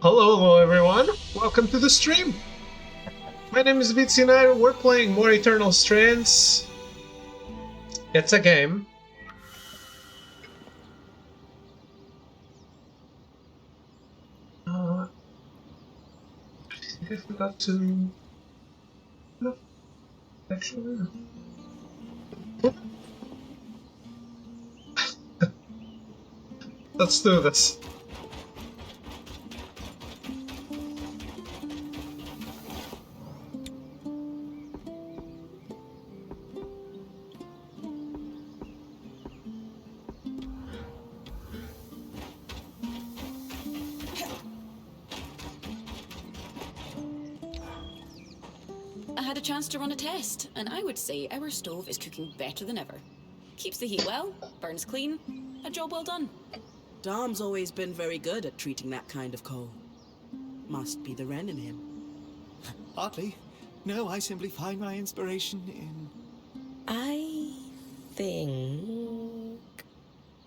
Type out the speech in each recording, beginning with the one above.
Hello everyone. Welcome to the stream. My name is Vitsi and we're playing more Eternal Strands. It's a game. I think I forgot to... No, actually... Let's do this. I had a chance to run a test, and I would say our stove is cooking better than ever. Keeps the heat well, burns clean, a job well done. Dom's always been very good at treating that kind of coal. Must be the Wren in him. Hardly. No, I simply find my inspiration in... I think...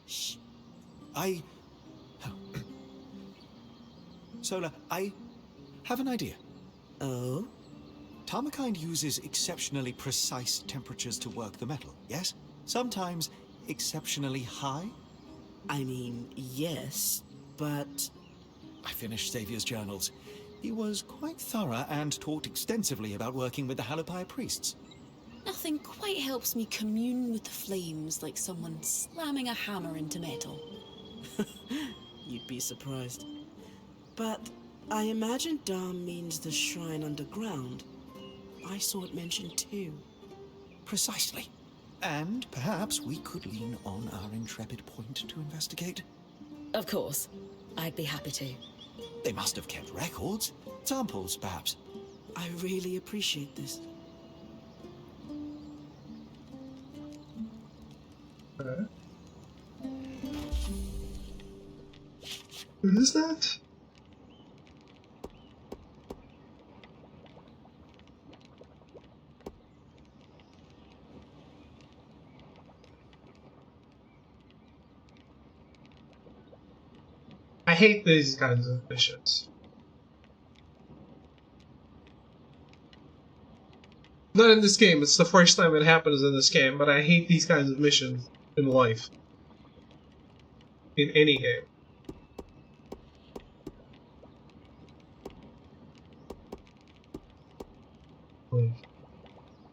Shh. Sola, I have an idea. Oh? Tarmakind uses exceptionally precise temperatures to work the metal, yes? Sometimes exceptionally high? I mean, yes, but... I finished Xavier's journals. He was quite thorough and talked extensively about working with the Halopire priests. Nothing quite helps me commune with the flames like someone slamming a hammer into metal. You'd be surprised. But I imagine Dom means the shrine underground. I saw it mentioned too. Precisely. And perhaps we could lean on our intrepid point to investigate. Of course. I'd be happy to. They must have kept records. Samples, perhaps. I really appreciate this. What is that? I hate these kinds of missions. Not in this game, it's the first time it happens in this game, but I hate these kinds of missions in life. In any game.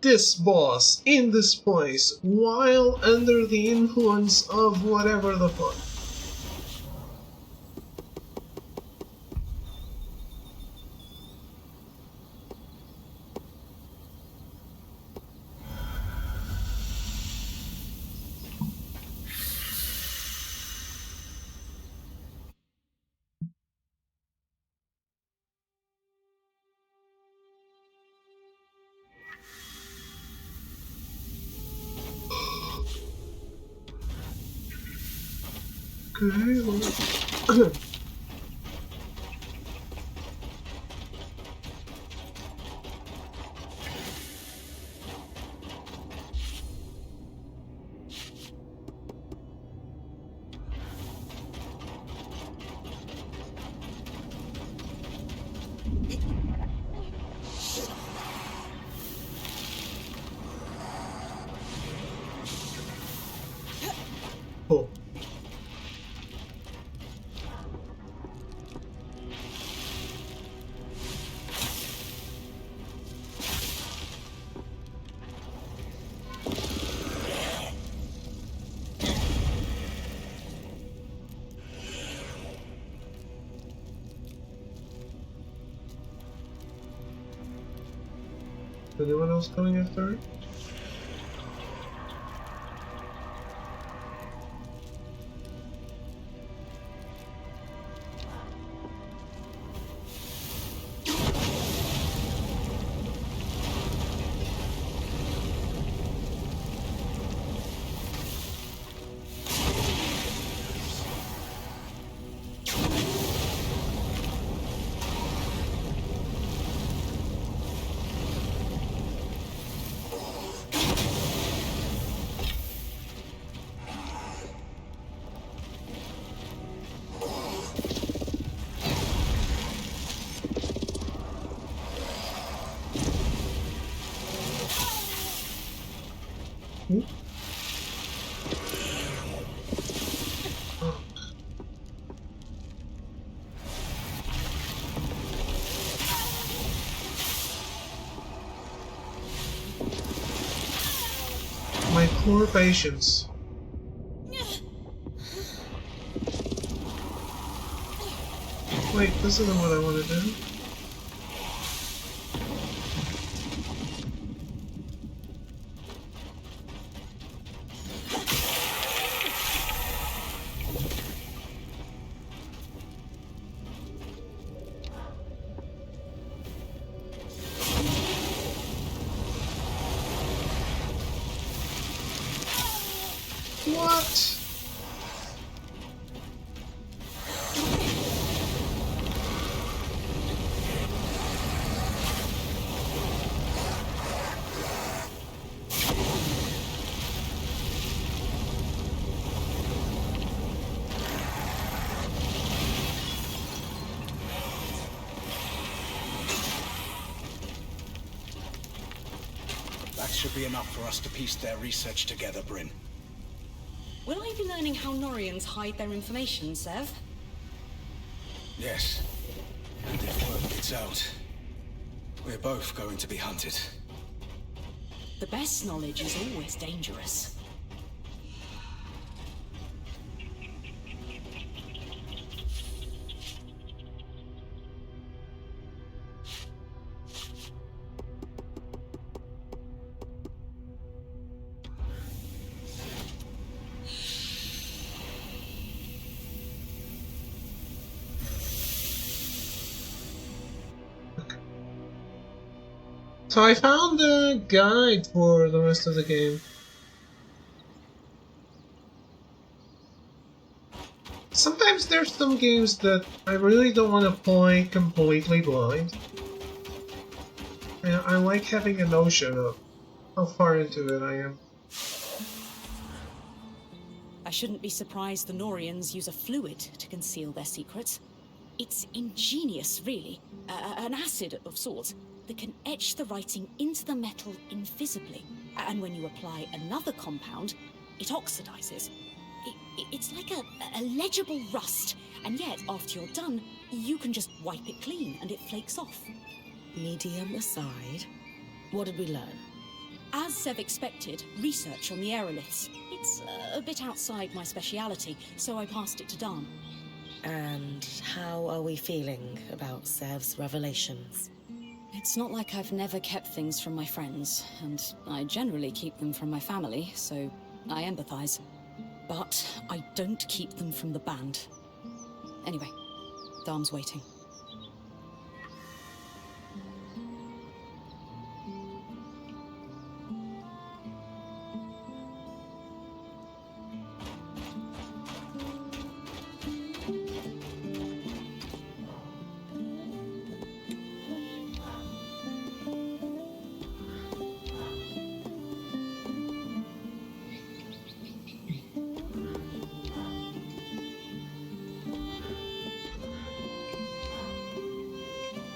This boss, in this place, while under the influence of whatever the fuck. Okay. Cool. Anyone else coming after it? Poor patience. Wait, this isn't what I want to do. What? That should be enough for us to piece their research together, Bryn. Will I be learning how Norians hide their information, Sev? Yes. And if word gets out, we're both going to be hunted. The best knowledge is always dangerous. So I found a guide for the rest of the game. Sometimes there's some games that I really don't want to play completely blind. And I like having a notion of how far into it I am. I shouldn't be surprised the Norians use a fluid to conceal their secrets. It's ingenious, really. An acid of sorts that can etch the writing into the metal invisibly. And when you apply another compound, it oxidizes. It's like a legible rust, and yet, after you're done, you can just wipe it clean and it flakes off. Medium aside, what did we learn? As Sev expected, research on the aeroliths. It's a bit outside my speciality, so I passed it to Dan. And how are we feeling about Sev's revelations? It's not like I've never kept things from my friends, and I generally keep them from my family, so I empathize. But I don't keep them from the band. Anyway, Darm's waiting.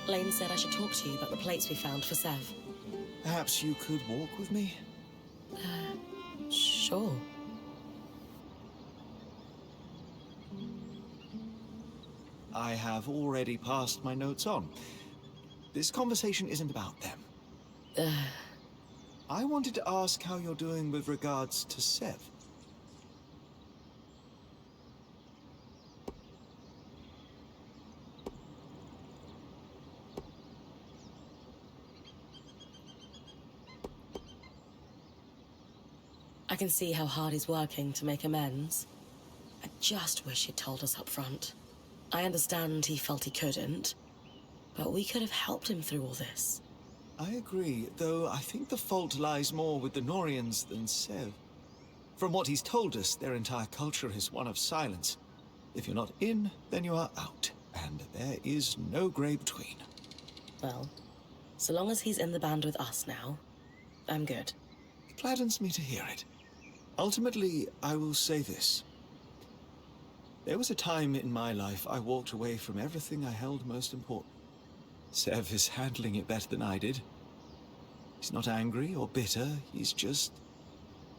Lane said I should talk to you about the plates we found for Sev. Perhaps you could walk with me? Sure. I have already passed my notes on. This conversation isn't about them. I wanted to ask how you're doing with regards to Sev. I can see how hard he's working to make amends. I just wish he'd told us up front. I understand he felt he couldn't, but we could have helped him through all this. I agree, though I think the fault lies more with the Norians than Sev. From what he's told us, their entire culture is one of silence. If you're not in, then you are out, and there is no grey between. Well, so long as he's in the band with us now, I'm good. It gladdens me to hear it. Ultimately, I will say this. There was a time in my life I walked away from everything I held most important. Sev is handling it better than I did. He's not angry or bitter, he's just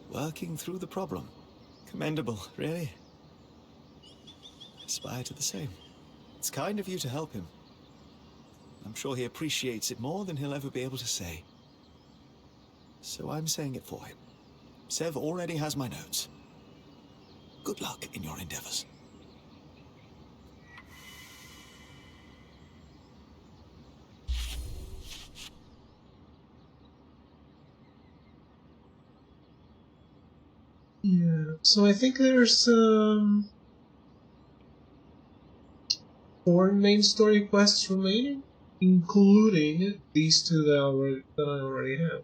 working through the problem. Commendable, really. Aspire to the same. It's kind of you to help him. I'm sure he appreciates it more than he'll ever be able to say. So I'm saying it for him. Sev already has my notes. Good luck in your endeavors. Yeah, so I think there's 4 main story quests remaining, including these 2 that I already have.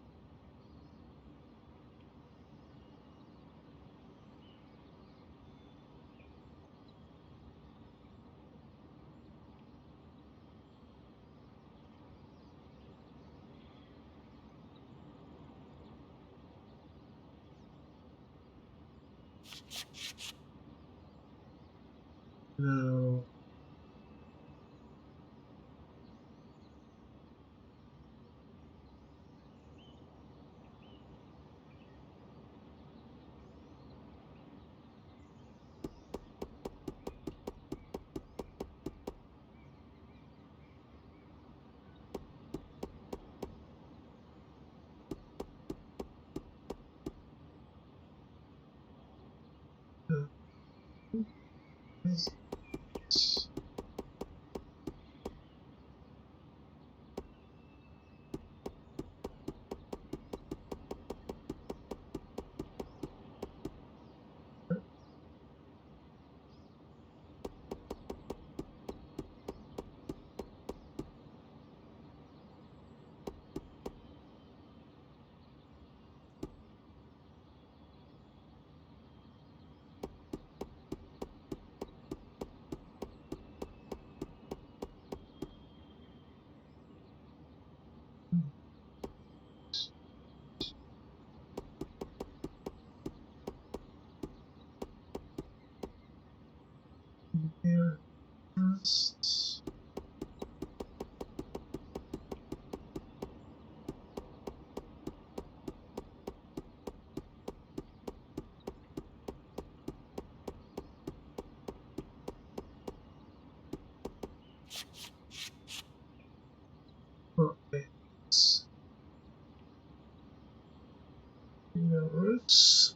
Now, here first. Okay. Roots.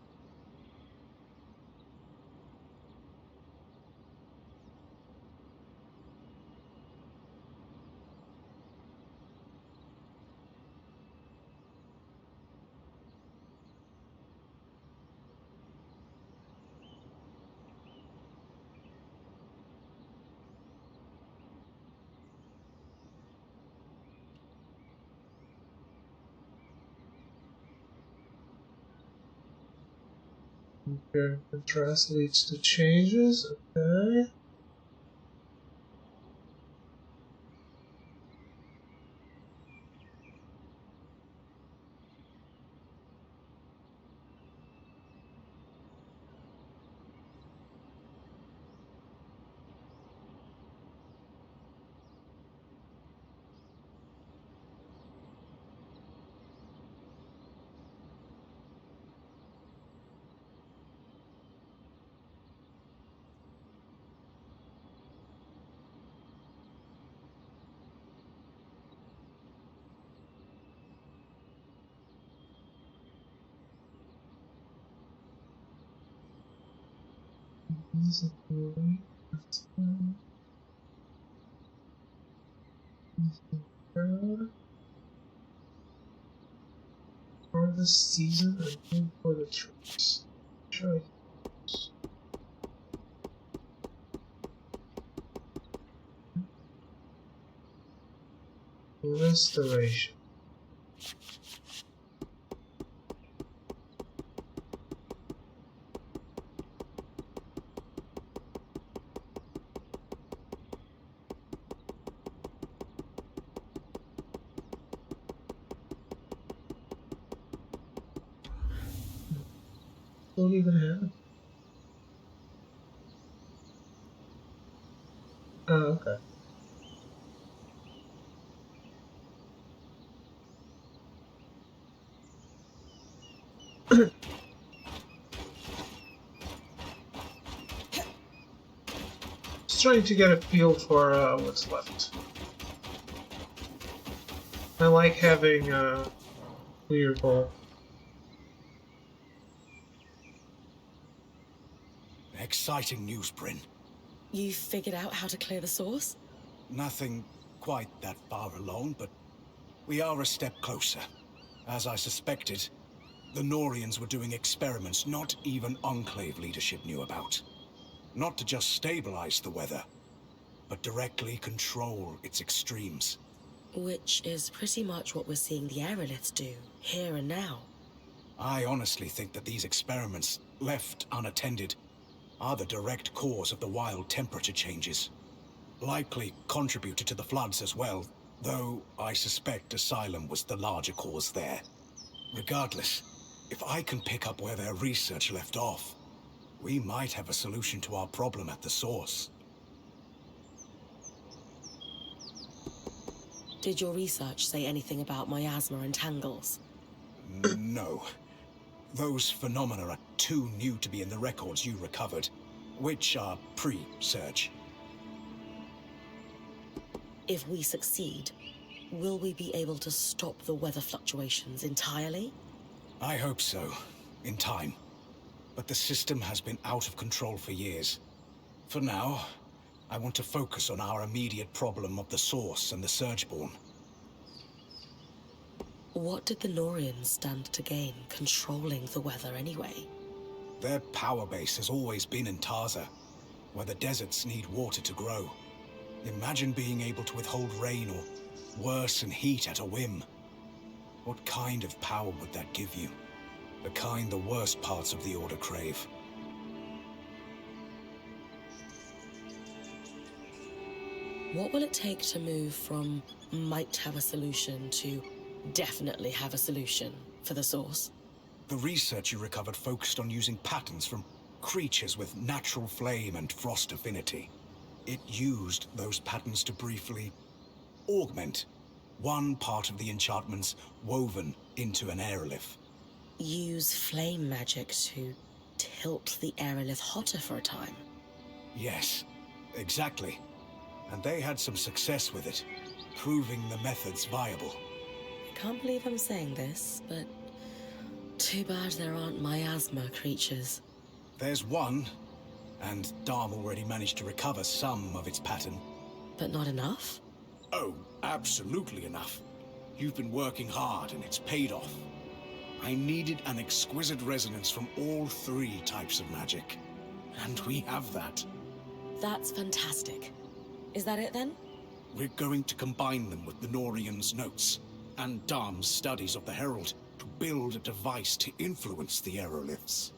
Compare and contrast leads to changes. Okay. Basically, harvest season and food for the troops. Try restoration. Don't even have it. Oh, okay. Just trying to get a feel for what's left. I like having a clear goal. Exciting news, Bryn. You figured out how to clear the source? Nothing quite that far along, but we are a step closer. As I suspected, the Norians were doing experiments not even Enclave leadership knew about. Not to just stabilize the weather, but directly control its extremes. Which is pretty much what we're seeing the aeroliths do, here and now. I honestly think that these experiments, left unattended, are the direct cause of the wild temperature changes. Likely contributed to the floods as well, though I suspect Asylum was the larger cause there. Regardless, if I can pick up where their research left off, we might have a solution to our problem at the source. Did your research say anything about miasma and tangles? No. Those phenomena are too new to be in the records you recovered, which are pre-surge. If we succeed, will we be able to stop the weather fluctuations entirely? I hope so, in time. But the system has been out of control for years. For now, I want to focus on our immediate problem of the source and the Surgeborn. What did the Norians stand to gain controlling the weather anyway? Their power base has always been in Taza, where the deserts need water to grow. Imagine being able to withhold rain or worsen heat at a whim. What kind of power would that give you? The kind the worst parts of the Order crave. What will it take to move from might have a solution to definitely have a solution for the source? The research you recovered focused on using patterns from creatures with natural flame and frost affinity. It used those patterns to briefly augment one part of the enchantments woven into an aerolith. Use flame magic to tilt the aerolith hotter for a time? Yes, exactly. And they had some success with it, proving the methods viable. I can't believe I'm saying this, but too bad there aren't miasma creatures. There's one, and Dharm already managed to recover some of its pattern. But not enough? Oh, absolutely enough. You've been working hard and it's paid off. I needed an exquisite resonance from all three types of magic. And we have that. That's fantastic. Is that it then? We're going to combine them with the Norian's notes and Dharm's studies of the Herald to build a device to influence the aeroliths.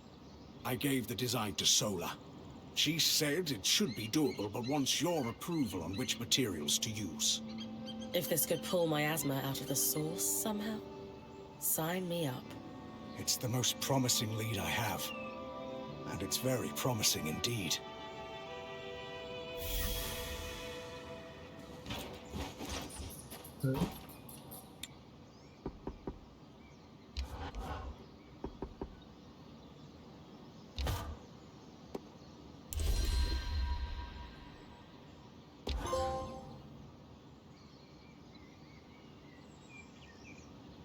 I gave the design to Sola. She said it should be doable, but wants your approval on which materials to use. If this could pull miasma out of the source somehow, sign me up. It's the most promising lead I have. And it's very promising indeed.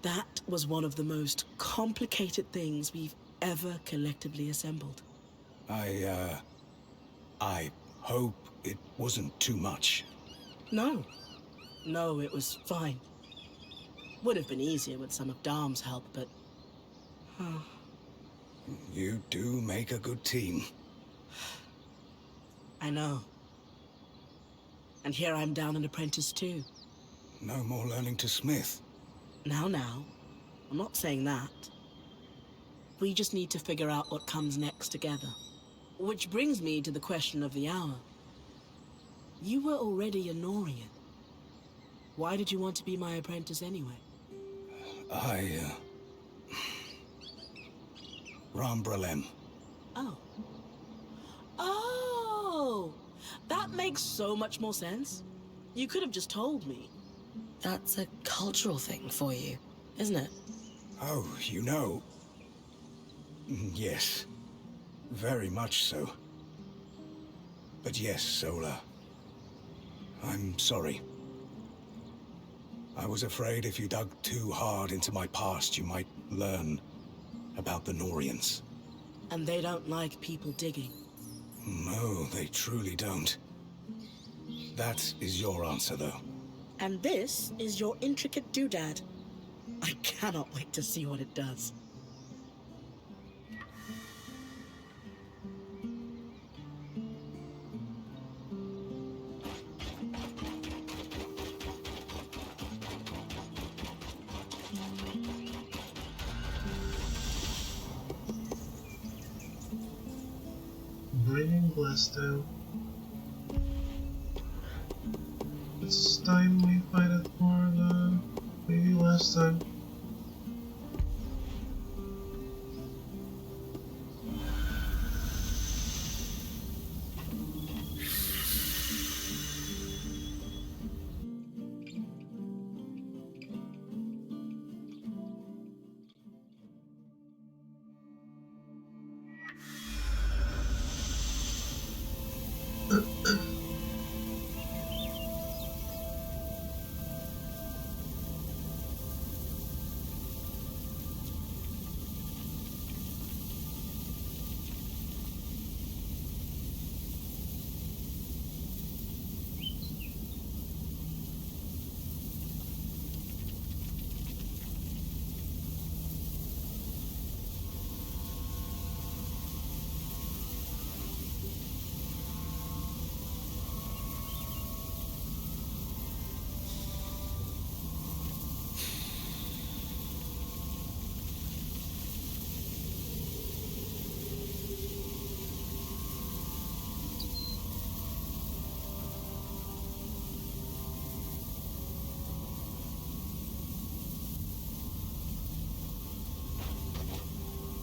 That was one of the most complicated things we've ever collectively assembled. I hope it wasn't too much. No. No, it was fine. Would have been easier with some of Dharm's help, but... You do make a good team. I know. And here I'm down an apprentice too. No more learning to smith. Now. I'm not saying that. We just need to figure out what comes next together. Which brings me to the question of the hour. You were already a Norian. Why did you want to be my apprentice anyway? Rambralem. Oh. Oh! That makes so much more sense. You could have just told me. That's a cultural thing for you, isn't it? Oh, you know. Yes. Very much so. But yes, Sola. I'm sorry. I was afraid if you dug too hard into my past, you might learn about the Norians. And they don't like people digging. No, they truly don't. That is your answer, though. And this is your intricate doodad. I cannot wait to see what it does. Bringing blast down. This time we fight it more than maybe last time.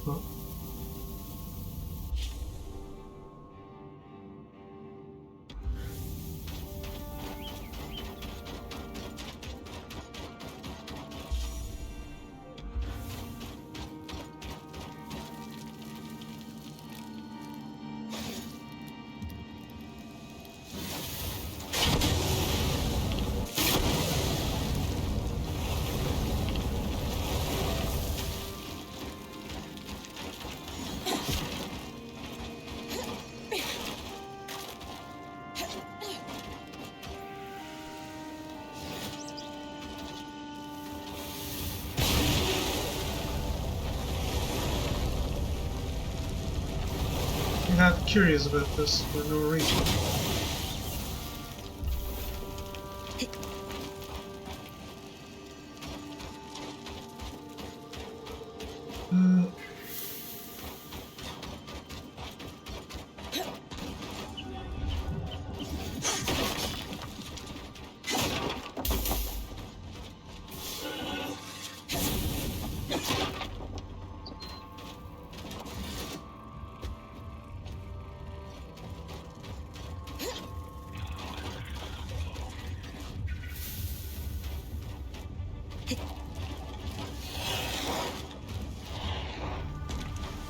Well, I got curious about this for no reason.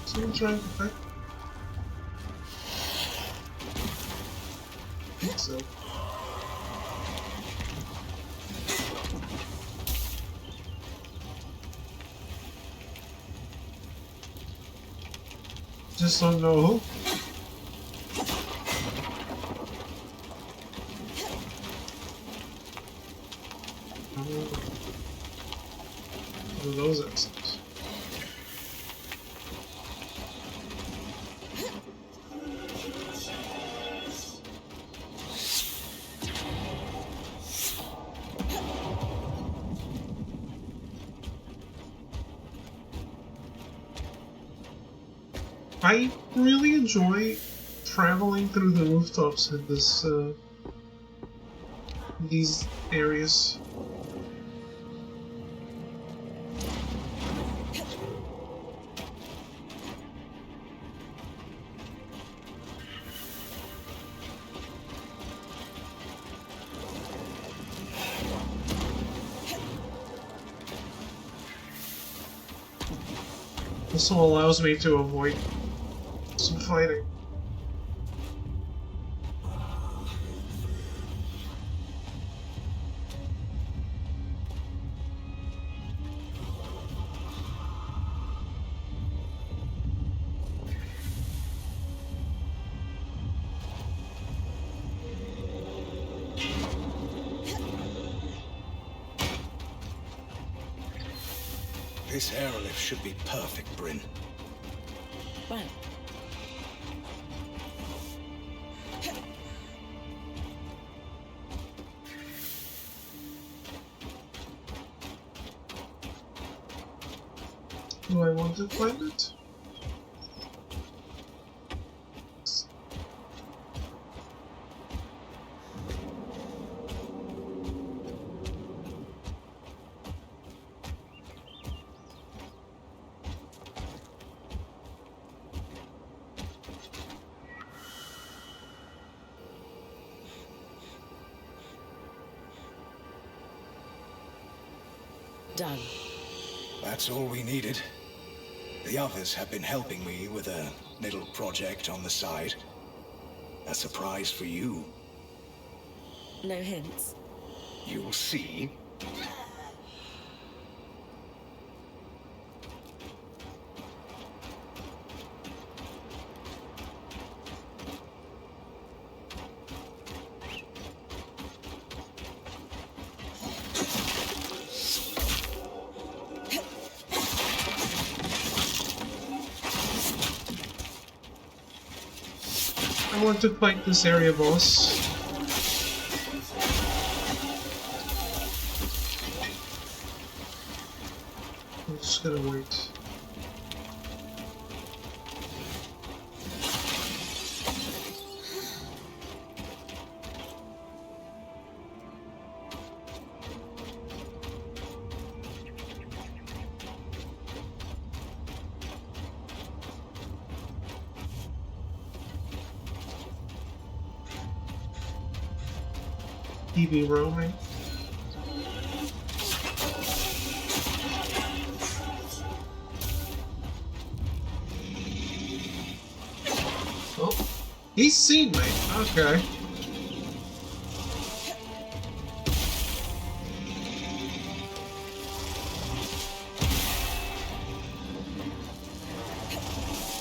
Someone trying to fight? I think so. Just don't know who. What are those accents? I really enjoy traveling through the rooftops in this these areas. Also allows me to avoid some fighting. This airlift should be perfect, Bryn. Right. Do I want to climb it? Done. That's all we needed. The others have been helping me with a little project on the side. A surprise for you. No hints. You'll see. I want to fight this area boss. I'm just gonna wait. TV roaming. Oh, he's seen me. Okay.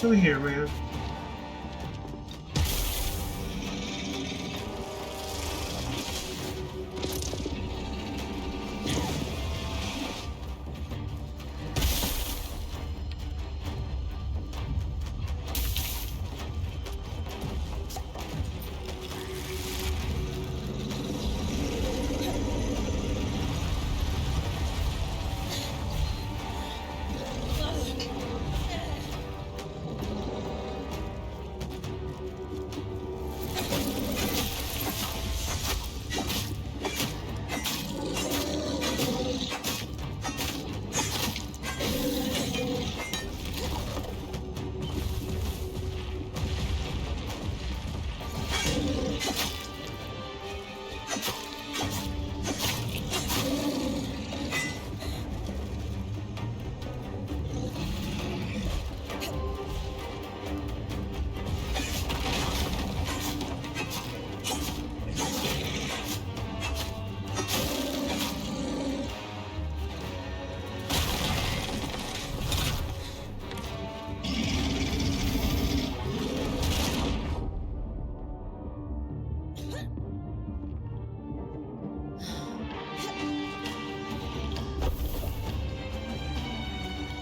Come here, man.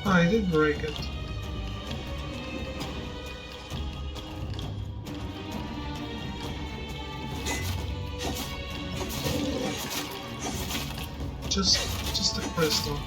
I did break it. Just a crystal.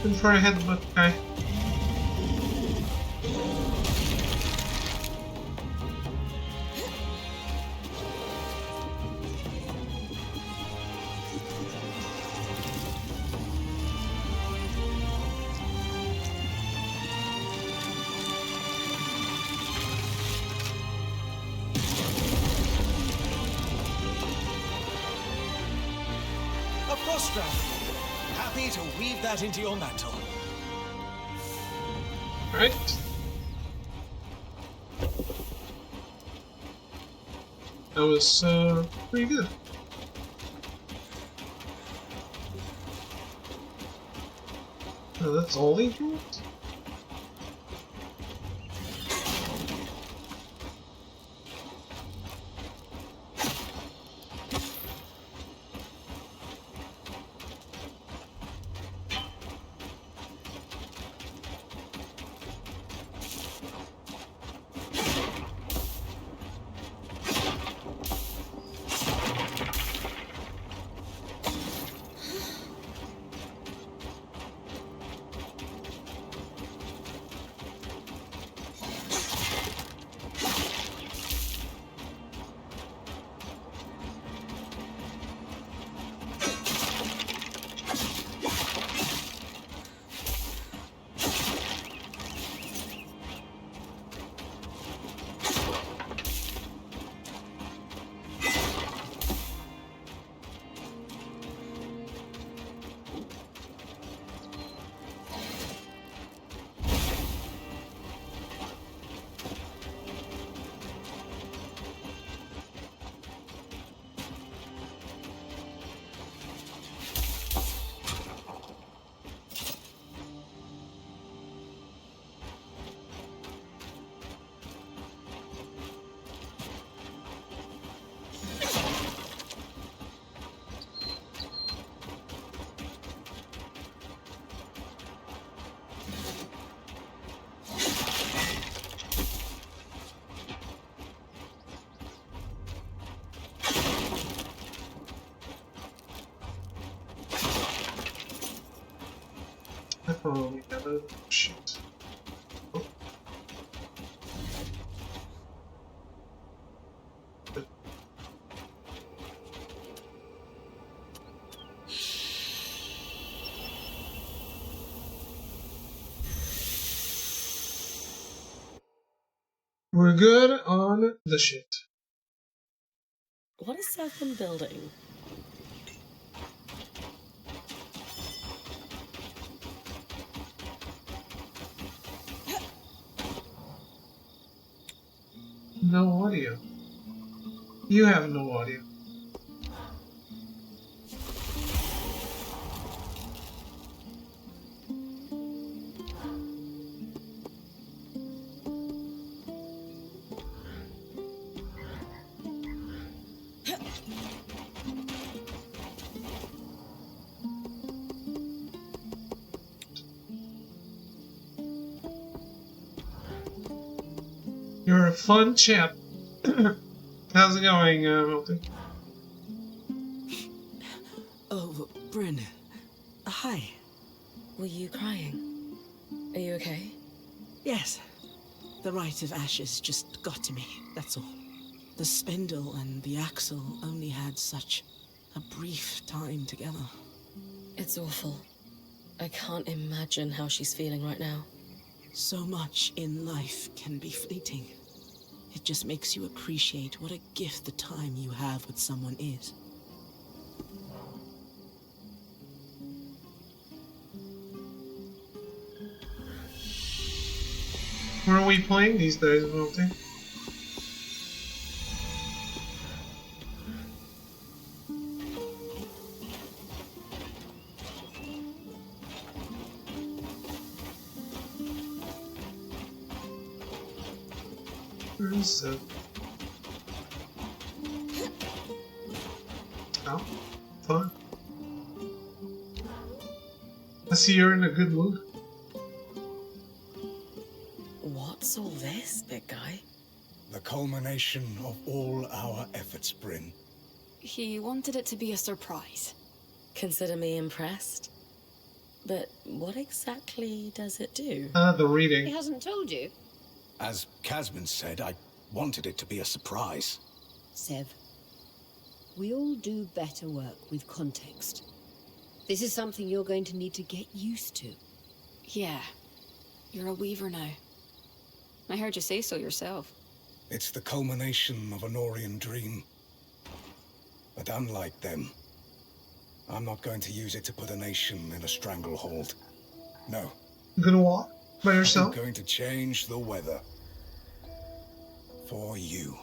In for a headbutt guy. Of course, Strand. Happy to weave that into your mantle. Right? That was pretty good. Oh, that's all they do? Oh, we got a shoot. Oh. Good. We're good on the shit. What is Serpent building? No audio. You have no audio. You're a fun chap. How's it going, Milton? Oh, Bryn. Hi. Were you crying? Are you okay? Yes. The rite of ashes just got to me, that's all. The spindle and the axle only had such a brief time together. It's awful. I can't imagine how she's feeling right now. So much in life can be fleeting. It just makes you appreciate what a gift the time you have with someone is. Where are we playing these days, Milton? Where is it? Oh, fun. I see you're in a good mood. What's all this, big guy? The culmination of all our efforts, Bryn. He wanted it to be a surprise. Consider me impressed? But what exactly does it do? The He reading. hasn't told you? As Casman said, I wanted it to be a surprise. Sev, we all do better work with context. This is something you're going to need to get used to. Yeah. You're a weaver now. I heard you say so yourself. It's the culmination of a Norian dream. But unlike them, I'm not going to use it to put a nation in a stranglehold. No. You gonna walk by yourself? I'm going to change the weather. For you.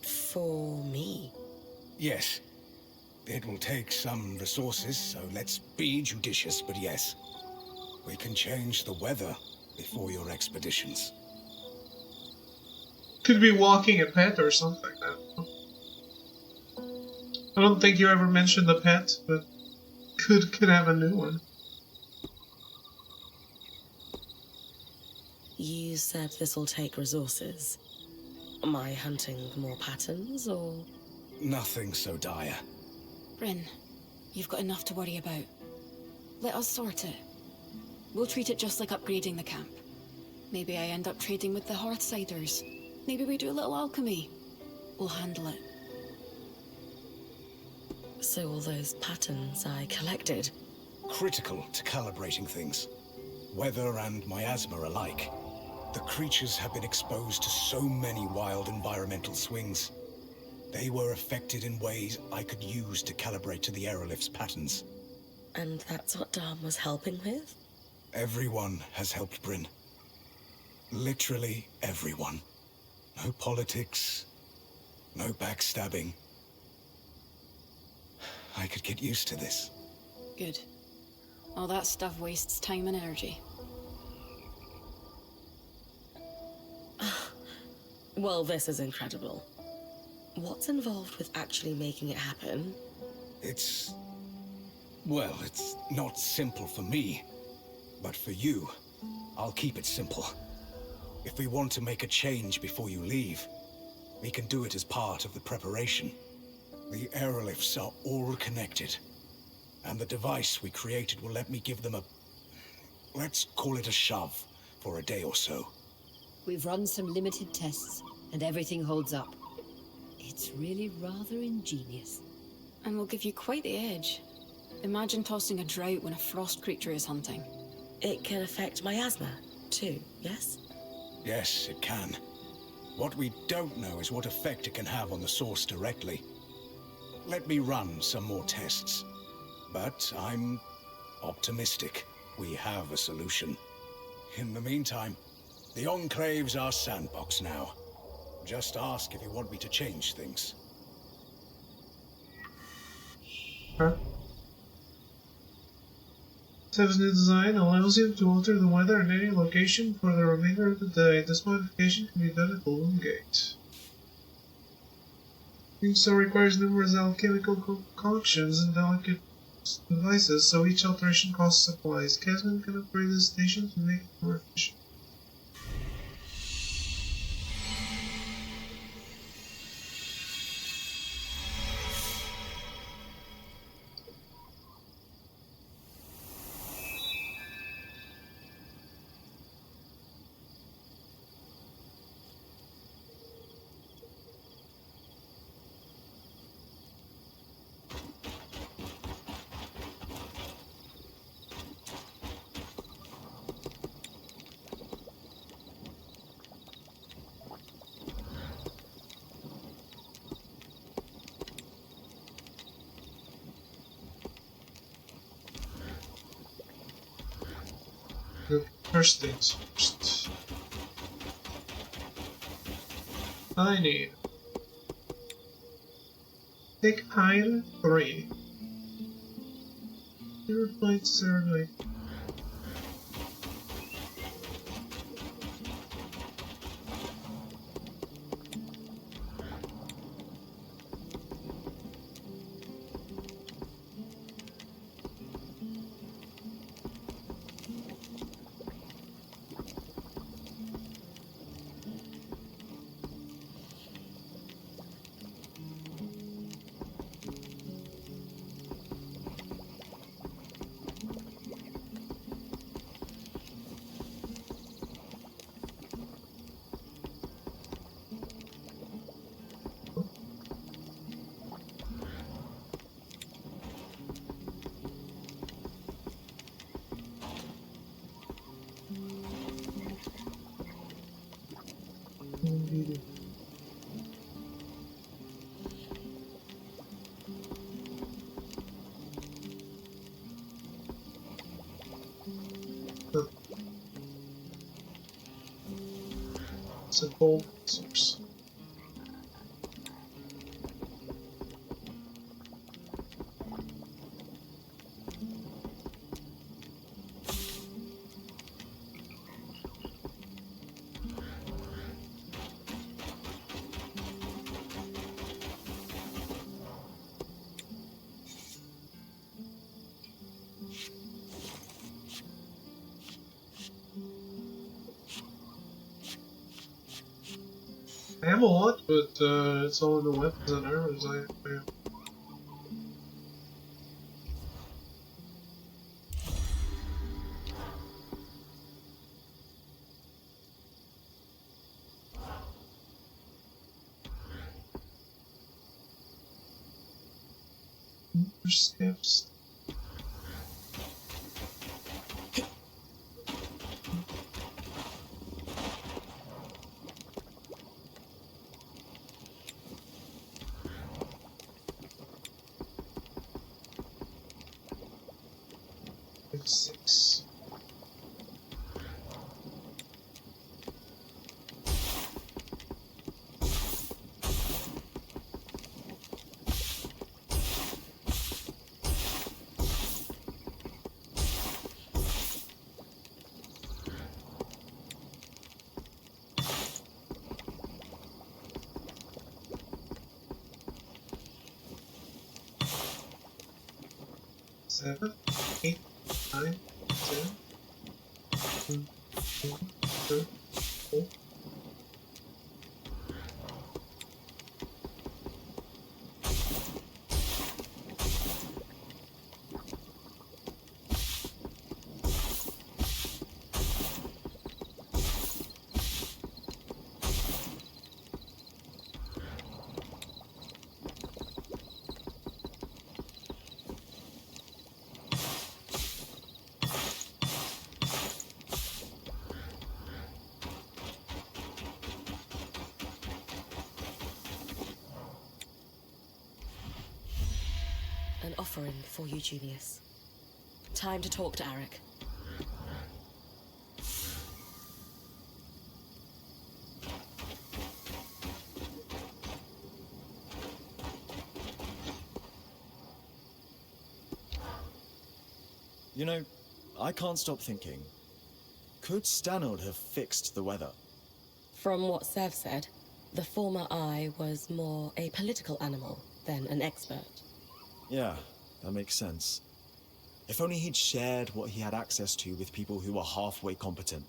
For me? Yes. It will take some resources, so let's be judicious, but yes. We can change the weather before your expeditions. Could be walking a pet or something. I don't think you ever mentioned the pet, but could have a new one. You said this'll take resources. Am I hunting more patterns, or...? Nothing so dire. Bryn, you've got enough to worry about. Let us sort it. We'll treat it just like upgrading the camp. Maybe I end up trading with the Hearthsiders. Maybe we do a little alchemy. We'll handle it. So all those patterns I collected? Critical to calibrating things. Weather and miasma alike. The creatures have been exposed to so many wild environmental swings. They were affected in ways I could use to calibrate to the aerolith's patterns. And that's what Dom was helping with? Everyone has helped Bryn. Literally everyone. No politics, no backstabbing. I could get used to this. Good. All that stuff wastes time and energy. Well, this is incredible. What's involved with actually making it happen? Well, it's not simple for me. But for you, I'll keep it simple. If we want to make a change before you leave, we can do it as part of the preparation. The aeroliths are all connected. And the device we created will let me give them let's call it a shove, for a day or so. We've run some limited tests, and everything holds up. It's really rather ingenious. And we'll give you quite the edge. Imagine tossing a drought when a frost creature is hunting. It can affect miasma, too, yes? Yes, it can. What we don't know is what effect it can have on the source directly. Let me run some more tests. But I'm optimistic we have a solution. In the meantime, the Enclave's our sandbox now. Just ask if you want me to change things. Huh? Sev's new design allows you to alter the weather in any location for the remainder of the day. This modification can be done at Balloon Gate. Doing so requires numerous alchemical concoctions and delicate devices, so each alteration costs supplies. Casman can upgrade the station to make it more efficient. First things first. I need Thick Pile 3. 0.09. It's a gold source. I have a lot, but it's all in the weapons and arrows I have. Steps. Six. Seven, 8, 9, 10, 1, 2, 3, 4. An offering for you, Junius. Time to talk to Arik. You know, I can't stop thinking. Could Stannard have fixed the weather? From what Sev said, the former I was more a political animal than an expert. Yeah, that makes sense. If only he'd shared what he had access to with people who were halfway competent.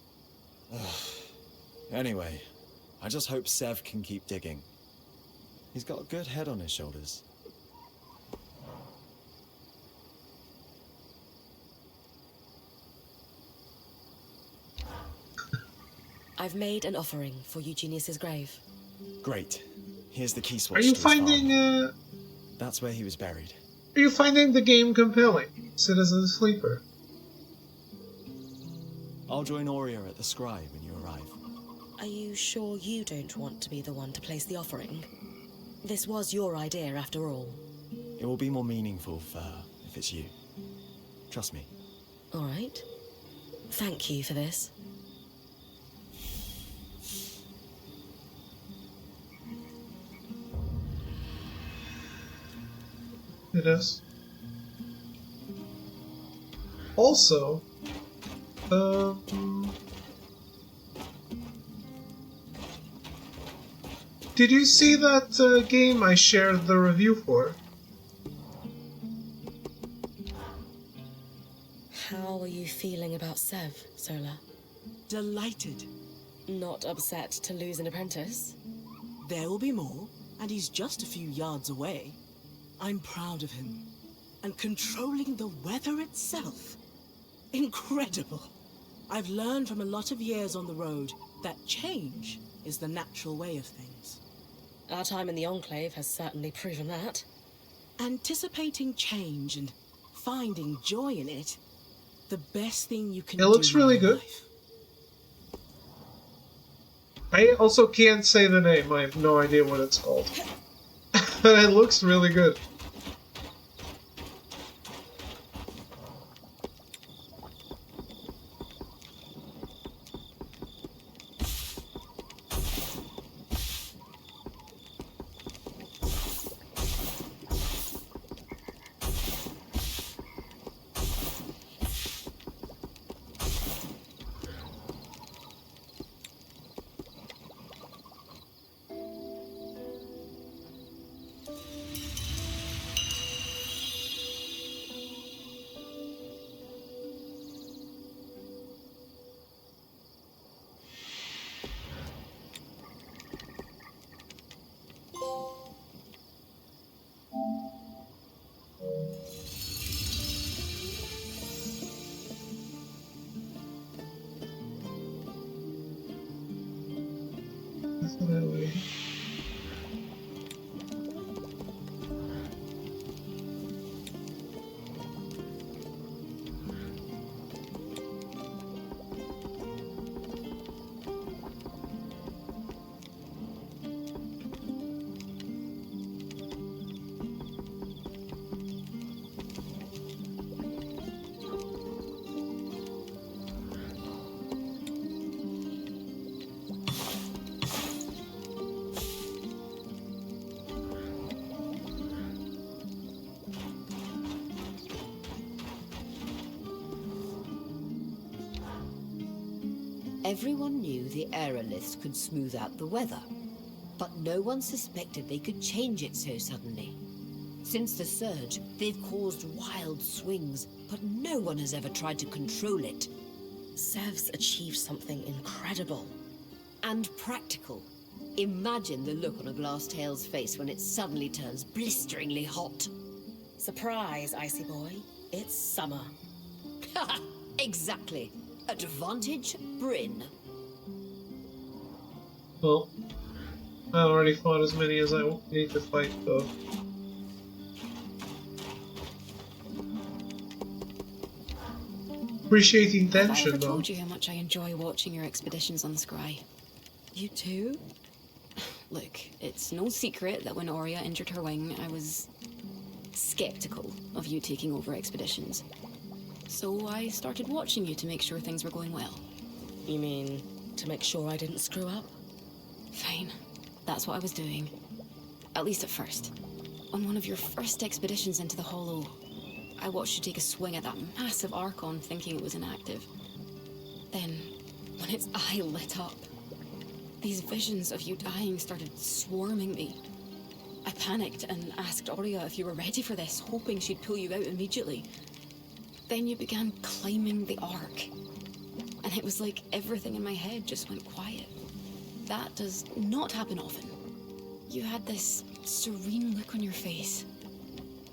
Anyway, I just hope Sev can keep digging. He's got a good head on his shoulders. I've made an offering for Eugenius's grave. Great. Here's the key switch Are you to his farm. finding That's where he was buried. Are you finding the game compelling, Citizen Sleeper? I'll join Aurea at the Scribe when you arrive. Are you sure you don't want to be the one to place the offering? This was your idea, after all. It will be more meaningful for her if it's you. Trust me. All right. Thank you for this. It is. Also, did you see that game I shared the review for? How are you feeling about Sev, Sola? Delighted. Not upset to lose an apprentice? There will be more, and he's just a few yards away. I'm proud of him. And controlling the weather itself. Incredible. I've learned from a lot of years on the road that change is the natural way of things. Our time in the Enclave has certainly proven that. Anticipating change and finding joy in it, the best thing you can It do looks really in your good. life. I also can't say the name, I have no idea what it's called. But it looks really good. Definitely. Everyone knew the aeroliths could smooth out the weather, but no one suspected they could change it so suddenly. Since the surge, they've caused wild swings, but no one has ever tried to control it. Sev's achieved something incredible. And practical. Imagine the look on a glass tail's face when it suddenly turns blisteringly hot. Surprise, Icy Boy. It's summer. Haha, exactly. Advantage, Bryn. Well, I already fought as many as I need to fight, though. Appreciate the Have I intention, ever though. told you how much I enjoy watching your expeditions on the Scry? You too? Look, it's no secret that when Aurea injured her wing, I was skeptical of you taking over expeditions. So I started watching you to make sure things were going well. You mean to make sure I didn't screw up? Fine. That's what I was doing. At least at first. On one of your first expeditions into the Hollow, I watched you take a swing at that massive Archon thinking it was inactive. Then, when its eye lit up, these visions of you dying started swarming me. I panicked and asked Aurea if you were ready for this, hoping she'd pull you out immediately. Then you began climbing the Ark, and it was like everything in my head just went quiet. That does not happen often. You had this serene look on your face,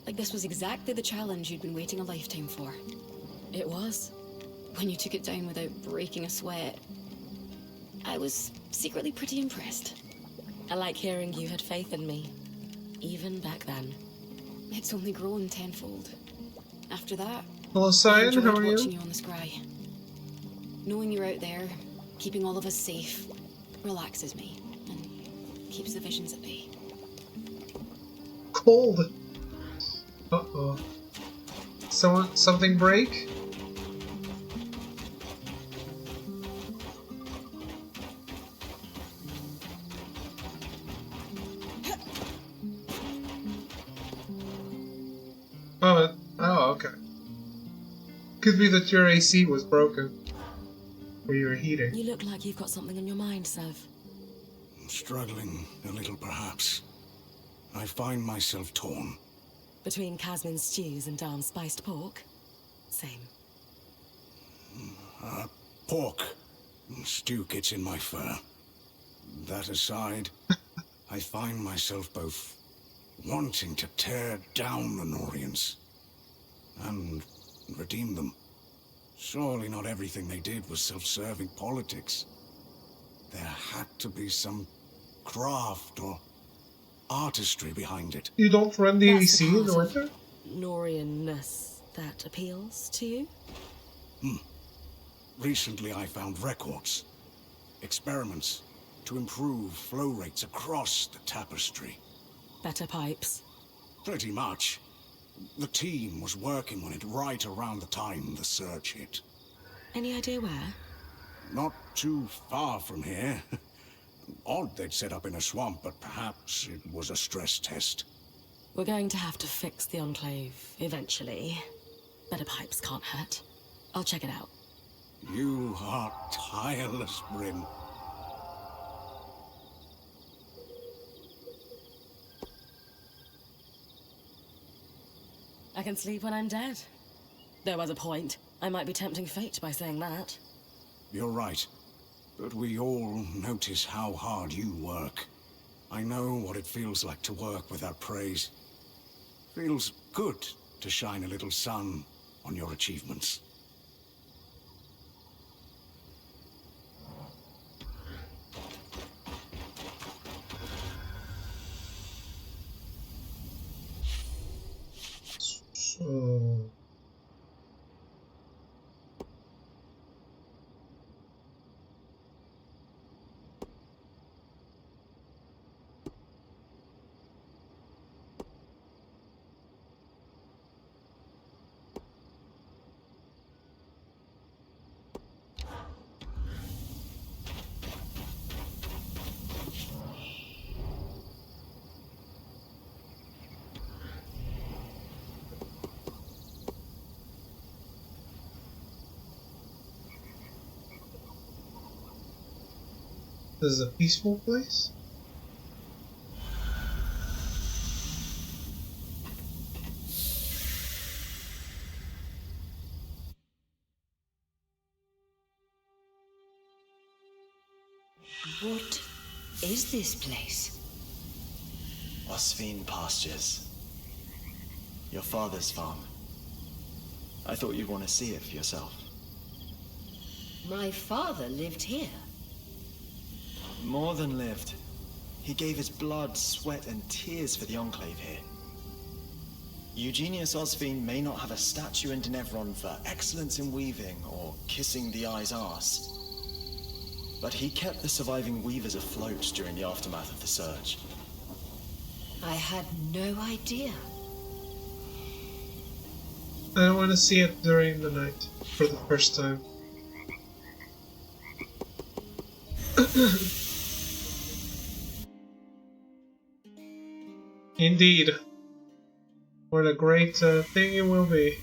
like this was exactly the challenge you'd been waiting a lifetime for. It was. When you took it down without breaking a sweat, I was secretly pretty impressed. I like hearing you had faith in me, even back then. It's only grown tenfold. After that, Hello, I Cyan, enjoyed how are watching you? you on the Scry. Knowing you're out there, keeping all of us safe, relaxes me and keeps the visions at bay. Cold. Uh-oh. Something break? Oh, okay. Could be that your AC was broken. Or you were heating. You look like you've got something on your mind, Sev. Struggling a little, perhaps. I find myself torn. Between Casmin stews and Darn's spiced pork? Same. Pork. Stew gets in my fur. That aside, I find myself both wanting to tear down the Norians and redeem them. Surely not everything they did was self-serving politics. There had to be some craft or artistry behind it. You don't run the That's AC in the part winter? of Norian-ness that appeals to you? Recently I found records. Experiments to improve flow rates across the tapestry. Better pipes. Pretty much. The team was working on it right around the time the surge hit. Any idea where? Not too far from here. Odd they'd set up in a swamp, but perhaps it was a stress test. We're going to have to fix the Enclave eventually. Better pipes can't hurt. I'll check it out. You are tireless, Bryn. I can sleep when I'm dead. There was a point. I might be tempting fate by saying that. You're right. But we all notice how hard you work. I know what it feels like to work without praise. Feels good to shine a little sun on your achievements. This is a peaceful place? What is this place? Osvine pastures. Your father's farm. I thought you'd want to see it for yourself. My father lived here. More than lived. He gave his blood, sweat, and tears for the Enclave here. Eugenius Osvine may not have a statue in Denevron for excellence in weaving or kissing the eye's arse, but he kept the surviving weavers afloat during the aftermath of the Surge. I had no idea. I want to see it during the night for the first time. Indeed. What a great thing it will be.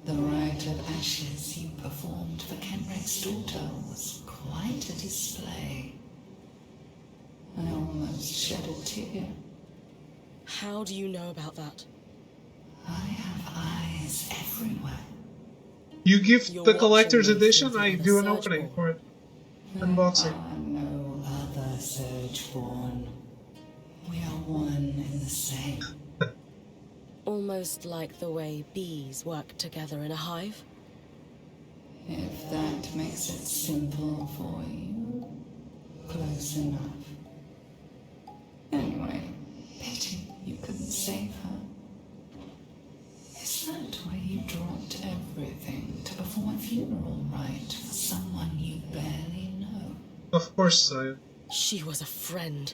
The rite of ashes you performed for Kenrick's daughter was quite a display. I almost shed a tear. How do you know about that? I have eyes everywhere. You give You're the collector's watching me edition, through I the do an search opening board. for it. There Unboxing. are no other Surgeborn. We are one and the same. Almost like the way bees work together in a hive? If that makes it simple for you, close enough. Anyway, pity you couldn't save her. Is that why you dropped everything to perform a funeral rite for someone you barely know? Of course, sire. She was a friend,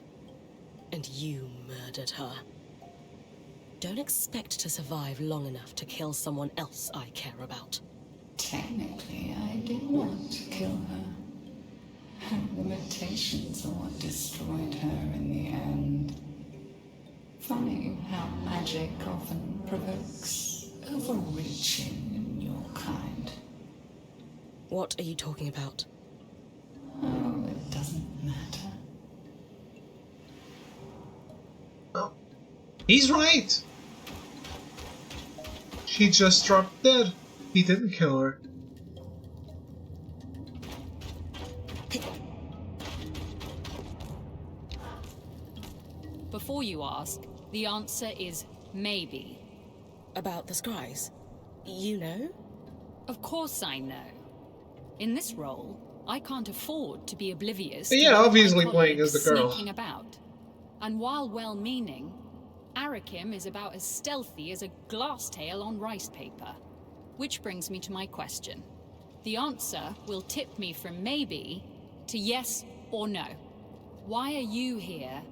and you murdered her. Don't expect to survive long enough to kill someone else I care about. Technically, I did not kill her. Her limitations are what destroyed her in the end. Funny how magic often provokes overreaching in your kind. What are you talking about? Oh, it doesn't matter. Oh. He's right! She just dropped dead. He didn't kill her. Before you ask, the answer is maybe. About the scries? You know? Of course I know. In this role, I can't afford to be oblivious But to yeah, one of my obviously playing colleagues as the girl. sneaking about. And while well-meaning, Arakim is about as stealthy as a glass tail on rice paper. Which brings me to my question. The answer will tip me from maybe to yes or no. Why are you here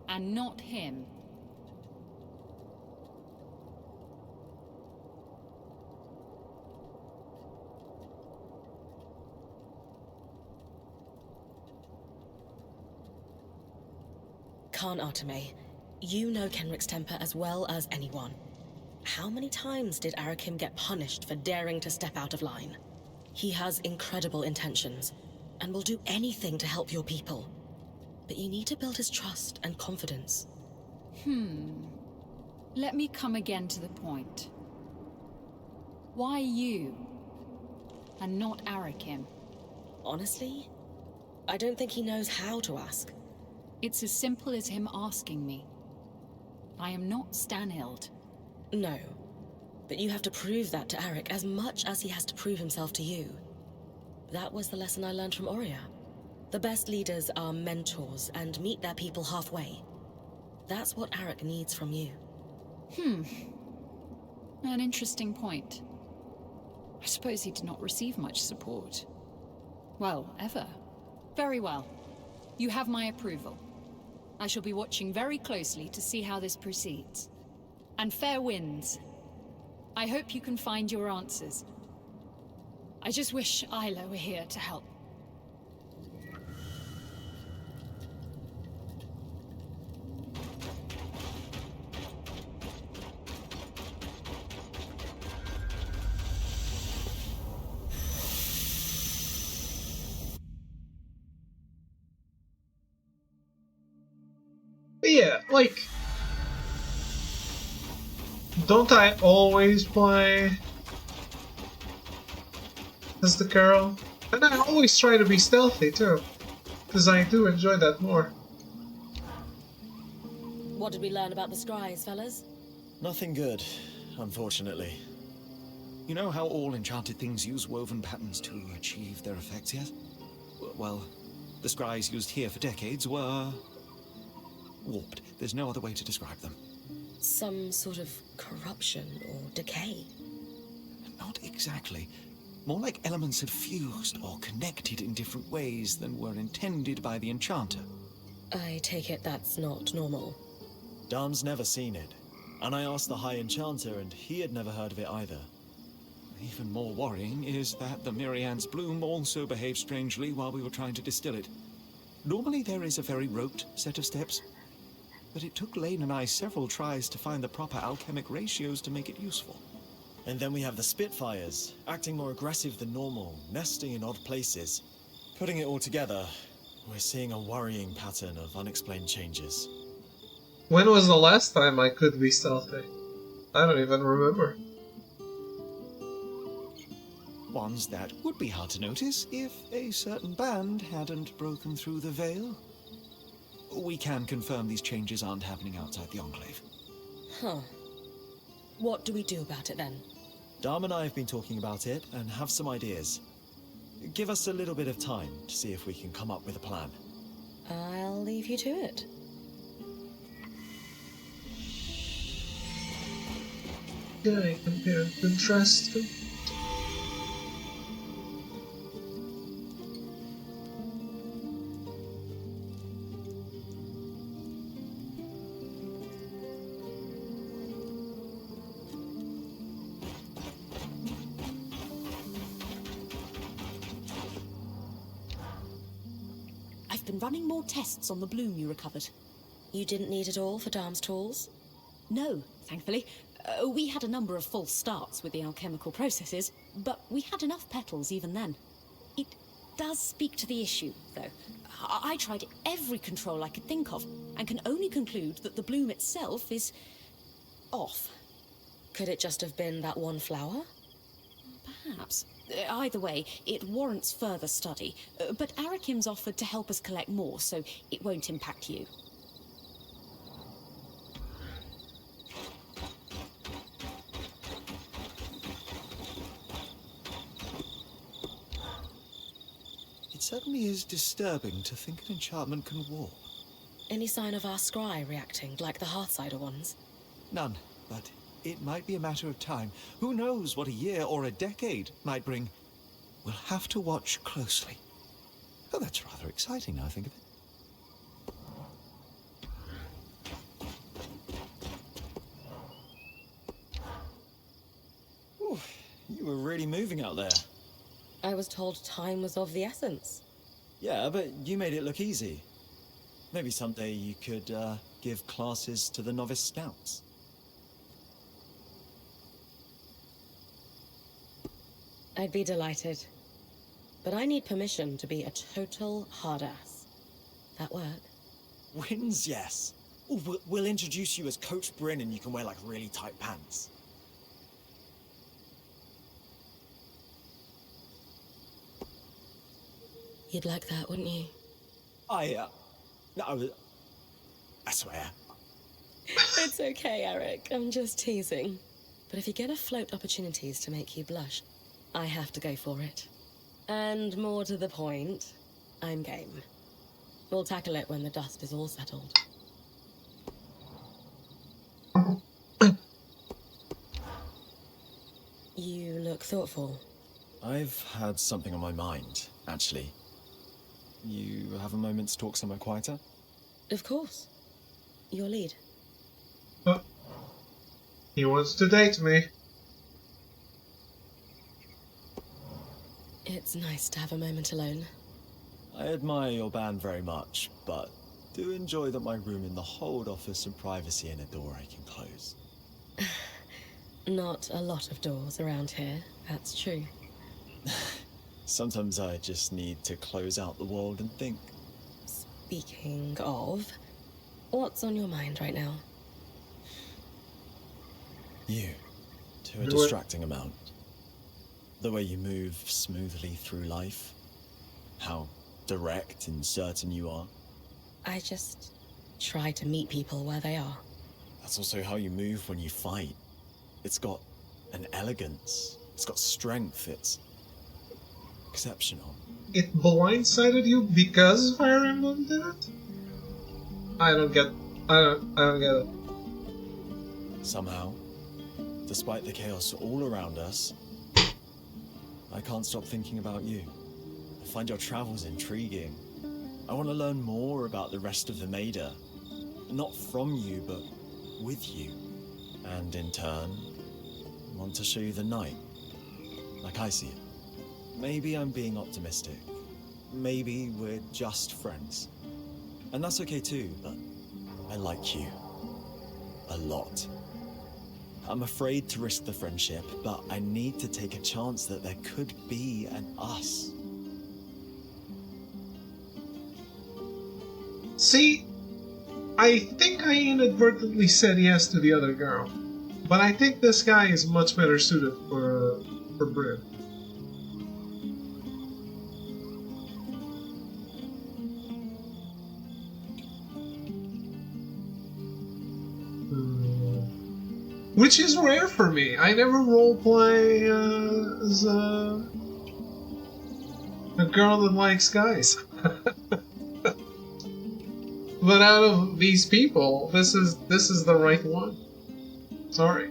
and not him? Khan Arteme, you know Kenrick's temper as well as anyone. How many times did Arakim get punished for daring to step out of line? He has incredible intentions, and will do anything to help your people. But you need to build his trust and confidence. Let me come again to the point. Why you, and not Arakim? Honestly, I don't think he knows how to ask. It's as simple as him asking me. I am not Stanhild. No, but you have to prove that to Arik as much as he has to prove himself to you. That was the lesson I learned from Oria. The best leaders are mentors and meet their people halfway. That's what Arik needs from you. An interesting point. I suppose he did not receive much support. Well, ever. Very well. You have my approval. I shall be watching very closely to see how this proceeds. And fair winds. I hope you can find your answers. I just wish Isla were here to help. But yeah, like, don't I always play as the girl? And I always try to be stealthy too, because I do enjoy that more. What did we learn about the scries, fellas? Nothing good, unfortunately. You know how all enchanted things use woven patterns to achieve their effects yet? Well, the scries used here for decades were warped. There's no other way to describe them. Some sort of corruption or decay? Not exactly. More like elements had fused or connected in different ways than were intended by the enchanter. I take it that's not normal. Darm's never seen it, and I asked the High Enchanter, and he had never heard of it either. Even more worrying is that the Mirian's bloom also behaved strangely while we were trying to distill it. Normally there is a very rote set of steps, but it took Lane and I several tries to find the proper alchemic ratios to make it useful. And then we have the Spitfires, acting more aggressive than normal, nesting in odd places. Putting it all together, we're seeing a worrying pattern of unexplained changes. When was the last time I could be stealthy? I don't even remember. Ones that would be hard to notice if a certain band hadn't broken through the veil. We can confirm these changes aren't happening outside the Enclave. Huh. What do we do about it then? Darm and I have been talking about it and have some ideas. Give us a little bit of time to see if we can come up with a plan. I'll leave you to it. Can I compare and contrast them? I've been running more tests on the bloom you recovered. You didn't need it all for Darm's tools? No, thankfully. We had a number of false starts with the alchemical processes, but we had enough petals even then. It does speak to the issue, though. I tried every control I could think of, and can only conclude that the bloom itself is off. Could it just have been that one flower? Perhaps. Either way, it warrants further study, but Arakim's offered to help us collect more, so it won't impact you. It certainly is disturbing to think an enchantment can warp. Any sign of our scry reacting, like the Hearthsider ones? None, but it might be a matter of time. Who knows what a year or a decade might bring? We'll have to watch closely. Oh, that's rather exciting now I think of it. Ooh, you were really moving out there. I was told time was of the essence. Yeah, but you made it look easy. Maybe someday you could give classes to the novice scouts. I'd be delighted. But I need permission to be a total hard-ass. That work? Wins, yes. Ooh, we'll introduce you as Coach Bryn and you can wear like really tight pants. You'd like that, wouldn't you? No, I swear. It's okay, Eric. I'm just teasing. But if you get afloat opportunities to make you blush, I have to go for it. And more to the point, I'm game. We'll tackle it when the dust is all settled. You look thoughtful. I've had something on my mind, actually. You have a moment to talk somewhere quieter? Of course. Your lead. He wants to date me. It's nice to have a moment alone. I admire your band very much, but do enjoy that my room in the hold offers some privacy and a door I can close. Not a lot of doors around here, that's true. Sometimes I just need to close out the world and think. Speaking of, what's on your mind right now? You, to a distracting amount. The way you move smoothly through life. How direct and certain you are. I just try to meet people where they are. That's also how you move when you fight. It's got an elegance. It's got strength. It's exceptional. It blindsided you because Fire Emblem did it? I don't get it. Somehow, despite the chaos all around us, I can't stop thinking about you. I find your travels intriguing. I want to learn more about the rest of the Maida. Not from you, but with you. And in turn, want to show you the night, like I see it. Maybe I'm being optimistic. Maybe we're just friends. And that's okay too, but I like you. A lot. I'm afraid to risk the friendship, but I need to take a chance that there could be an us. See, I think I inadvertently said yes to the other girl, but I think this guy is much better suited for Bryn. Which is rare for me. I never roleplay as a girl that likes guys. But out of these people, this is the right one. Sorry.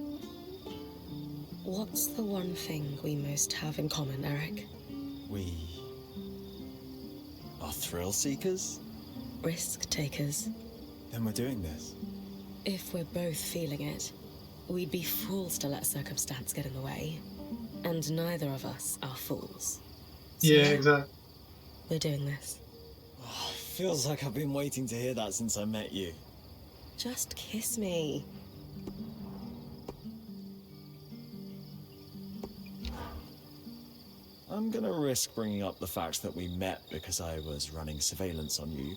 What's the one thing we most have in common, Eric? We are thrill seekers? Risk takers. Then we're doing this. If we're both feeling it, we'd be fools to let circumstance get in the way. And neither of us are fools. So yeah, exactly. We're doing this. Oh, feels like I've been waiting to hear that since I met you. Just kiss me. I'm gonna risk bringing up the fact that we met because I was running surveillance on you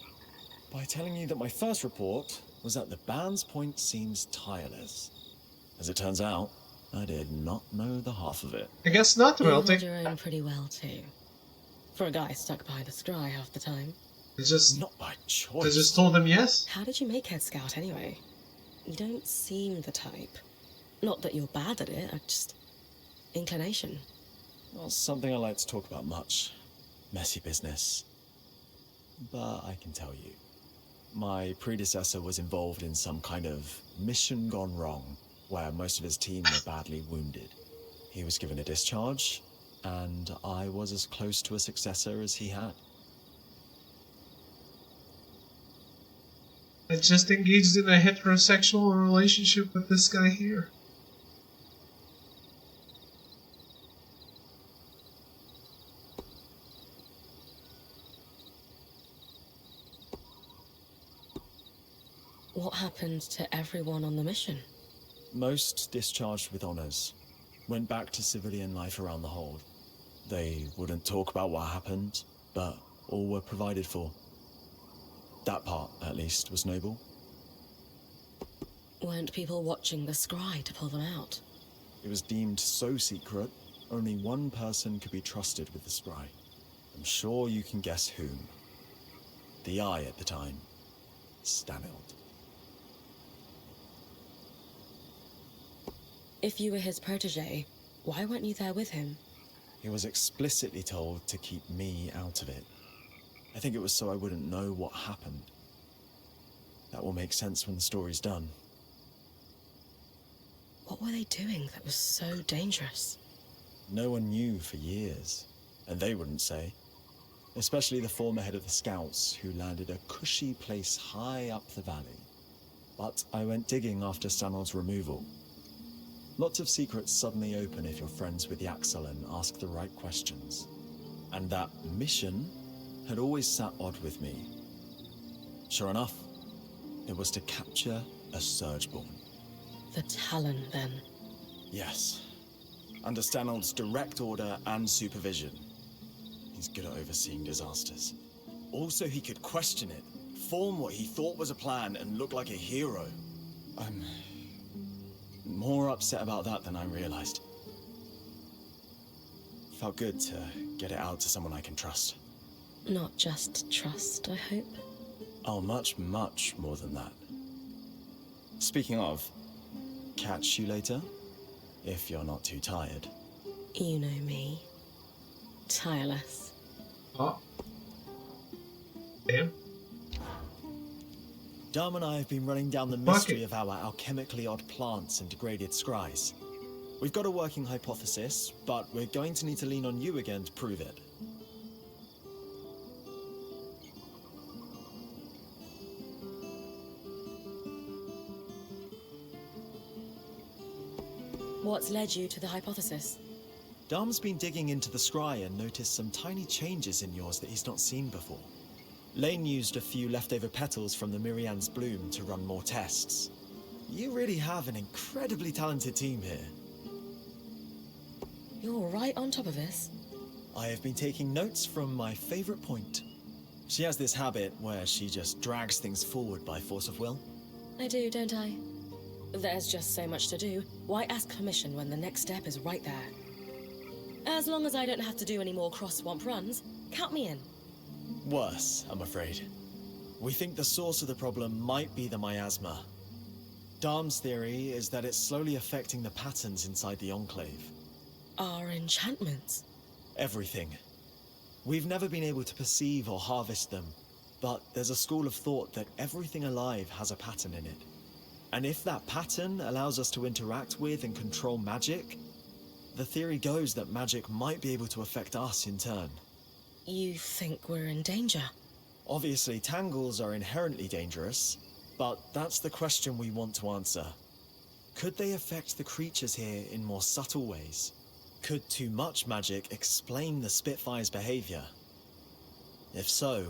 by telling you that my first report was that the band's point seems tireless. As it turns out, I did not know the half of it. I guess not, You hold Melty. your own pretty well, too. For a guy stuck behind a scry half the time. It's just not by choice. I just told him yes. How did you make Head Scout anyway? You don't seem the type. Not that you're bad at it, just inclination. Not something I like to talk about much. Messy business. But I can tell you. My predecessor was involved in some kind of mission gone wrong, where most of his team were badly wounded. He was given a discharge, and I was as close to a successor as he had. I just engaged in a heterosexual relationship with this guy here. What happened to everyone on the mission? Most discharged with honors. Went back to civilian life around the hold. They wouldn't talk about what happened, but all were provided for. That part, at least, was noble. Weren't people watching the scry to pull them out? It was deemed so secret, only one person could be trusted with the scry. I'm sure you can guess whom. The Eye at the time, Stanild. If you were his protege, why weren't you there with him? He was explicitly told to keep me out of it. I think it was so I wouldn't know what happened. That will make sense when the story's done. What were they doing that was so dangerous? No one knew for years, and they wouldn't say. Especially the former head of the Scouts, who landed a cushy place high up the valley. But I went digging after Stanild's removal. Lots of secrets suddenly open if you're friends with Yaxel and ask the right questions. And that mission had always sat odd with me. Sure enough, it was to capture a Surgeborn. The Talon, then. Yes. Under Stanold's direct order and supervision. He's good at overseeing disasters. Also, he could question it, form what he thought was a plan, and look like a hero. I'm more upset about that than I realized. Felt good to get it out to someone I can trust. Not just trust, I hope. Oh, much, much more than that. Speaking of, catch you later? If you're not too tired. You know me. Tireless. Oh. Damn. Dom and I have been running down the mystery of our alchemically odd plants and degraded scries. We've got a working hypothesis, but we're going to need to lean on you again to prove it. What's led you to the hypothesis? Dom's been digging into the scry and noticed some tiny changes in yours that he's not seen before. Lane used a few leftover petals from the Mirian's bloom to run more tests. You really have an incredibly talented team here. You're right on top of this. I have been taking notes from my favorite point. She has this habit where she just drags things forward by force of will. I do, don't I? There's just so much to do. Why ask permission when the next step is right there? As long as I don't have to do any more cross-swamp runs, count me in. Worse, I'm afraid. We think the source of the problem might be the miasma. Darm's theory is that it's slowly affecting the patterns inside the Enclave. Our enchantments? Everything. We've never been able to perceive or harvest them, but there's a school of thought that everything alive has a pattern in it. And if that pattern allows us to interact with and control magic, the theory goes that magic might be able to affect us in turn. You think we're in danger? Obviously, tangles are inherently dangerous, but that's the question we want to answer. Could they affect the creatures here in more subtle ways? Could too much magic explain the Spitfire's behavior? If so,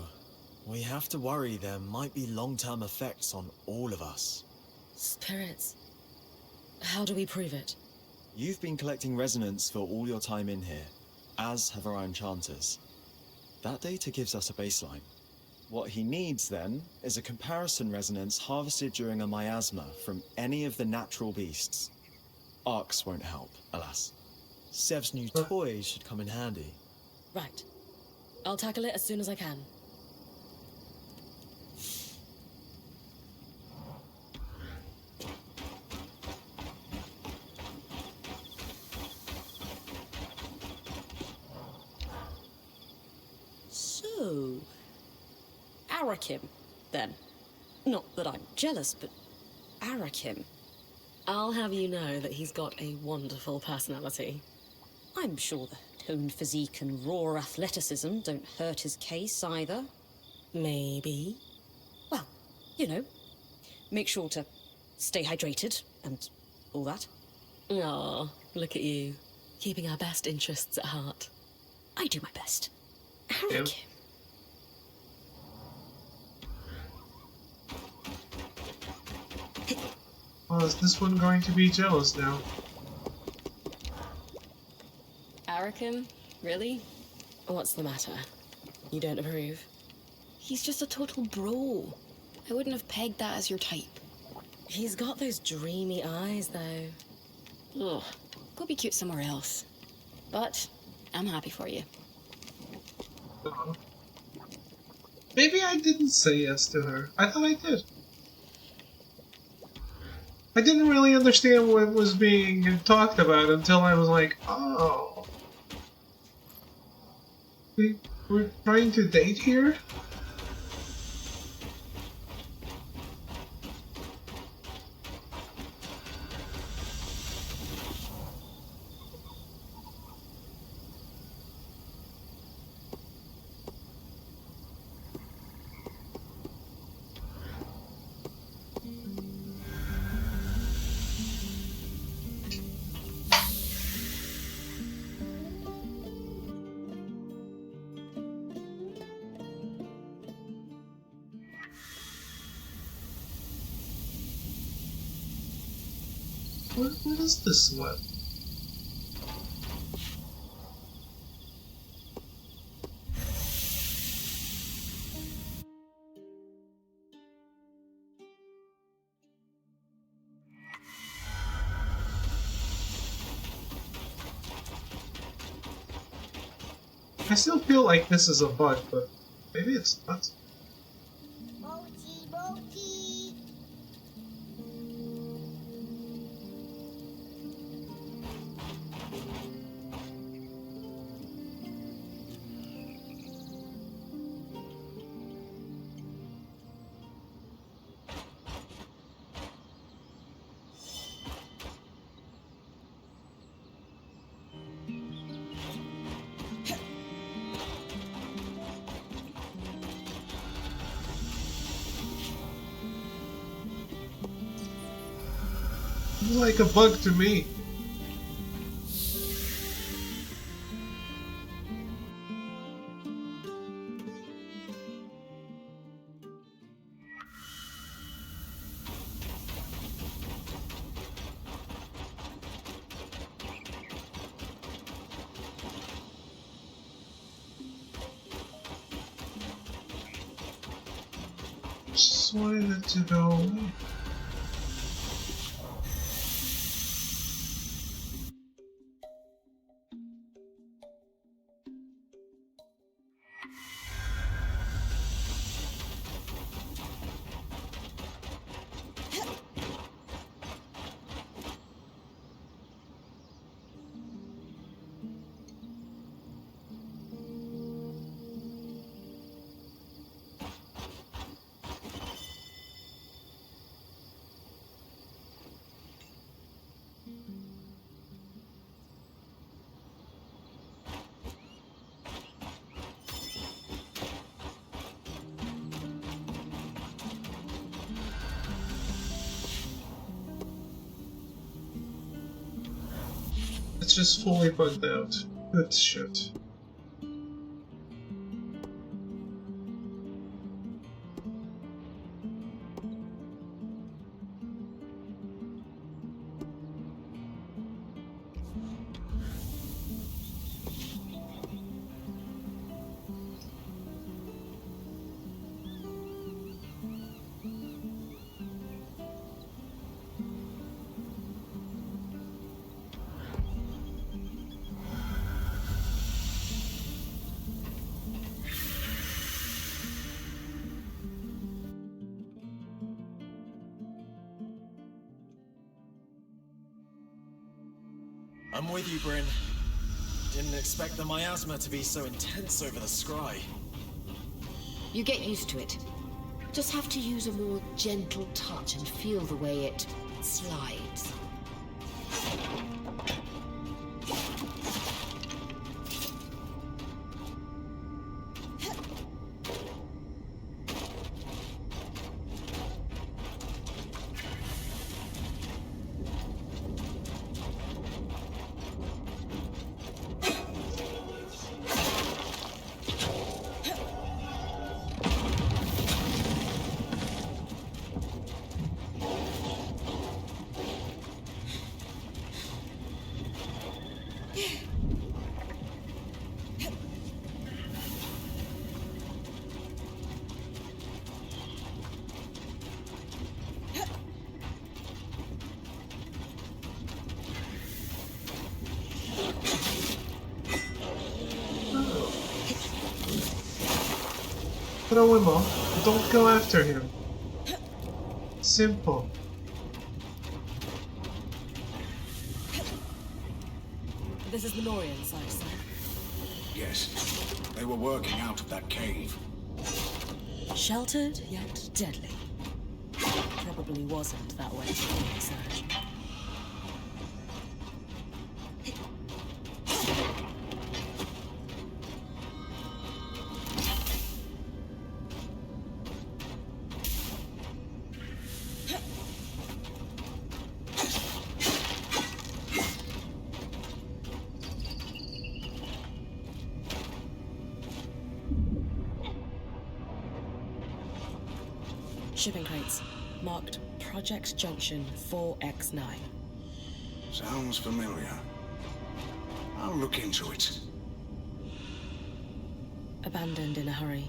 we have to worry there might be long-term effects on all of us. Spirits. How do we prove it? You've been collecting resonance for all your time in here, as have our enchanters. That data gives us a baseline. What he needs, then, is a comparison resonance harvested during a miasma from any of the natural beasts. Arcs won't help, alas. Sev's new toys should come in handy. Right. I'll tackle it as soon as I can. So, Arakim, then. Not that I'm jealous, but Arakim. I'll have you know that he's got a wonderful personality. I'm sure the toned physique and raw athleticism don't hurt his case either. Maybe. Well, you know, make sure to stay hydrated and all that. Aw, look at you. Keeping our best interests at heart. I do my best. Arakim. Well, is this one going to be jealous now? Arakim? Really? What's the matter? You don't approve? He's just a total bro. I wouldn't have pegged that as your type. He's got those dreamy eyes, though. Ugh. Go be cute somewhere else. But I'm happy for you. Maybe I didn't say yes to her. I thought I did. I didn't really understand what was being talked about until I was like, oh. We're trying to date here? What is this web? I still feel like this is a bug, but maybe it's not. It's like a bug to me. Just wanted it to go away. It's just fully bugged out. Good shit. I'm with you, Bryn. Didn't expect the miasma to be so intense over the scry. You get used to it. Just have to use a more gentle touch and feel the way it slides. Throw him off. Don't go after him. Simple. This is the Norians, I say. Yes, they were working out of that cave. Sheltered, yet deadly. Probably wasn't that way before the surge. Shipping crates, marked Project Junction 4X9. Sounds familiar. I'll look into it. Abandoned in a hurry.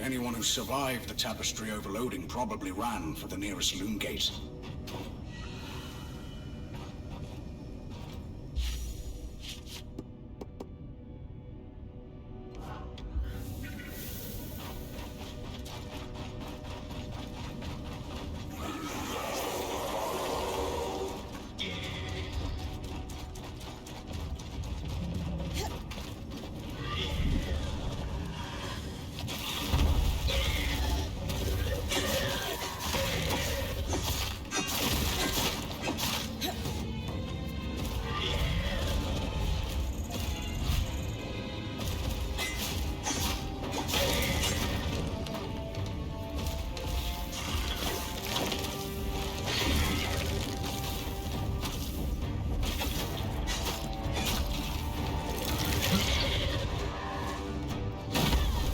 Anyone who survived the tapestry overloading probably ran for the nearest loom gate.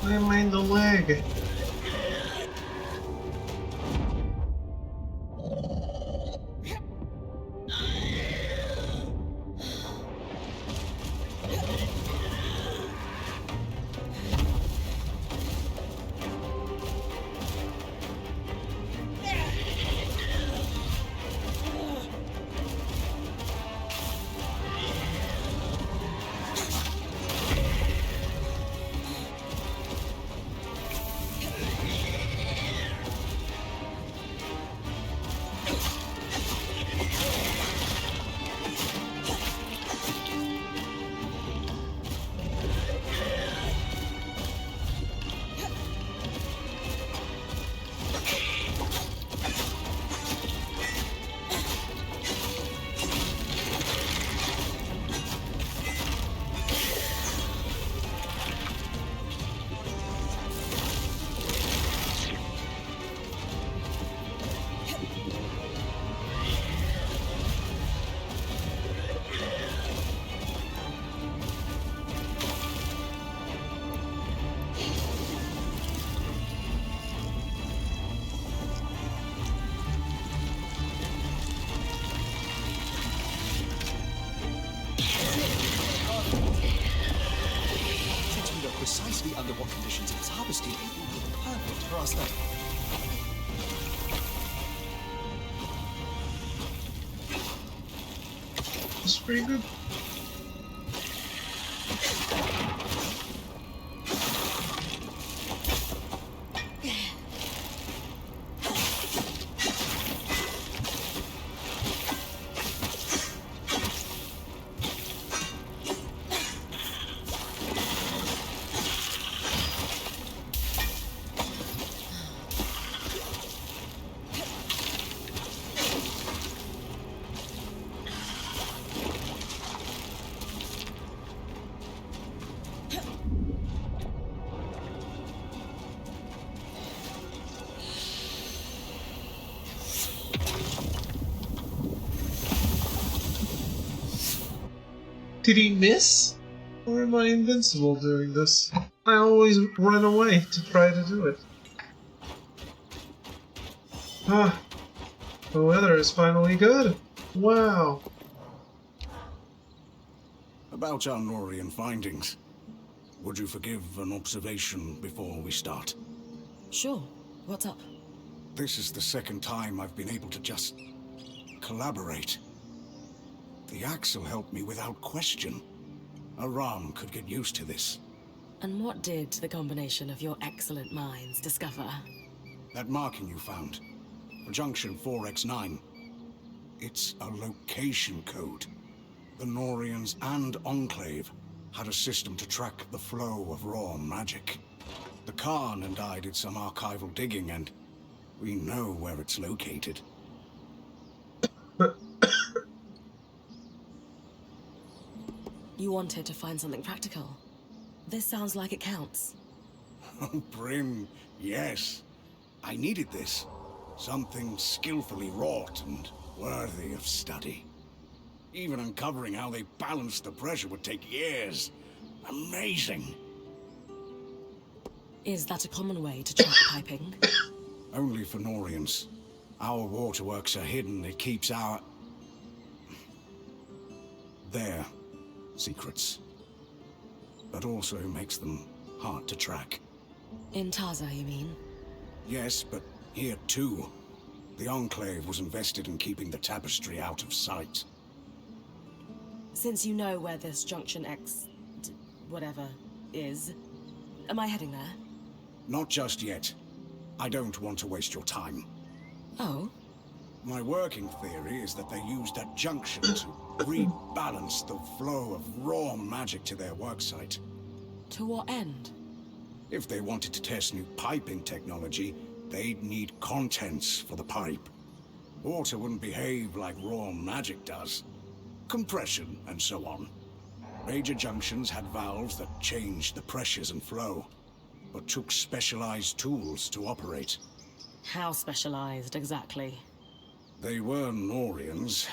Why am I in the leg? Precisely under what conditions it was harvested, it will be perfect for our study. It's pretty good. Did he miss? Or am I invincible doing this? I always run away to try to do it. Ah, the weather is finally good. Wow. About our Norian findings, would you forgive an observation before we start? Sure. What's up? This is the second time I've been able to just collaborate. The Axle helped me without question. Aram could get used to this. And what did the combination of your excellent minds discover? That marking you found, for Junction 4X9, it's a location code. The Norians and Enclave had a system to track the flow of raw magic. The Khan and I did some archival digging, and we know where it's located. You wanted to find something practical. This sounds like it counts. Oh, Bryn, yes. I needed this. Something skillfully wrought and worthy of study. Even uncovering how they balanced the pressure would take years. Amazing. Is that a common way to track piping? Only for Norians. Our waterworks are hidden. It keeps our... their secrets. But also makes them hard to track. In Taza, you mean? Yes, but here too. The Enclave was invested in keeping the tapestry out of sight. Since you know where this Junction whatever is, am I heading there? Not just yet. I don't want to waste your time. Oh? My working theory is that they used that junction to rebalance the flow of raw magic to their worksite. To what end? If they wanted to test new piping technology, they'd need contents for the pipe. Water wouldn't behave like raw magic does. Compression and so on. Major junctions had valves that changed the pressures and flow, but took specialized tools to operate. How specialized, exactly? They were Norians.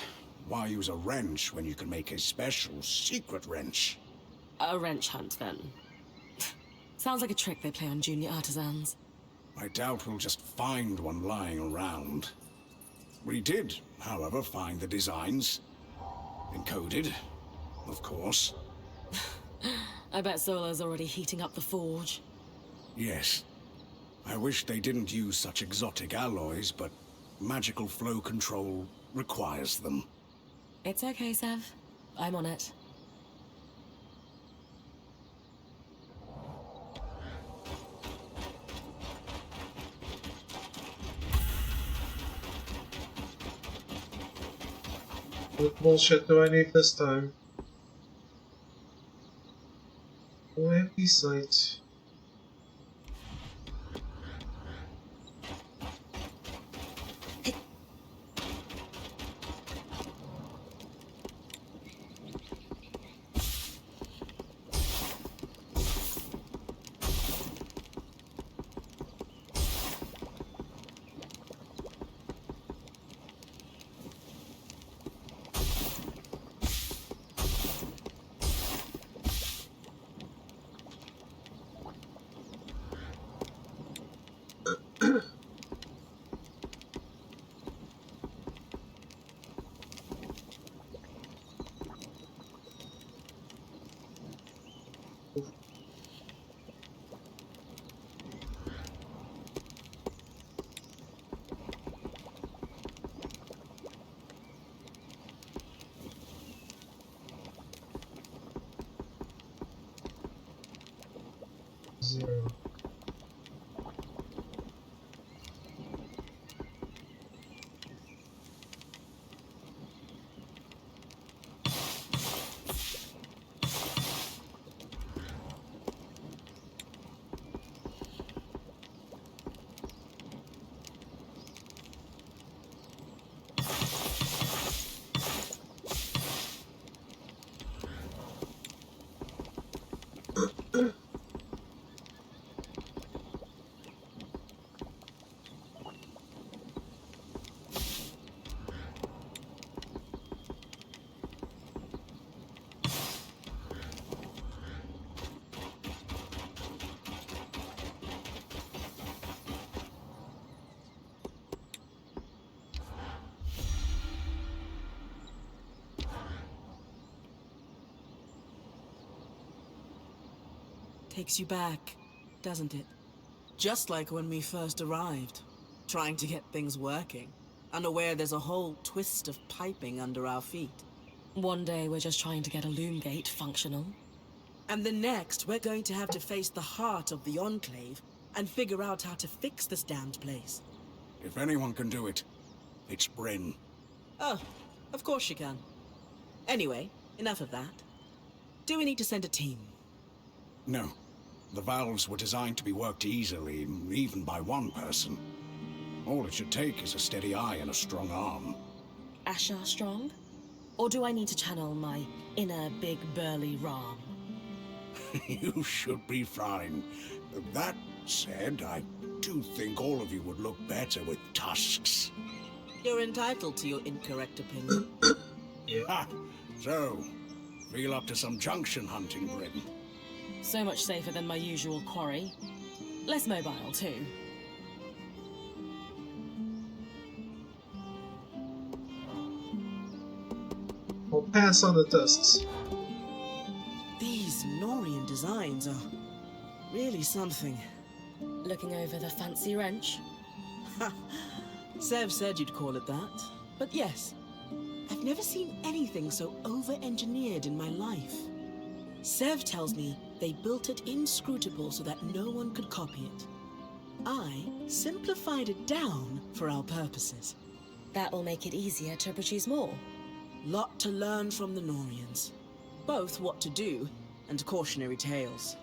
Why use a wrench when you can make a special secret wrench? A wrench hunt, then. Sounds like a trick they play on junior artisans. I doubt we'll just find one lying around. We did, however, find the designs. Encoded, of course. I bet Solo's already heating up the forge. Yes. I wish they didn't use such exotic alloys, but magical flow control requires them. It's okay, Sev. I'm on it. What bullshit do I need this time? Oh, empty site. Zero. Takes you back, doesn't it? Just like when we first arrived, trying to get things working, unaware there's a whole twist of piping under our feet. One day we're just trying to get a loom gate functional. And the next, we're going to have to face the heart of the Enclave and figure out how to fix this damned place. If anyone can do it, it's Bryn. Oh, of course she can. Anyway, enough of that. Do we need to send a team? No. The valves were designed to be worked easily, even by one person. All it should take is a steady eye and a strong arm. Ashar strong? Or do I need to channel my inner big burly Ram? You should be fine. That said, I do think all of you would look better with tusks. You're entitled to your incorrect opinion. Ha! So, feel up to some junction hunting, Bryn. So much safer than my usual quarry. Less mobile, too. Hope pass on the tests. These Norian designs are really something. Looking over the fancy wrench? Sev said you'd call it that. But yes, I've never seen anything so over-engineered in my life. Sev tells me they built it inscrutable so that no one could copy it. I simplified it down for our purposes. That'll make it easier to produce more. Lot to learn from the Norians. Both what to do and cautionary tales.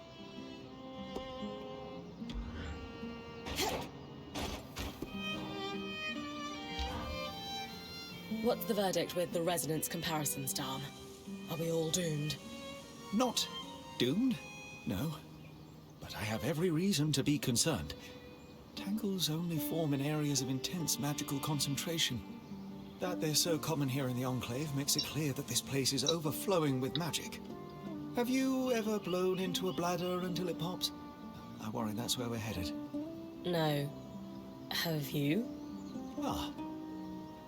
What's the verdict with the resonance comparisons, Dom? Are we all doomed? Not doomed, no. But I have every reason to be concerned. Tangles only form in areas of intense magical concentration. That they're so common here in the Enclave makes it clear that this place is overflowing with magic. Have you ever blown into a bladder until it pops? I worry that's where we're headed. No. Have you? Ah.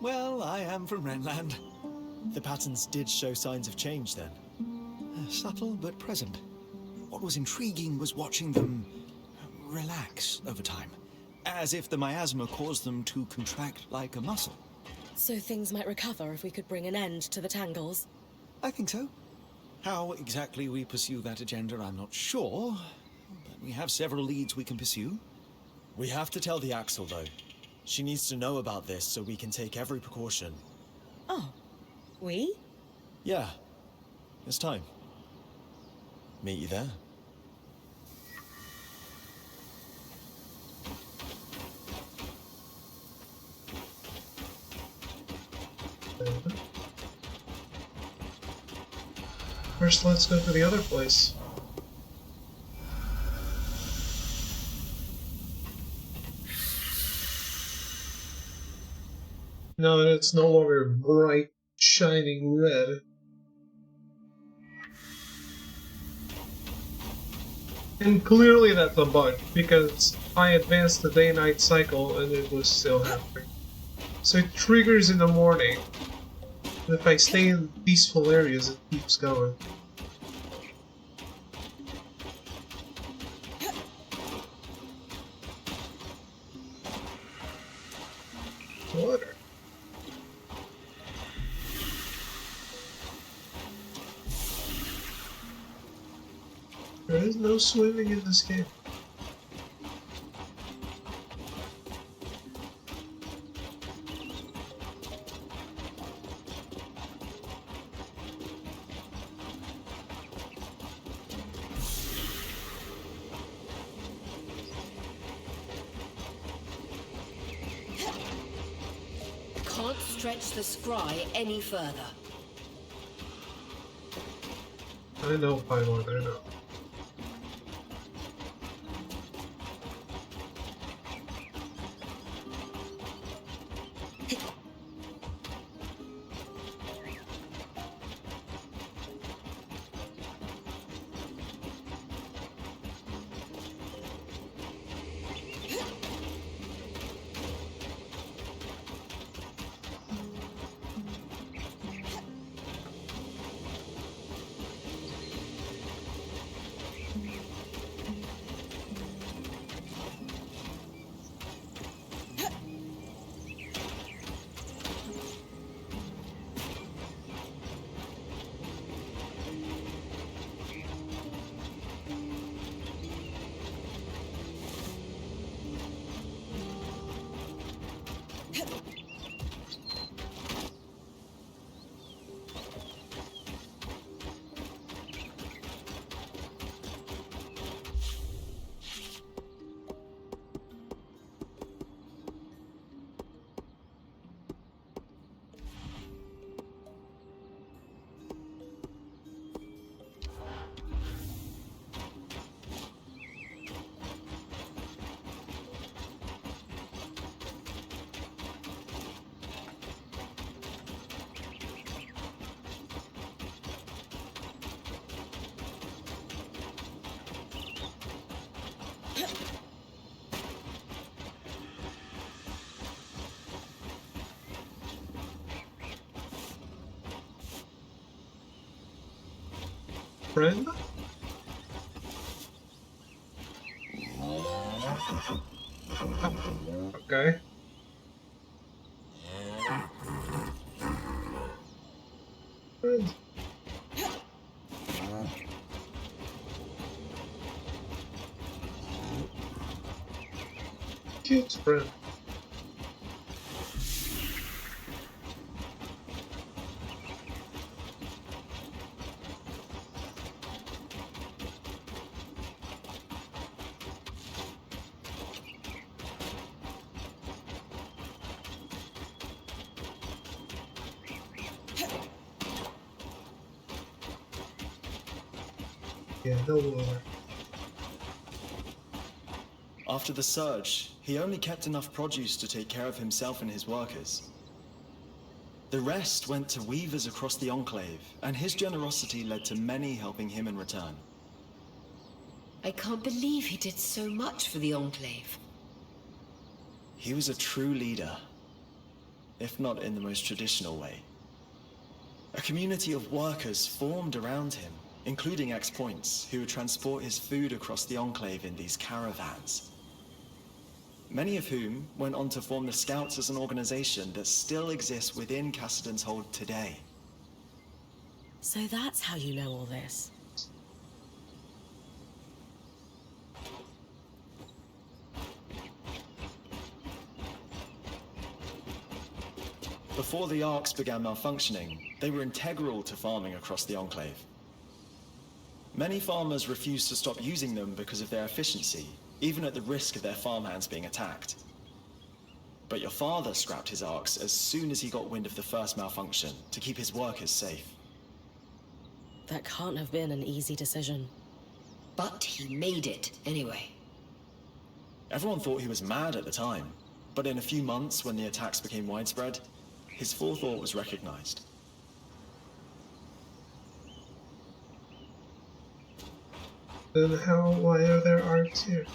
Well, I am from Renland. The patterns did show signs of change then. Subtle but present. What was intriguing was watching them relax over time, as if the miasma caused them to contract like a muscle. So things might recover if we could bring an end to the tangles? I think so. How exactly we pursue that agenda, I'm not sure, but we have several leads we can pursue. We have to tell the Axel, though. She needs to know about this so we can take every precaution. Oh. We? Yeah. It's time. Meet you there. First, let's go to the other place. Now that it's no longer bright, shining red. And clearly that's a bug, because I advanced the day-night cycle and it was still happening. So it triggers in the morning. And if I stay in peaceful areas, it keeps going. Water. There is no swimming in this game. Can't stretch the scry any further. I know, Paimon, I know. friend? Okay. Friend. Cute friend. Yeah, no water. After the surge, he only kept enough produce to take care of himself and his workers. The rest went to weavers across the Enclave, and his generosity led to many helping him in return. I can't believe he did so much for the Enclave. He was a true leader, if not in the most traditional way. A community of workers formed around him, including ex-points, who would transport his food across the Enclave in these caravans. Many of whom went on to form the Scouts as an organization that still exists within Cassidy's Hold today. So that's how you know all this. Before the arcs began malfunctioning, they were integral to farming across the Enclave. Many farmers refused to stop using them because of their efficiency, even at the risk of their farmhands being attacked. But your father scrapped his arcs as soon as he got wind of the first malfunction to keep his workers safe. That can't have been an easy decision. But he made it, anyway. Everyone thought he was mad at the time, but in a few months when the attacks became widespread, his forethought was recognized. Then why are there arcs here?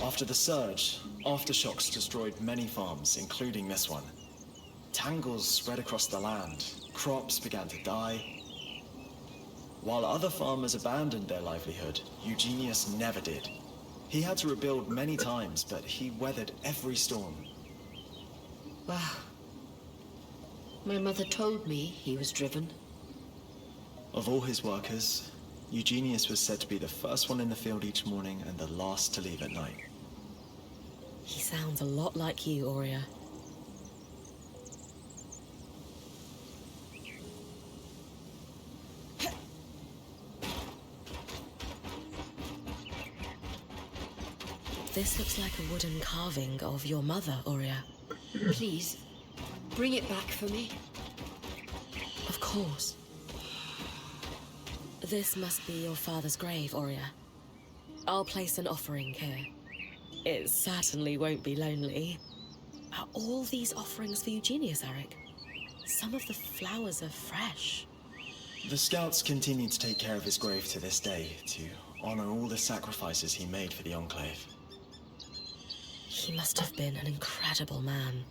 After the surge, aftershocks destroyed many farms, including this one. Tangles spread across the land, crops began to die. While other farmers abandoned their livelihood, Eugenius never did. He had to rebuild many times, but he weathered every storm. Wow. My mother told me he was driven. Of all his workers, Eugenius was said to be the first one in the field each morning and the last to leave at night. He sounds a lot like you, Aurea. This looks like a wooden carving of your mother, Aurea. Please, bring it back for me. Of course. This must be your father's grave, Aurea. I'll place an offering here. It certainly won't be lonely. Are all these offerings for Eugenius, Eric? Some of the flowers are fresh. The Scouts continue to take care of his grave to this day, to honor all the sacrifices he made for the Enclave. He must have been an incredible man.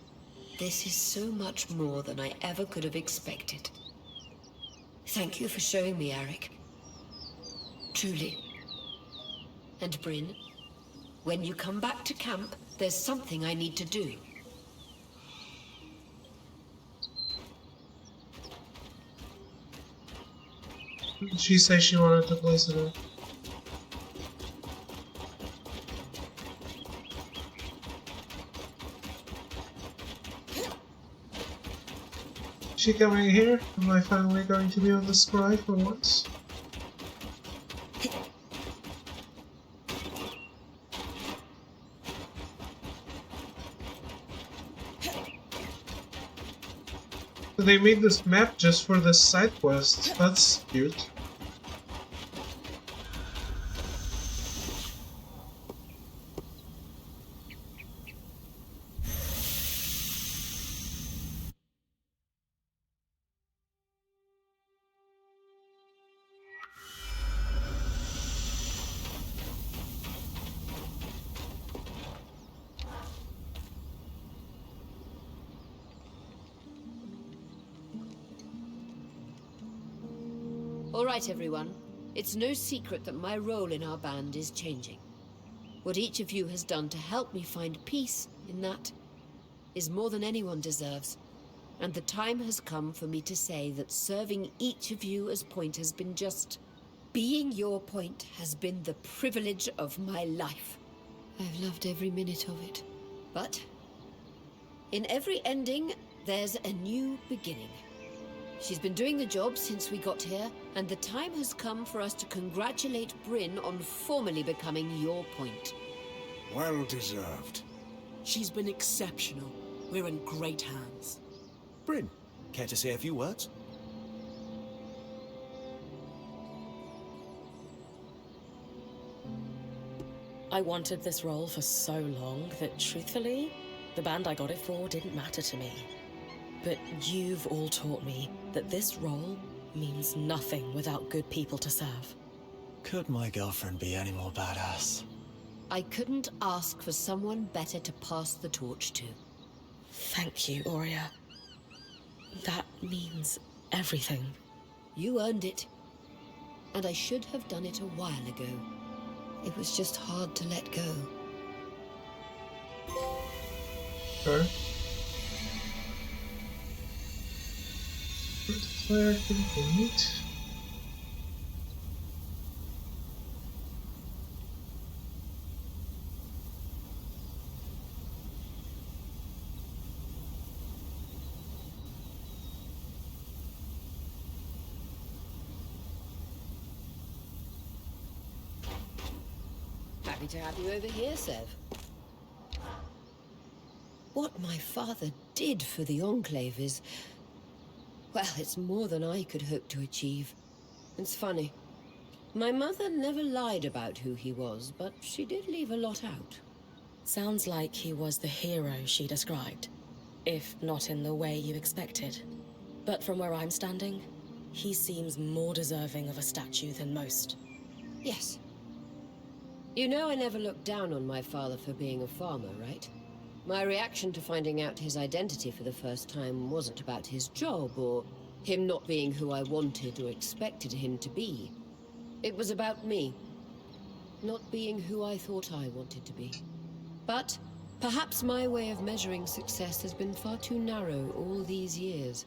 This is so much more than I ever could have expected. Thank you for showing me, Eric. Truly. And Bryn, when you come back to camp, there's something I need to do. She said she wanted to place it on. she coming here? Am I finally going to be on the scry for once? They made this map just for this side quest. That's cute. All right, everyone. It's no secret that my role in our band is changing. What each of you has done to help me find peace in that is more than anyone deserves. And the time has come for me to say that serving each of you as point has been just... Being your point has been the privilege of my life. I've loved every minute of it. But in every ending, there's a new beginning. She's been doing the job since we got here, and the time has come for us to congratulate Bryn on formally becoming your point. Well deserved. She's been exceptional. We're in great hands. Bryn, care to say a few words? I wanted this role for so long that, truthfully, the band I got it for didn't matter to me. But you've all taught me that this role means nothing without good people to serve. Could my girlfriend be any more badass? I couldn't ask for someone better to pass the torch to. Thank you, Aurea. That means everything. You earned it. And I should have done it a while ago. It was just hard to let go. Sure. Fire complete. Happy to have you over here, Sev. What my father did for the Enclave is... well, it's more than I could hope to achieve. It's funny. My mother never lied about who he was, but she did leave a lot out. Sounds like he was the hero she described, if not in the way you expected. But from where I'm standing, he seems more deserving of a statue than most. Yes. You know I never looked down on my father for being a farmer, right? My reaction to finding out his identity for the first time wasn't about his job or him not being who I wanted or expected him to be. It was about me, not being who I thought I wanted to be. But perhaps my way of measuring success has been far too narrow all these years,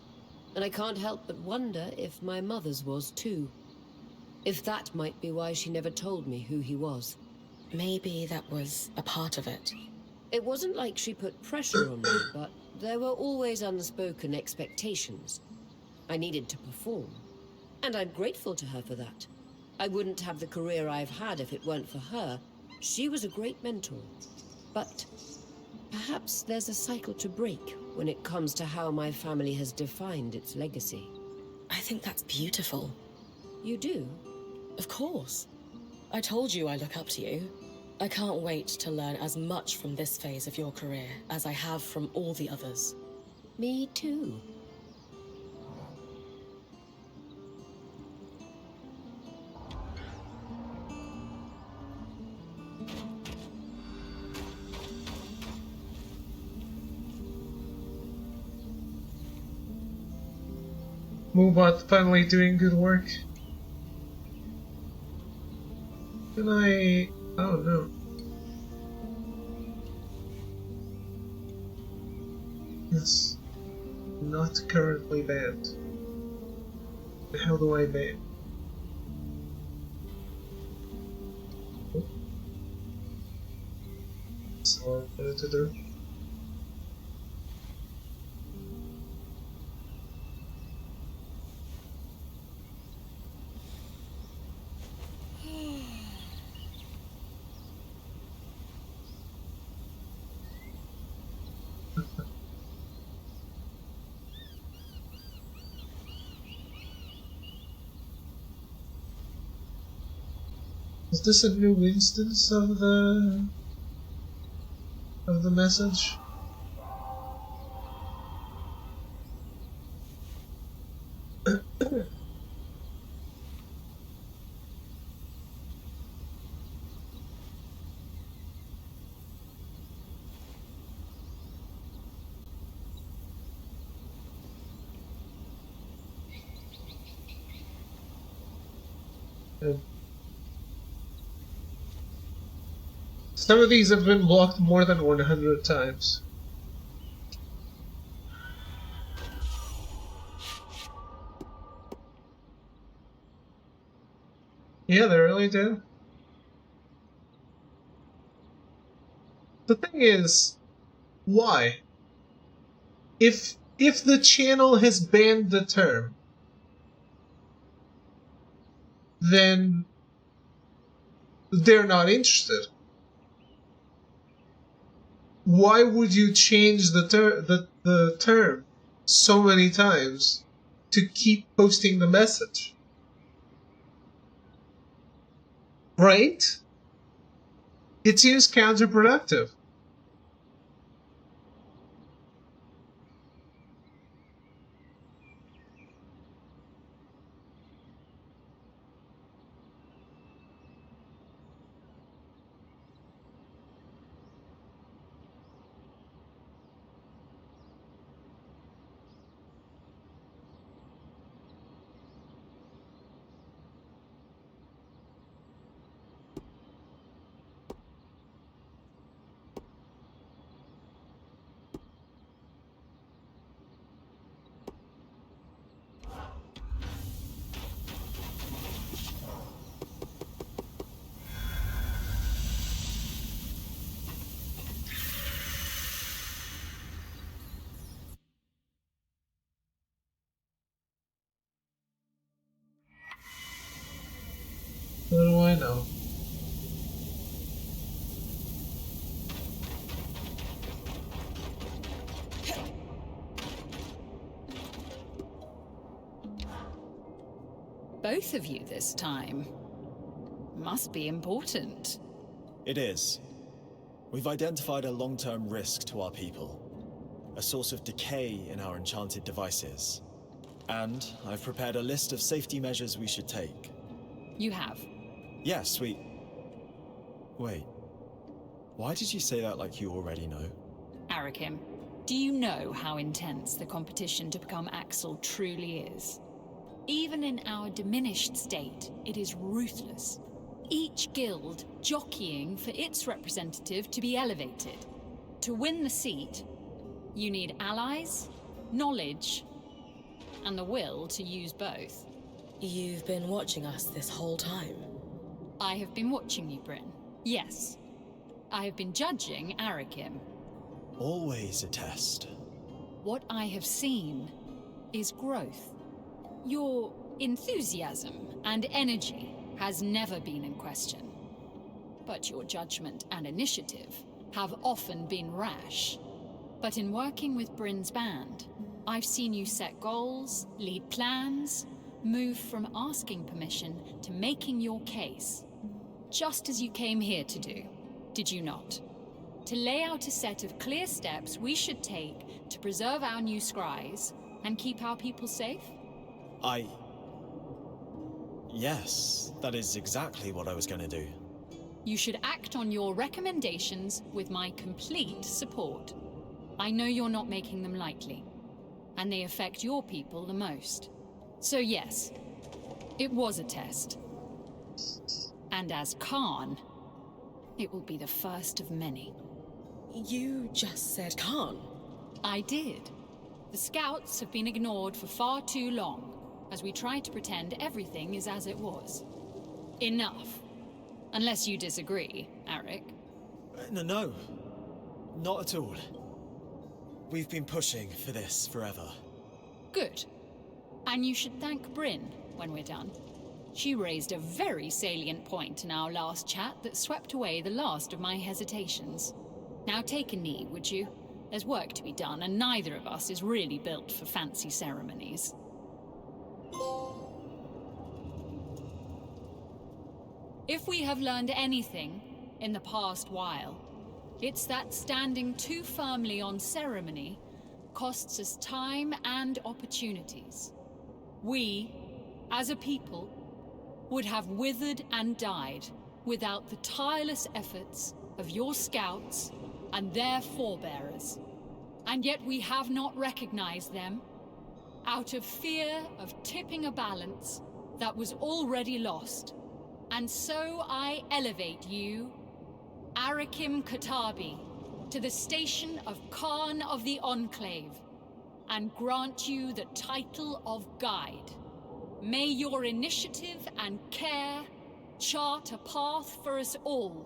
and I can't help but wonder if my mother's was too. If that might be why she never told me who he was. Maybe that was a part of it. It wasn't like she put pressure on me, but there were always unspoken expectations. I needed to perform, and I'm grateful to her for that. I wouldn't have the career I've had if it weren't for her. She was a great mentor. But perhaps there's a cycle to break when it comes to how my family has defined its legacy. I think that's beautiful. You do? Of course. I told you I look up to you. I can't wait to learn as much from this phase of your career as I have from all the others. Me too. Moobot finally doing good work. Can I... oh no. It's not currently banned. How do I ban? That's all I wanted to do. this a new instance of the message? Some of these have been blocked more than 100 times. Yeah, they really do. The thing is, why? If the channel has banned the term, then they're not interested. Why would you change the term so many times to keep posting the message? Right? It seems counterproductive. What do I know? Both of you this time. Must be important. It is. We've identified a long-term risk to our people. A source of decay in our enchanted devices. And I've prepared a list of safety measures we should take. You have? Yes, we... Wait. Why did you say that like you already know? Arakim, do you know how intense the competition to become Axel truly is? Even in our diminished state, it is ruthless. Each guild jockeying for its representative to be elevated. To win the seat, you need allies, knowledge, and the will to use both. You've been watching us this whole time. I have been watching you, Bryn. Yes. I have been judging Arakim. Always a test. What I have seen is growth. Your enthusiasm and energy has never been in question. But your judgment and initiative have often been rash. But in working with Bryn's band, I've seen you set goals, lead plans, move from asking permission to making your case. Just as you came here to do, did you not? To lay out a set of clear steps we should take to preserve our new scries and keep our people safe? Yes, that is exactly what I was going to do. You should act on your recommendations with my complete support. I know you're not making them lightly, and they affect your people the most. So yes, it was a test. And as Khan, it will be the first of many. You just said Khan. I did. The scouts have been ignored for far too long, as we try to pretend everything is as it was. Enough. Unless you disagree, Arik. No. Not at all. We've been pushing for this forever. Good. And you should thank Bryn when we're done. She raised a very salient point in our last chat that swept away the last of my hesitations. Now take a knee, would you? There's work to be done, and neither of us is really built for fancy ceremonies. If we have learned anything in the past while, it's that standing too firmly on ceremony costs us time and opportunities. We, as a people, would have withered and died without the tireless efforts of your scouts and their forebearers. And yet we have not recognized them out of fear of tipping a balance that was already lost. And so I elevate you, Arakim Katabi, to the station of Khan of the Enclave, and grant you the title of Guide. May your initiative and care chart a path for us all.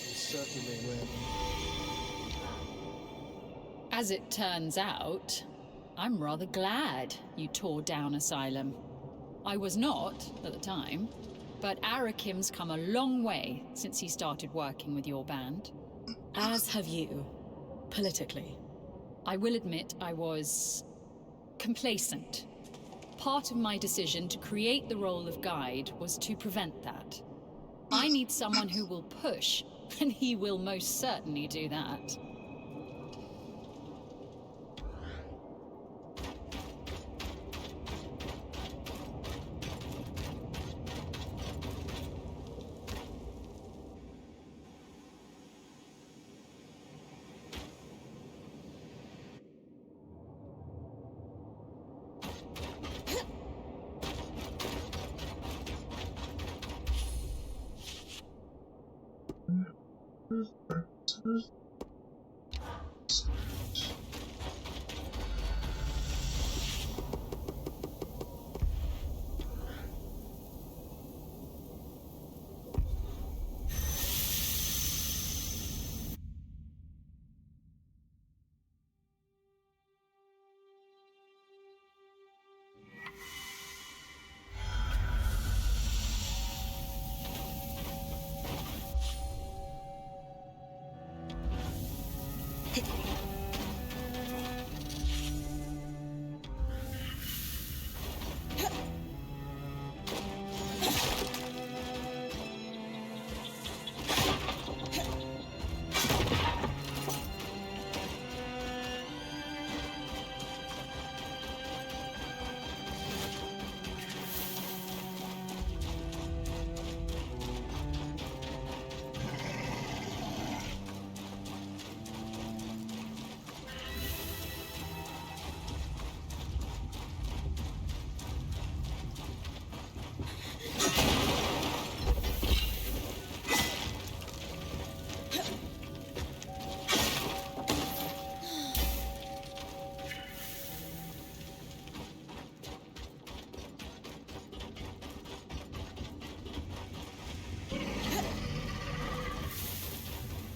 We certainly will. As it turns out, I'm rather glad you tore down Asylum. I was not, at the time, but Arakim's come a long way since he started working with your band. As have you, politically. I will admit I was complacent. Part of my decision to create the role of guide was to prevent that. I need someone who will push, and he will most certainly do that.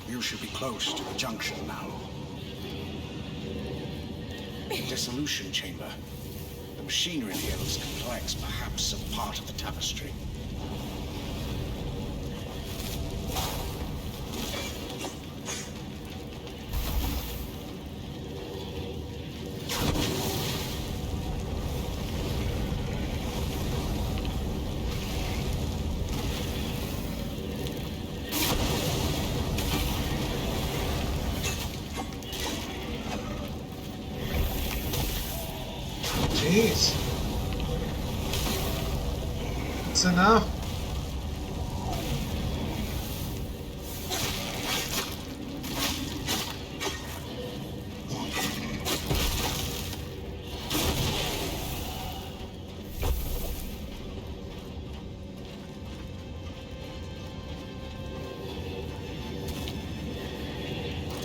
You should be close to the junction now. Dissolution chamber. The machinery here looks complex, perhaps a part of the tapestry. Jeez. It's enough.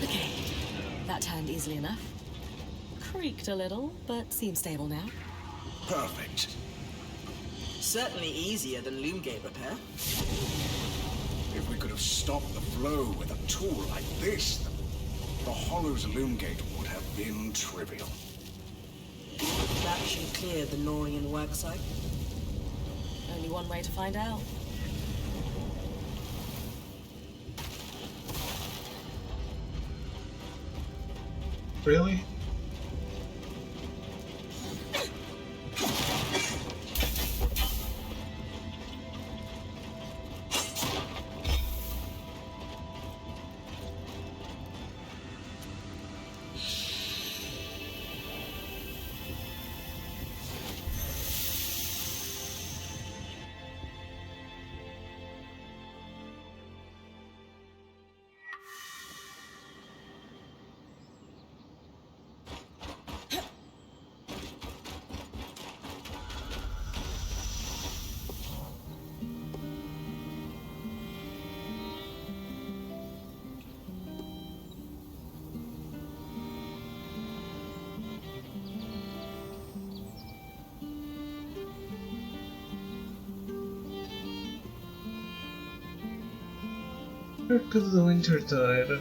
Okay, that turned easily enough. Creaked a little, but seems stable now. Perfect. Certainly easier than Loomgate repair. If we could have stopped the flow with a tool like this, the Hollow's Loomgate would have been trivial. That should clear the Norian worksite. Only one way to find out. Really? Where could the winter tide?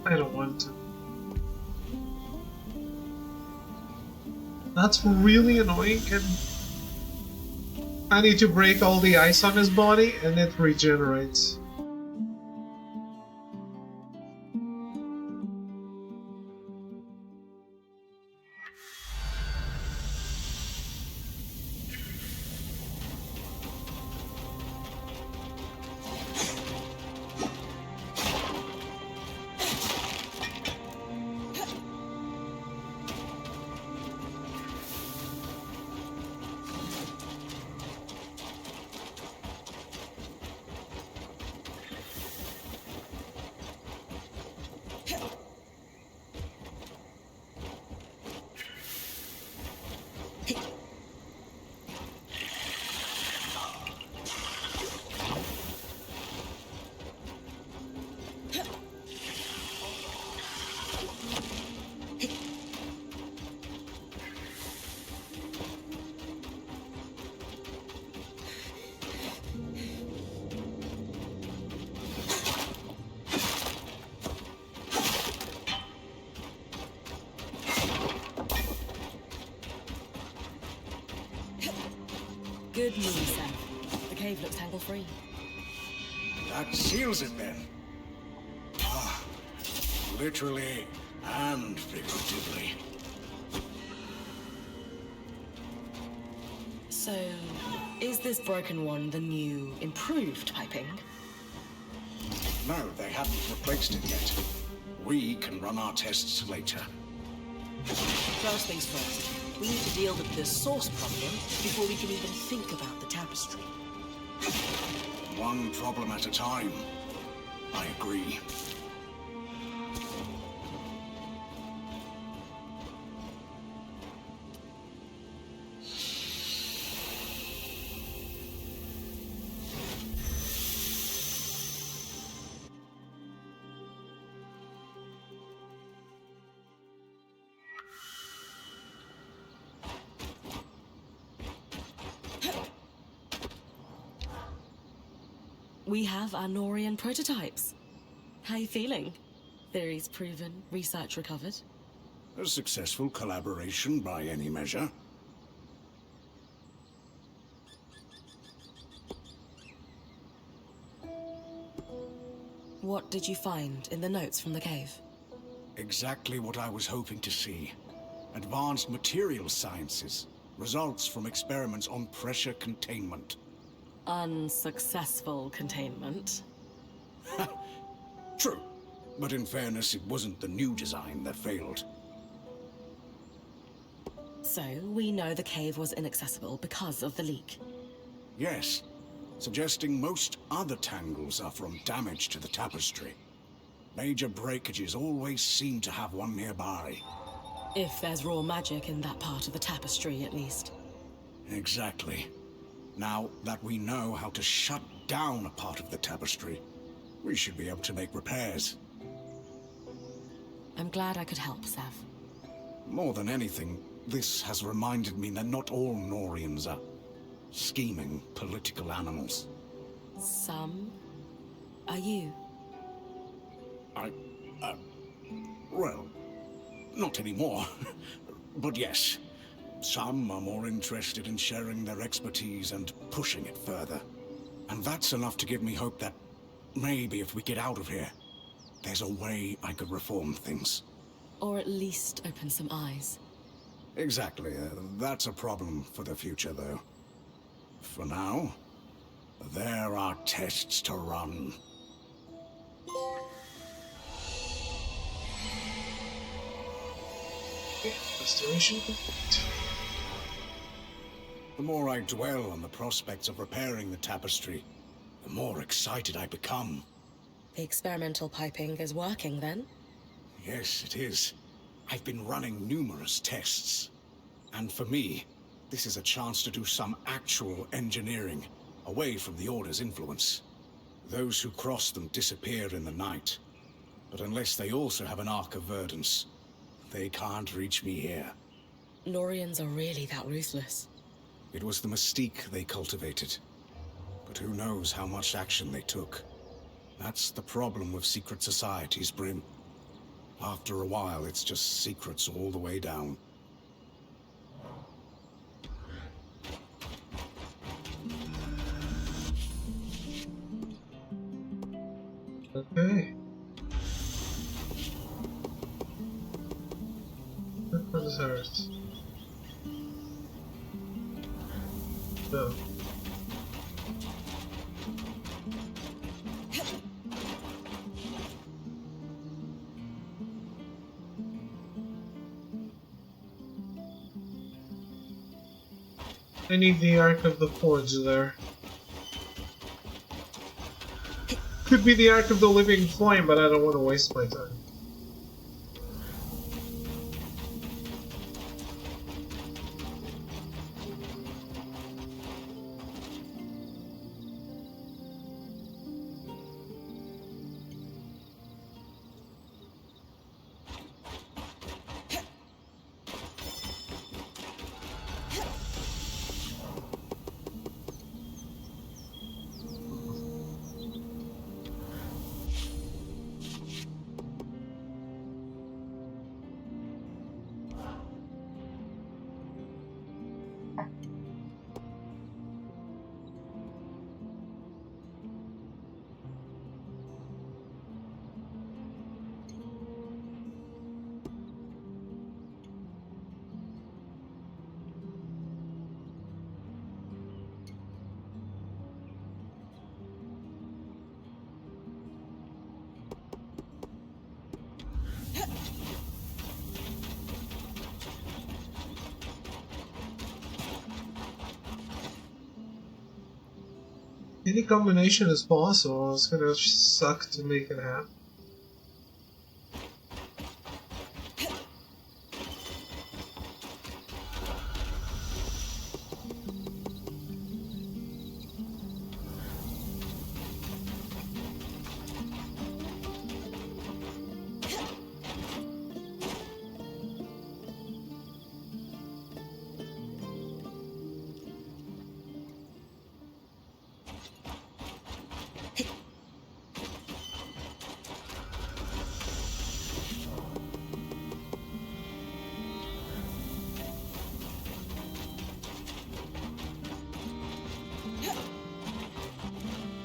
I don't want to. That's really annoying, and I need to break all the ice on his body and it regenerates. Good news, Sam. The cave looks tangle-free. That seals it then. Ah, literally and figuratively. So, is this broken one the new, improved piping? No, they haven't replaced it yet. We can run our tests later. First things first, we need to deal with the source problem before we can even think about the tapestry. One problem at a time. I agree. We have our Norian prototypes. How you feeling? Theories proven, research recovered. A successful collaboration by any measure. What did you find in the notes from the cave? Exactly what I was hoping to see. Advanced material sciences. Results from experiments on pressure containment. Unsuccessful containment. True. But in fairness, it wasn't the new design that failed. So, we know the cave was inaccessible because of the leak. Yes. Suggesting most other tangles are from damage to the tapestry. Major breakages always seem to have one nearby. If there's raw magic in that part of the tapestry, at least. Exactly. Now that we know how to shut down a part of the tapestry, we should be able to make repairs. I'm glad I could help, Sav. More than anything, this has reminded me that not all Norians are scheming political animals. Some are you. Well, not anymore. But yes, some are more interested in sharing their expertise and pushing it further. And that's enough to give me hope that maybe if we get out of here, there's a way I could reform things. Or at least open some eyes. Exactly. That's a problem for the future, though. For now, there are tests to run. Restoration. The more I dwell on the prospects of repairing the tapestry, the more excited I become. The experimental piping is working, then? Yes, it is. I've been running numerous tests. And for me, this is a chance to do some actual engineering, away from the Order's influence. Those who cross them disappear in the night. But unless they also have an Ark of Verdance, they can't reach me here. Norians are really that ruthless. It was the mystique they cultivated. But who knows how much action they took. That's the problem with secret societies, Brim. After a while, it's just secrets all the way down. Okay. What is ours? No. I need the Ark of the Forge there. Could be the Ark of the Living Flame, but I don't want to waste my time. Any combination is possible, it's gonna suck to make it happen.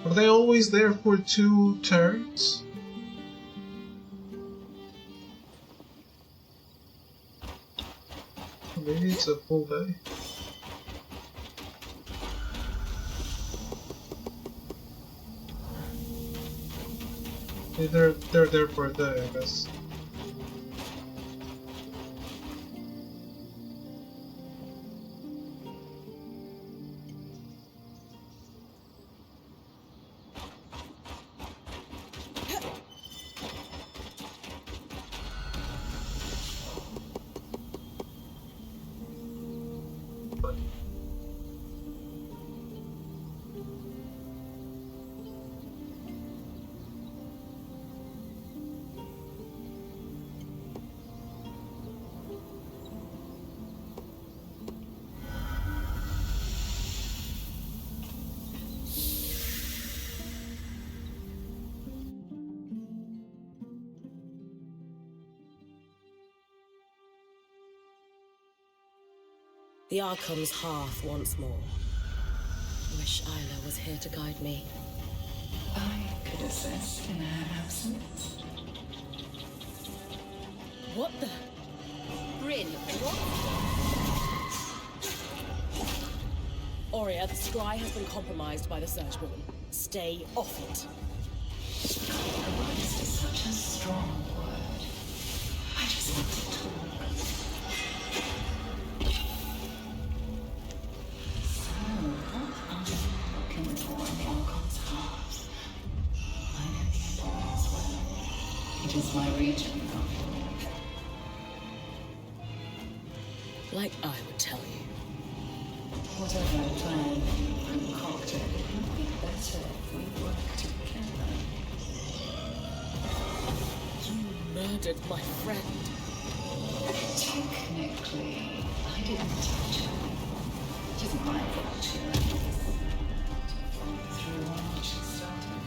Are they always there for 2 turns? Maybe it's a full day. They're there for a day, I guess. The Archon's hearth once more. Wish Isla was here to guide me. I could assist in her absence. What the? Bryn, what? Aurea, the scry has been compromised by the Surgeborn. Stay off it. Compromised is such a strong word. I just want to talk. So, what are you looking for in the Archon's heart? I know the Empire as well. It is my region, after all. Like I would tell you. Whatever plan you've concocted, it would be better if we worked together. You murdered my friend. Technically, I didn't touch her. It isn't my fault she through on what she started.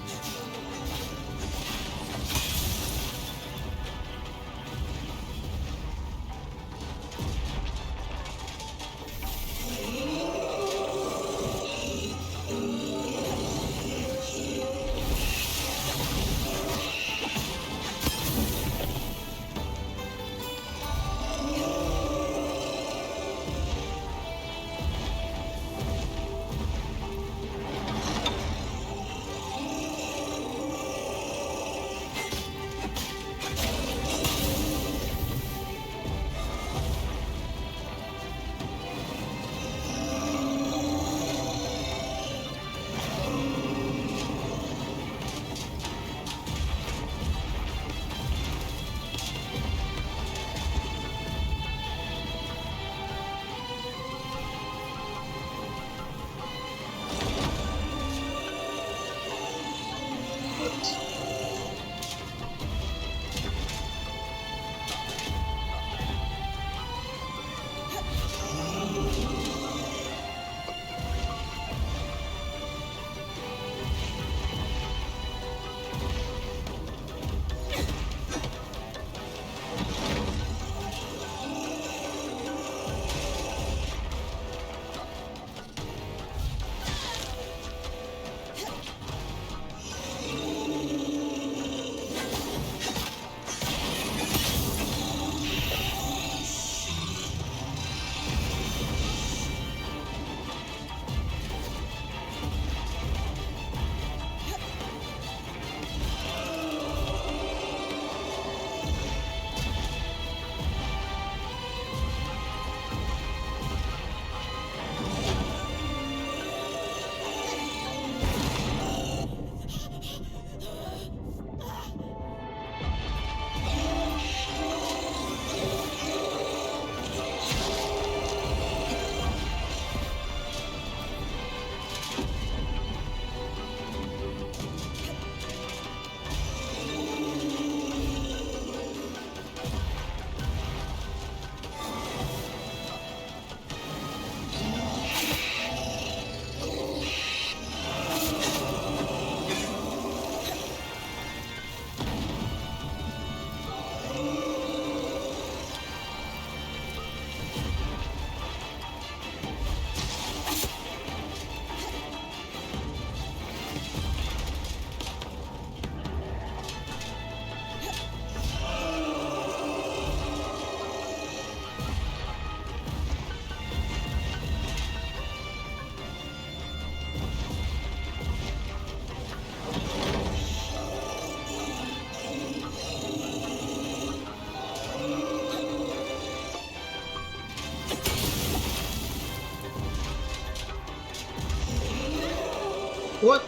What?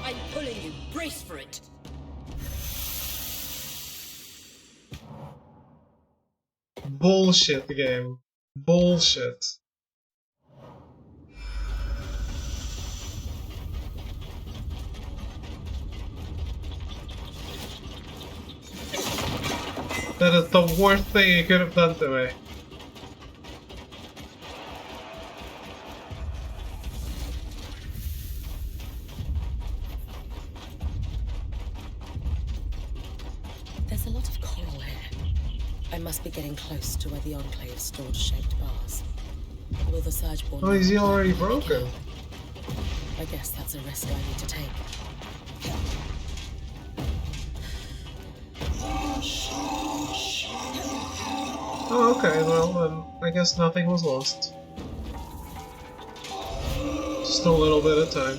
I'm pulling you. Brace for it. Bullshit game. Bullshit. That is the worst thing you could have done to me. There's a lot of coral here. I must be getting close to where the Enclave stored shaped bars. Will the Surgeborn Oh, is he know already I'm here? broken? I guess that's a risk I need to take. Oh, okay, well, I guess nothing was lost. Just a little bit of time.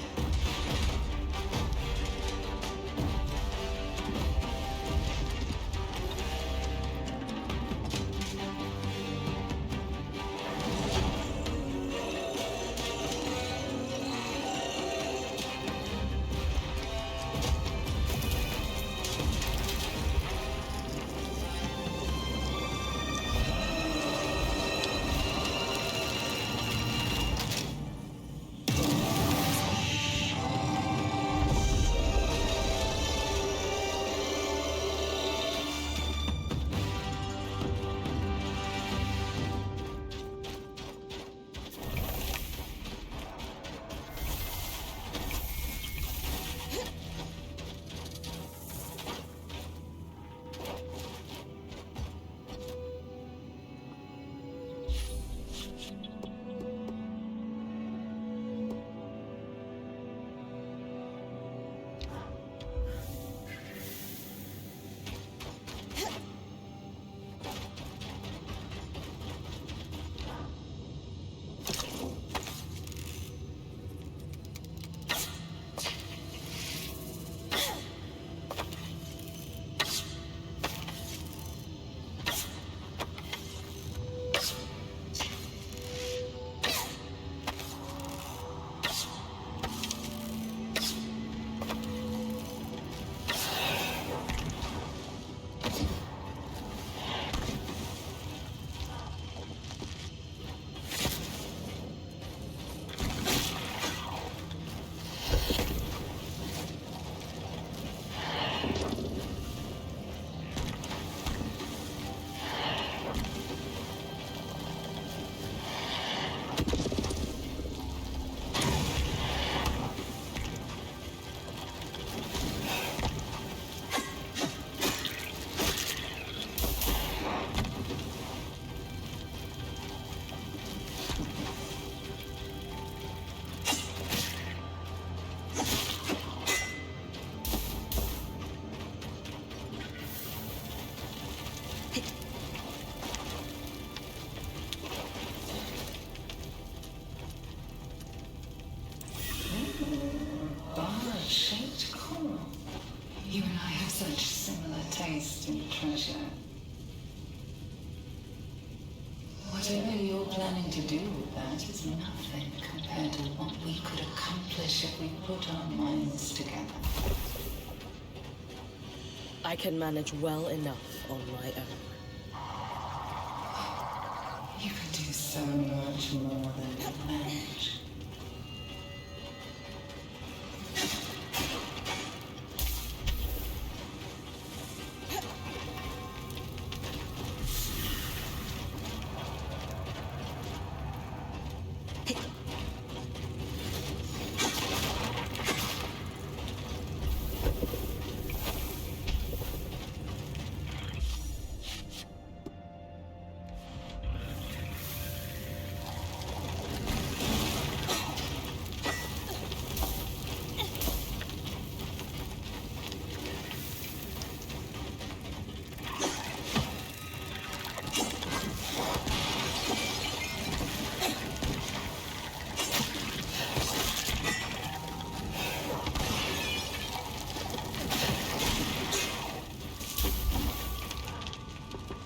Bar-shaped coral. You and I have such similar taste in treasure. Whatever you're planning to do with that is nothing compared to what we could accomplish if we put our minds together. I can manage well enough on my own. You can do so much more than manage.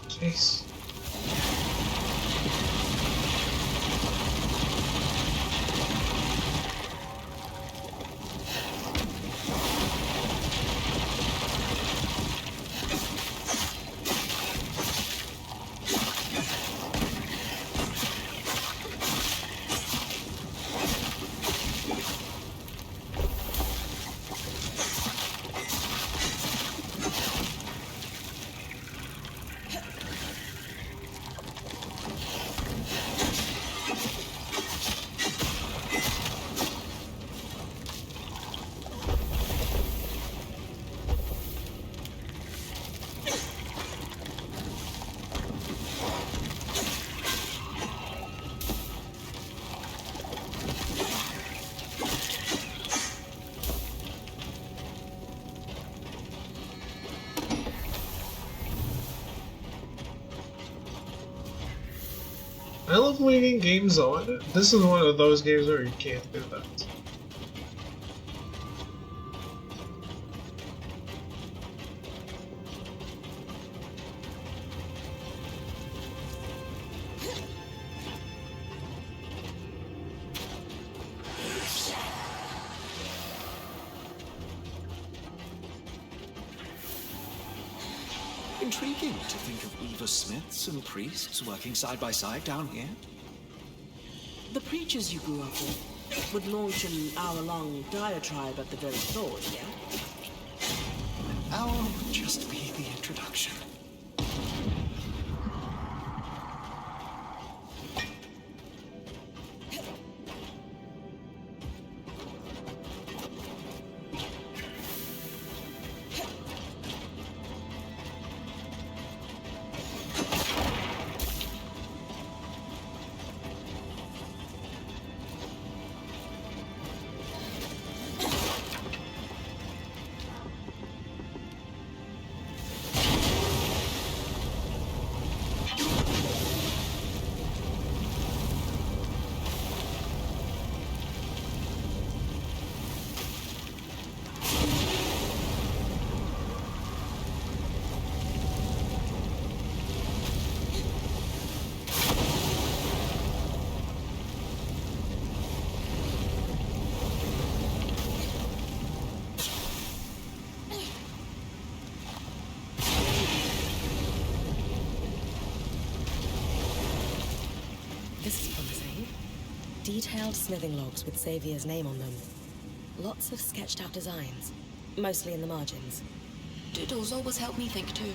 Jeez. I love leaving games on. This is one of those games where you can't do that. Intriguing to think of weaver smiths and priests working side by side down here. The preachers you grew up with would launch an hour-long diatribe at the very thought, yeah? An hour would just be the introduction. This is promising. Detailed smithing logs with Xavier's name on them. Lots of sketched out designs, mostly in the margins. Doodles always help me think too.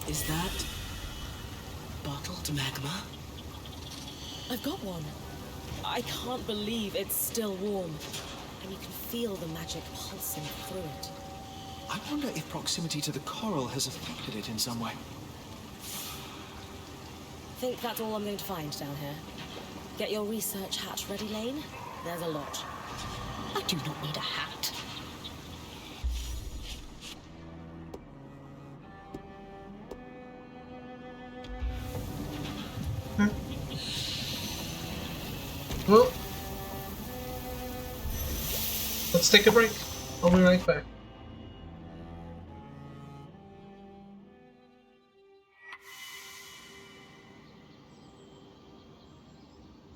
Is that bottled magma? I've got one. I can't believe it's still warm. And you can feel the magic pulsing through it. I wonder if proximity to the coral has affected it in some way. Think that's all I'm going to find down here. Get your research hat ready, Lane. There's a lot. I do not need a hat. Well, let's take a break. I'll be right back.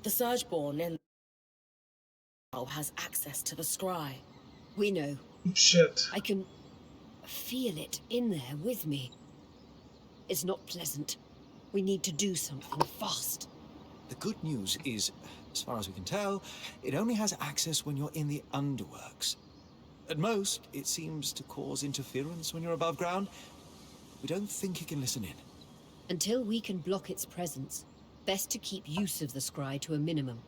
The Surgeborn in has access to the scry. We know. Shit. I can feel it in there with me. It's not pleasant. We need to do something fast. The good news is, as far as we can tell, it only has access when you're in the underworks. At most, it seems to cause interference when you're above ground. We don't think it can listen in. Until we can block its presence, best to keep use of the scry to a minimum.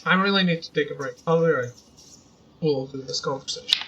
I really need to take a break. I'll be right. We'll do this conversation.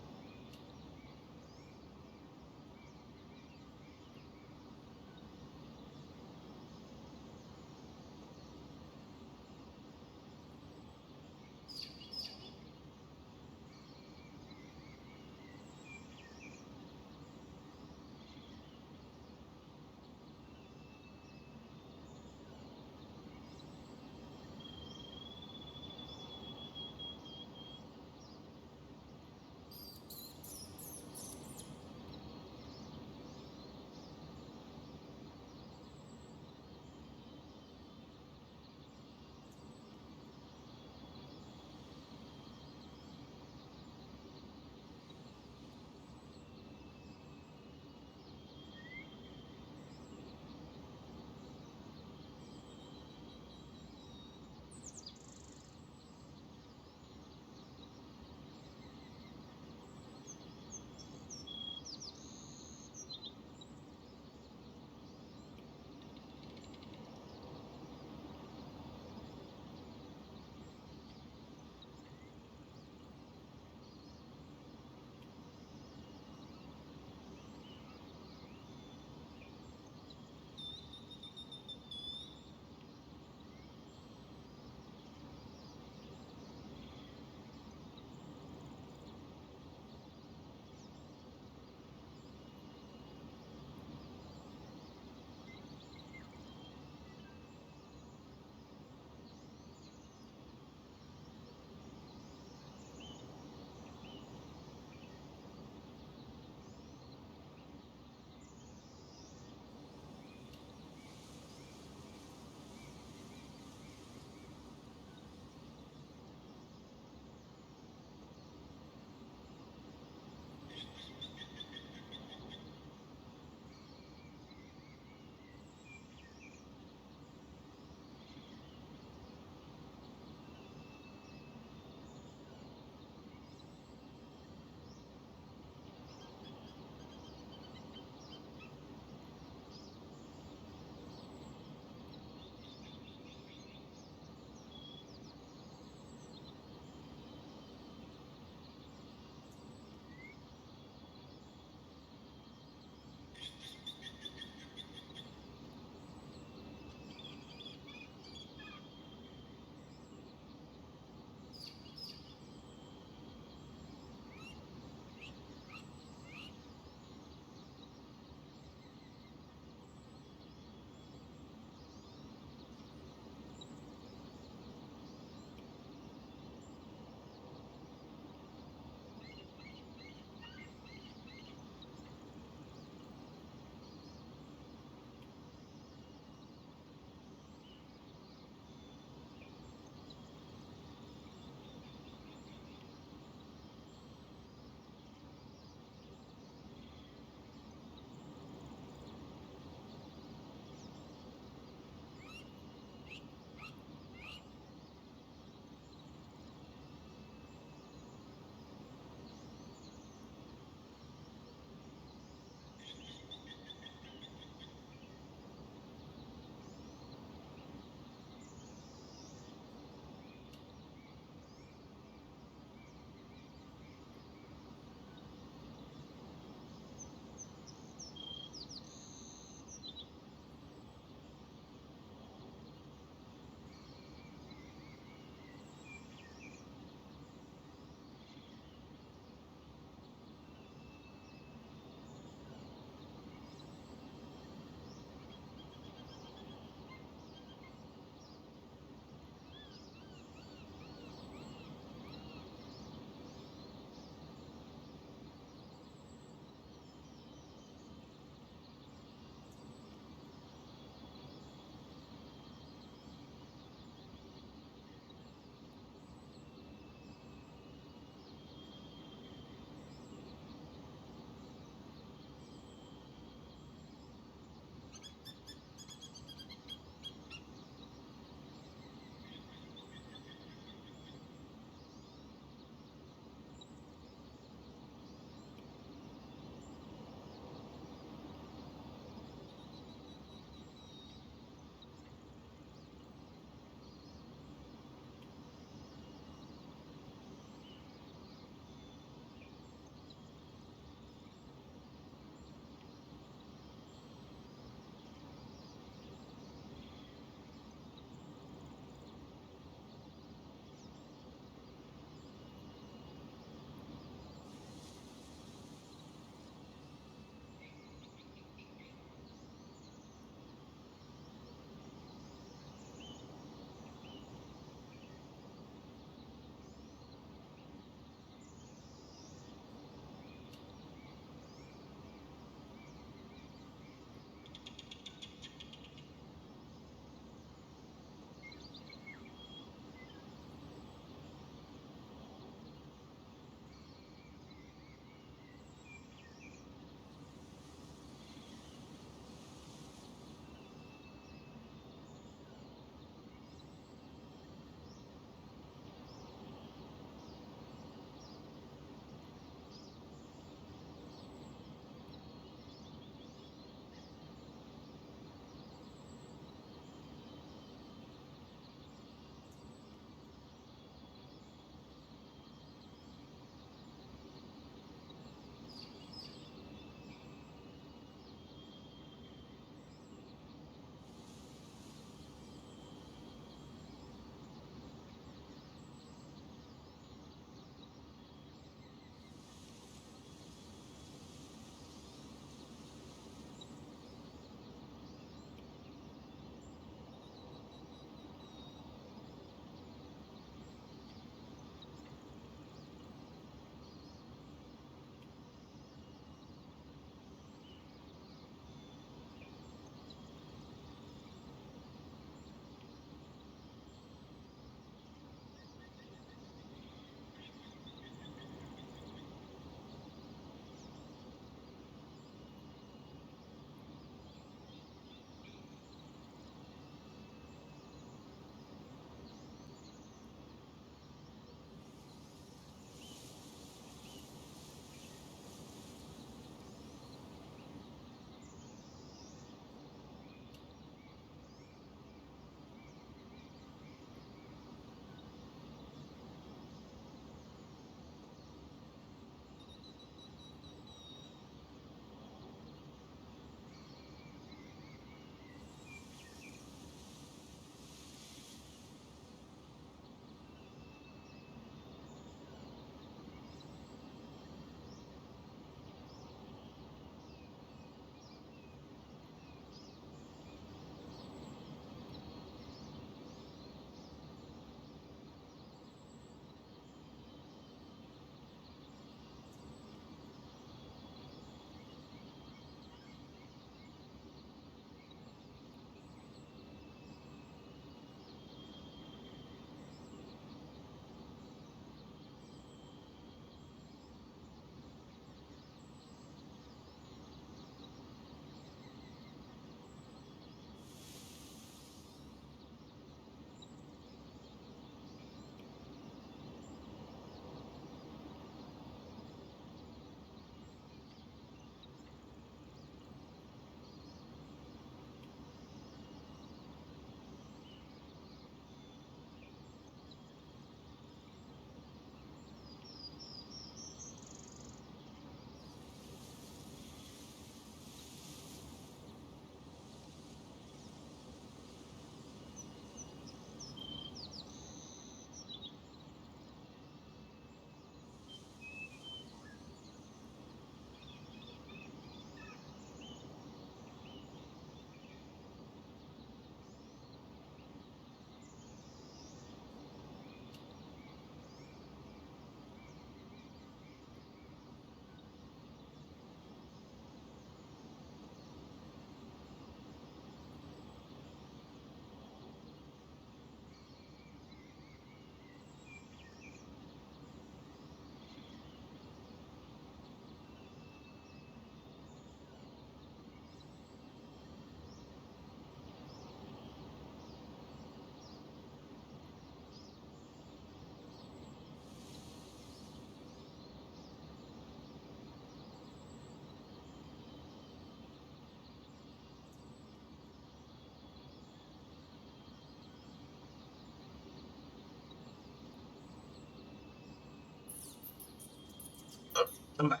I'm back.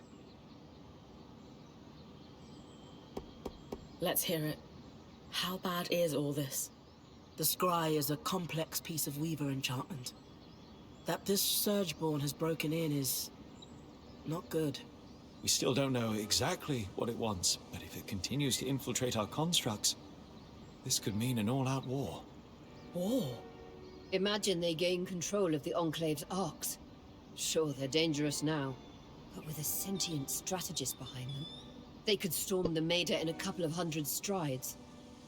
Let's hear it. How bad is all this? The scry is a complex piece of Weaver enchantment. That this Surgeborn has broken in is not good. We still don't know exactly what it wants, but if it continues to infiltrate our constructs, this could mean an all-out war. War? Imagine they gain control of the Enclave's arcs. Sure, they're dangerous now, but with a sentient strategist behind them, they could storm the Maida in a couple of hundred strides.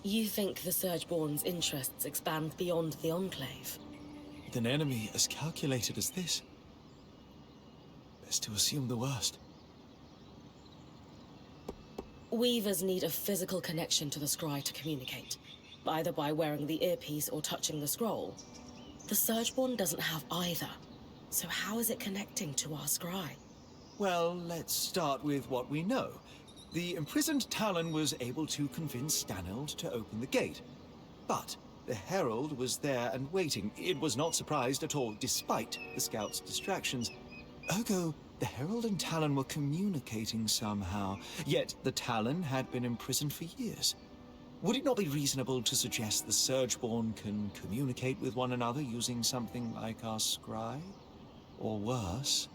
You think the Surgeborn's interests expand beyond the Enclave? With an enemy as calculated as this, best to assume the worst. Weavers need a physical connection to the scry to communicate, either by wearing the earpiece or touching the scroll. The Surgeborn doesn't have either, so how is it connecting to our scry? Well, let's start with what we know. The imprisoned Talon was able to convince Stanild to open the gate. But the Herald was there and waiting. It was not surprised at all, despite the scout's distractions. Ergo, the Herald and Talon were communicating somehow, yet the Talon had been imprisoned for years. Would it not be reasonable to suggest the Surgeborn can communicate with one another using something like our scry? Or worse,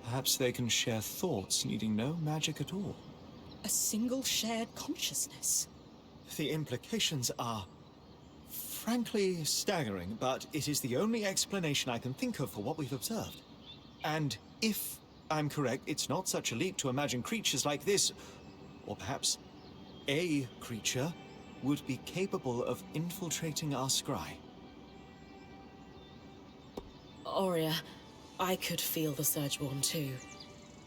perhaps they can share thoughts needing no magic at all. A single shared consciousness. The implications are frankly staggering, but it is the only explanation I can think of for what we've observed. And if I'm correct, it's not such a leap to imagine creatures like this, or perhaps a creature, would be capable of infiltrating our scry. Aurea, I could feel the Surgeborn too.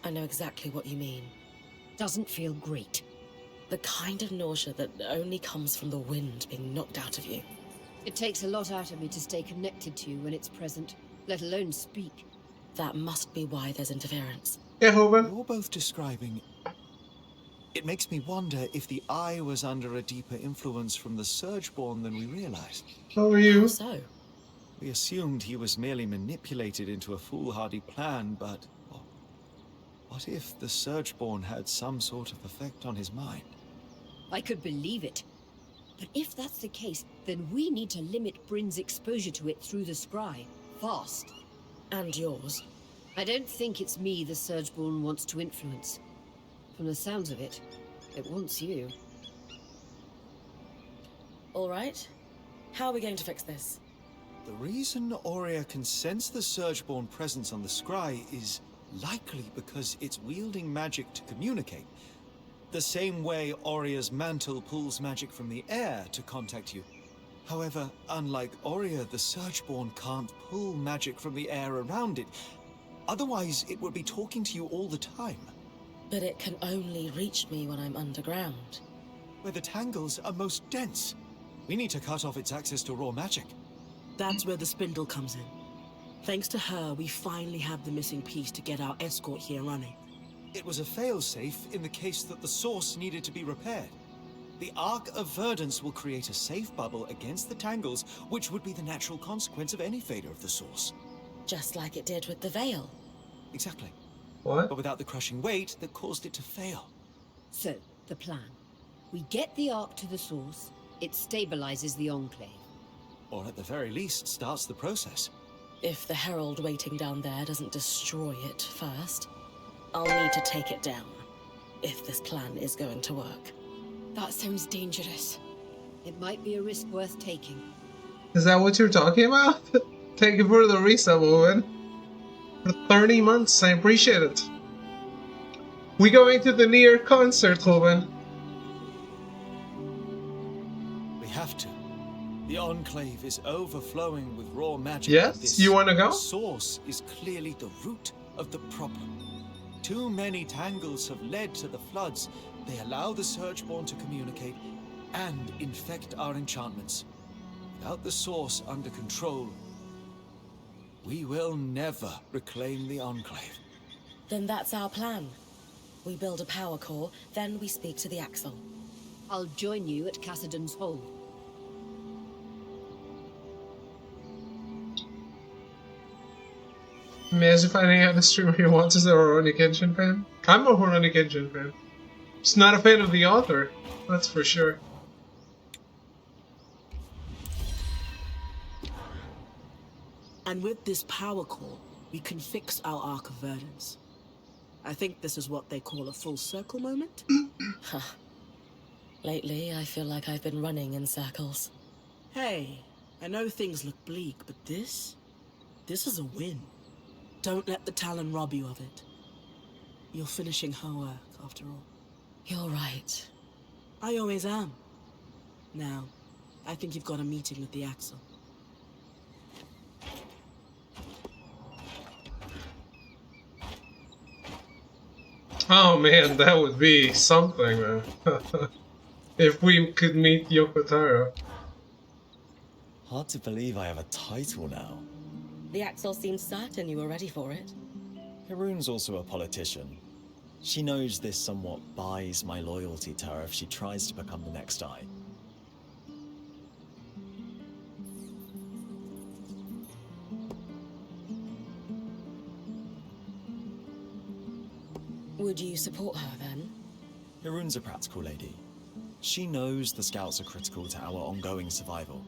I know exactly what you mean. Doesn't feel great. The kind of nausea that only comes from the wind being knocked out of you. It takes a lot out of me to stay connected to you when it's present, let alone speak. That must be why there's interference. Yeah, Hoban. You're both describing... It makes me wonder if the Eye was under a deeper influence from the Surgeborn than we realized. How are you? How so? We assumed he was merely manipulated into a foolhardy plan, but... what if the Surgeborn had some sort of effect on his mind? I could believe it. But if that's the case, then we need to limit Bryn's exposure to it through the scry. Fast. And yours. I don't think it's me the Surgeborn wants to influence. From the sounds of it, it wants you. All right. How are we going to fix this? The reason Aurea can sense the Surgeborn presence on the scry is likely because it's wielding magic to communicate. The same way Aurea's mantle pulls magic from the air to contact you. However, unlike Aurea, the Surgeborn can't pull magic from the air around it. Otherwise, it would be talking to you all the time. But it can only reach me when I'm underground. Where the tangles are most dense. We need to cut off its access to raw magic. That's where the spindle comes in. Thanks to her, we finally have the missing piece to get our escort here running. It was a failsafe in the case that the source needed to be repaired. The Arc of Verdance will create a safe bubble against the tangles, which would be the natural consequence of any failure of the source. Just like it did with the Veil. Exactly. What? But without the crushing weight that caused it to fail. So, the plan. We get the Ark to the source, it stabilizes the Enclave. Or at the very least, starts the process. If the Herald waiting down there doesn't destroy it first, I'll need to take it down. If this plan is going to work. That sounds dangerous. It might be a risk worth taking. Is that what you're talking about? Thank you for the resub, Owen. For 30 months, I appreciate it. We going to the near concert, Owen. We have to. The Enclave is overflowing with raw magic. Yes? This You wanna go? source is clearly the root of the problem. Too many tangles have led to the floods. They allow the Surgeborn to communicate and infect our enchantments. Without the source under control, we will never reclaim the Enclave. Then that's our plan. We build a power core, then we speak to the Axle. I'll join you at Cassidon's Hold. Imagine finding out the streamer you want is a Rurouni Kenshin fan. I'm a Rurouni Kenshin fan. Just not a fan of the author, that's for sure. And with this power core, we can fix our Arc of Verdance. I think this is what they call a full circle moment. Huh. Lately, I feel like I've been running in circles. Hey, I know things look bleak, but this is a win. Don't let the Talon rob you of it. You're finishing her work, after all. You're right. I always am. Now, I think you've got a meeting with the Axel. Oh man, that would be something, man. If we could meet Yoko Taro. Hard to believe I have a title now. The Axel seemed certain you were ready for it. Haroon's also a politician. She knows this somewhat buys my loyalty to her if she tries to become the next Eye. Would you support her then? Haroon's a practical lady. She knows the scouts are critical to our ongoing survival.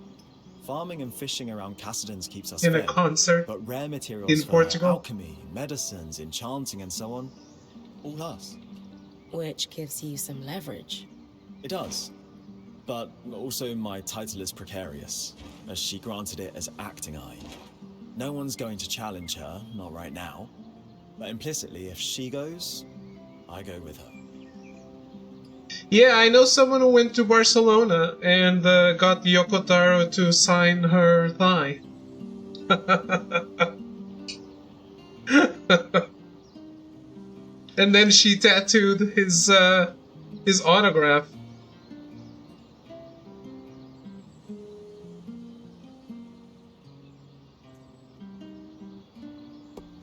Farming and fishing around Cassidans keeps us In a fed, concert but rare materials in for Portugal? alchemy, medicines, enchanting and so on, all us. Which gives you some leverage. It does. But also my title is precarious, as she granted it as acting Eye. No one's going to challenge her, not right now. But implicitly, if she goes, I go with her. Yeah, I know someone who went to Barcelona and got Yoko Taro to sign her thigh. And then she tattooed his autograph.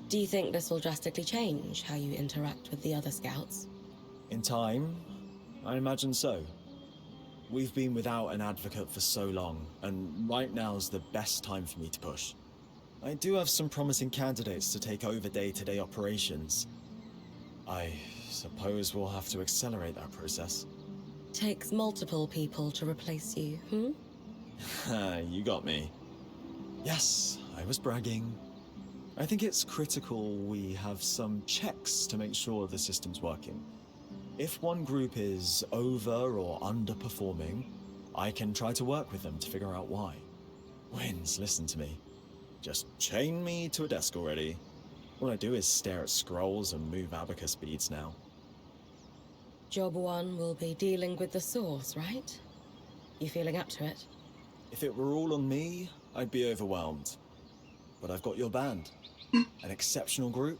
Do you think this will drastically change how you interact with the other scouts? In time, I imagine so. We've been without an advocate for so long, and right now's the best time for me to push. I do have some promising candidates to take over day-to-day operations. I suppose we'll have to accelerate that process. Takes multiple people to replace you, You got me. Yes, I was bragging. I think it's critical we have some checks to make sure the system's working. If one group is over or underperforming, I can try to work with them to figure out why. Wins, listen to me. Just chain me to a desk already. All I do is stare at scrolls and move abacus beads now. Job 1 will be dealing with the source, right? You feeling up to it? If it were all on me, I'd be overwhelmed. But I've got your band. An exceptional group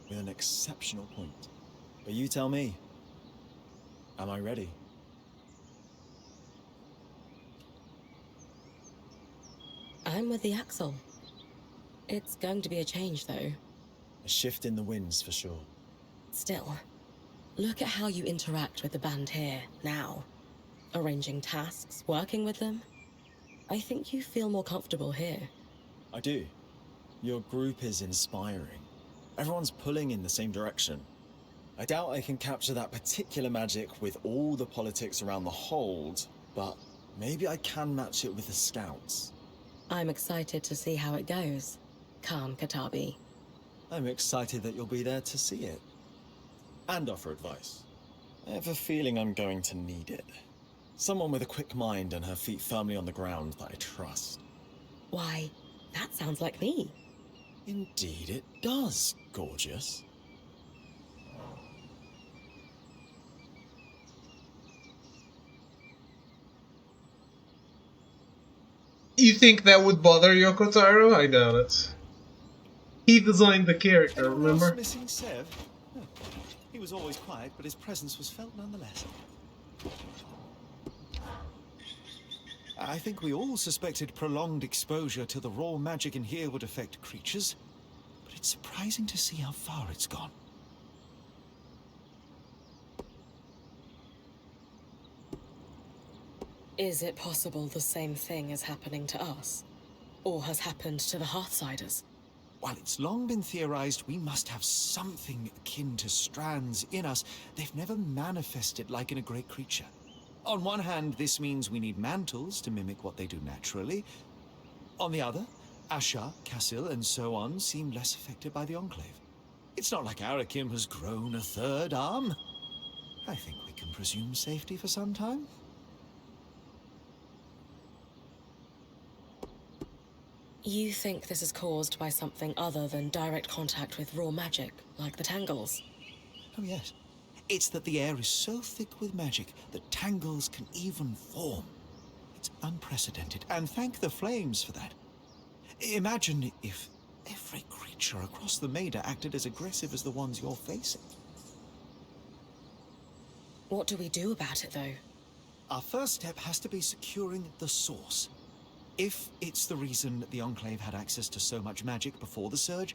with an exceptional point. But you tell me, am I ready? I'm with the Axel. It's going to be a change, though. A shift in the winds, for sure. Still, look at how you interact with the band here, now. Arranging tasks, working with them. I think you feel more comfortable here. I do. Your group is inspiring. Everyone's pulling in the same direction. I doubt I can capture that particular magic with all the politics around the hold, but maybe I can match it with the scouts. I'm excited to see how it goes, Khan Katabi. I'm excited that you'll be there to see it. And offer advice. I have a feeling I'm going to need it. Someone with a quick mind and her feet firmly on the ground that I trust. Why, that sounds like me. Indeed it does, gorgeous. You think that would bother Yoko Taro? I doubt it. He designed the character, remember? Missing Sev? No. He was always quiet, but his presence was felt nonetheless. I think we all suspected prolonged exposure to the raw magic in here would affect creatures, but it's surprising to see how far it's gone. Is it possible the same thing is happening to us? Or has happened to the Hearthsiders? While it's long been theorized we must have something akin to strands in us, they've never manifested like in a great creature. On one hand, this means we need mantles to mimic what they do naturally. On the other, Asha, Cassil, and so on seem less affected by the Enclave. It's not like Arakim has grown a third arm. I think we can presume safety for some time. You think this is caused by something other than direct contact with raw magic, like the tangles? Oh yes. It's that the air is so thick with magic that tangles can even form. It's unprecedented, and thank the flames for that. Imagine if every creature across the Maida acted as aggressive as the ones you're facing. What do we do about it, though? Our first step has to be securing the source. If it's the reason the Enclave had access to so much magic before the Surge,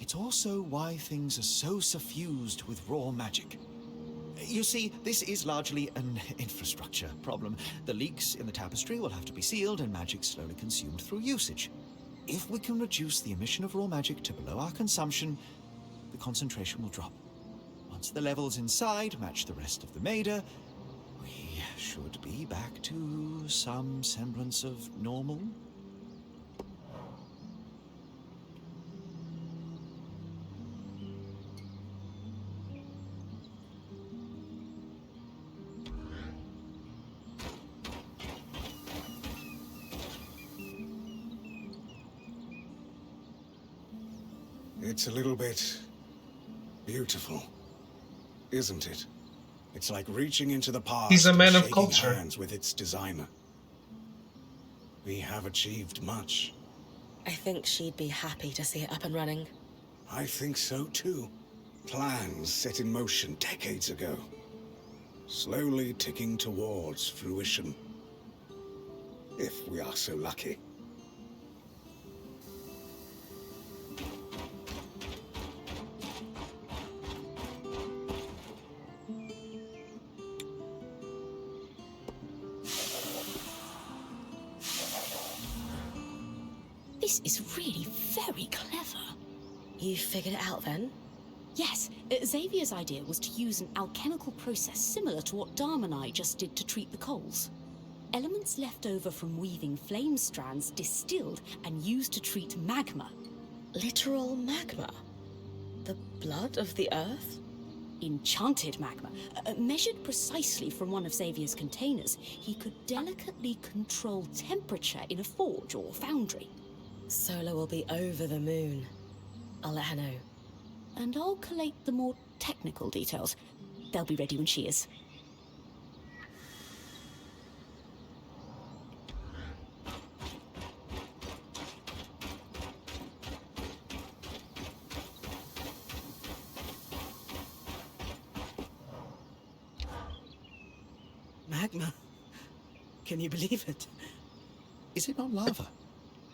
it's also why things are so suffused with raw magic. You see, this is largely an infrastructure problem. The leaks in the tapestry will have to be sealed and magic slowly consumed through usage. If we can reduce the emission of raw magic to below our consumption, the concentration will drop. Once the levels inside match the rest of the Maida, we should be back to some semblance of normal. It's a little bit beautiful, isn't it? It's like reaching into the past. He's a man and of shaking culture. hands with its designer. We have achieved much. I think she'd be happy to see it up and running. I think so too. Plans set in motion decades ago, slowly ticking towards fruition. If we are so lucky. This is really very clever. You figured it out then? Yes, Xavier's idea was to use an alchemical process similar to what Dharm and I just did to treat the coals. Elements left over from weaving flame strands distilled and used to treat magma. Literal magma? The blood of the earth? Enchanted magma. Measured precisely from one of Xavier's containers, he could delicately control temperature in a forge or foundry. Sola will be over the moon. I'll let her know. And I'll collate the more technical details. They'll be ready when she is. Magma? Can you believe it? Is it not lava?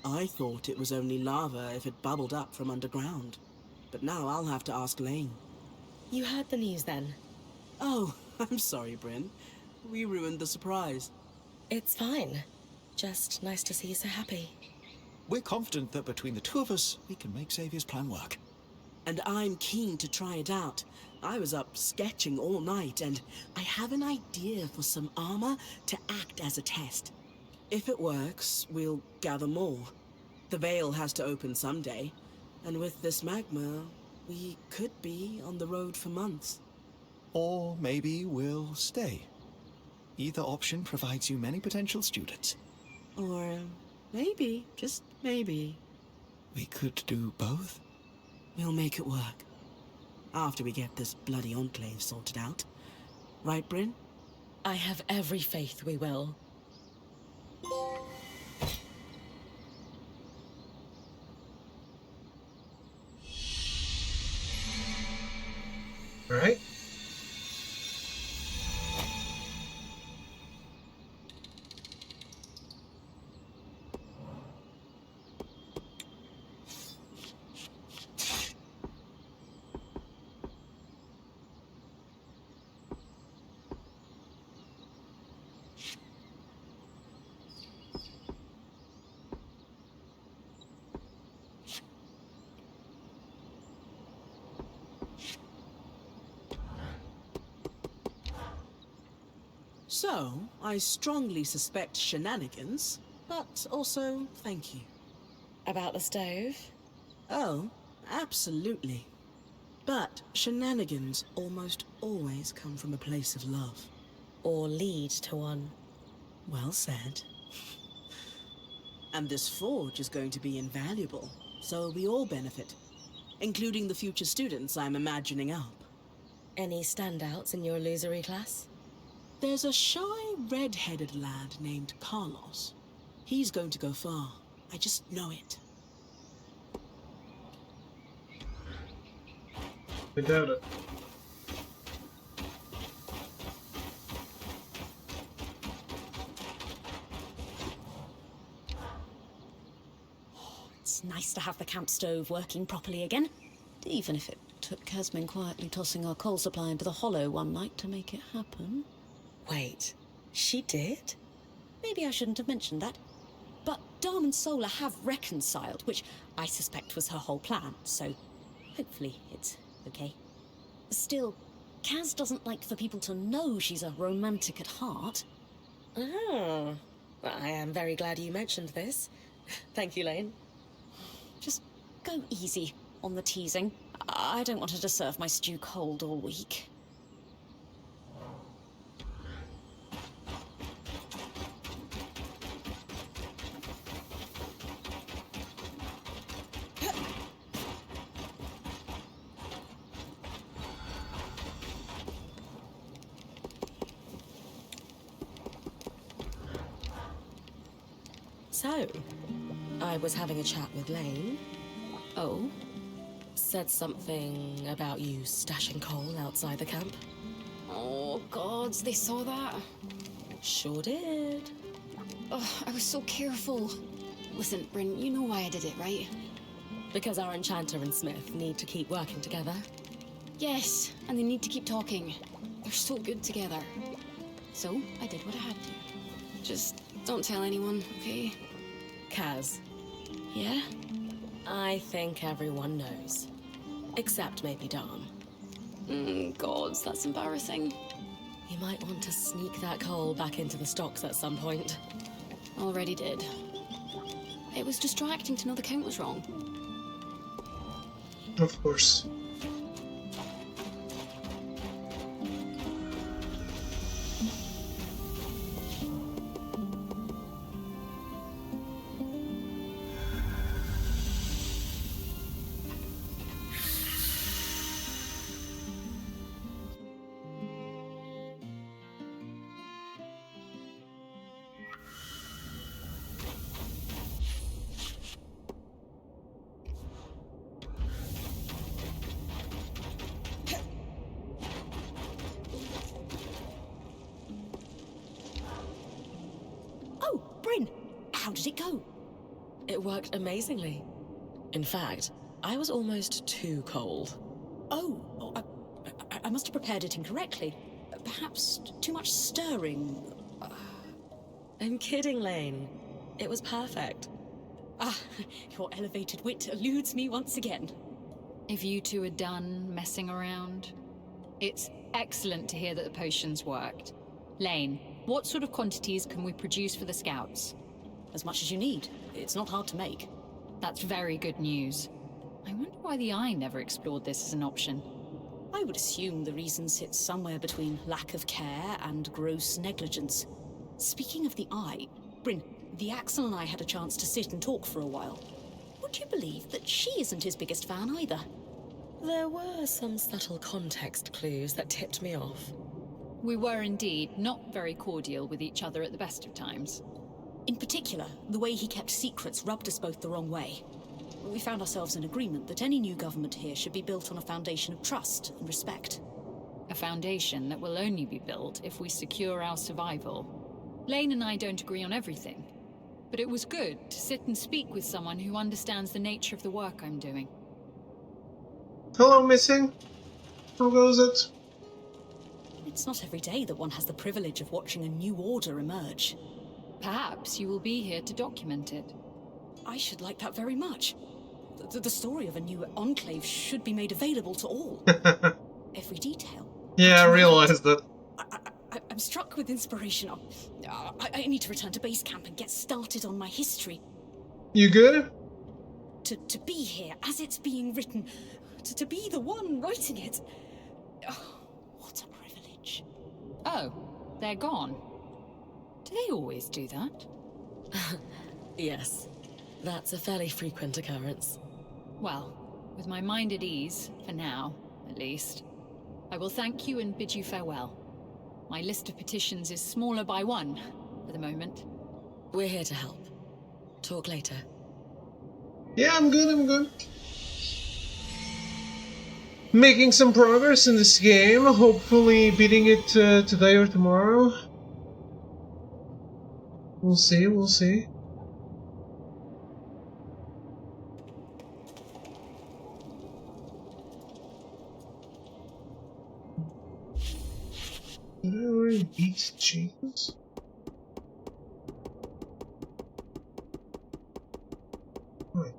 I thought it was only lava if it bubbled up from underground. But now I'll have to ask Lane. You heard the news then? Oh, I'm sorry, Bryn. We ruined the surprise. It's fine. Just nice to see you so happy. We're confident that between the two of us, we can make Xavier's plan work. And I'm keen to try it out. I was up sketching all night, and I have an idea for some armor to act as a test. If it works, we'll gather more. The veil has to open someday, and with this magma, we could be on the road for months. Or maybe we'll stay. Either option provides you many potential students. Or maybe, just maybe, We could do both. we'll make it work. After we get this bloody enclave sorted out. Right, Bryn? I have every faith we will. Alright. So, I strongly suspect shenanigans, but also thank you. About the stove? Oh, absolutely. But shenanigans almost always come from a place of love. Or lead to one? Well said. And this forge is going to be invaluable, so we all benefit, including the future students I'm imagining up. Any standouts in your illusory class? There's a shy, red-headed lad named Carlos. He's going to go far. I just know it. I doubt it. It's nice to have the camp stove working properly again, even if it took Casmin quietly tossing our coal supply into the hollow one night to make it happen. Wait, she did? Maybe I shouldn't have mentioned that. But Dharm and Sola have reconciled, which I suspect was her whole plan, so hopefully it's okay. Still, Kaz doesn't like for people to know she's a romantic at heart. Oh, well, I am very glad you mentioned this. Thank you, Lane. Just go easy on the teasing. I don't want her to serve my stew cold all week. So, I was having a chat with Lane. Oh? Said something about you stashing coal outside the camp. Oh, gods, they saw that. Sure did. Oh, I was so careful. Listen, Bryn, you know why I did it, right? Because our enchanter and Smith need to keep working together. Yes, and they need to keep talking. They're so good together. So, I did what I had to. Just don't tell anyone, okay? Kaz, Yeah? I think everyone knows. Except maybe Dom. Gods, that's embarrassing. You might want to sneak that coal back into the stocks at some point. Already did. It was distracting to know the count was wrong. Of course. Oh, Bryn! How did it go? It worked amazingly. In fact, I was almost too cold. Oh, I must have prepared it incorrectly. Perhaps too much stirring. I'm kidding, Lane. It was perfect. Ah, your elevated wit eludes me once again. If you two are done messing around, it's excellent to hear that the potions worked. Lane, what sort of quantities can we produce for the scouts? As much as you need. It's not hard to make. That's very good news. I wonder why the Eye never explored this as an option. I would assume the reason sits somewhere between lack of care and gross negligence. Speaking of the Eye, Bryn, the Axel and I had a chance to sit and talk for a while. Would you believe that she isn't his biggest fan either? There were some subtle context clues that tipped me off. We were indeed not very cordial with each other at the best of times. In particular, the way he kept secrets rubbed us both the wrong way. We found ourselves in agreement that any new government here should be built on a foundation of trust and respect. A foundation that will only be built if we secure our survival. Lane and I don't agree on everything, but it was good to sit and speak with someone who understands the nature of the work I'm doing. Hello, missing. How goes it? It's not every day that one has the privilege of watching a new order emerge. Perhaps you will be here to document it. I should like that very much. The story of a new enclave should be made available to all. Every detail. Yeah, I realized that. I'm struck with inspiration. I need to return to base camp and get started on my history. You good? To be here as it's being written, to be the one writing it. Oh, what a privilege. Oh, they're gone. Do they always do that? Yes, that's a fairly frequent occurrence. Well, with my mind at ease, for now, at least, I will thank you and bid you farewell. My list of petitions is smaller by one, for the moment. We're here to help. Talk later. Yeah, I'm good. Making some progress in this game, hopefully beating it today or tomorrow. We'll see. Did I already beat Jesus? Wait.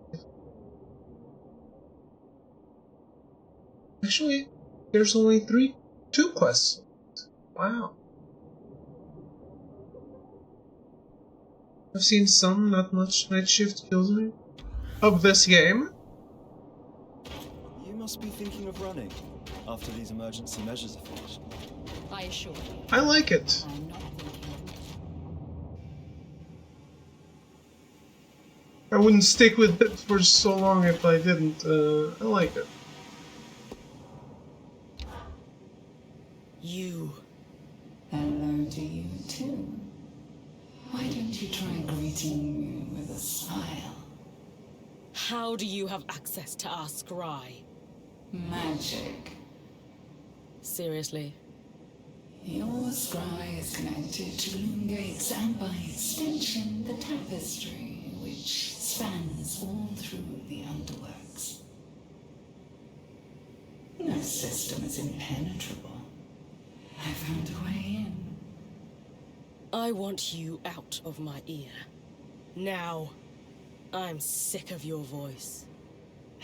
Actually, there's only two quests. Wow. I've seen some, not much. Night Shift kills me. Of this game? You must be thinking of running after these emergency measures are finished. I assure you. I like it. I'm not thinking. I wouldn't stick with it for so long if I didn't. I like it. You. Hello to you too. Why don't you try greeting me with a smile? How do you have access to our scry? Magic. Seriously? Your scry is connected to Loom Gates and by extension the tapestry, which spans all through the underworks. No system is impenetrable. I found a way in. I want you out of my ear. Now. I'm sick of your voice.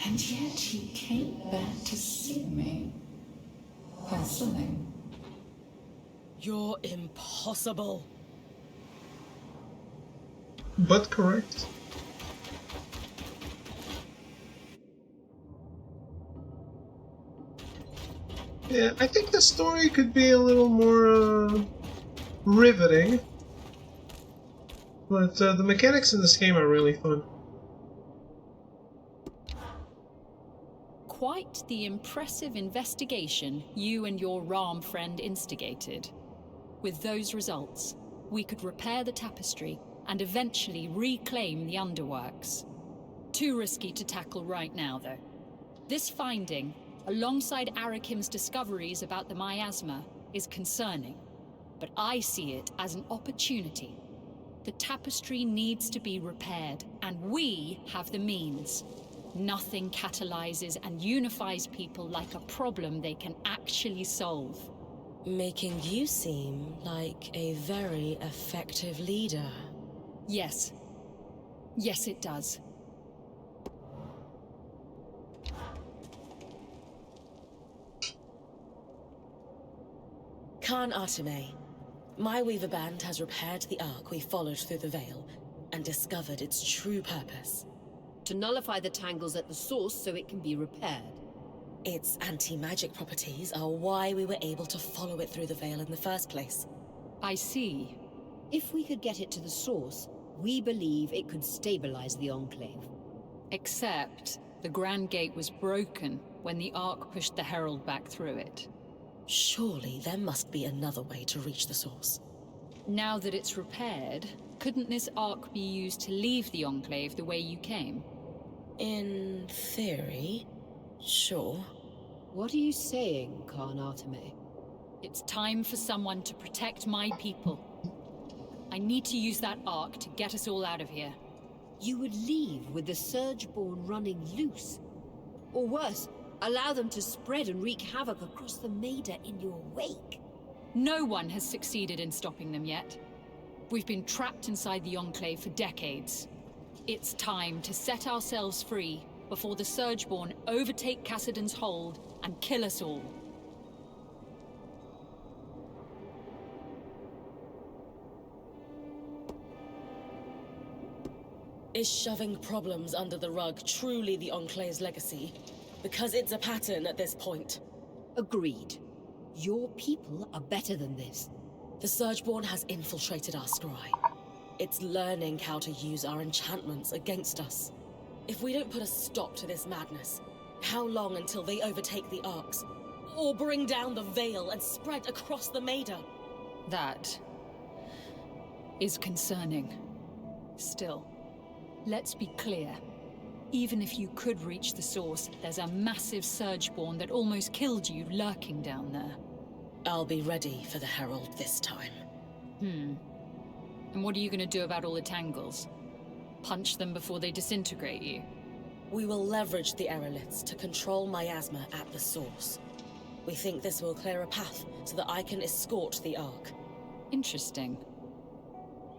And yet you came back to see me. Puzzling. You're impossible. But correct. Yeah, I think the story could be a little more riveting. But the mechanics in this game are really fun. Quite the impressive investigation you and your Ram friend instigated. With those results, we could repair the tapestry and eventually reclaim the underworks. Too risky to tackle right now, though. This finding, alongside Arakim's discoveries about the miasma, is concerning, but I see it as an opportunity. The tapestry needs to be repaired, and we have the means. Nothing catalyzes and unifies people like a problem they can actually solve. Making you seem like a very effective leader. Yes. Yes, it does. Khan Arteme, my Weaver Band has repaired the arc we followed through the Veil and discovered its true purpose. To nullify the tangles at the source so it can be repaired. Its anti-magic properties are why we were able to follow it through the Veil in the first place. I see. If we could get it to the source, we believe it could stabilize the Enclave. Except the Grand Gate was broken when the Ark pushed the Herald back through it. Surely there must be another way to reach the source. Now that it's repaired, couldn't this Ark be used to leave the Enclave the way you came? In theory, sure. What are you saying, Khan Arteme? It's time for someone to protect my people. I need to use that Ark to get us all out of here. You would leave with the Surgeborn running loose? Or worse, allow them to spread and wreak havoc across the Maida in your wake? No one has succeeded in stopping them yet. We've been trapped inside the Enclave for decades. It's time to set ourselves free before the Surgeborn overtake Cassidon's hold and kill us all. Is shoving problems under the rug truly the Enclave's legacy? Because it's a pattern at this point. Agreed. Your people are better than this. The Surgeborn has infiltrated our scry. It's learning how to use our enchantments against us. If we don't put a stop to this madness, how long until they overtake the Arcs? Or bring down the Veil and spread across the Maida? That is concerning. Still, let's be clear. Even if you could reach the source, there's a massive Surgeborn that almost killed you lurking down there. I'll be ready for the Herald this time. And what are you going to do about all the Tangles? Punch them before they disintegrate you? We will leverage the Aeroliths to control miasma at the source. We think this will clear a path so that I can escort the Ark. Interesting.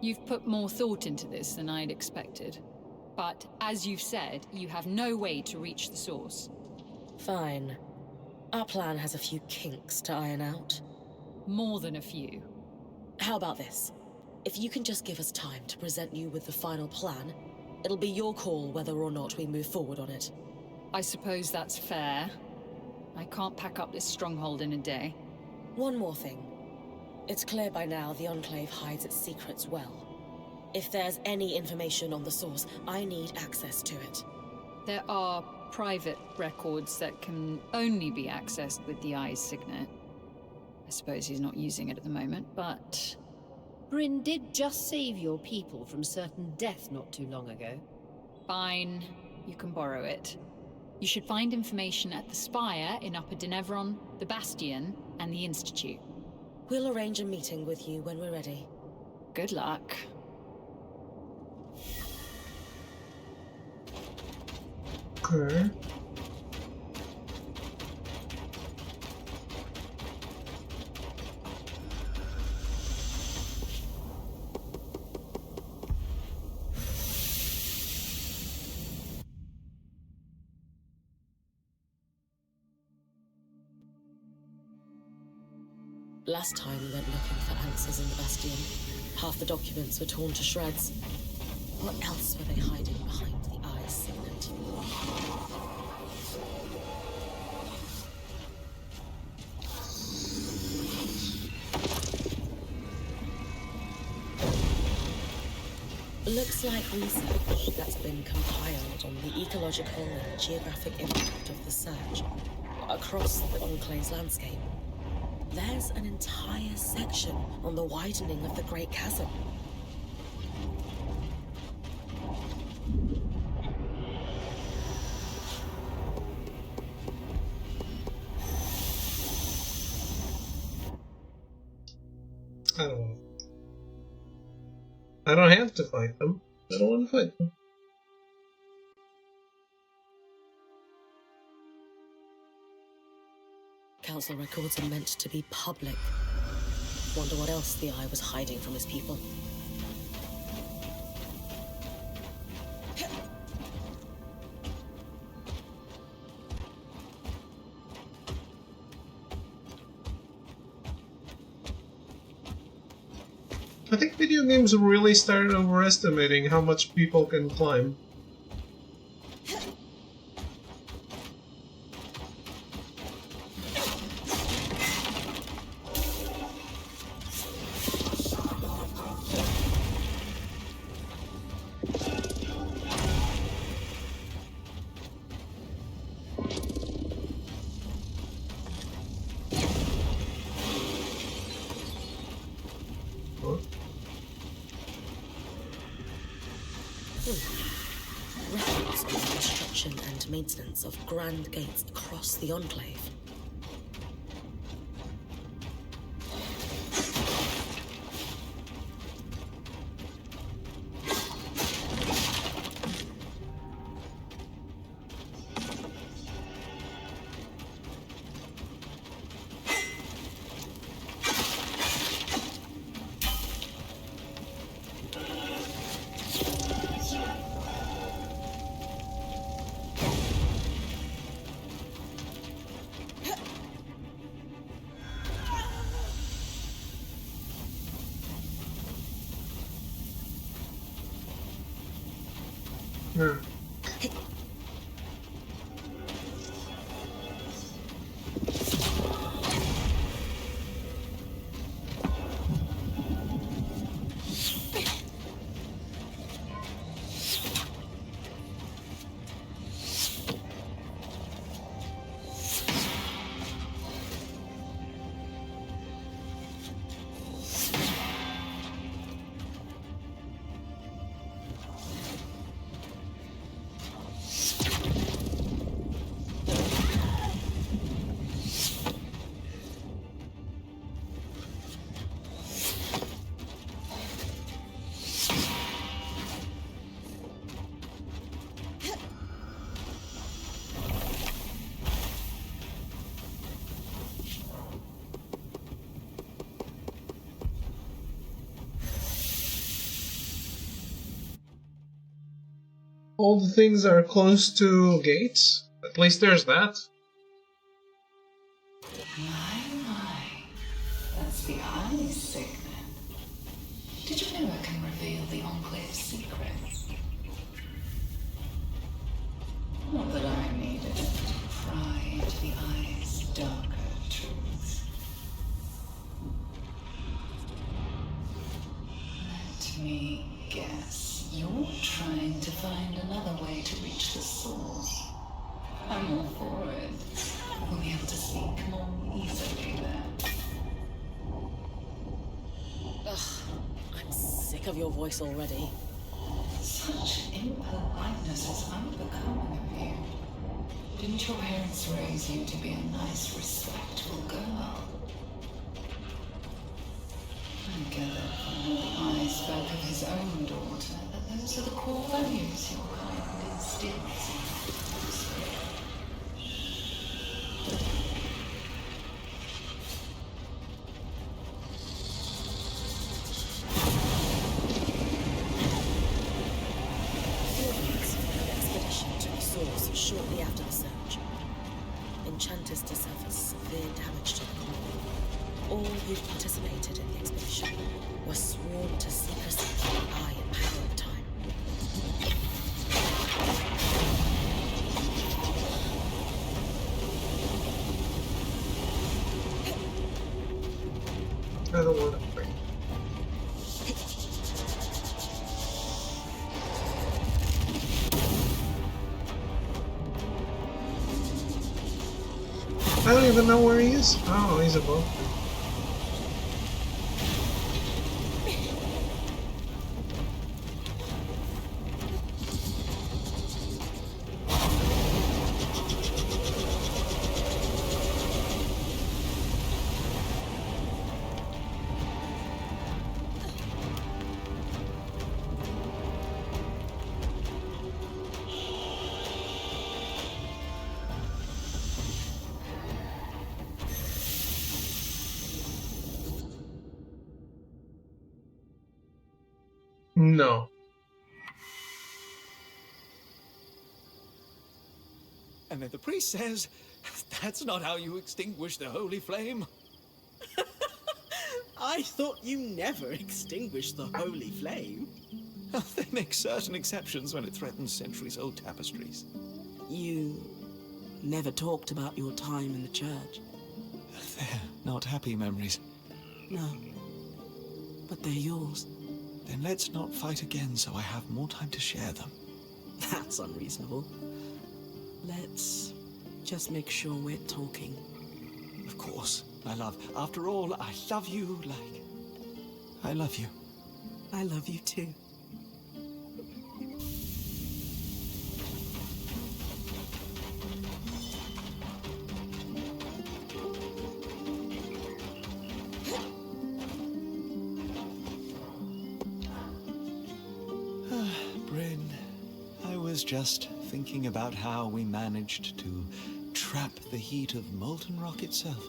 You've put more thought into this than I'd expected. But, as you've said, you have no way to reach the source. Fine. Our plan has a few kinks to iron out. More than a few. How about this? If you can just give us time to present you with the final plan, it'll be your call whether or not we move forward on it. I suppose that's fair. I can't pack up this stronghold in a day. One more thing. It's clear by now the Enclave hides its secrets well. If there's any information on the source, I need access to it. There are private records that can only be accessed with the Eye's signet. I suppose he's not using it at the moment, but... Bryn did just save your people from certain death not too long ago. Fine. You can borrow it. You should find information at the Spire in Upper Denevron, the Bastion, and the Institute. We'll arrange a meeting with you when we're ready. Good luck. Okay. Last time we went looking for answers in the Bastion. Half the documents were torn to shreds. What else were they hiding behind the Eye's signet? Looks like research that's been compiled on the ecological and geographic impact of the surge across the Enclave's landscape. There's an entire section on the widening of the Great Chasm. I don't know. I don't have to fight them. I don't want to fight them. Council records are meant to be public. Wonder what else the Eye was hiding from his people. I think video games really started overestimating how much people can climb. Records of the construction and maintenance of grand gates across the Enclave. Yeah. All the things are close to gates. At least there's that. My, that's the eye signet. Did you know I can reveal the Enclave's secrets? Not that I needed it to pry into the eye's darker truths. Let me guess. You're trying to find another way to reach the source. I'm all for it. We'll be able to speak more easily then. Ugh, I'm sick of your voice already. Such impoliteness is unbecoming of you. Didn't your parents raise you to be a nice, respectful girl? I gathered from how the eye spoke of his own daughter that those are the core values your kind instills in you. Shortly after the surge, enchanters to suffer severe damage to the colony. All who participated in the expedition were sworn to secrecy for the eye and power of time. I don't want to break. I don't even know where he is. Oh, he's above. No. And then the priest says, that's not how you extinguish the holy flame. I thought you never extinguished the holy flame. They make certain exceptions when it threatens centuries-old tapestries. You never talked about your time in the church. They're not happy memories. No, but they're yours. Then let's not fight again so I have more time to share them. That's unreasonable. Let's just make sure we're talking. Of course, my love. After all, I love you like I love you. I love you too. Bryn, I was just thinking about how we managed to trap the heat of molten rock itself.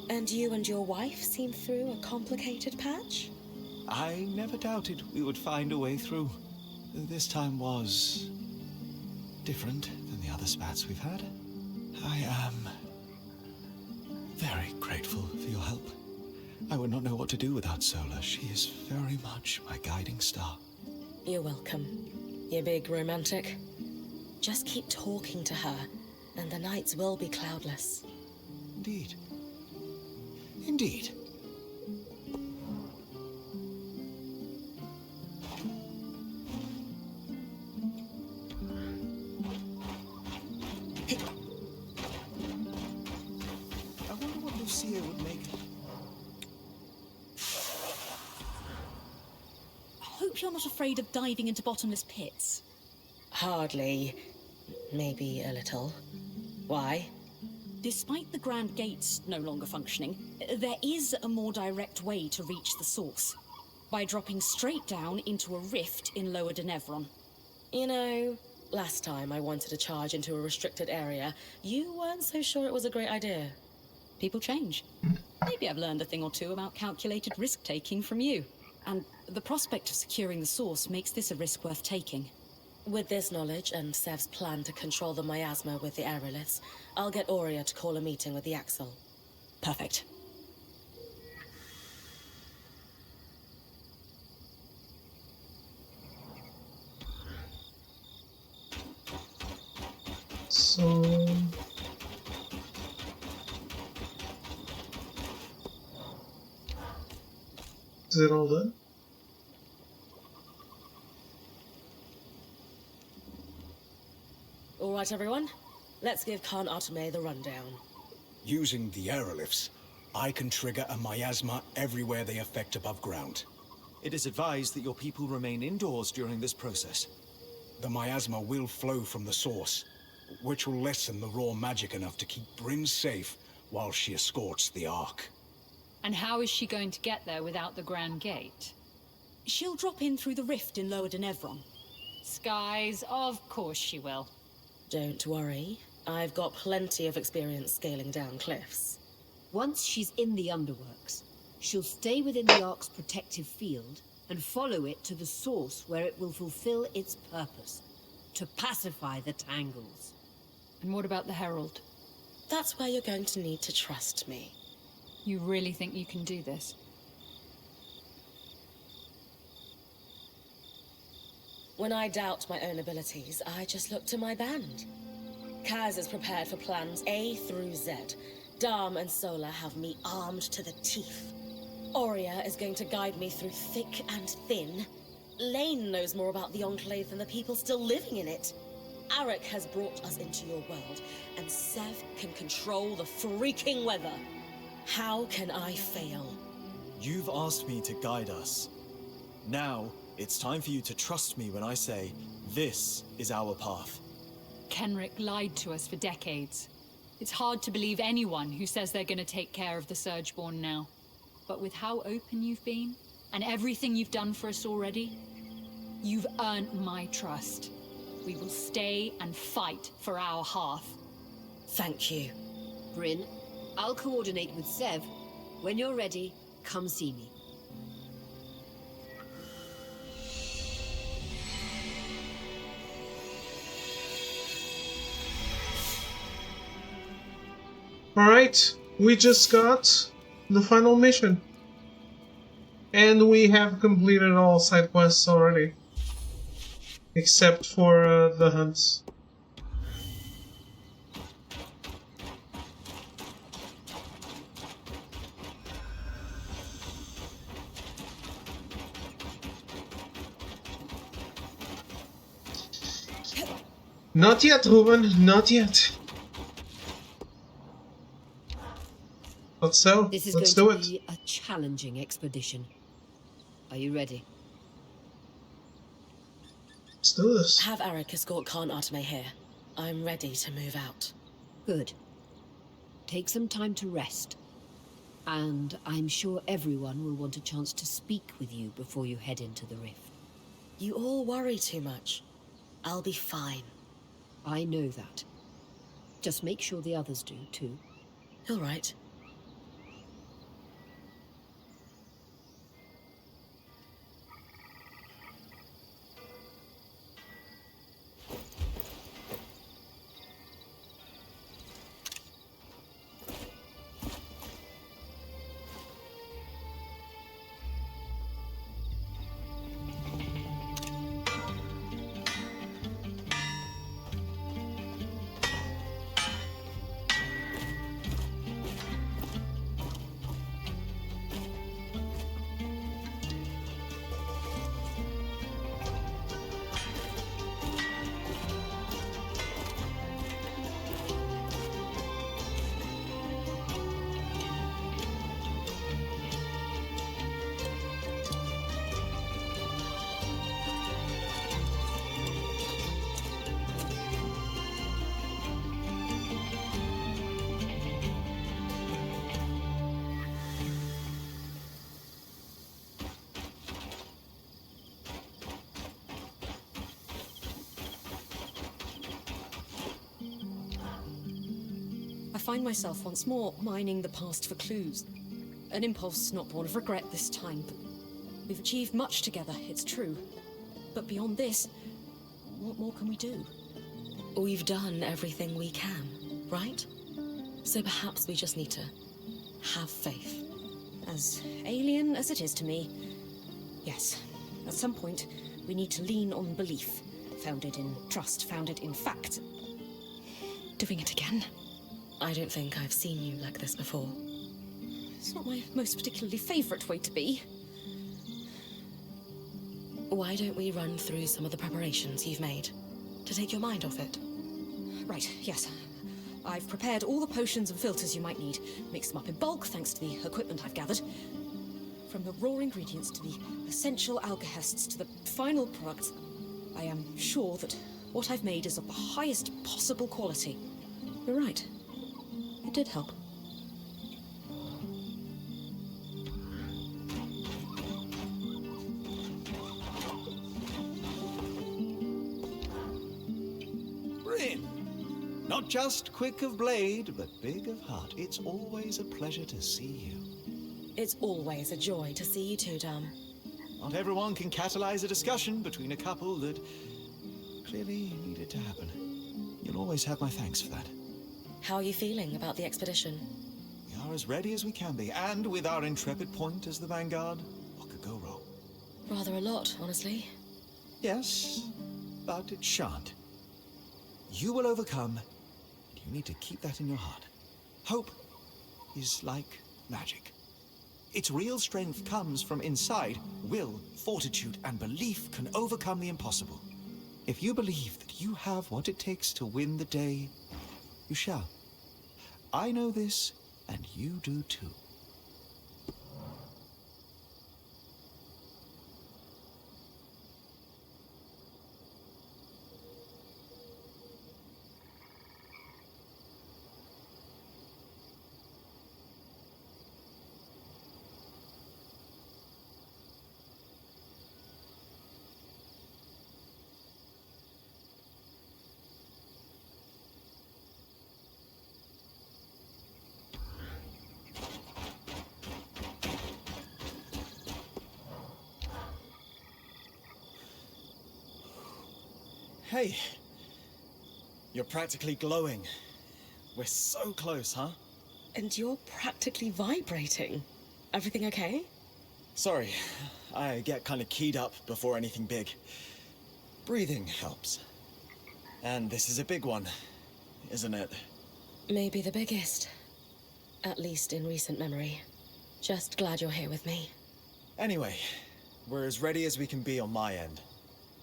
And you and your wife seem through a complicated patch? I never doubted we would find a way through. This time was different than the other spats we've had. I am very grateful for your help. I would not know what to do without Sola. She is very much my guiding star. You're welcome. You big romantic. Just keep talking to her, and the nights will be cloudless. Indeed. Indeed. I wonder what Lucia would make. I hope you're not afraid of diving into bottomless pits. Hardly. Maybe a little. Why? Despite the Grand Gates no longer functioning, there is a more direct way to reach the source. By dropping straight down into a rift in Lower Denevron. You know, last time I wanted to charge into a restricted area, you weren't so sure it was a great idea. People change. Maybe I've learned a thing or two about calculated risk-taking from you. And the prospect of securing the source makes this a risk worth taking. With this knowledge and Sev's plan to control the miasma with the aeroliths, I'll get Aurea to call a meeting with the Axel. Perfect. So... is it all done? All right, everyone. Let's give Khan Arteme the rundown. Using the aerolifts, I can trigger a miasma everywhere they affect above ground. It is advised that your people remain indoors during this process. The miasma will flow from the source, which will lessen the raw magic enough to keep Bryn safe while she escorts the Ark. And how is she going to get there without the Grand Gate? She'll drop in through the rift in Lower Denevron. Skies, of course she will. Don't worry. I've got plenty of experience scaling down cliffs. Once she's in the underworks, she'll stay within the Ark's protective field and follow it to the source where it will fulfill its purpose, to pacify the Tangles. And what about the Herald? That's where you're going to need to trust me. You really think you can do this? When I doubt my own abilities, I just look to my band. Kaz is prepared for plans A through Z. Dam and Sola have me armed to the teeth. Aurea is going to guide me through thick and thin. Lane knows more about the Enclave than the people still living in it. Arik has brought us into your world, and Sev can control the freaking weather. How can I fail? You've asked me to guide us. Now, it's time for you to trust me when I say, this is our path. Kenrick lied to us for decades. It's hard to believe anyone who says they're going to take care of the Surgeborn now. But with how open you've been, and everything you've done for us already, you've earned my trust. We will stay and fight for our hearth. Thank you. Bryn, I'll coordinate with Sev. When you're ready, come see me. Alright, we just got the final mission. And we have completed all side quests already. Except for the hunts. Not yet, Ruben, not yet. Let's do This is Let's going do to it. be a challenging expedition. Are you ready? Let's do this. Have Arik escort Khan Arteme here. I'm ready to move out. Good. Take some time to rest. And I'm sure everyone will want a chance to speak with you before you head into the rift. You all worry too much. I'll be fine. I know that. Just make sure the others do, too. All right. find myself once more mining the past for clues. An impulse not born of regret this time, but we've achieved much together, it's true. But beyond this, what more can we do? We've done everything we can, right? So perhaps we just need to have faith. As alien as it is to me, yes. At some point, we need to lean on belief, founded in trust, founded in fact. Doing it again. I don't think I've seen you like this before. It's not my most particularly favorite way to be. Why don't we run through some of the preparations you've made to take your mind off it? Right, yes. I've prepared all the potions and filters you might need. Mixed them up in bulk, thanks to the equipment I've gathered. From the raw ingredients to the essential alcohests to the final product, I am sure that what I've made is of the highest possible quality. You're right. It did help. Bryn! Not just quick of blade, but big of heart. It's always a pleasure to see you. It's always a joy to see you too, Dom. Not everyone can catalyze a discussion between a couple that clearly needed to happen. You'll always have my thanks for that. How are you feeling about the expedition? We are as ready as we can be, and with our intrepid point as the vanguard, what could go wrong? Rather a lot, honestly. Yes, but it shan't. You will overcome, and you need to keep that in your heart. Hope is like magic. Its real strength comes from inside. Will, fortitude, and belief can overcome the impossible. If you believe that you have what it takes to win the day, you shall. I know this, and you do too. Hey, you're practically glowing. We're so close, huh? And you're practically vibrating. Everything okay? Sorry, I get kind of keyed up before anything big. Breathing helps. And this is a big one, isn't it? Maybe the biggest. At least in recent memory. Just glad you're here with me. Anyway, we're as ready as we can be on my end.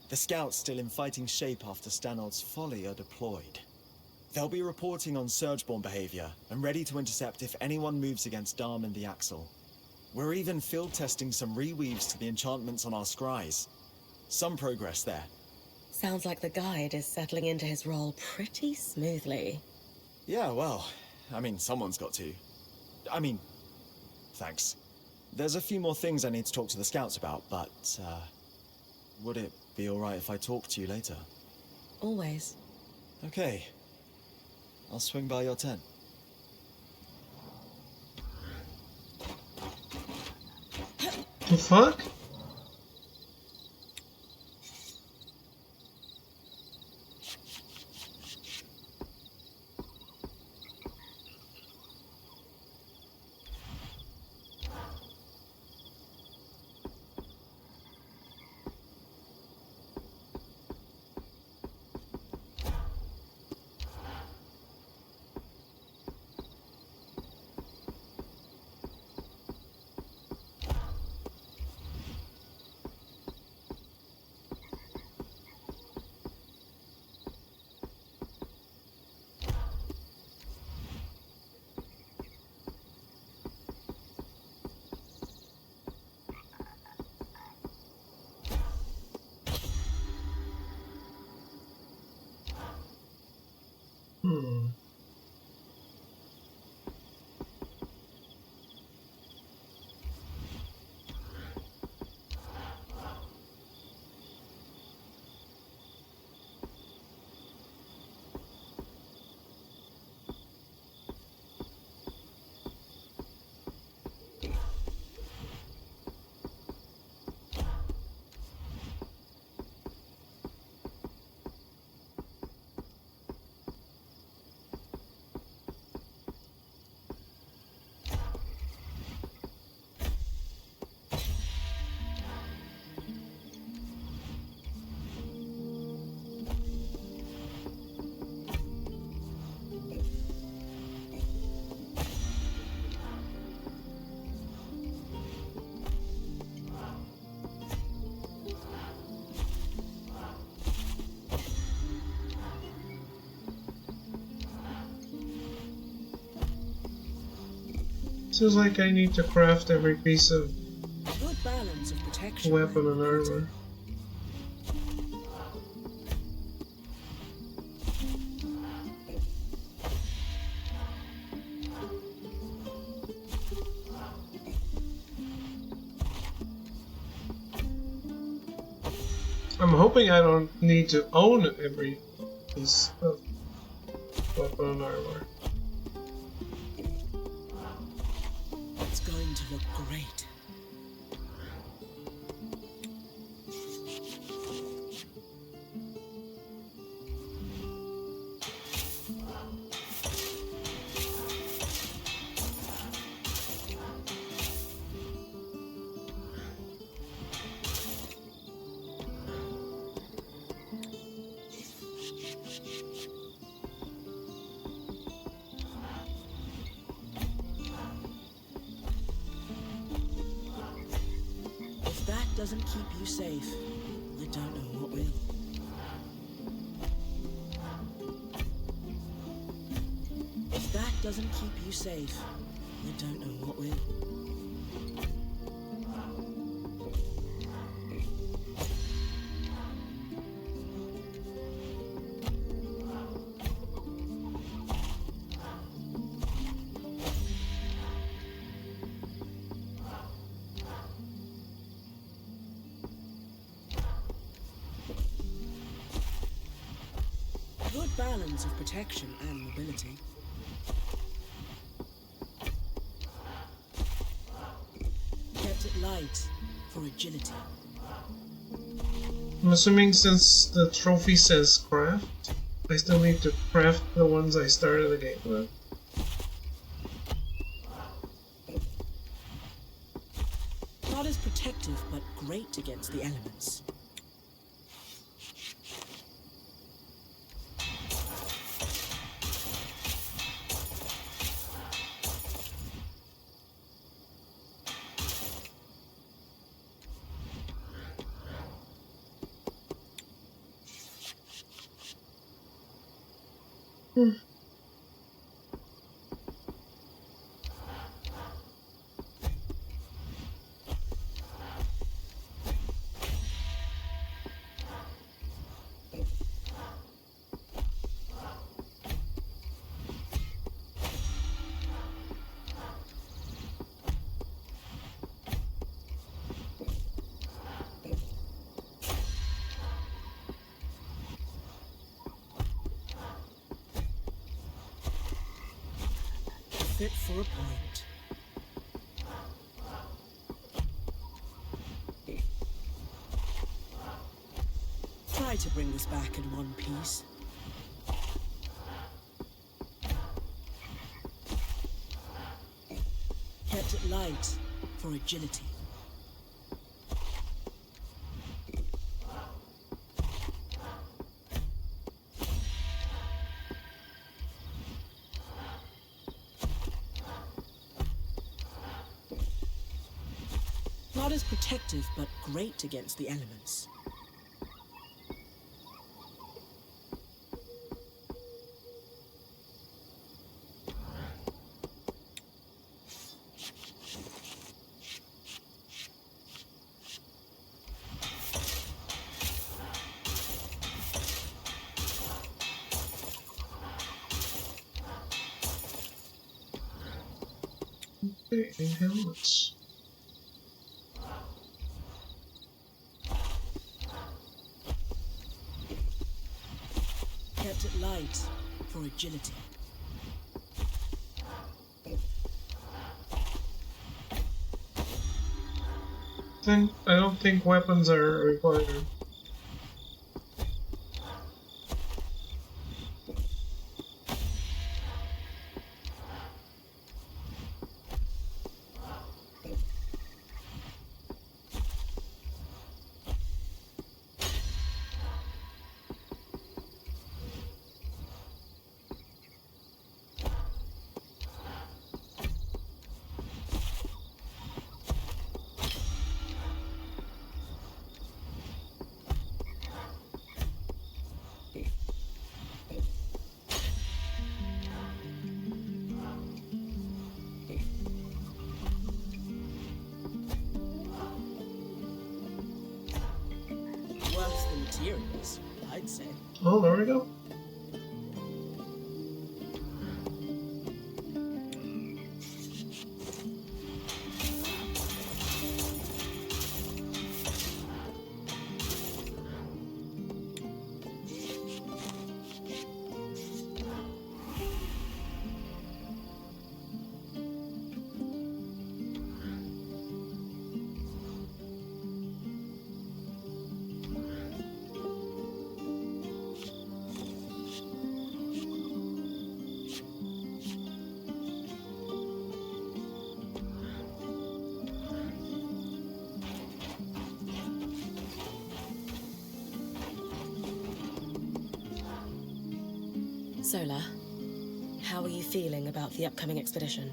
The scouts still in fighting shape after Stanard's folly are deployed. They'll be reporting on Surgeborn behavior and ready to intercept if anyone moves against Darm and the Axle. We're even field testing some reweaves to the enchantments on our scries. Some progress there. Sounds like the guide is settling into his role pretty smoothly. Yeah, well, I mean, someone's got to. Thanks. There's a few more things I need to talk to the scouts about, but, would it be alright if I talk to you later? Always. Okay. I'll swing by your tent. The fuck? Feels like I need to craft every piece of Good balance of protection. weapon and armor. I'm hoping I don't need to own every piece of weapon and armor. It's going to look great. If that doesn't keep you safe, I don't know what will. If that doesn't keep you safe, I don't know what will. Good balance of protection and mobility. Kept it light for agility. I'm assuming since the trophy says craft, I still need to craft the ones I started the game with. Not as protective, but great against the elements. Fit for a point. Try to bring this back in one piece. Kept it light for agility. Not as protective, but great against the elements. Okay, helmets. Kept it light for agility. I don't think weapons are required. materials, I'd say. Oh, there we go. Sola, how are you feeling about the upcoming expedition?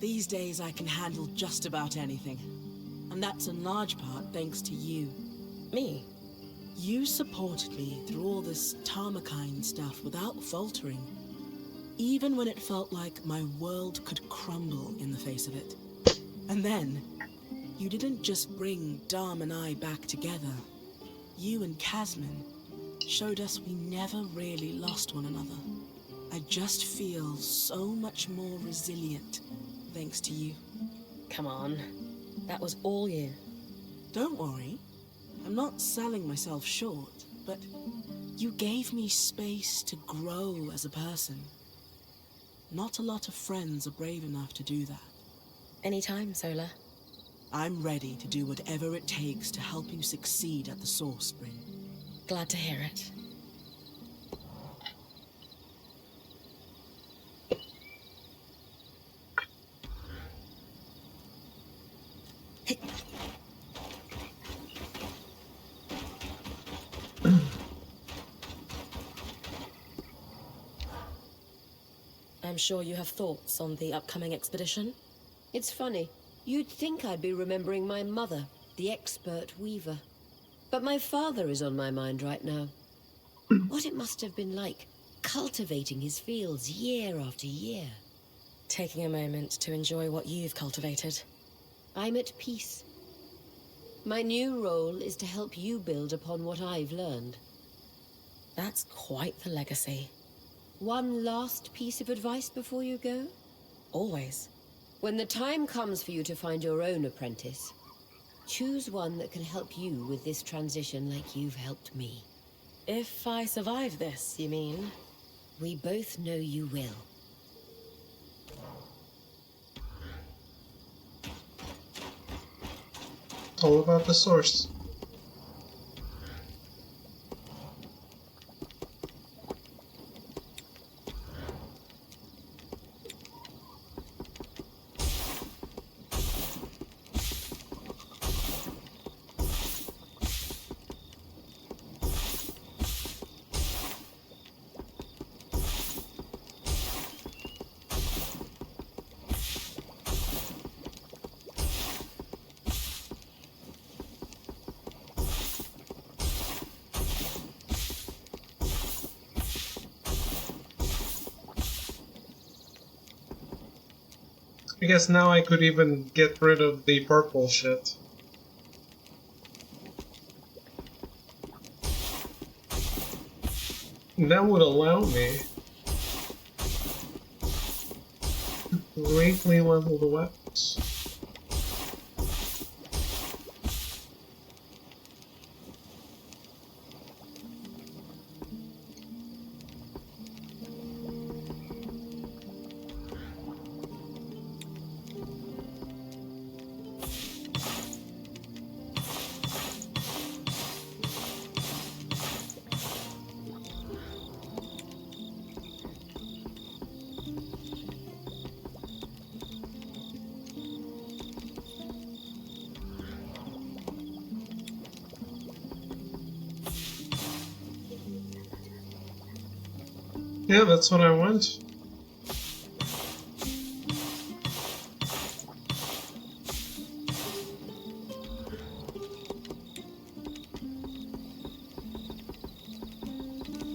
These days I can handle just about anything. And that's in large part thanks to you. Me? You supported me through all this Tarmakine stuff without faltering. Even when it felt like my world could crumble in the face of it. And then, you didn't just bring Dom and I back together. You and Casman showed us we never really lost one another. I just feel so much more resilient thanks to you. Come on, that was all you. Don't worry, I'm not selling myself short, but you gave me space to grow as a person. Not a lot of friends are brave enough to do that. Anytime, Sola. I'm ready to do whatever it takes to help you succeed at the Source Spring. Glad to hear it. I'm sure you have thoughts on the upcoming expedition? It's funny. You'd think I'd be remembering my mother, the expert weaver. But my father is on my mind right now. What it must have been like, cultivating his fields year after year. Taking a moment to enjoy what you've cultivated. I'm at peace. My new role is to help you build upon what I've learned. That's quite the legacy. One last piece of advice before you go? Always. When the time comes for you to find your own apprentice, choose one that can help you with this transition like you've helped me. If I survive this, you mean? We both know you will. All about the source. I guess now I could even get rid of the purple shit. That would allow me to greatly level the weapons. Yeah, that's what I want.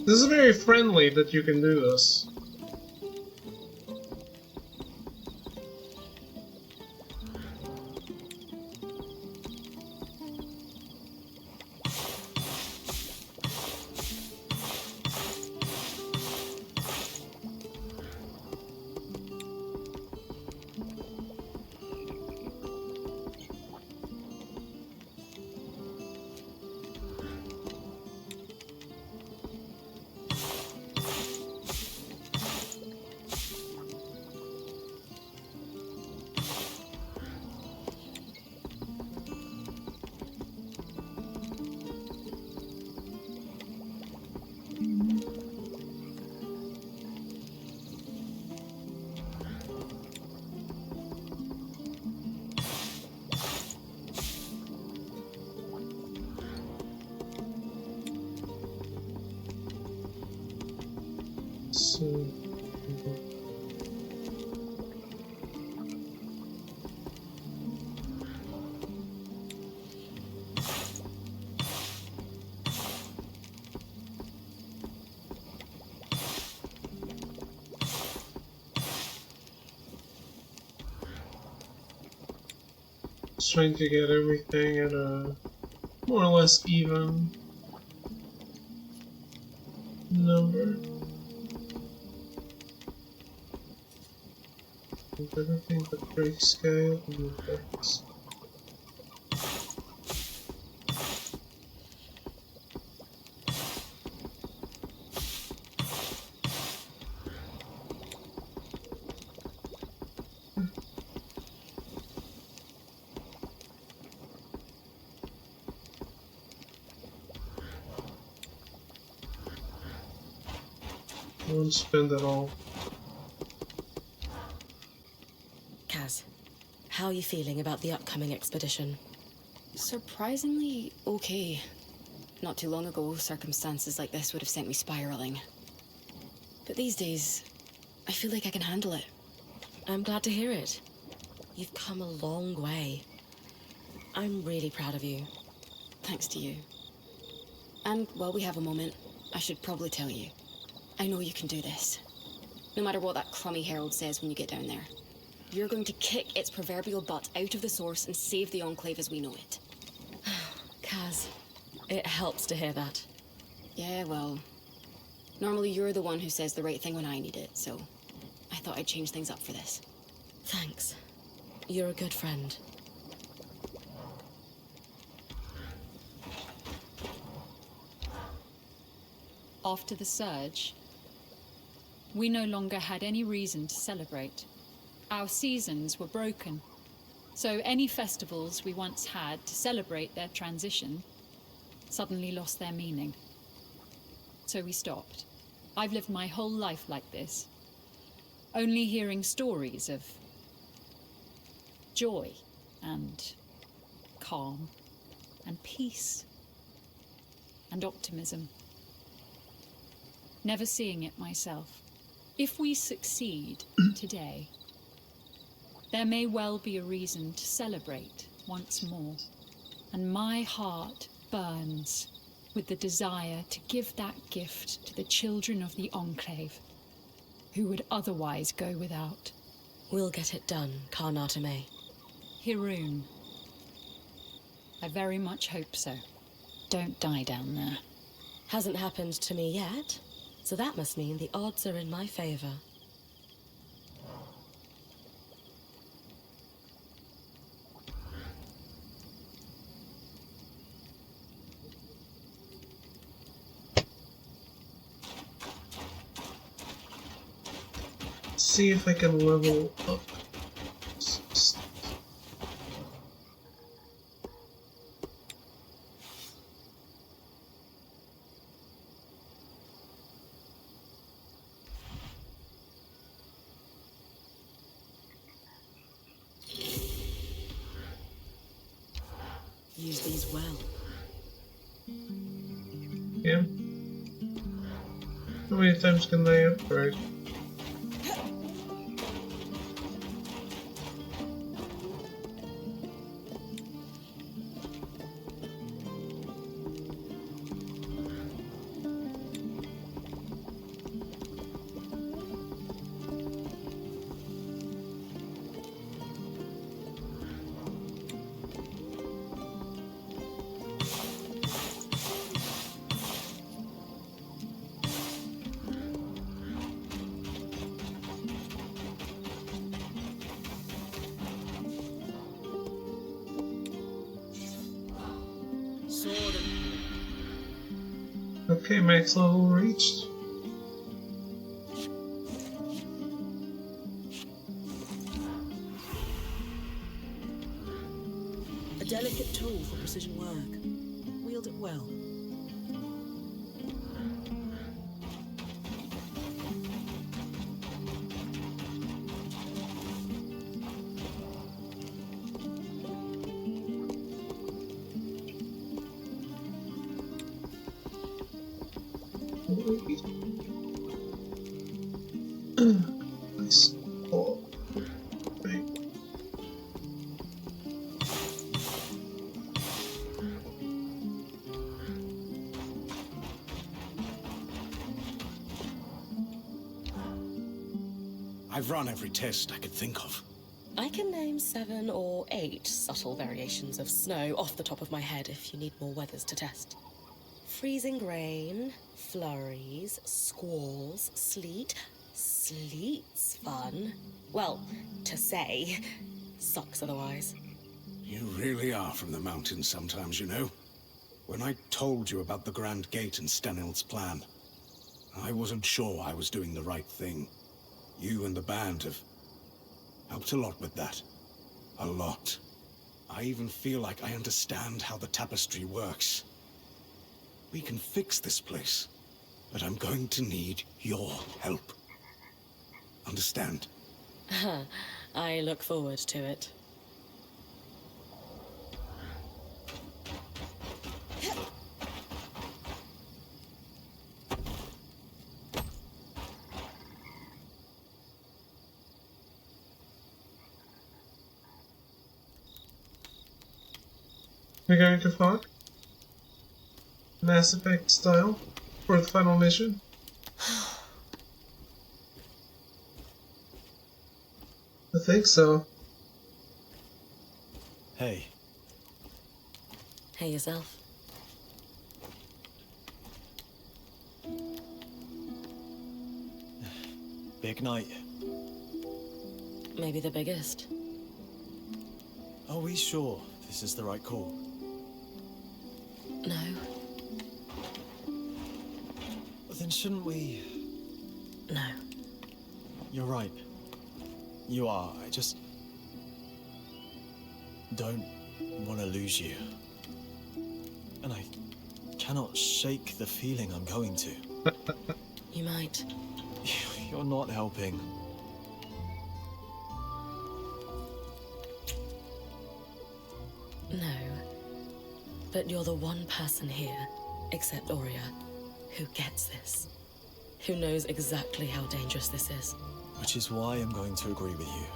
This is very friendly that you can do this. So, just trying to get everything at a more or less even number. With everything but grayscale and effects. I won't spend it all. Kaz, how are you feeling about the upcoming expedition? Surprisingly okay. Not too long ago, circumstances like this would have sent me spiraling. But these days, I feel like I can handle it. I'm glad to hear it. You've come a long way. I'm really proud of you. Thanks to you. And while we have a moment, I should probably tell you. I know you can do this. No matter what that crummy herald says when you get down there. You're going to kick its proverbial butt out of the source and save the Enclave as we know it. Kaz, it helps to hear that. Yeah, well, normally you're the one who says the right thing when I need it, so I thought I'd change things up for this. Thanks. You're a good friend. After the surge, we no longer had any reason to celebrate. Our seasons were broken, so any festivals we once had to celebrate their transition suddenly lost their meaning. So we stopped. I've lived my whole life like this, only hearing stories of joy and calm and peace and optimism. Never seeing it myself. If we succeed today, there may well be a reason to celebrate once more. And my heart burns with the desire to give that gift to the children of the Enclave, who would otherwise go without. We'll get it done, Karnatame. Hiroon. I very much hope so. Don't die down there. Hasn't happened to me yet, so that must mean the odds are in my favor. See if I can level up. Use these well. Yeah. How many times can they upgrade? Okay, max level reached. A delicate tool for precision work. Wield it well. I've run every test I could think of. I can name 7 or 8 subtle variations of snow off the top of my head if you need more weathers to test. Freezing rain, flurries, squalls, sleet. Sleet's fun. Well, to say. Sucks otherwise. You really are from the mountains sometimes, you know. When I told you about the Grand Gate and Stenild's plan, I wasn't sure I was doing the right thing. You and the band have helped a lot with that. A lot. I even feel like I understand how the tapestry works. We can fix this place, but I'm going to need your help. Understand? I look forward to it. We're going to fog? Mass Effect style? For the final mission? I think so. Hey, Hey, yourself. big night. Maybe the biggest. Are we sure this is the right call? No. Then shouldn't we... No. You're right. You are. I just... don't want to lose you. And I cannot shake the feeling I'm going to. You might. You're not helping. No. But you're the one person here, except Aurea, who gets this. Who knows exactly how dangerous this is. Which is why I'm going to agree with you.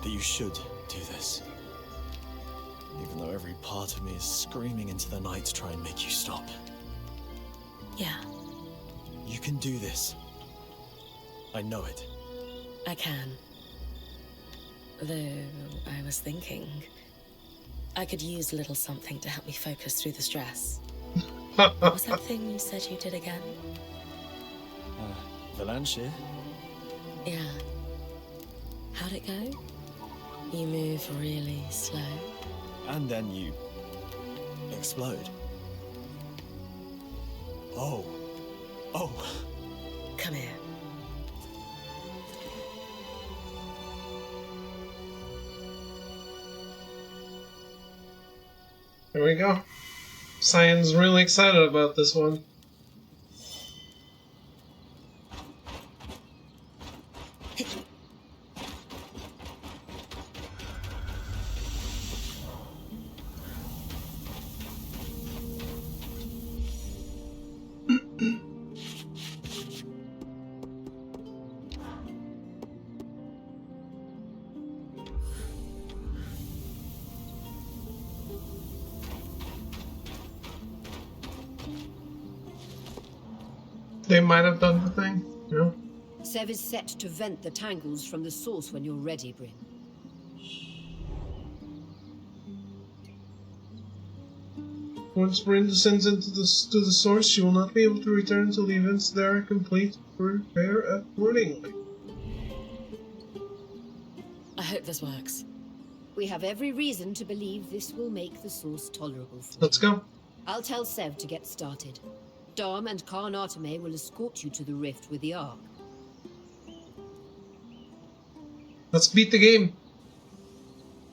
That you should do this. Even though every part of me is screaming into the night to try and make you stop. Yeah, You can do this. I know it. I can. Though, I was thinking... I could use a little something to help me focus through the stress. What was that thing you said you did again? Valanche? Yeah. How'd it go? You move really slow. And then you... explode. Oh. Oh. Come here. There we go. Cyan's really excited about this one. They might have done the thing, you know? Sev is set to vent the tangles from the source when you're ready, Bryn. Once Bryn descends into the source, she will not be able to return until the events there are complete. Prepare accordingly. I hope this works. We have every reason to believe this will make the source tolerable for you. Let's go. I'll tell Sev to get started. Dom and Khan Arteme will escort you to the rift with the Ark. Let's beat the game.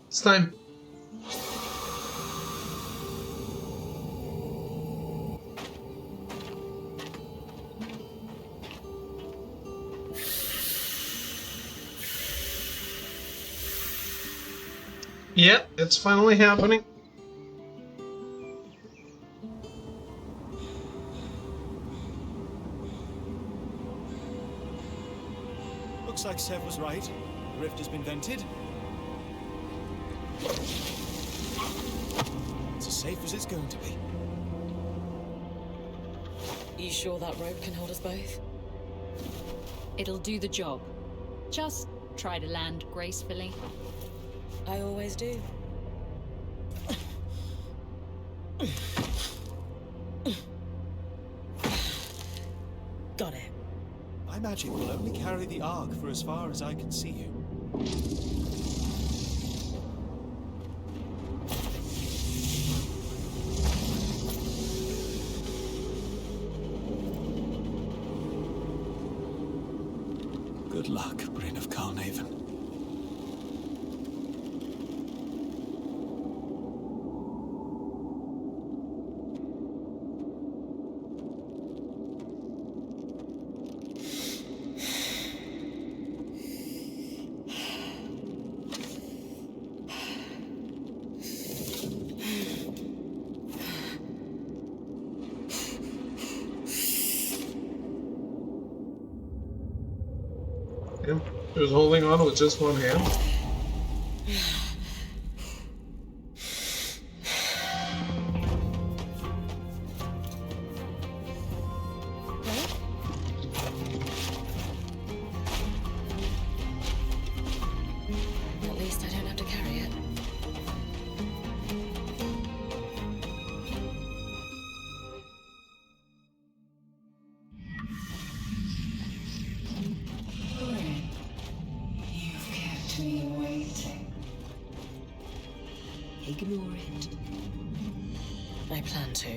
It's time. Yeah, it's finally happening. Looks like Sev was right. The rift has been vented. It's as safe as it's going to be. You sure that rope can hold us both? It'll do the job. Just try to land gracefully. I always do. Got it. My magic will only carry the arc for as far as I can see you. Good luck, Bryn of Carnarvon. Yeah, he was holding on with just one hand. At least I don't have to carry it. Bryn, you've kept me waiting. Ignore it. I plan to.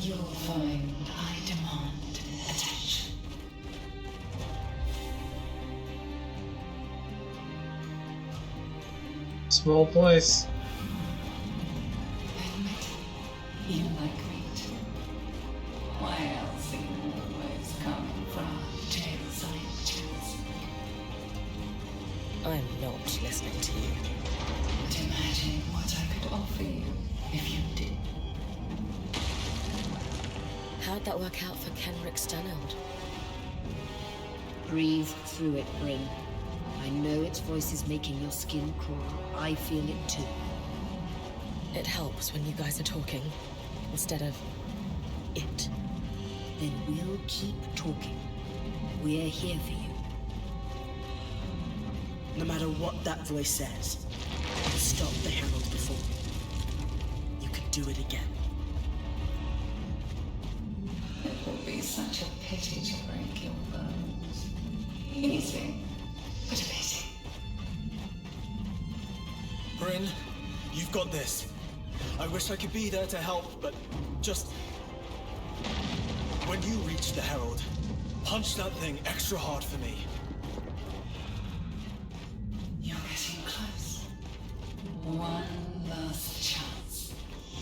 You'll find I demand attention. Small place. Admit it, you like me too. Why else are you always coming for our tales like chance? I'm not listening to you. But imagine what I could offer you if you did. How'd that work out for Kenrick Steneld? Breathe through it, Bryn. I know its voice is making your skin crawl. I feel it too. It helps when you guys are talking, instead of it. Then we'll keep talking. We're here for you. No matter what that voice says, you stop the Herald before. You can do it again. It would be such a pity to break your bones. Easy, but a pity. Bryn, you've got this. I wish I could be there to help, but just... When you reach the Herald, punch that thing extra hard for me. You're getting close. One last chance.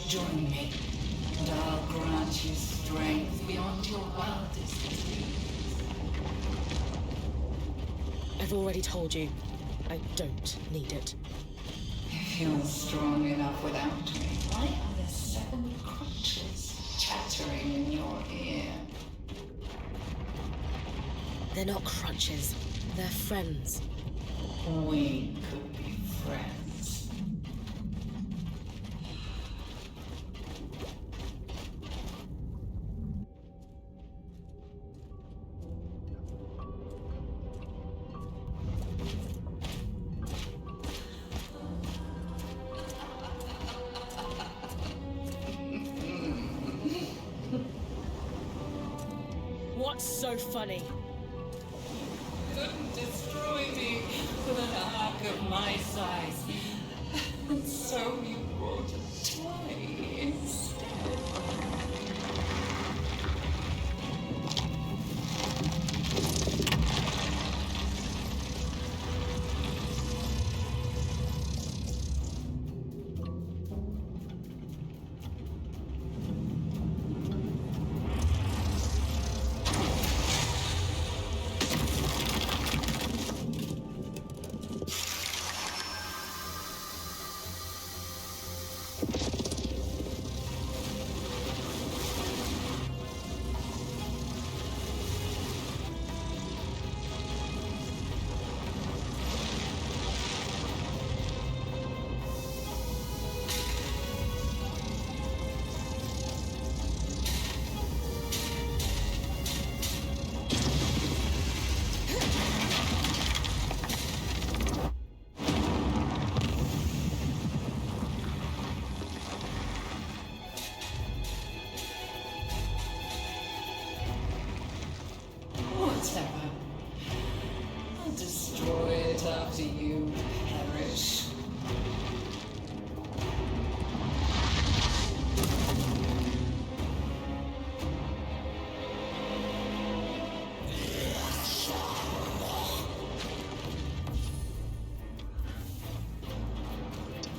Join me, and I'll grant you strength beyond your wildest dreams. I've already told you, I don't need it. If you're strong enough without me, why are there 7 crutches chattering in your ear? They're not crutches, they're friends. We could be friends. What's so funny? Couldn't destroy me with an arc of my size. And so you brought a toy instead. whatever. I'll destroy it after you perish.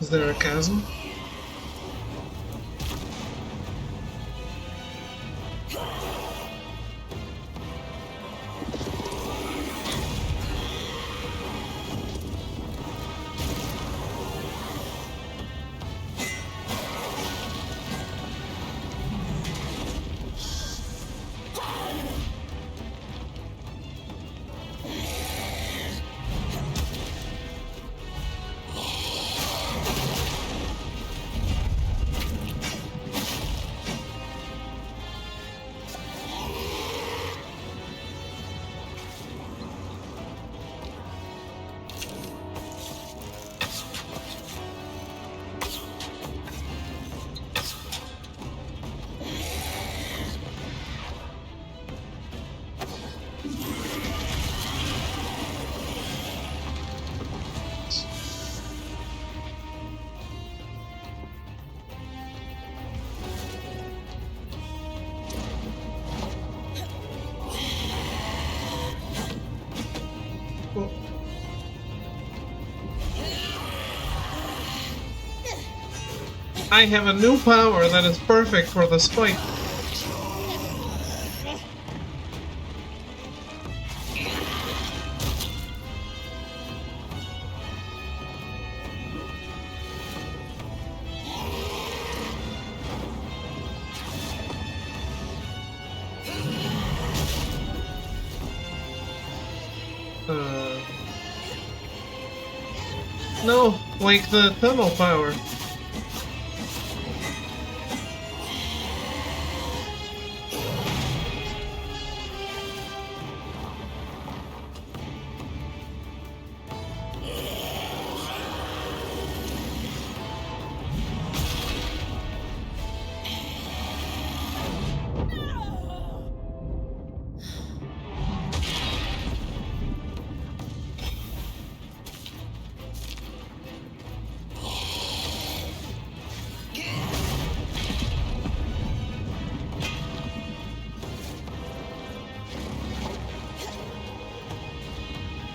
Is there a chasm? I have a new power that is perfect for this fight. No, like the tunnel power.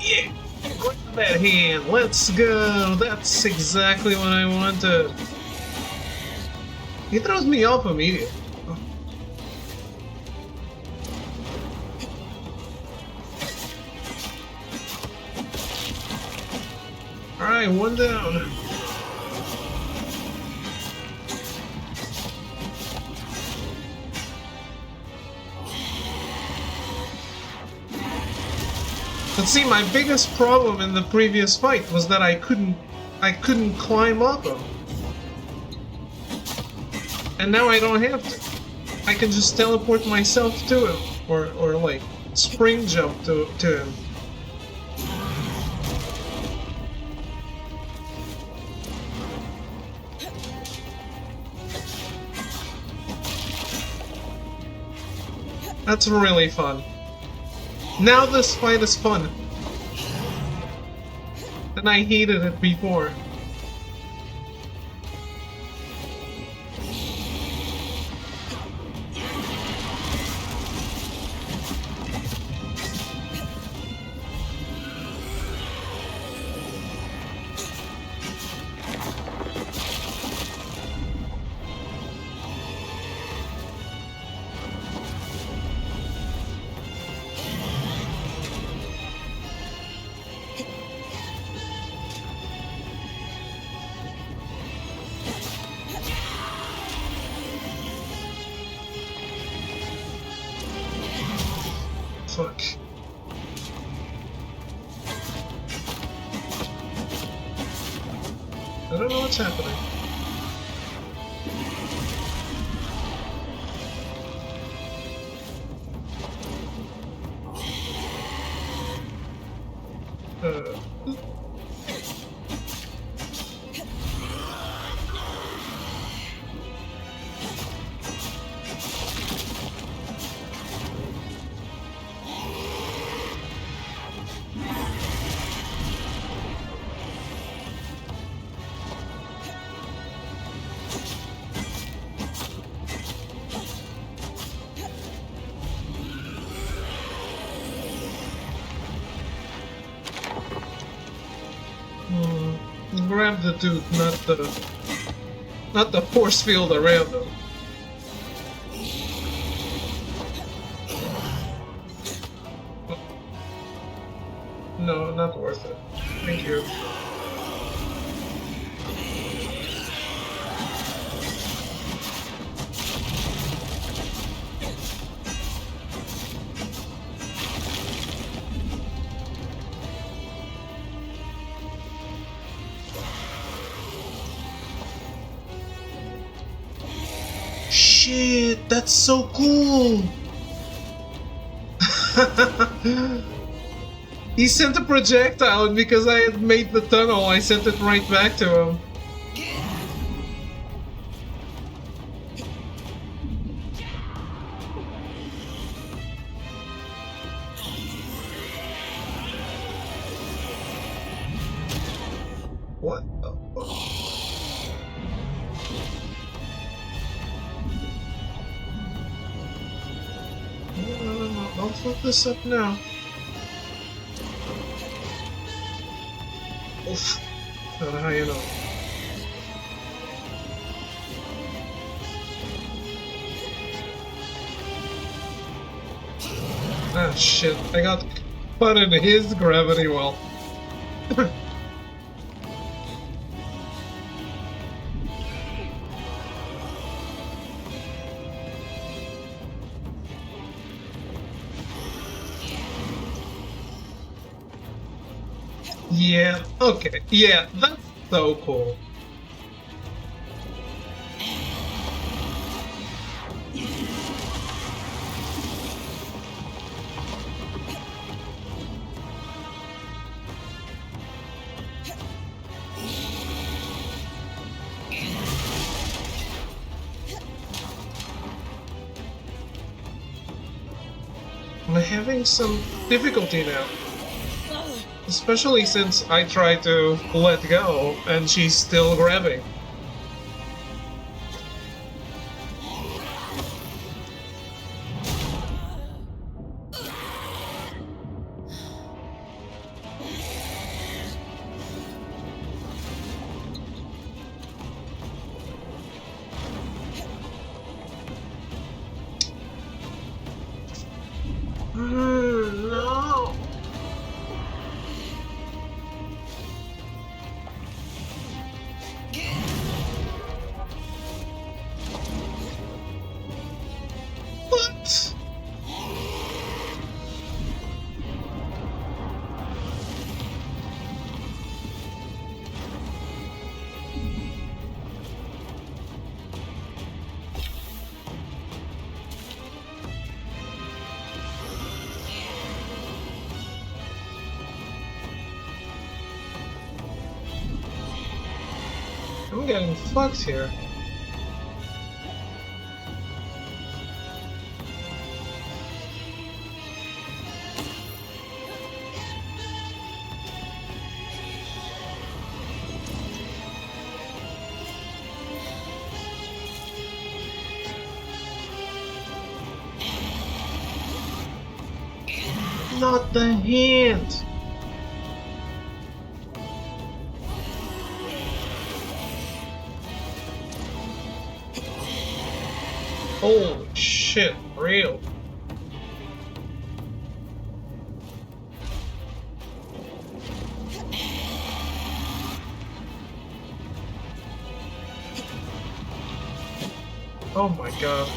Yeah, grab that hand. Let's go. That's exactly what I wanted. He throws me off immediately. Oh. Alright, one down. But see, my biggest problem in the previous fight was that I couldn't climb up him. And now I don't have to. I can just teleport myself to him, or like spring jump to him. That's really fun. Now this fight is fun. And I hated it before. Fuck. I don't know what's happening. grab the dude, not the force field around him. No, not worth it. Thank you. Shit, that's so cool! He sent a projectile, and because I had made the tunnel, I sent it right back to him. What the fuck? No, don't fuck this up now. Oof. I don't know how you know. Ah shit, I got put in his gravity well. Yeah, okay, yeah, that's so cool. I'm having some difficulty now. Especially since I try to let go and she's still grabbing. No. What? I'm getting fucked here. Not the hand! Holy shit, real. Oh my god.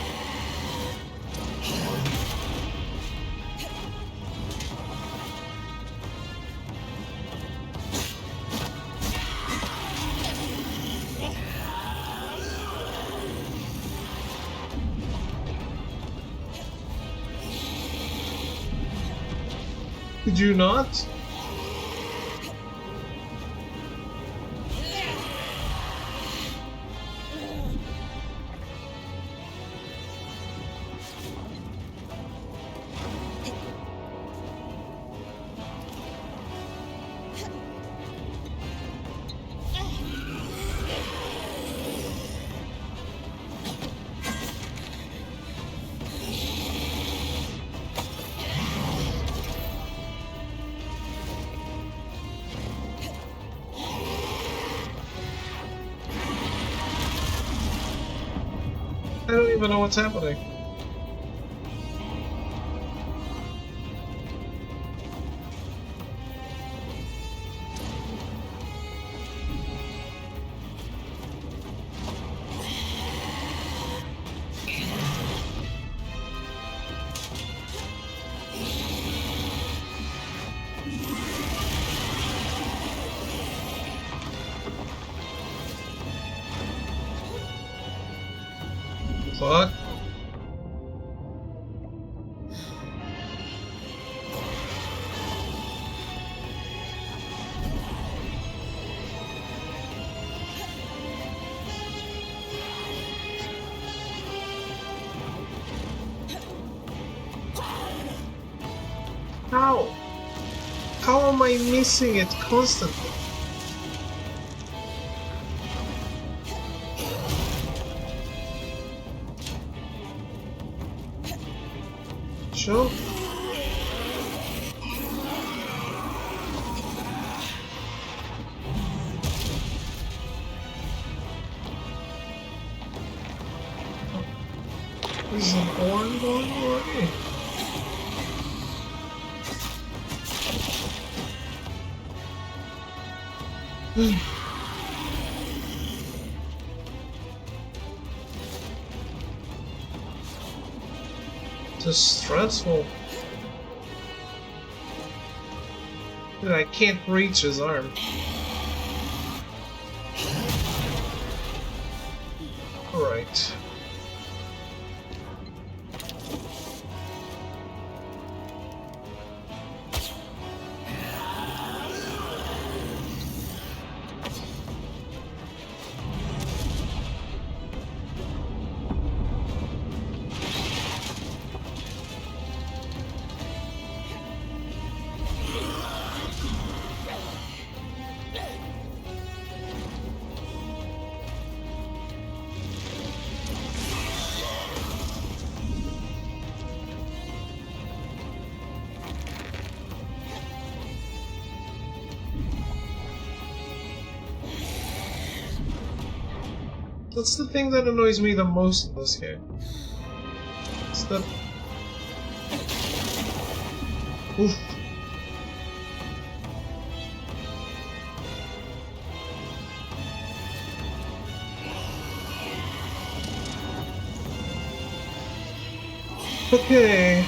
Did you not? even know what's happening. Fuck. How? How am I missing it constantly? Sure. Is an horn going already? It's stressful. Dude, I can't reach his arm. Alright. That's the thing that annoys me the most in this game. It's the... Oof. Okay.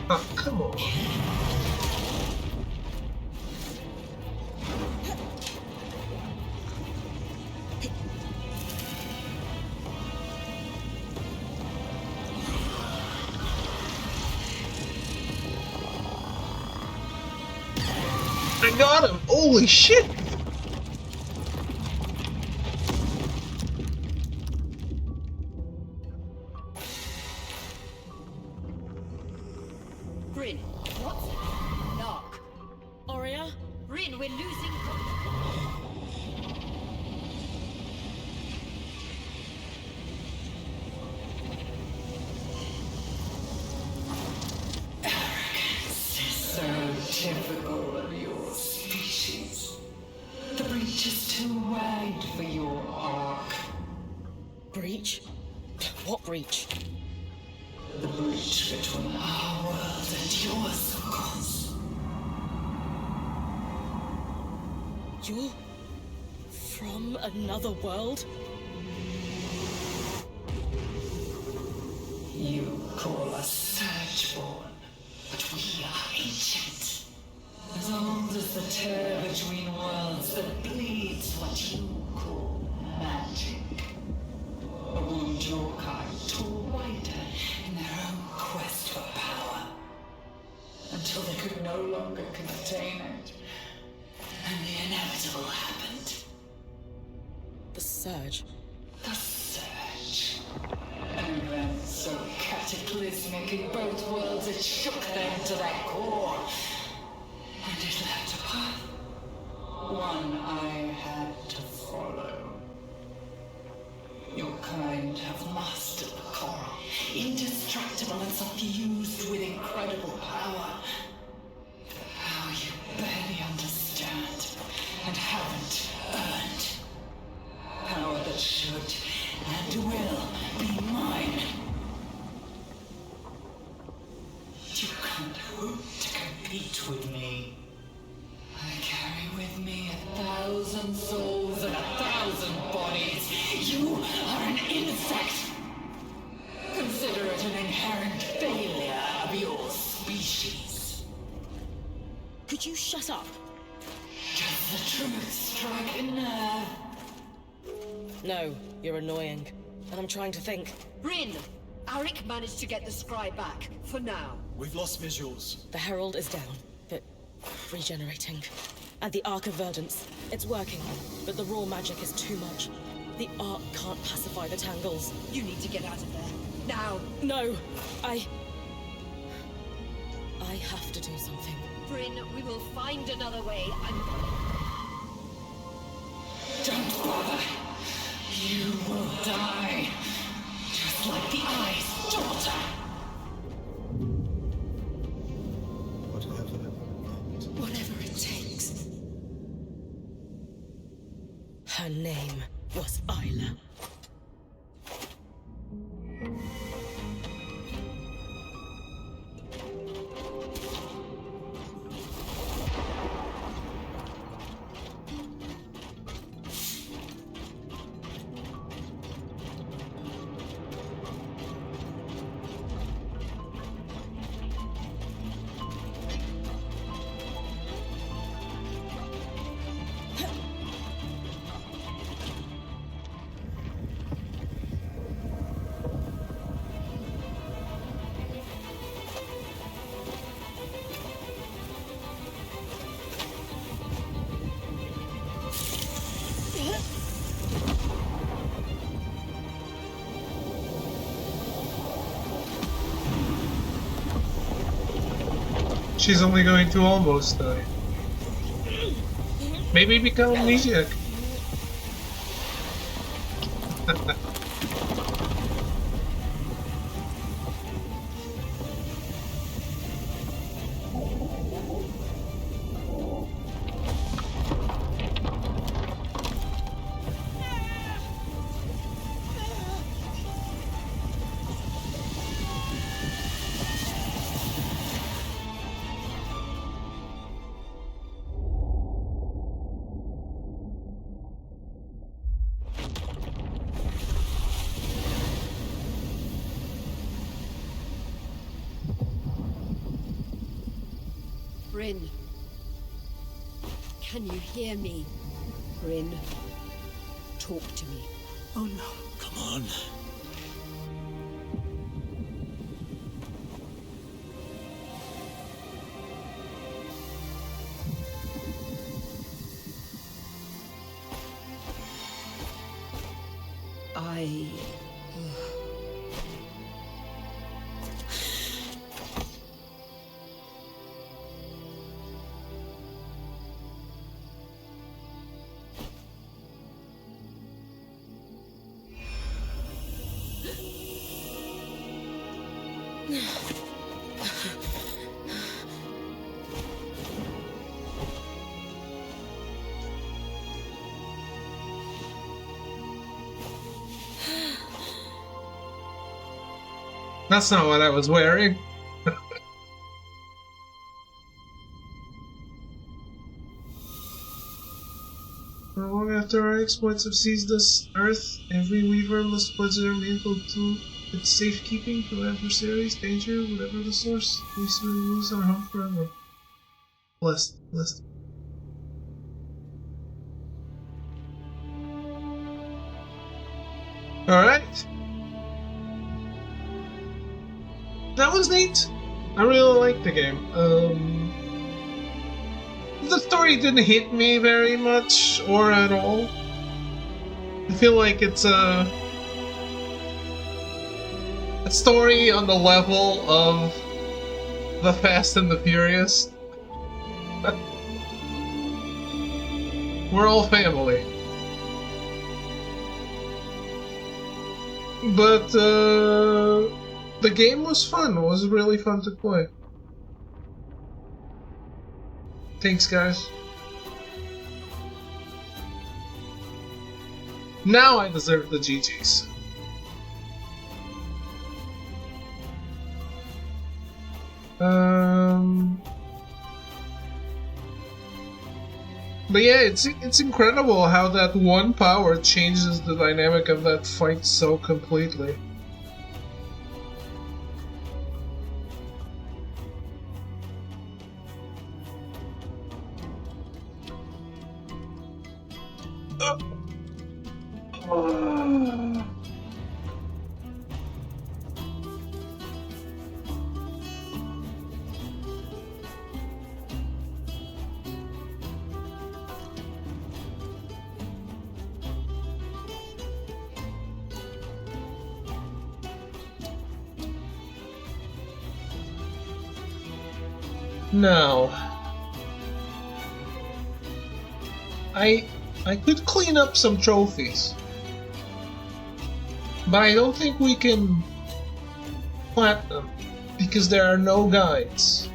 Ah, come on. I got him! Holy shit! Bryn, what? Lark. Aurea? Bryn, we're losing. So typical of your species. The breach is too wide for your arc. Breach? What breach? The breach between our world and yours, of course. You're from another world? You call us Surgeborn, but we are ancient. As old as the tear between worlds that bleeds what you call magic. A wound your kind tore wider in their own quest for power. Until they could no longer contain it. And the inevitable happened. The Surge. The Surge. An event so cataclysmic ruthless, making both worlds, it shook them to their core. And it left a path. One I had to follow. Your kind have mastered the coral, indestructible and suffused with incredible power. How you barely understand and haven't earned. Power that should and will be mine. You can't hope to compete with me. I carry with me 1,000 souls and 1,000 bodies. You are an insect. Consider it an inherent failure of your species. Could you shut up? Does the truth strike a nerve? No, you're annoying. And I'm trying to think. Bryn! Arik managed to get the scry back, for now. We've lost visuals. The Herald is down, but regenerating. And the Arc of Verdance. It's working, but the raw magic is too much. The Arc can't pacify the tangles. You need to get out of there. Now! No! I have to do something. Bryn, we will find another way. Don't bother. You will die. Just like the Eye's daughter. Whatever it takes. Her name was Isla. She's only going to almost die. Maybe become amnesiac. Bryn. Can you hear me? Bryn. Talk to me. Oh no. Come on. That's not what I was wearing. Long after our exploits have seized this Earth, every weaver must pledge their mantle to its safekeeping from adversaries, danger, whatever the source. We soon lose our home forever. Blessed, blessed. Alright. That was neat. I really liked the game. The story didn't hit me very much, or at all. I feel like it's a story on the level of The Fast and the Furious. We're all family. But the game was fun. It was really fun to play. Thanks, guys. Now I deserve the GGs. But yeah, it's incredible how that one power changes the dynamic of that fight so completely. Now, I could clean up some trophies, but I don't think we can plant them because there are no guides,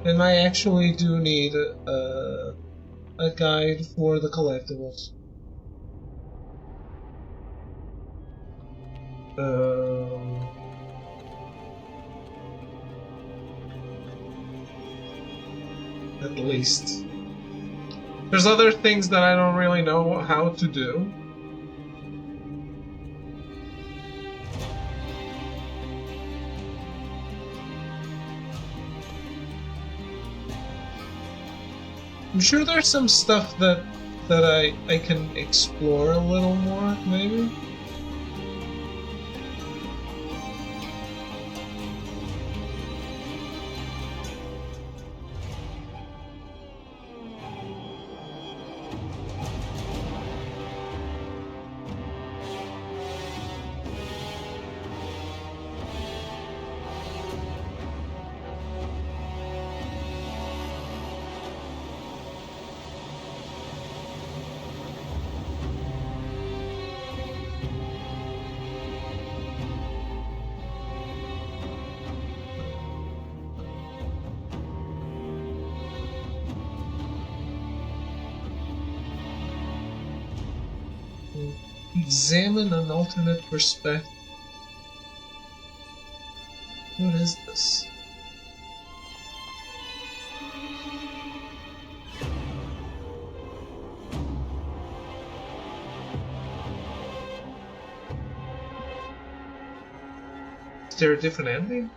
and I actually do need a guide for the collectibles. At least. There's other things that I don't really know how to do. I'm sure there's some stuff that I can explore a little more, maybe? Examine an alternate perspective. What is this? Is there a different ending?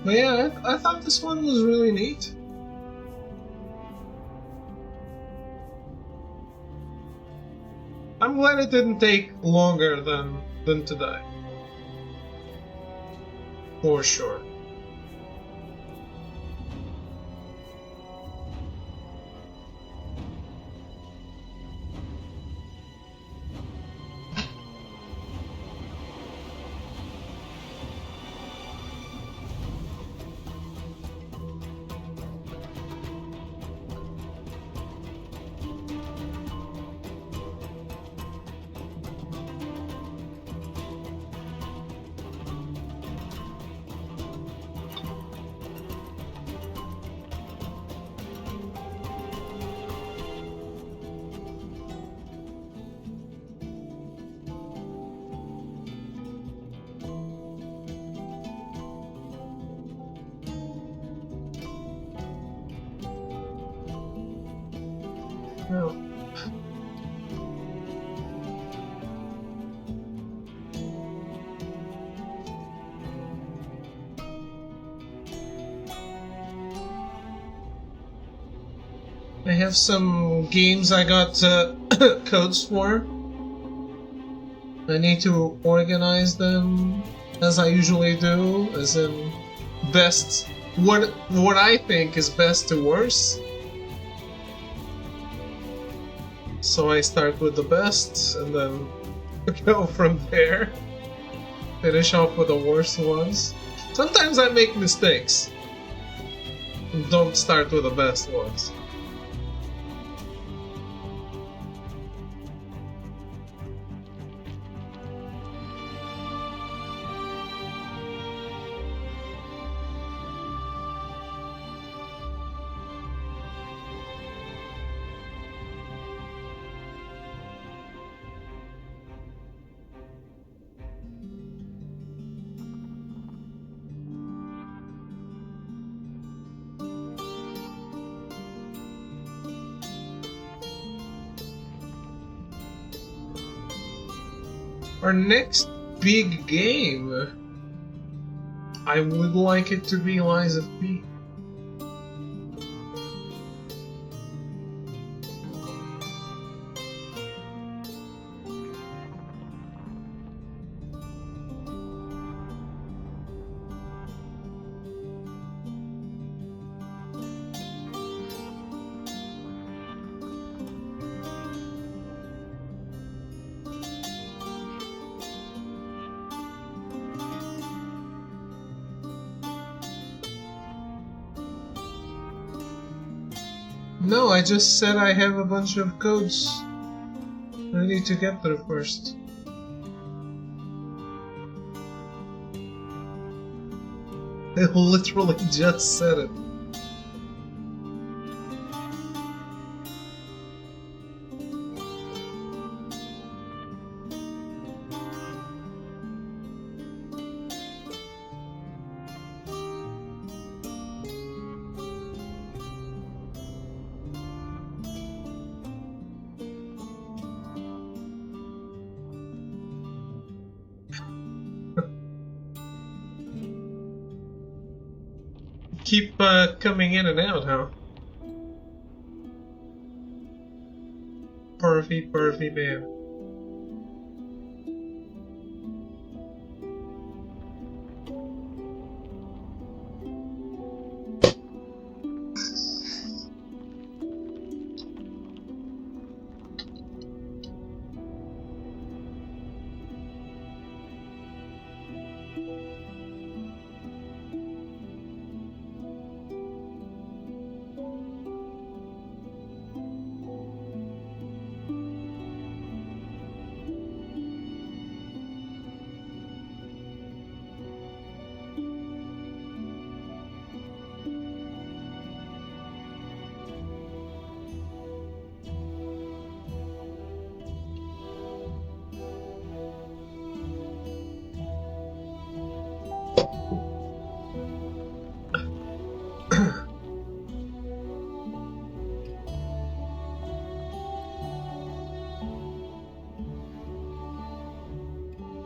But yeah, I thought this one was really neat. I'm glad it didn't take longer than today. For sure. No. I have some games I got codes for. I need to organize them as I usually do, as in best what I think is best to worst. So I start with the best and then go from there. Finish off with the worst ones. Sometimes I make mistakes. Don't start with the best ones. Our next big game, I would like it to be Lies of P. No, I just said I have a bunch of codes I need to get there first. I literally just said it. Keep coming in and out, huh? Perfy man.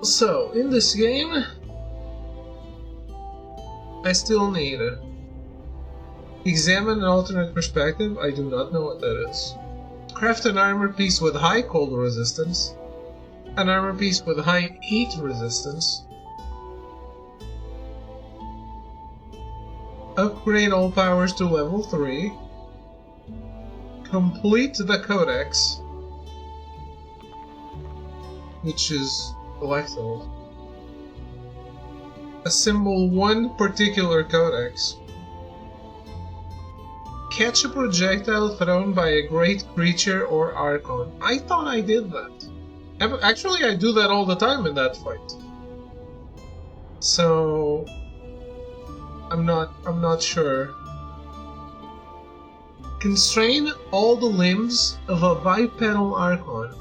So, in this game, I still need examine an alternate perspective. I do not know what that is. Craft an armor piece with high cold resistance, an armor piece with high heat resistance, upgrade all powers to level 3, complete the codex, which is collectible, assemble one particular codex, catch a projectile thrown by a great creature or archon. I thought I did that. Actually, I do that all the time in that fight. So I'm not sure. Constrain all the limbs of a bipedal archon.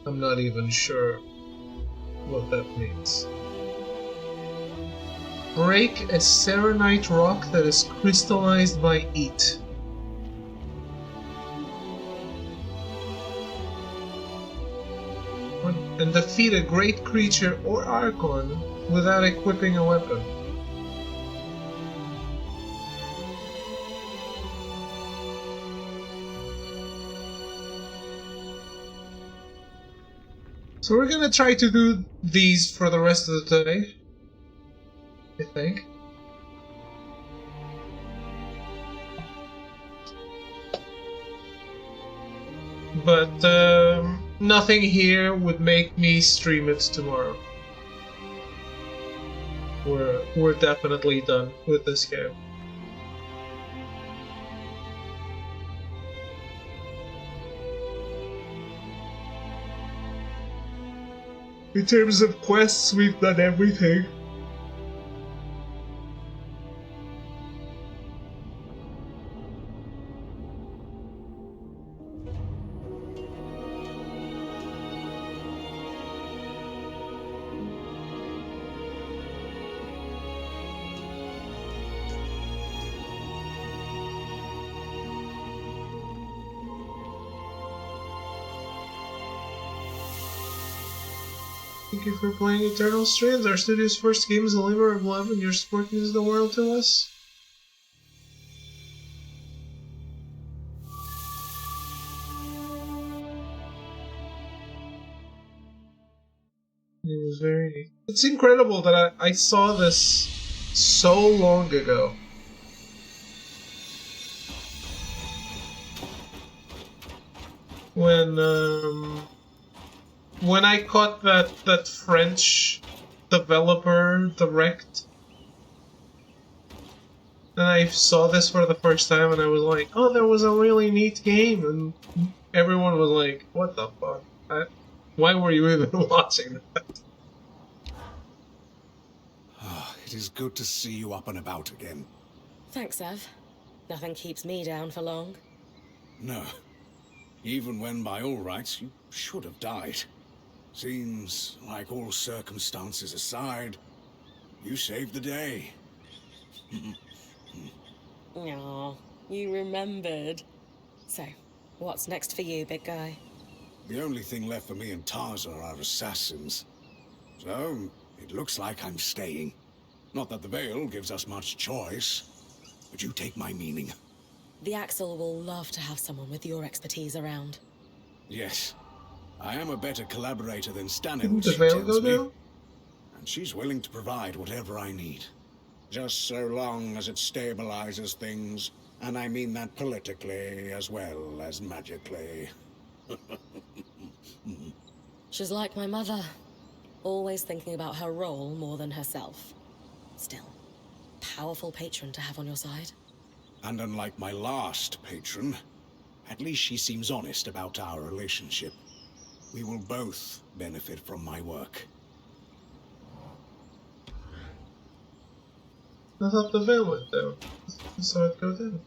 I'm not even sure what that means. Break a serenite rock that is crystallized by heat. and defeat a great creature or archon without equipping a weapon. So we're gonna try to do these for the rest of the day, I think. But nothing here would make me stream it tomorrow. We're definitely done with this game. In terms of quests, we've done everything. Thank you for playing Eternal Strands, our studio's first game is a labor of love, and your support means the world to us. It was very neat. It's incredible that I saw this so long ago. When I caught that French developer direct, and I saw this for the first time, and I was like, "Oh, that was a really neat game," and everyone was like, "What the fuck? Why were you even watching that?" It is good to see you up and about again. Thanks, Ev. Nothing keeps me down for long. No. Even when by all rights you should have died. Seems like all circumstances aside, you saved the day. Aw, you remembered. So, what's next for you, big guy? The only thing left for me and Tarza are assassins. So, it looks like I'm staying. Not that the Veil gives us much choice, but you take my meaning. The Axel will love to have someone with your expertise around. Yes. I am a better collaborator than Stannis, Didn't the she Veil tells go me. down? And she's willing to provide whatever I need. Just so long as it stabilizes things. And I mean that politically as well as magically. She's like my mother. Always thinking about her role more than herself. Still, powerful patron to have on your side. And unlike my last patron, at least she seems honest about our relationship. We will both benefit from my work. I thought the Veil went down. I saw it go down.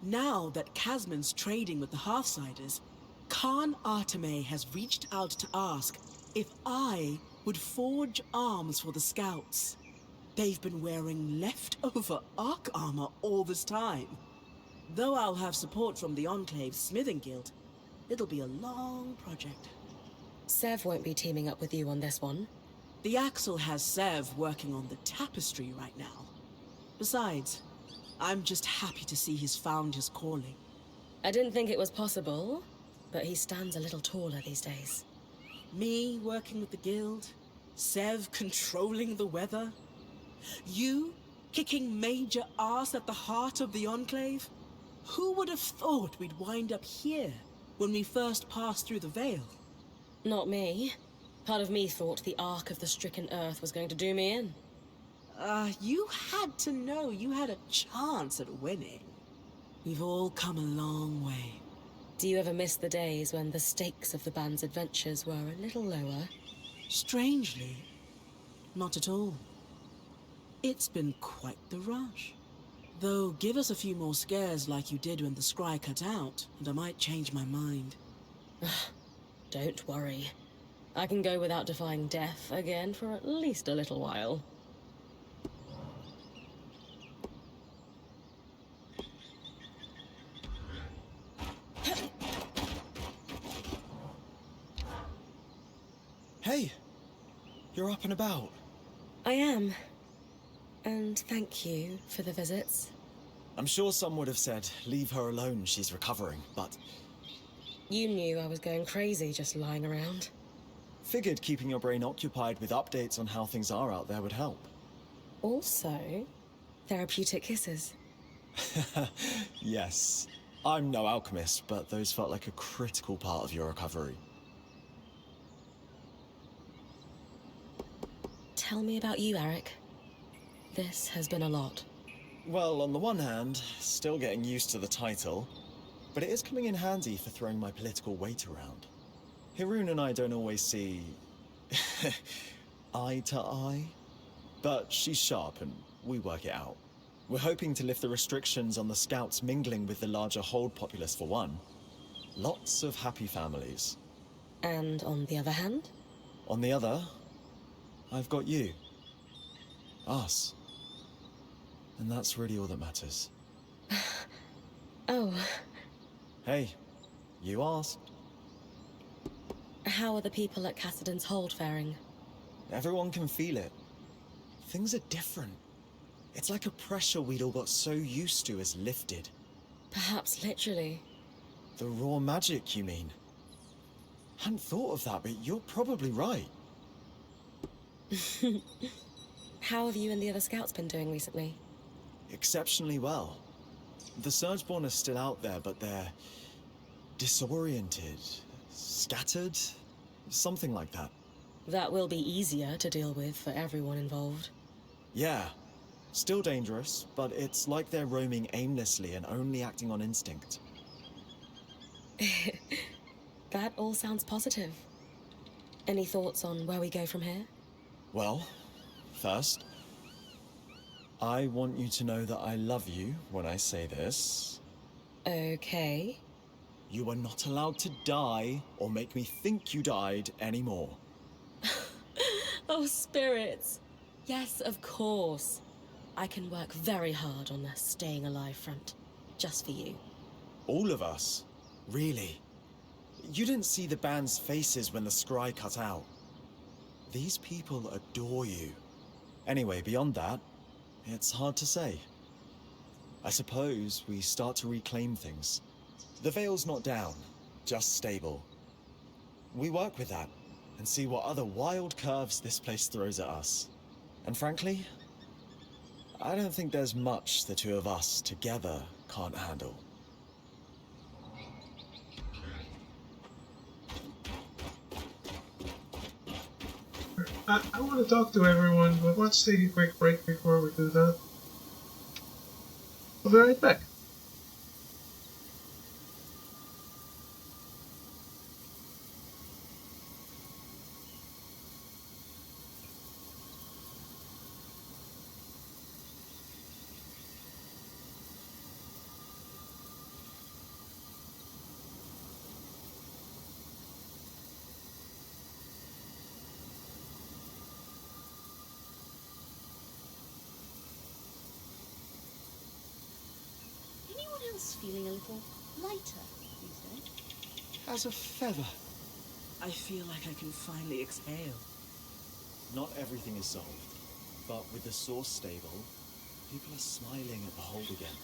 Now that Casman's trading with the Hearthsiders, Khan Arteme has reached out to ask if I would forge arms for the Scouts. They've been wearing leftover Ark armor all this time. Though I'll have support from the Enclave's Smithing Guild, it'll be a long project. Sev won't be teaming up with you on this one. The Axel has Sev working on the tapestry right now. Besides, I'm just happy to see he's found his calling. I didn't think it was possible, but he stands a little taller these days. Me working with the guild, Sev controlling the weather, you kicking major ass at the heart of the Enclave? Who would have thought we'd wind up here when we first passed through the Veil? Not me. Part of me thought the Ark of the Stricken Earth was going to do me in. You had to know you had a chance at winning. We've all come a long way. Do you ever miss the days when the stakes of the band's adventures were a little lower? Strangely, not at all. It's been quite the rush. Though, give us a few more scares like you did when the scry cut out, and I might change my mind. Don't worry. I can go without defying death again for at least a little while. Hey! You're up and about. I am. And thank you for the visits. I'm sure some would have said, leave her alone, she's recovering, but... You knew I was going crazy just lying around. Figured keeping your brain occupied with updates on how things are out there would help. Also, therapeutic kisses. Yes. I'm no alchemist, but those felt like a critical part of your recovery. Tell me about you, Eric. This has been a lot. Well, on the one hand, still getting used to the title, but it is coming in handy for throwing my political weight around. Hirun and I don't always see... eye to eye, but she's sharp and we work it out. We're hoping to lift the restrictions on the scouts mingling with the larger hold populace for one. Lots of happy families. And on the other hand? On the other, I've got you. Us. And that's really all that matters. Oh. Hey, you asked. How are the people at Cassidy's Hold faring? Everyone can feel it. Things are different. It's like a pressure we'd all got so used to is lifted. Perhaps literally. The raw magic, you mean? Hadn't thought of that, but you're probably right. How have you and the other scouts been doing recently? Exceptionally well. The Surgeborn are still out there, but they're... disoriented, scattered, something like that. That will be easier to deal with for everyone involved. Yeah. Still dangerous, but it's like they're roaming aimlessly and only acting on instinct. That all sounds positive. Any thoughts on where we go from here? Well, first, I want you to know that I love you when I say this. Okay. You are not allowed to die or make me think you died anymore. Oh, spirits. Yes, of course. I can work very hard on the staying alive front, just for you. All of us? Really? You didn't see the band's faces when the scry cut out. These people adore you. Anyway, beyond that, it's hard to say. I suppose we start to reclaim things. The veil's not down, just stable. We work with that, and see what other wild curves this place throws at us. And frankly, I don't think there's much the two of us together can't handle. I want to talk to everyone, but let's take a quick break before we do that. I'll be right back. Feeling a little lighter these days? As a feather. I feel like I can finally exhale. Not everything is solved, but with the source stable, people are smiling at the hold again.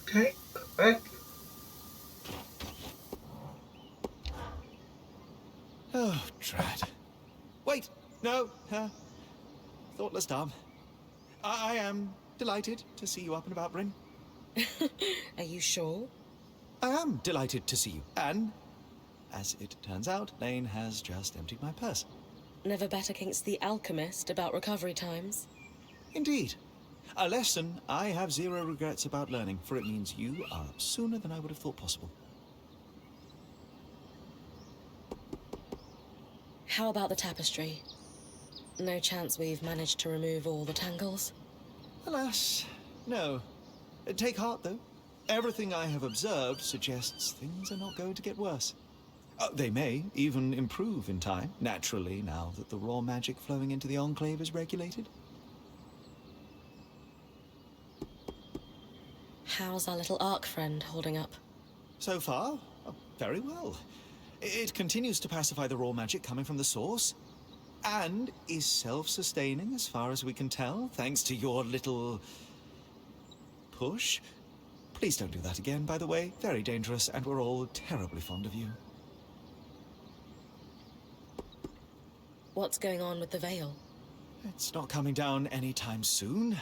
Okay, back. Oh, drat. Wait, no, thoughtless Dom. I am delighted to see you up and about, Bryn. Are you sure? I am delighted to see you, and as it turns out, Lane has just emptied my purse. Never bet against the alchemist about recovery times. Indeed. A lesson I have zero regrets about learning, for it means you are up sooner than I would have thought possible. How about the tapestry? No chance we've managed to remove all the tangles? Alas, no. Take heart, though. Everything I have observed suggests things are not going to get worse. They may even improve in time, naturally, now that the raw magic flowing into the Enclave is regulated. How's our little arc friend holding up? So far, very well. It continues to pacify the raw magic coming from the source, and is self-sustaining as far as we can tell, thanks to your little push. Please don't do that again, by the way. Very dangerous, and we're all terribly fond of you. What's going on with the veil? It's not coming down anytime soon,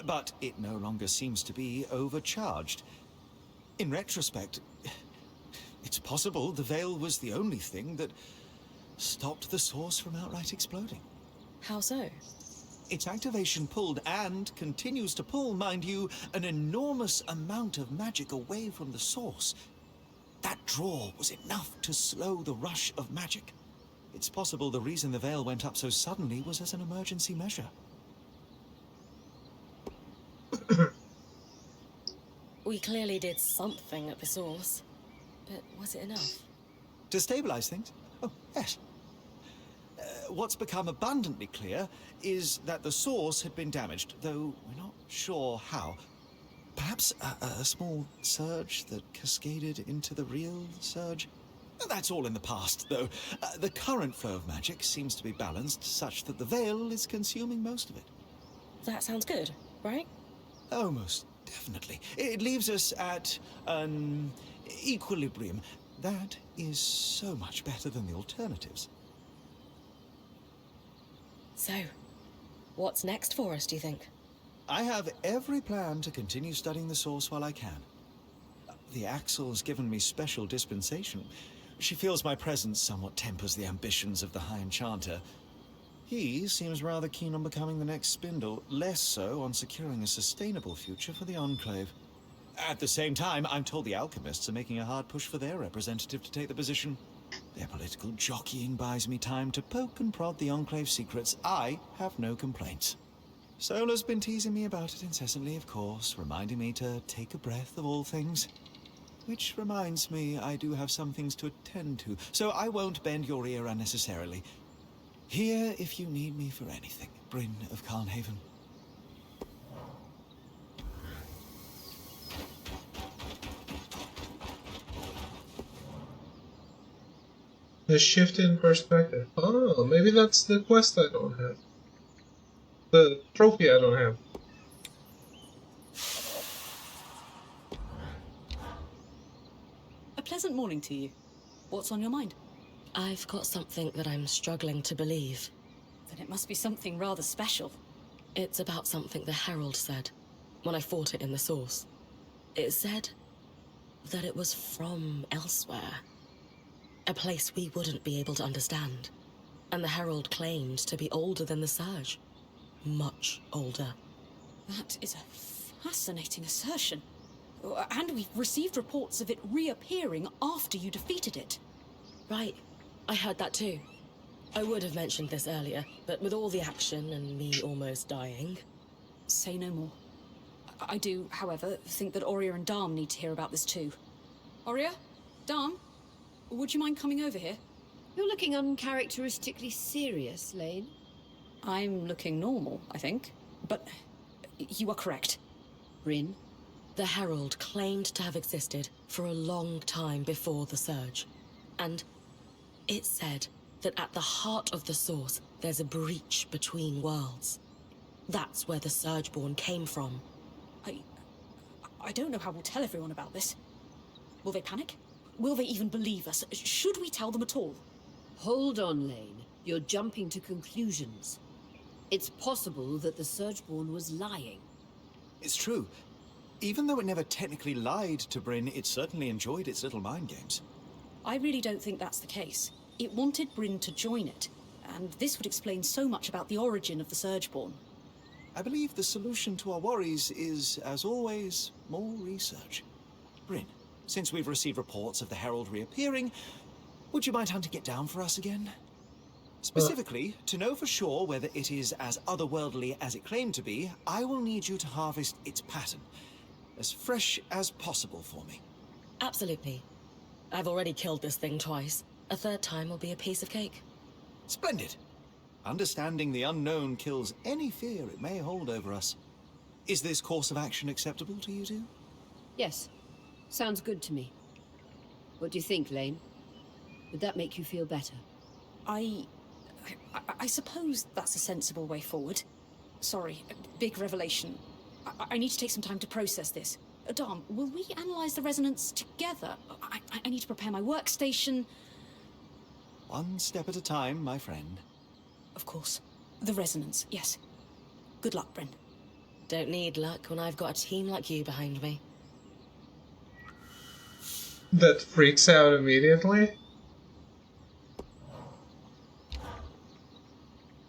but it no longer seems to be overcharged. In retrospect, it's possible the veil was the only thing that stopped the source from outright exploding. How so? Its activation pulled, and continues to pull, mind you, an enormous amount of magic away from the source. That draw was enough to slow the rush of magic. It's possible the reason the veil went up so suddenly was as an emergency measure. We clearly did something at the source, but was it enough? To stabilize things? Oh, yes. What's become abundantly clear is that the source had been damaged, though we're not sure how. Perhaps a small surge that cascaded into the real surge? That's all in the past, though. The current flow of magic seems to be balanced such that the veil is consuming most of it. That sounds good, right? Oh, most definitely. It leaves us at an equilibrium. That is so much better than the alternatives. So, what's next for us, do you think? I have every plan to continue studying the source while I can. The Axle's given me special dispensation. She feels my presence somewhat tempers the ambitions of the High Enchanter. He seems rather keen on becoming the next Spindle, less so on securing a sustainable future for the Enclave. At the same time, I'm told the alchemists are making a hard push for their representative to take the position. Their political jockeying buys me time to poke and prod the Enclave's secrets. I have no complaints. Sola's been teasing me about it incessantly, of course, reminding me to take a breath of all things. Which reminds me, I do have some things to attend to, so I won't bend your ear unnecessarily. Here if you need me for anything, Bryn of Carnhaven. A shift in perspective. Oh, maybe that's the quest I don't have. The trophy I don't have. A pleasant morning to you. What's on your mind? I've got something that I'm struggling to believe. Then it must be something rather special. It's about something the Herald said when I fought it in the source. It said that it was from elsewhere. A place we wouldn't be able to understand. And the Herald claimed to be older than the Surge. Much older. That is a fascinating assertion. And we've received reports of it reappearing after you defeated it. Right. I heard that too. I would have mentioned this earlier, but with all the action and me almost dying... Say no more. I do, however, think that Aurea and Darm need to hear about this too. Aurea? Darm? Would you mind coming over here? You're looking uncharacteristically serious, Lane. I'm looking normal, I think. But you are correct. Bryn? The Herald claimed to have existed for a long time before the Surge. And it said that at the heart of the source, there's a breach between worlds. That's where the Surgeborn came from. I don't know how we'll tell everyone about this. Will they panic? Will they even believe us? Should we tell them at all? Hold on, Lane. You're jumping to conclusions. It's possible that the Surgeborn was lying. It's true. Even though it never technically lied to Bryn, it certainly enjoyed its little mind games. I really don't think that's the case. It wanted Bryn to join it, and this would explain so much about the origin of the Surgeborn. I believe the solution to our worries is, as always, more research. Bryn, since we've received reports of the Herald reappearing, would you mind hunting it down for us again? Specifically, to know for sure whether it is as otherworldly as it claimed to be, I will need you to harvest its pattern. As fresh as possible for me. Absolutely. I've already killed this thing twice. A third time will be a piece of cake. Splendid. Understanding the unknown kills any fear it may hold over us. Is this course of action acceptable to you two? Yes. Sounds good to me. What do you think, Lane? Would that make you feel better? I suppose that's a sensible way forward. Sorry, big revelation. I need to take some time to process this. Dom, will we analyze the resonance together? I need to prepare my workstation. One step at a time, my friend. Of course. The resonance, yes. Good luck, Bryn. Don't need luck when I've got a team like you behind me. That freaks out immediately.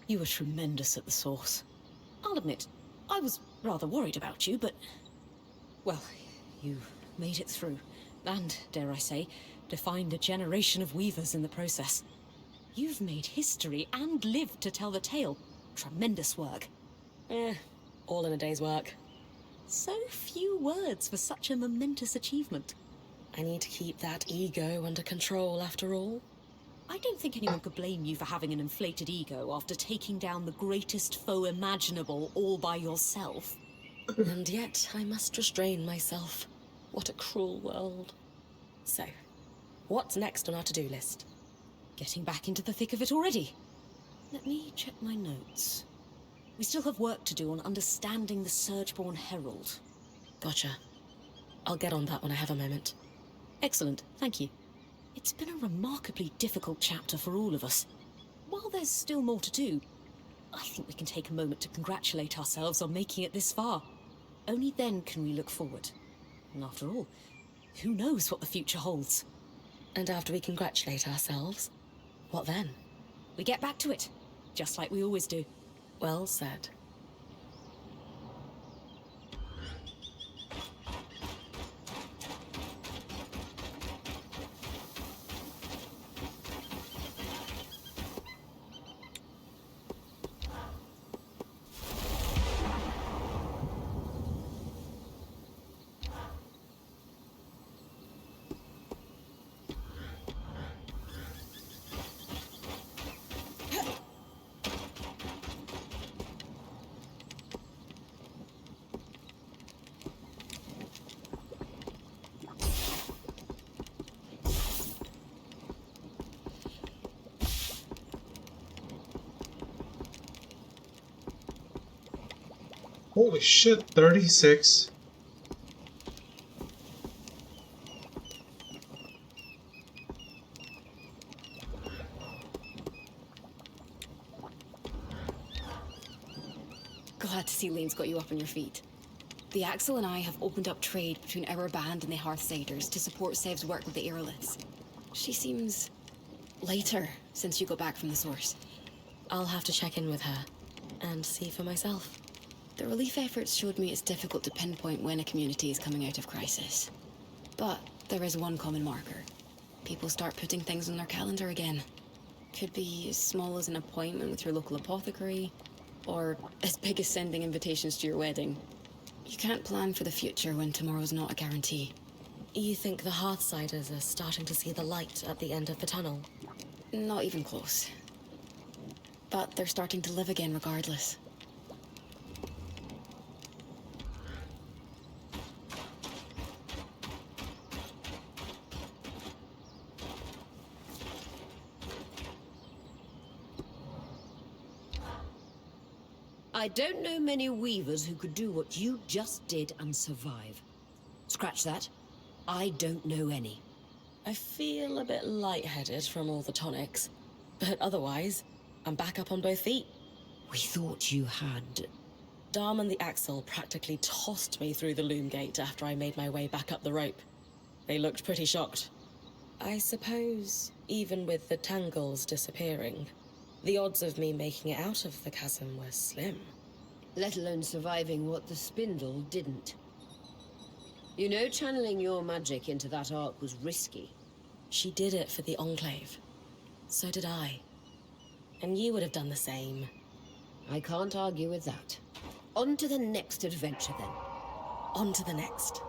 You were tremendous at the source. I'll admit, I was rather worried about you, but... well, you made it through. And, dare I say, defined a generation of weavers in the process. You've made history and lived to tell the tale. Tremendous work. All in a day's work. So few words for such a momentous achievement. I need to keep that ego under control, after all. I don't think anyone could blame you for having an inflated ego after taking down the greatest foe imaginable all by yourself. And yet, I must restrain myself. What a cruel world. So, what's next on our to-do list? Getting back into the thick of it already. Let me check my notes. We still have work to do on understanding the Surgeborn Herald. Gotcha. I'll get on that when I have a moment. Excellent, thank you. It's been a remarkably difficult chapter for all of us. While there's still more to do, I think we can take a moment to congratulate ourselves on making it this far. Only then can we look forward. And after all, who knows what the future holds? And after we congratulate ourselves, what then? We get back to it, just like we always do. Well said. Holy shit, 36. Glad to see Lane's got you up on your feet. The Axel and I have opened up trade between our band and the Hearthsiders to support Sev's work with the airlifts. She seems lighter since you got back from the source. I'll have to check in with her and see for myself. The relief efforts showed me it's difficult to pinpoint when a community is coming out of crisis. But there is one common marker. People start putting things on their calendar again. Could be as small as an appointment with your local apothecary, or as big as sending invitations to your wedding. You can't plan for the future when tomorrow's not a guarantee. You think the Hearthsiders are starting to see the light at the end of the tunnel? Not even close. But they're starting to live again regardless. I don't know many weavers who could do what you just did and survive. Scratch that. I don't know any. I feel a bit lightheaded from all the tonics, but otherwise, I'm back up on both feet. We thought you had... Darm and the Axle practically tossed me through the loom gate after I made my way back up the rope. They looked pretty shocked. I suppose, even with the tangles disappearing, the odds of me making it out of the chasm were slim. Let alone surviving what the spindle didn't. You know, channeling your magic into that arc was risky. She did it for the Enclave. So did I. And you would have done the same. I can't argue with that. On to the next adventure, then. On to the next.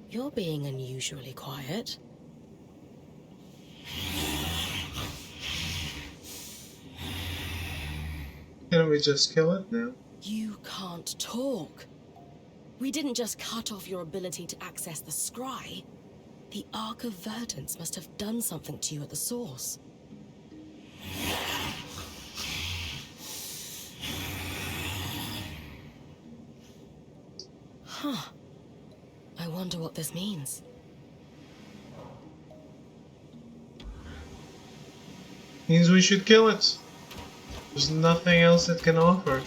You're being unusually quiet. Can we just kill it now? You can't talk. We didn't just cut off your ability to access the scry. The Ark of Verdance must have done something to you at the source. Huh. I wonder what this means. Means we should kill it. There's nothing else it can offer.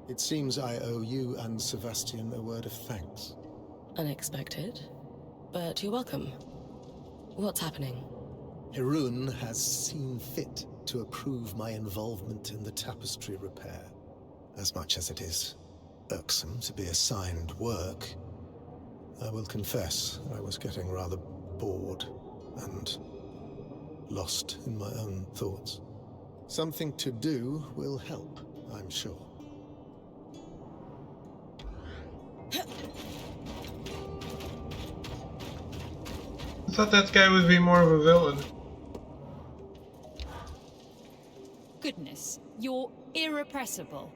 It seems I owe you and Sebastian a word of thanks. Unexpected, but you're welcome. What's happening? Hirun has seen fit to approve my involvement in the tapestry repair. As much as it is irksome to be assigned work, I will confess I was getting rather bored and lost in my own thoughts. Something to do will help, I'm sure. I thought that guy would be more of a villain. Goodness, you're irrepressible.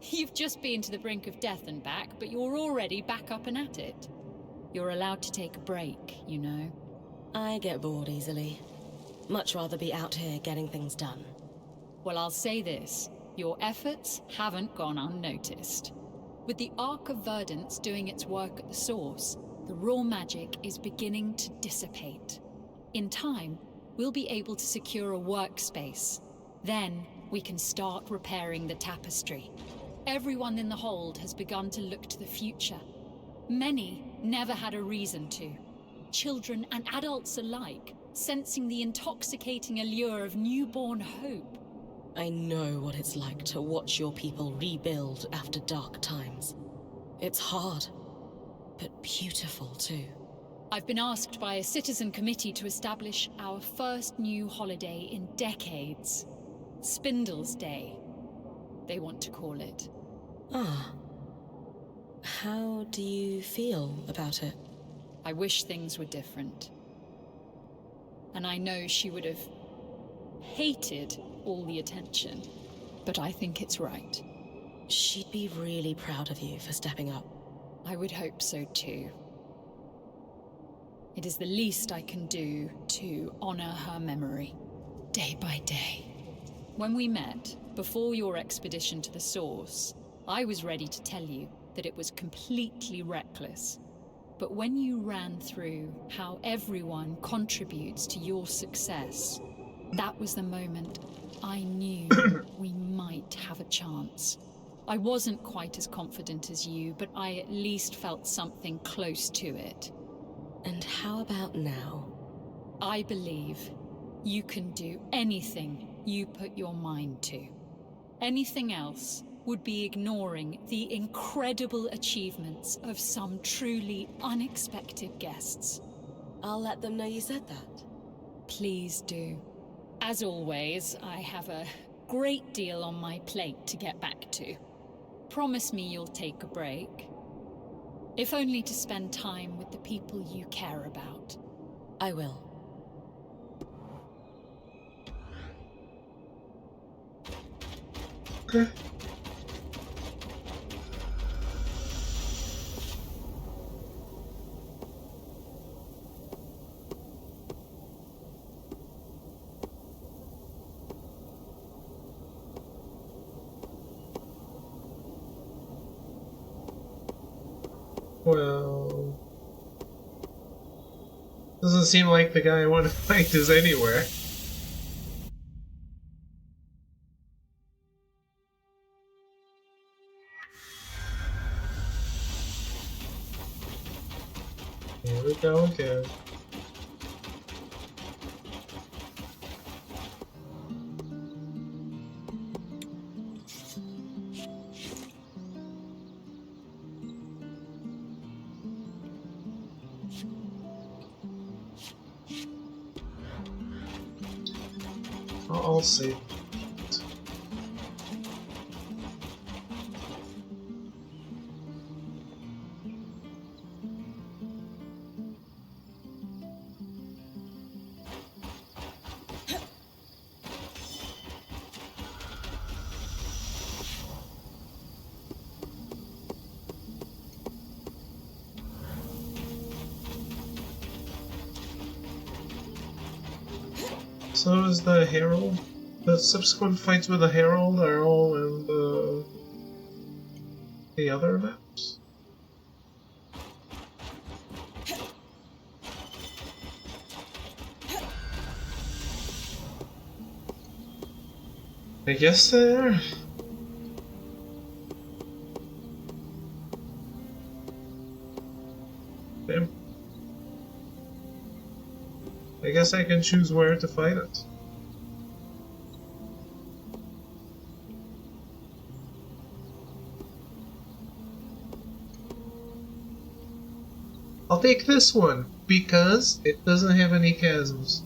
You've just been to the brink of death and back, but you're already back up and at it. You're allowed to take a break, you know. I get bored easily. Much rather be out here getting things done. Well, I'll say this. Your efforts haven't gone unnoticed. With the Ark of Verdance doing its work at the source, the raw magic is beginning to dissipate. In time, we'll be able to secure a workspace. Then, we can start repairing the tapestry. Everyone in the hold has begun to look to the future. Many never had a reason to. Children and adults alike, sensing the intoxicating allure of newborn hope. I know what it's like to watch your people rebuild after dark times. It's hard, but beautiful too. I've been asked by a citizen committee to establish our first new holiday in decades. Spindle's Day, they want to call it. Ah. How do you feel about it? I wish things were different. And I know she would have hated all the attention, but I think it's right. She'd be really proud of you for stepping up. I would hope so too. It is the least I can do to honor her memory, day by day. When we met, before your expedition to the source, I was ready to tell you that it was completely reckless. But when you ran through how everyone contributes to your success, that was the moment I knew we might have a chance. I wasn't quite as confident as you, but I at least felt something close to it. And how about now? I believe you can do anything you put your mind to. Anything else would be ignoring the incredible achievements of some truly unexpected guests. I'll let them know you said that. Please do. As always, I have a great deal on my plate to get back to. Promise me you'll take a break. If only to spend time with the people you care about. I will. Okay. Well, doesn't seem like the guy I want to fight is anywhere. Here we go again. I'll see. So is the Herald. The subsequent fights with the Herald are all in the other maps? I guess they're... Damn. I guess I can choose where to fight it. I'll take this one, because it doesn't have any chasms.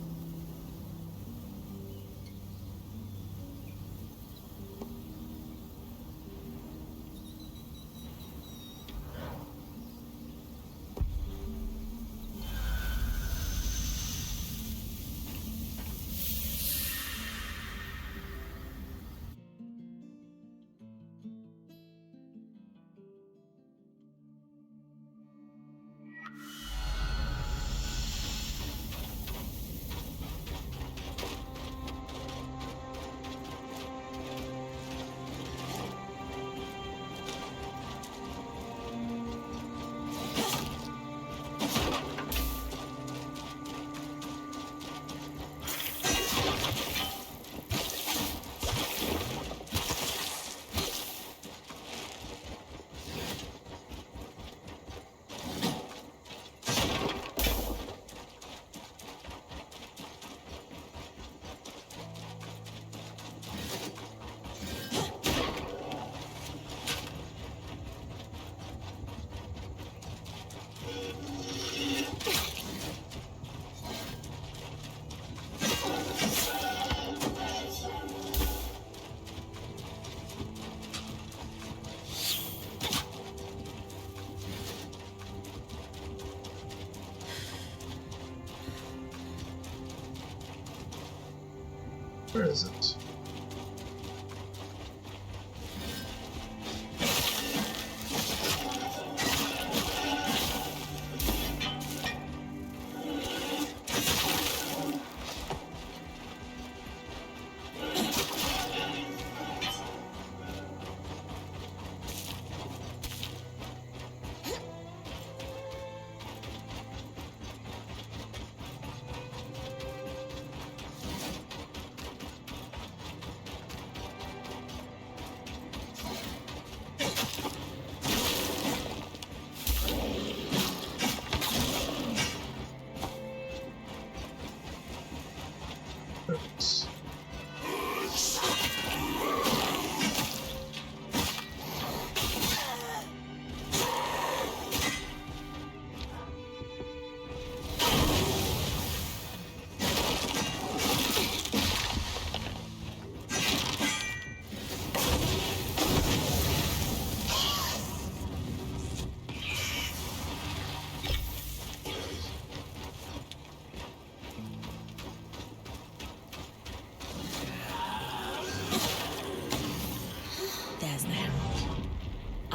Where is it?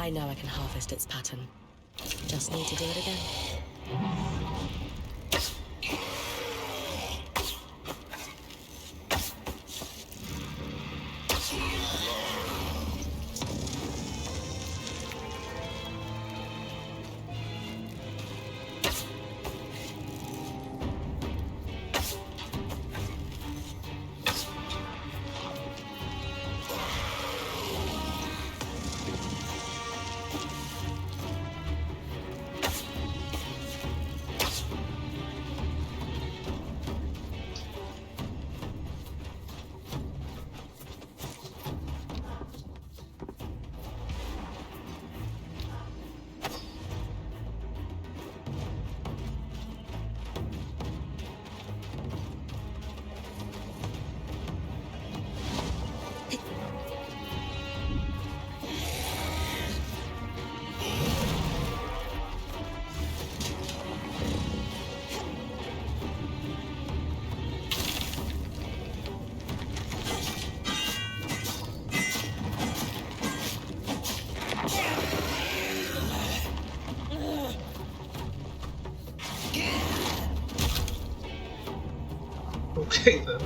I know I can harvest its pattern. Just need to do it again. Okay then.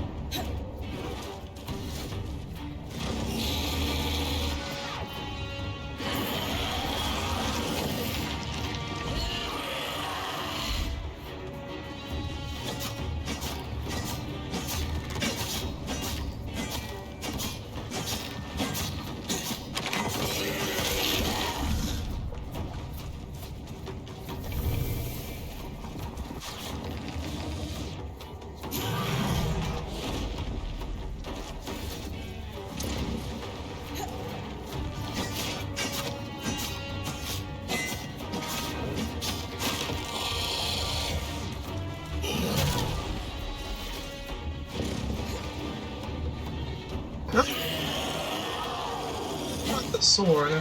Not the sword.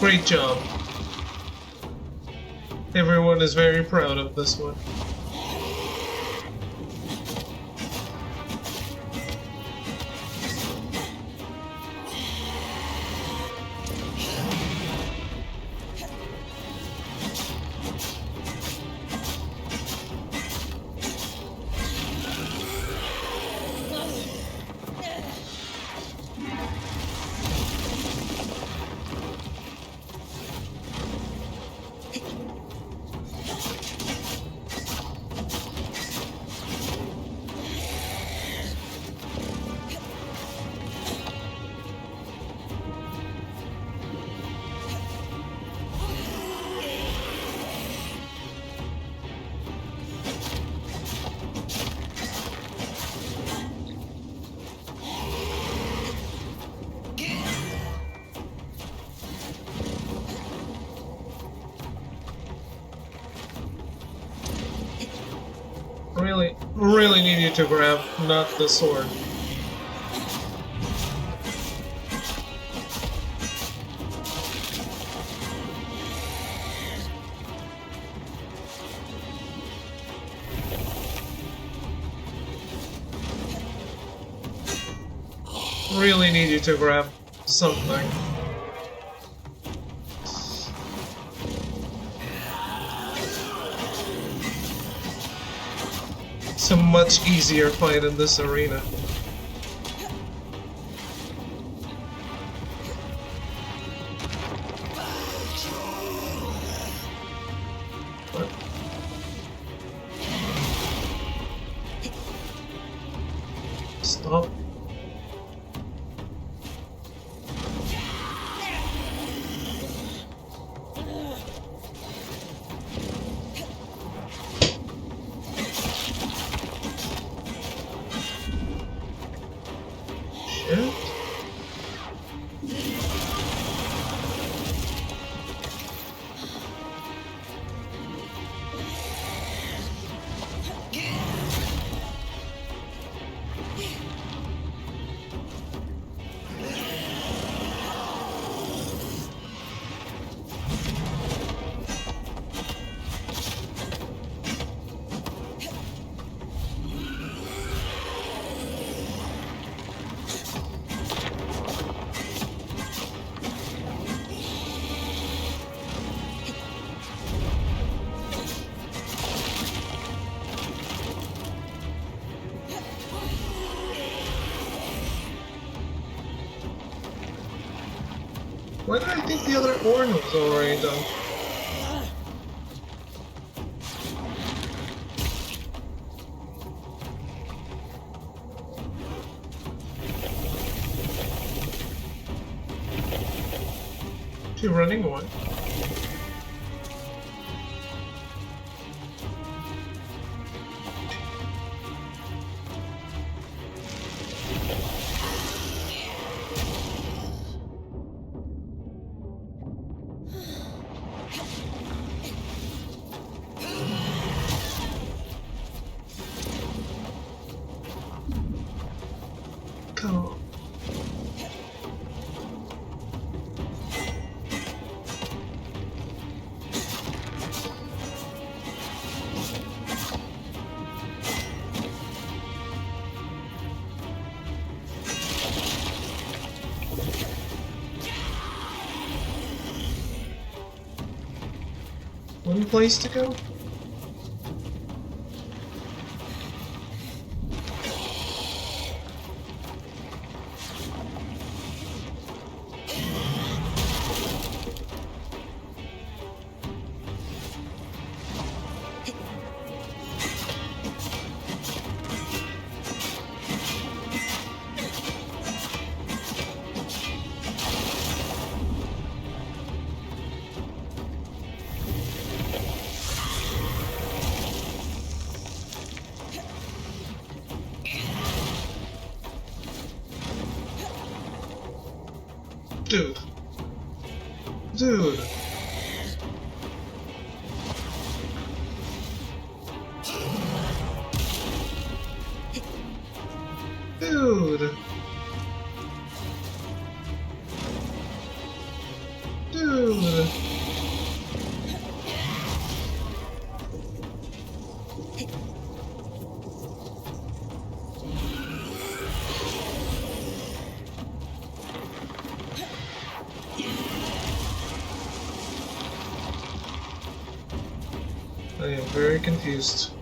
Great job. Everyone is very proud of this one. Really need you to grab, not the sword. Really need you to grab something. It's a much easier fight in this arena. What? Stop. Yeah. Why did I think the other horn was already done? Two running one. Come on. One place to go? Dude. Dude. Dude. Dude. I am very confused.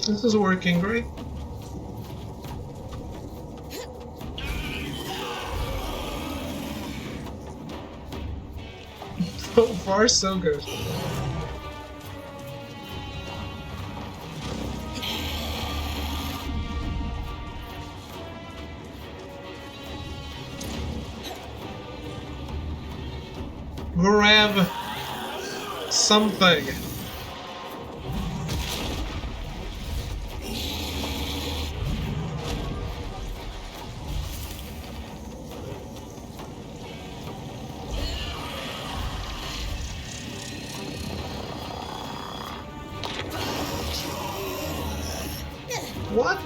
This is working, right? So far, so good. Grab something. What?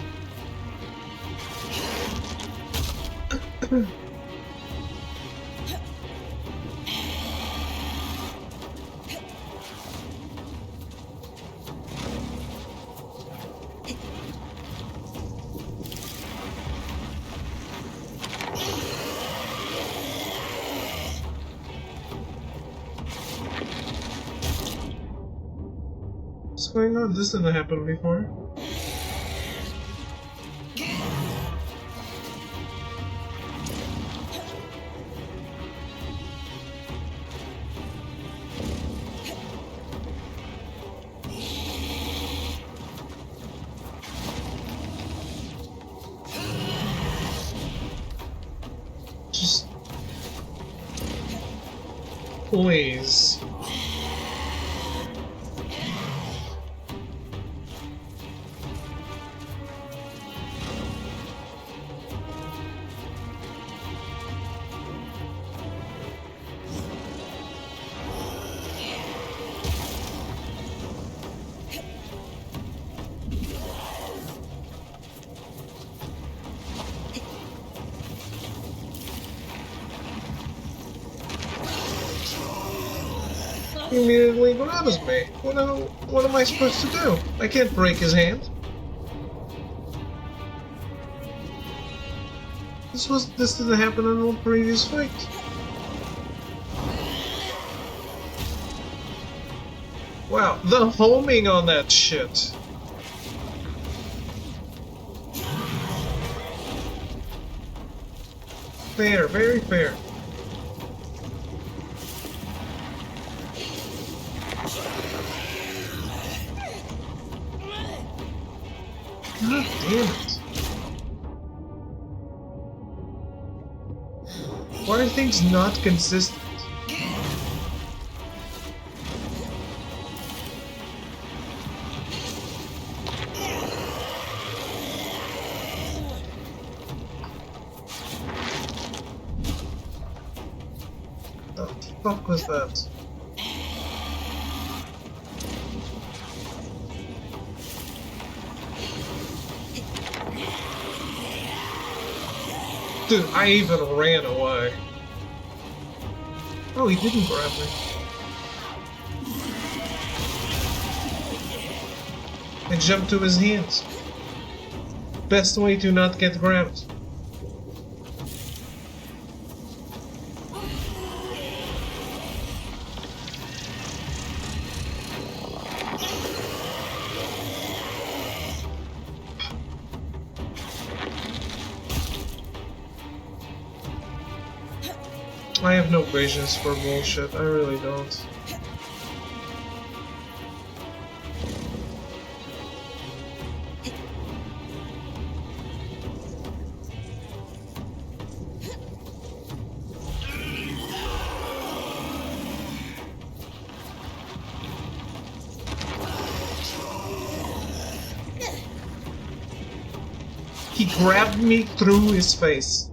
What's going on? This didn't happen before. Just... please. He immediately grabs me. What am I supposed to do? I can't break his hand. This didn't happen in the previous fight. Wow, the homing on that shit. Fair, very fair. God damn it. Why are things not consistent? The fuck was that? Dude, I even ran away. Oh, he didn't grab me. I jumped to his hands. Best way to not get grabbed. I have no patience for bullshit, I really don't. He grabbed me through his face.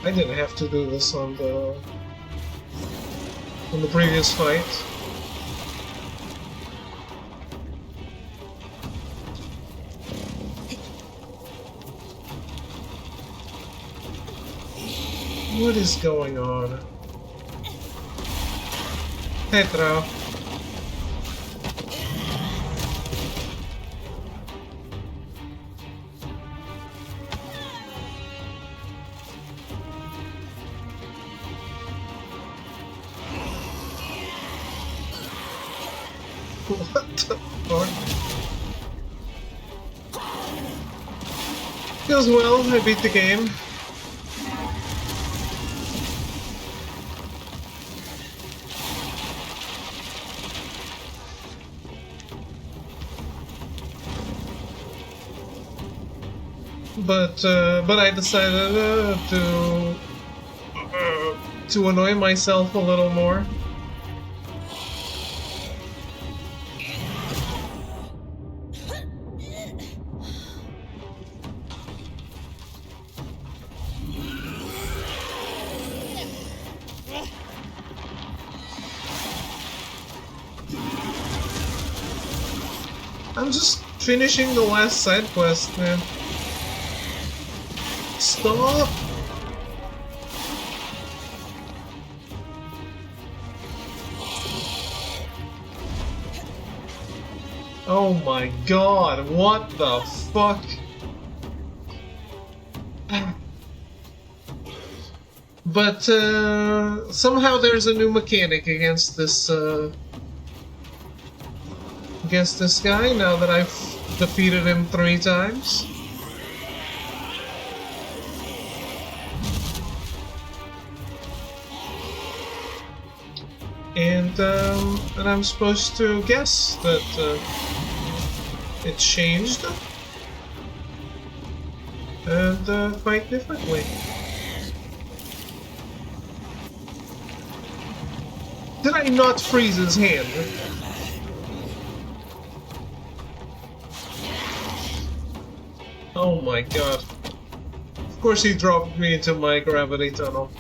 I didn't have to do this on the previous fight. What is going on? Petro. What the fuck? Feels well, I beat the game. But I decided to annoy myself a little more. I'm just finishing the last side quest, man. Stop! Oh my god, what the fuck? But somehow there's a new mechanic against this guy now that I've defeated him 3 times. And I'm supposed to guess that it changed and fight differently. Did I not freeze his hand? Oh my god. Of course he dropped me into my gravity tunnel.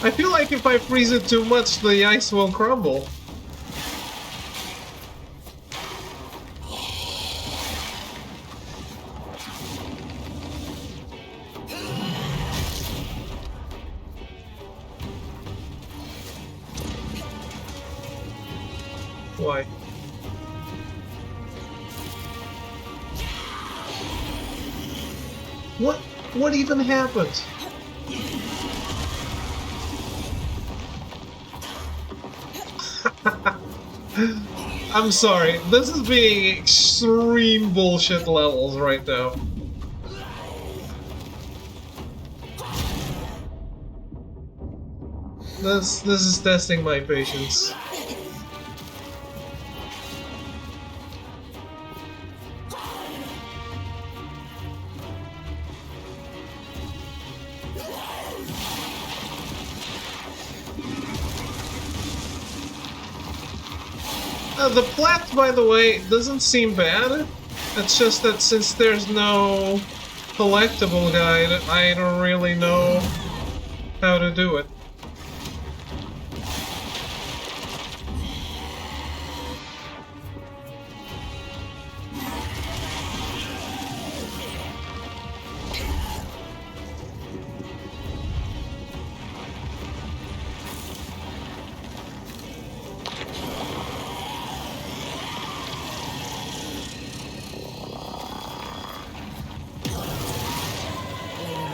I feel like if I freeze it too much, the ice will crumble. Why? What even happened? I'm sorry, this is being extreme bullshit levels right now. This is testing my patience. The plot, by the way, doesn't seem bad. It's just that since there's no collectible guide, I don't really know how to do it.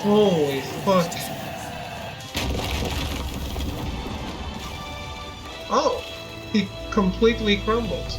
Holy fuck. Oh, he completely crumbled.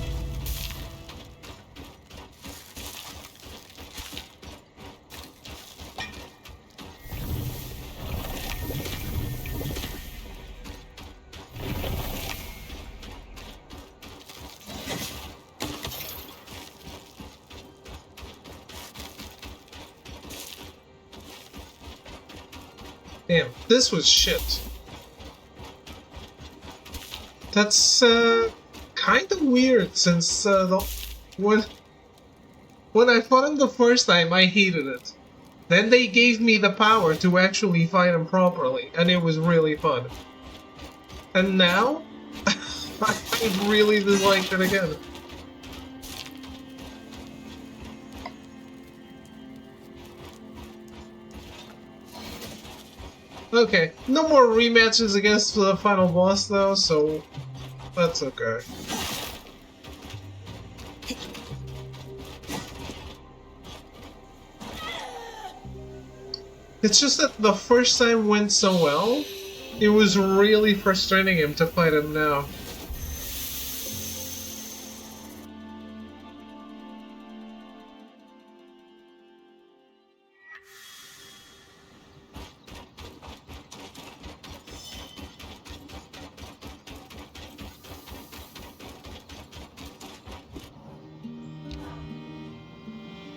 Damn, this was shit. That's kind of weird since when I fought him the first time, I hated it. Then they gave me the power to actually fight him properly, and it was really fun. And now, I really disliked it again. Okay, no more rematches against the final boss though, so that's okay. It's just that the first time went so well, it was really frustrating him to fight him now.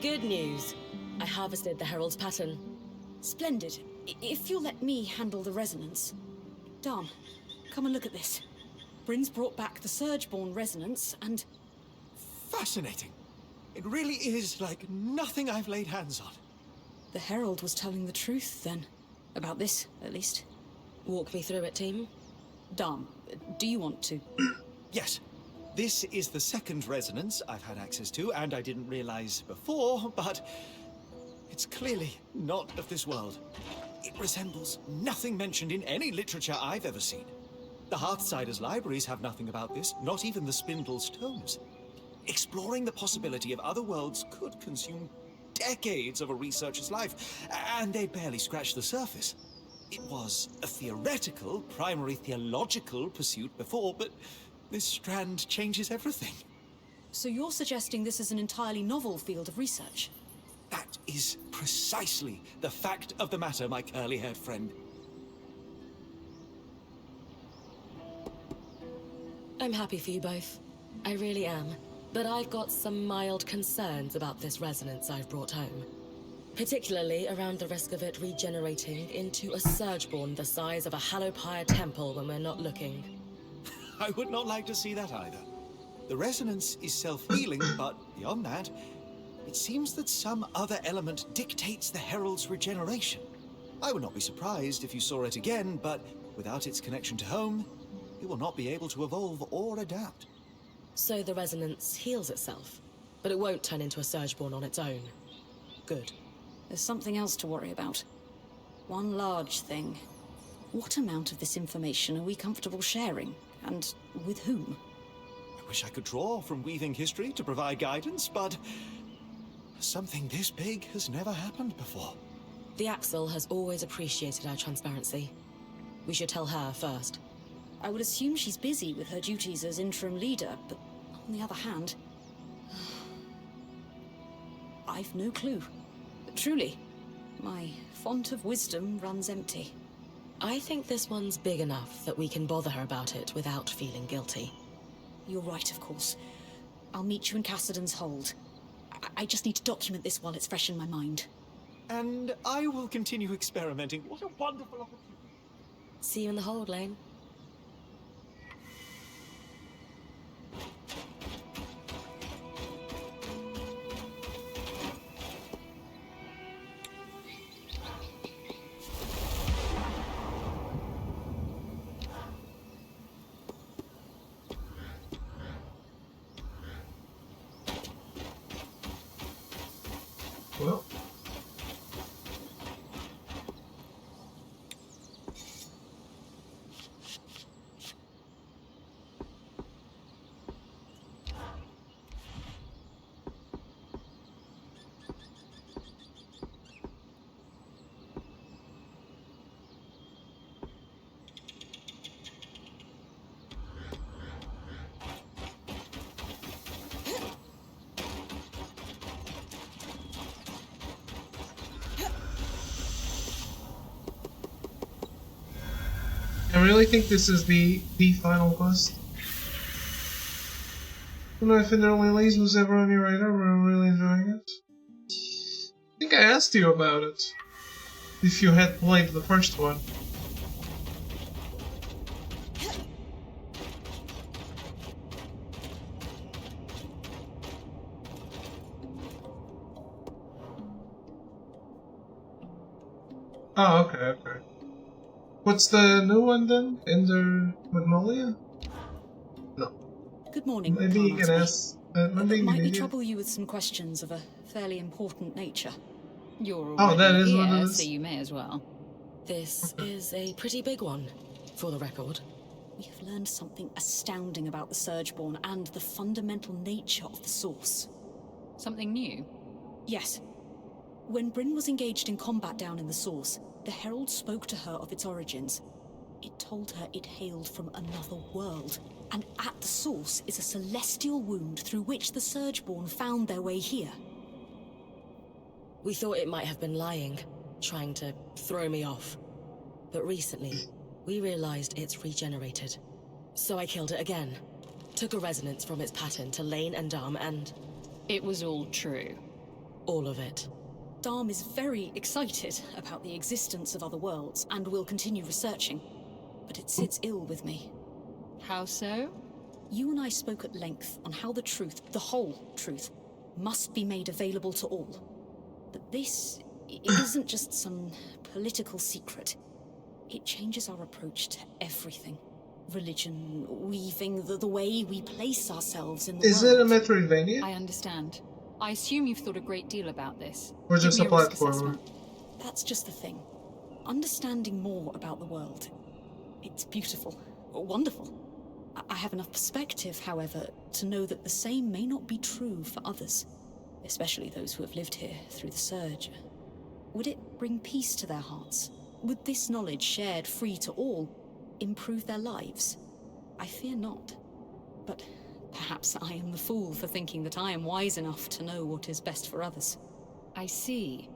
Good news. I harvested the Herald's pattern. Splendid. If you'll let me handle the resonance. Darn, come and look at this. Bryn's brought back the Surgeborn resonance and... Fascinating. It really is like nothing I've laid hands on. The Herald was telling the truth, then. About this, at least. Walk me through it, team. Darn, do you want to? Yes. This is the second resonance I've had access to, and I didn't realize before, but it's clearly not of this world. It resembles nothing mentioned in any literature I've ever seen. The Hearthsiders' libraries have nothing about this, not even the Spindle's tomes. Exploring the possibility of other worlds could consume decades of a researcher's life, and they barely scratched the surface. It was a theoretical, primary theological pursuit before, but This strand changes everything. So you're suggesting this is an entirely novel field of research? That is precisely the fact of the matter, my curly-haired friend. I'm happy for you both. I really am. But I've got some mild concerns about this resonance I've brought home. Particularly around the risk of it regenerating into a Surgeborn the size of a Hallowpire temple when we're not looking. I would not like to see that either. The resonance is self-healing, but beyond that, it seems that some other element dictates the Herald's regeneration. I would not be surprised if you saw it again, but without its connection to home, it will not be able to evolve or adapt. So the resonance heals itself, but it won't turn into a Surgeborn on its own. Good. There's something else to worry about. One large thing. What amount of this information are we comfortable sharing? And with whom? I wish I could draw from weaving history to provide guidance, but something this big has never happened before. The Axel has always appreciated our transparency. We should tell her first. I would assume she's busy with her duties as interim leader, but on the other hand, I've no clue. Truly, my font of wisdom runs empty. I think this one's big enough that we can bother her about it without feeling guilty. You're right, of course. I'll meet you in Cassidy's hold. I just need to document this while it's fresh in my mind. And I will continue experimenting. What a wonderful opportunity. See you in the hold, Lane. Well. I really think this is the final quest. I don't know if Interlay Lays was ever on your radar, but I'm really enjoying it. I think I asked you about it. If you had played the first one. Oh, okay. What's the new one then? Ender Magnolia? No. Good morning. Maybe you can ask. Maybe Might we you trouble you with some questions of a fairly important nature? You're Oh, that already is what it here, is. so you may as well. This is a pretty big one, for the record. We have learned something astounding about the Surgeborn and the fundamental nature of the source. Something new? Yes. When Bryn was engaged in combat down in the source, the Herald spoke to her of its origins. It told her it hailed from another world, and at the source is a celestial wound through which the Surgeborn found their way here. We thought it might have been lying, trying to throw me off. But recently, we realized it's regenerated. So I killed it again. Took a resonance from its pattern to Lane and Dom, and... It was all true. all of it. Dom is very excited about the existence of other worlds and will continue researching, but it sits ill with me. How so? You and I spoke at length on how the truth, the whole truth, must be made available to all. But this isn't just some political secret. It changes our approach to everything. Religion, weaving, the way we place ourselves in the Is world. it a Metroidvania? I understand. I assume you've thought a great deal about this. Or Give just me a risk platformer? assessment. That's just the thing. Understanding more about the world. It's beautiful. Wonderful. I have enough perspective, however, to know that the same may not be true for others. Especially those who have lived here through the Surge. Would it bring peace to their hearts? Would this knowledge shared free to all improve their lives? I fear not. But perhaps I am the fool for thinking that I am wise enough to know what is best for others. I see.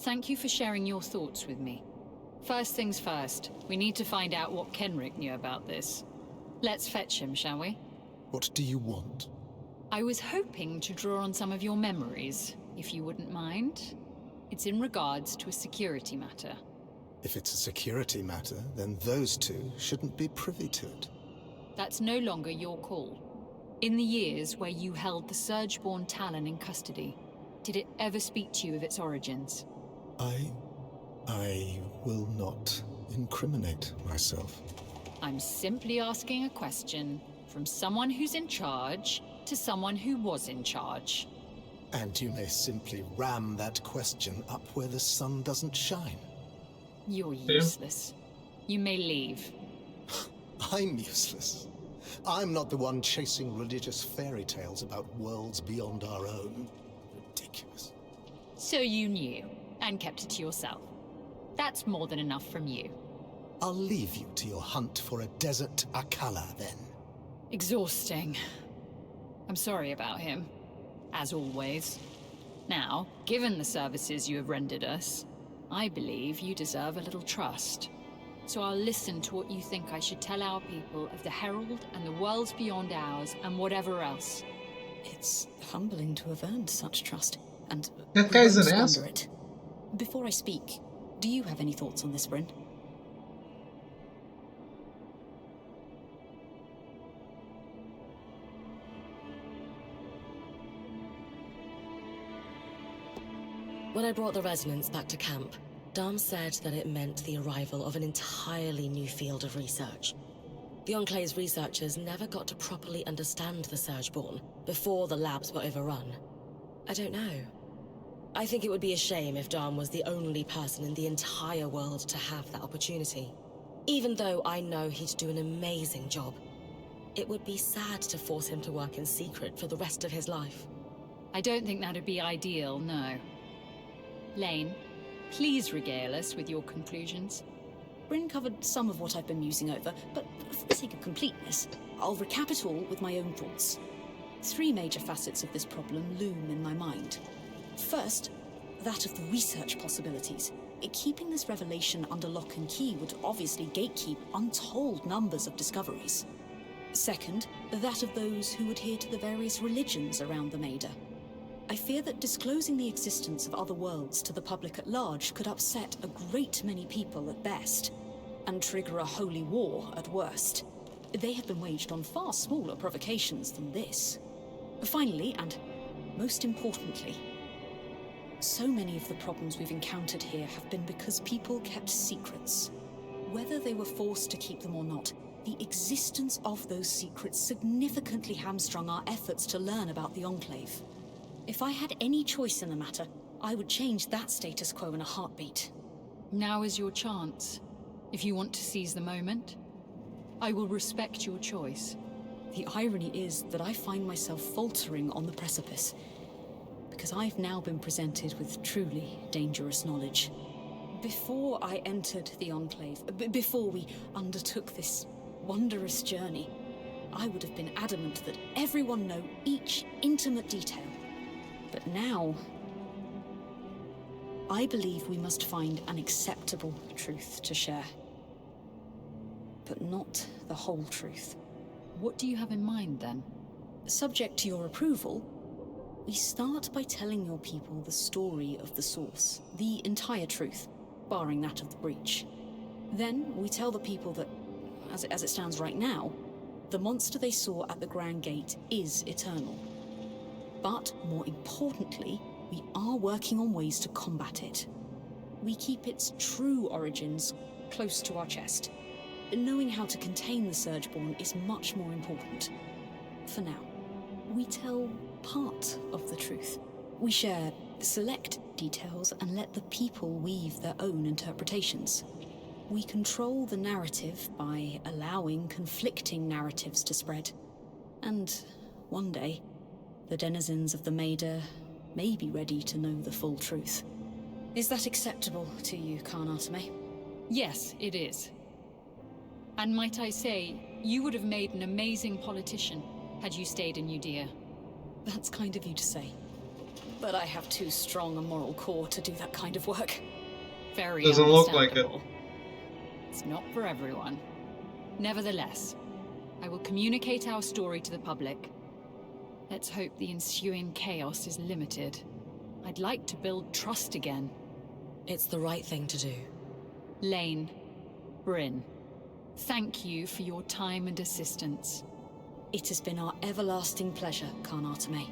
Thank you for sharing your thoughts with me. First things first, we need to find out what Kenrick knew about this. Let's fetch him, shall we? What do you want? I was hoping to draw on some of your memories, if you wouldn't mind. It's in regards to a security matter. If it's a security matter, then those two shouldn't be privy to it. That's no longer your call. In the years where you held the Surgeborn Talon in custody, did it ever speak to you of its origins? I will not incriminate myself. I'm simply asking a question from someone who's in charge to someone who was in charge. And you may simply ram that question up where the sun doesn't shine. You're useless. You may leave. I'm useless. I'm not the one chasing religious fairy tales about worlds beyond our own. Ridiculous. So you knew, and kept it to yourself. That's more than enough from you. I'll leave you to your hunt for a desert Akala, then. Exhausting. I'm sorry about him, as always. Now, given the services you have rendered us, I believe you deserve a little trust. So I'll listen to what you think I should tell our people of the Herald and the worlds beyond ours and whatever else. It's humbling to have earned such trust, and That guy's won't an ass. squander it. Before I speak, do you have any thoughts on this, Bryn? When I brought the resonance back to camp, Dom said that it meant the arrival of an entirely new field of research. The Enclave's researchers never got to properly understand the Surgeborn before the labs were overrun. I don't know. I think it would be a shame if Dom was the only person in the entire world to have that opportunity. Even though I know he'd do an amazing job. It would be sad to force him to work in secret for the rest of his life. I don't think that'd be ideal, no. Lane, please regale us with your conclusions. Bryn covered some of what I've been musing over, but for the sake of completeness, I'll recap it all with my own thoughts. 3 major facets of this problem loom in my mind. First, that of the research possibilities. Keeping this revelation under lock and key would obviously gatekeep untold numbers of discoveries. Second, that of those who adhere to the various religions around the Maida. I fear that disclosing the existence of other worlds to the public at large could upset a great many people at best, and trigger a holy war at worst. They have been waged on far smaller provocations than this. Finally, and most importantly, so many of the problems we've encountered here have been because people kept secrets. Whether they were forced to keep them or not, the existence of those secrets significantly hamstrung our efforts to learn about the Enclave. If I had any choice in the matter, I would change that status quo in a heartbeat. Now is your chance. If you want to seize the moment, I will respect your choice. The irony is that I find myself faltering on the precipice, because I've now been presented with truly dangerous knowledge. Before I entered the Enclave, before we undertook this wondrous journey, I would have been adamant that everyone know each intimate detail. But now, I believe we must find an acceptable truth to share. But not the whole truth. What do you have in mind, then? Subject to your approval, we start by telling your people the story of the source, the entire truth, barring that of the breach. Then we tell the people that, as it stands right now, the monster they saw at the Grand Gate is eternal. But, more importantly, we are working on ways to combat it. We keep its true origins close to our chest. Knowing how to contain the Surgeborn is much more important. For now, we tell part of the truth. We share select details and let the people weave their own interpretations. We control the narrative by allowing conflicting narratives to spread. And one day, the denizens of the Maida may be ready to know the full truth. Is that acceptable to you, Khan Arteme? Yes, it is. And might I say, you would have made an amazing politician had you stayed in Judea. That's kind of you to say. But I have too strong a moral core to do that kind of work. Very Doesn't look like it. understandable. It's not for everyone. Nevertheless, I will communicate our story to the public. Let's hope the ensuing chaos is limited. I'd like to build trust again. It's the right thing to do. Lane, Bryn, thank you for your time and assistance. It has been our everlasting pleasure, Karnatame.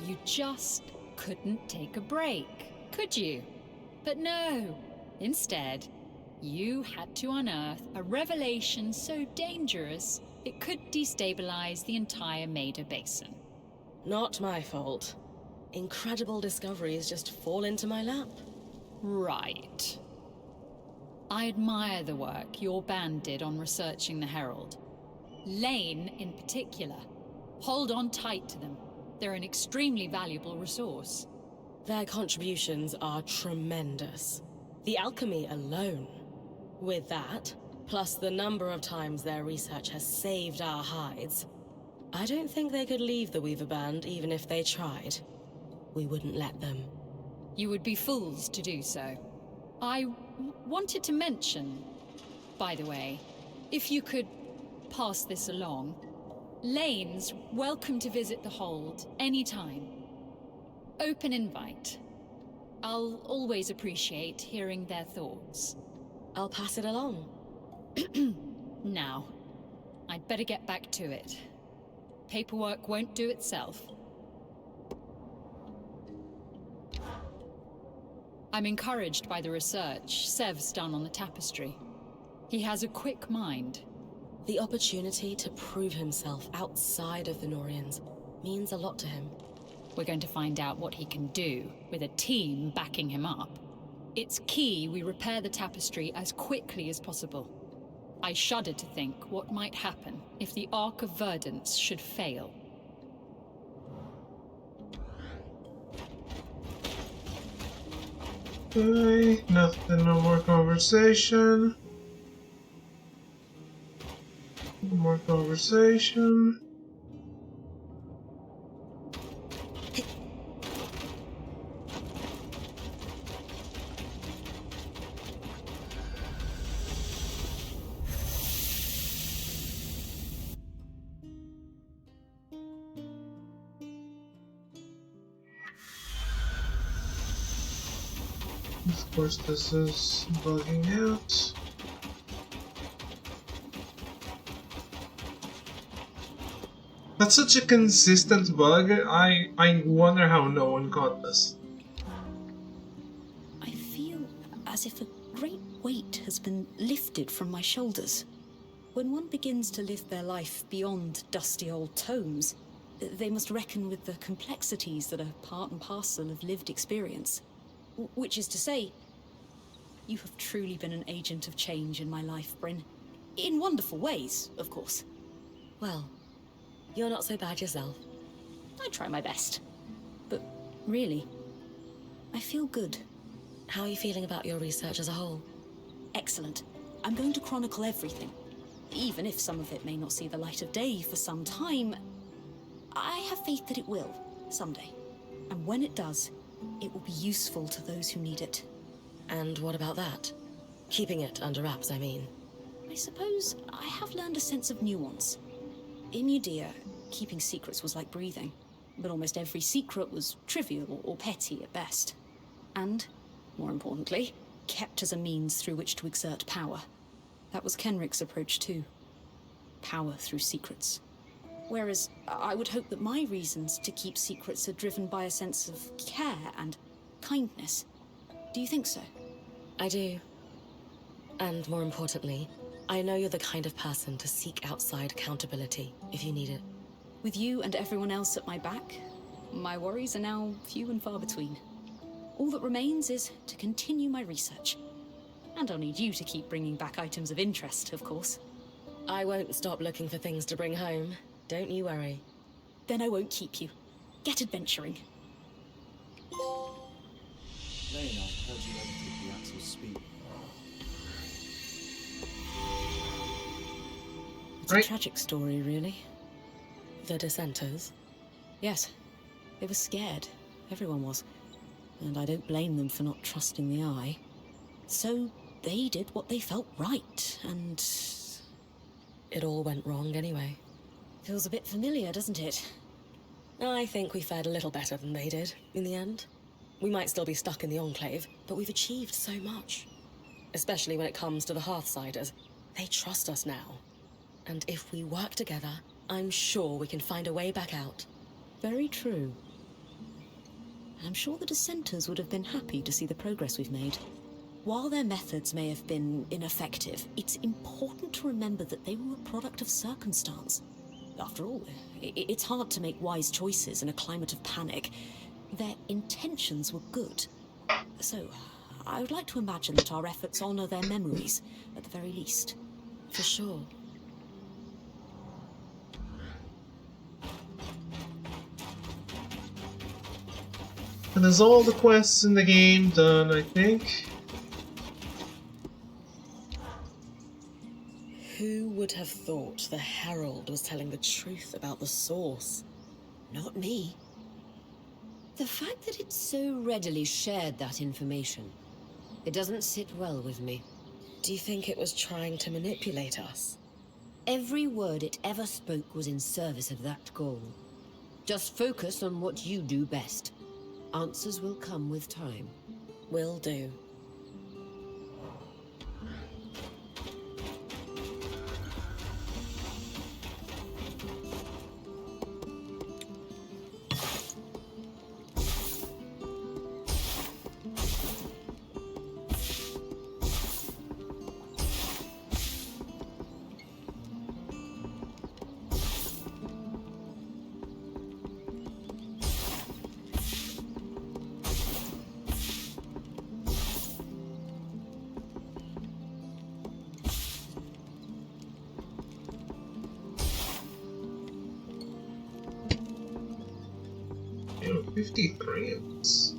You just couldn't take a break, could you? But no. Instead, you had to unearth a revelation so dangerous it could destabilize the entire Maida Basin. Not my fault. Incredible discoveries just fall into my lap. Right. I admire the work your band did on researching the Herald. Lane, in particular. Hold on tight to them. They're an extremely valuable resource. Their contributions are tremendous. The alchemy alone. With that, plus the number of times their research has saved our hides, I don't think they could leave the Weaver Band even if they tried. We wouldn't let them. You would be fools to do so. I wanted to mention, by the way, if you could pass this along, Lane's welcome to visit the Hold anytime. Open invite. I'll always appreciate hearing their thoughts. I'll pass it along. Now, I'd better get back to it. Paperwork won't do itself. I'm encouraged by the research Sev's done on the tapestry. He has a quick mind. The opportunity to prove himself outside of the Norians means a lot to him. We're going to find out what he can do, with a team backing him up. It's key we repair the tapestry as quickly as possible. I shudder to think what might happen if the Ark of Verdance should fail. Okay, nothing, no more conversation. No more conversation. Of course, this is bugging out. That's such a consistent bug. I wonder how no one caught this. I feel as if a great weight has been lifted from my shoulders. When one begins to live their life beyond dusty old tomes, they must reckon with the complexities that are part and parcel of lived experience. Which is to say, you have truly been an agent of change in my life, Bryn. In wonderful ways, of course. Well, you're not so bad yourself. I try my best. But really, I feel good. How are you feeling about your research as a whole? Excellent. I'm going to chronicle everything. Even if some of it may not see the light of day for some time, I have faith that it will, someday. And when it does, it will be useful to those who need it. And what about that? Keeping it under wraps, I mean. I suppose I have learned a sense of nuance. In Judea, keeping secrets was like breathing, but almost every secret was trivial or petty at best. And, more importantly, kept as a means through which to exert power. That was Kenrick's approach too. Power through secrets. Whereas I would hope that my reasons to keep secrets are driven by a sense of care and kindness. Do you think so? I do. And more importantly, I know you're the kind of person to seek outside accountability if you need it. With you and everyone else at my back, my worries are now few and far between. All that remains is to continue my research. And I'll need you to keep bringing back items of interest, of course. I won't stop looking for things to bring home. Don't you worry. Then I won't keep you. Get adventuring. Lane, I heard you edited the actual speech. It's a tragic story, really. The dissenters. Yes, they were scared. Everyone was. And I don't blame them for not trusting the eye. So they did what they felt right, and... It all went wrong anyway. Feels a bit familiar, doesn't it? I think we fared a little better than they did, in the end. We might still be stuck in the Enclave, but we've achieved so much. Especially when it comes to the Hearthsiders. They trust us now. And if we work together, I'm sure we can find a way back out. Very true. I'm sure the dissenters would have been happy to see the progress we've made. While their methods may have been ineffective, it's important to remember that they were a product of circumstance. After all, it's hard to make wise choices in a climate of panic. Their intentions were good. So, I would like to imagine that our efforts honor their memories, at the very least. For sure. And there's all the quests in the game done, I think. Who would have thought the Herald was telling the truth about the source? Not me. The fact that it so readily shared that information, it doesn't sit well with me. Do you think it was trying to manipulate us? Every word it ever spoke was in service of that goal. Just focus on what you do best. Answers will come with time. Will do. Ew, 50 grams.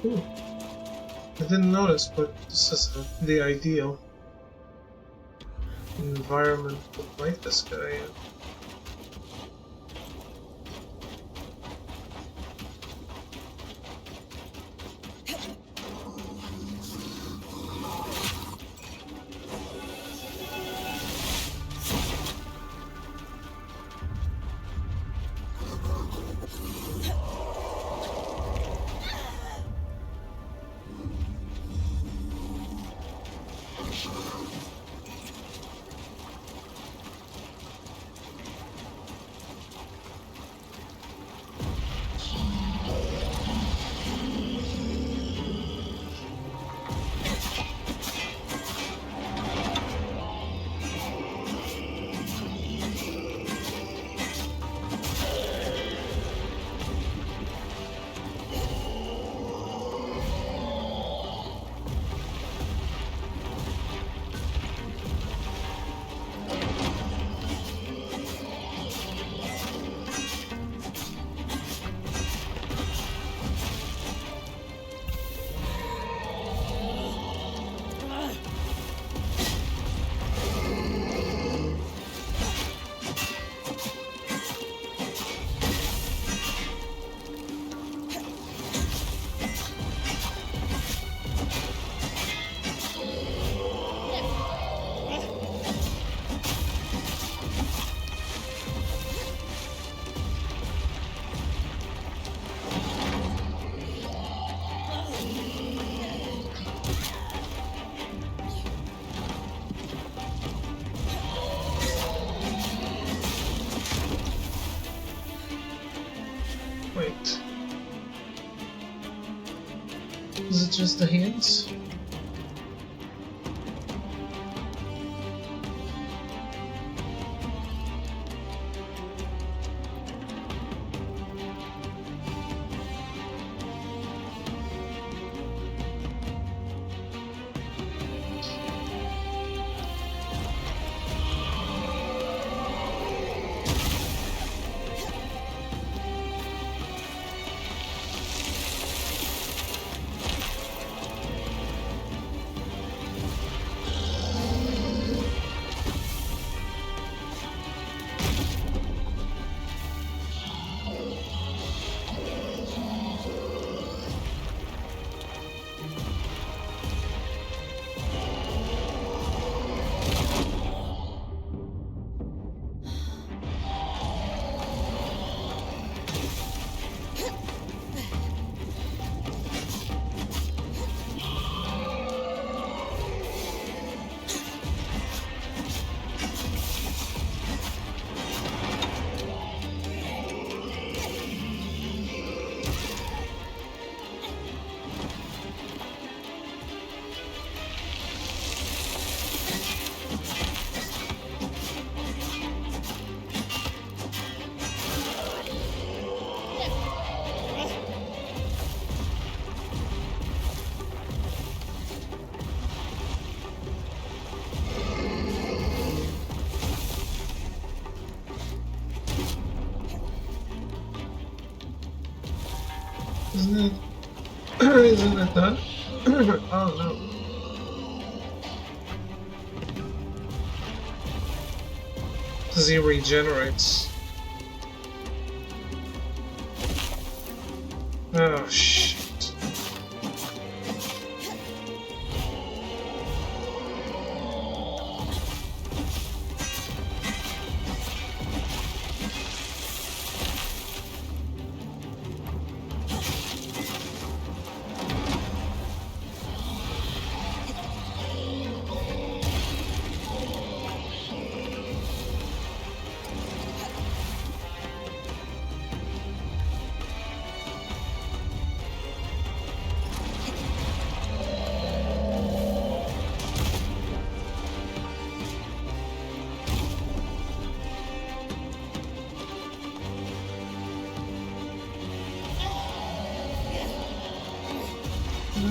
Ooh. I didn't notice, but this is the ideal environment to fight this guy in. Wait. Is it just the hands? Isn't it? Isn't it done? Oh no. Because he regenerates. Oh shit.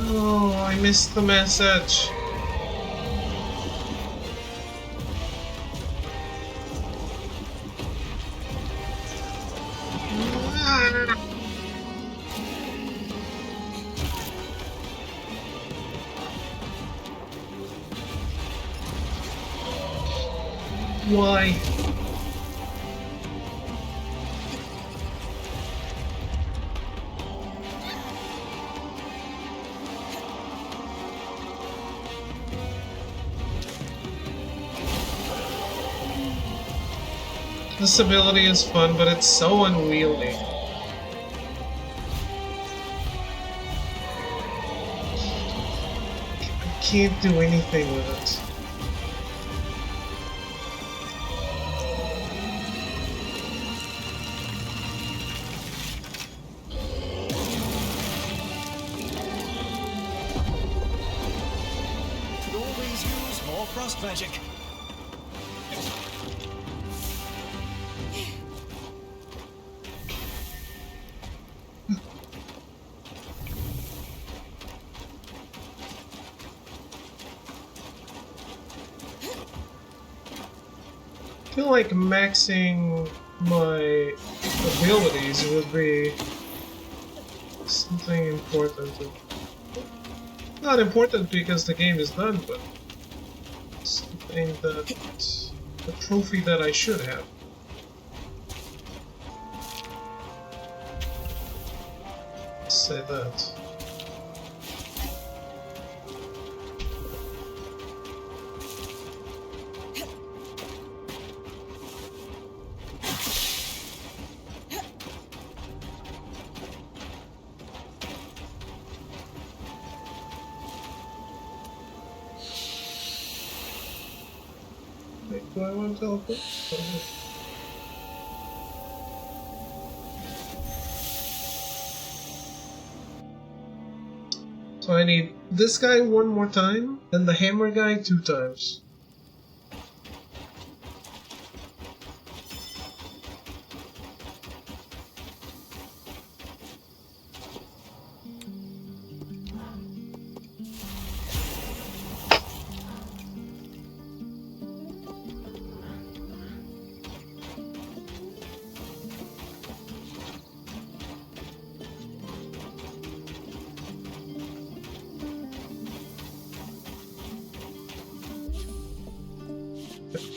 No, I missed the message. Why? This ability is fun, but it's so unwieldy. I can't do anything with it. Could always use more frost magic. I feel like maxing my abilities would be something important. Not important because the game is done, but something that a trophy that I should have. Say that. Do I want to teleport? So I need this guy one more time, and the hammer guy 2 times.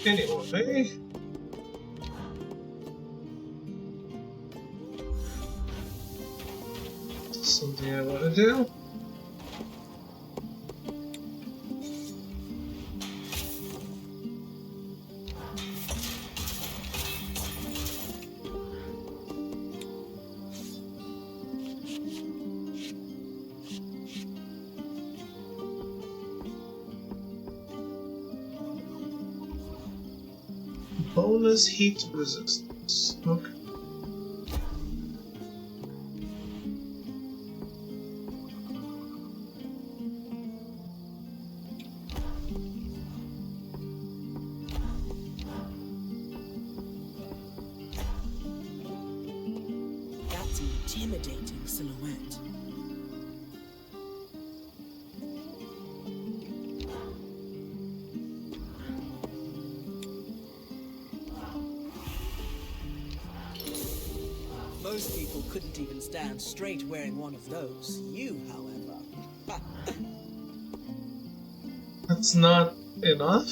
Anyway, something I want to do. Bonus heat resistance. Okay. That's an intimidating silhouette. Most people couldn't even stand straight wearing one of those. You, however. That's not enough?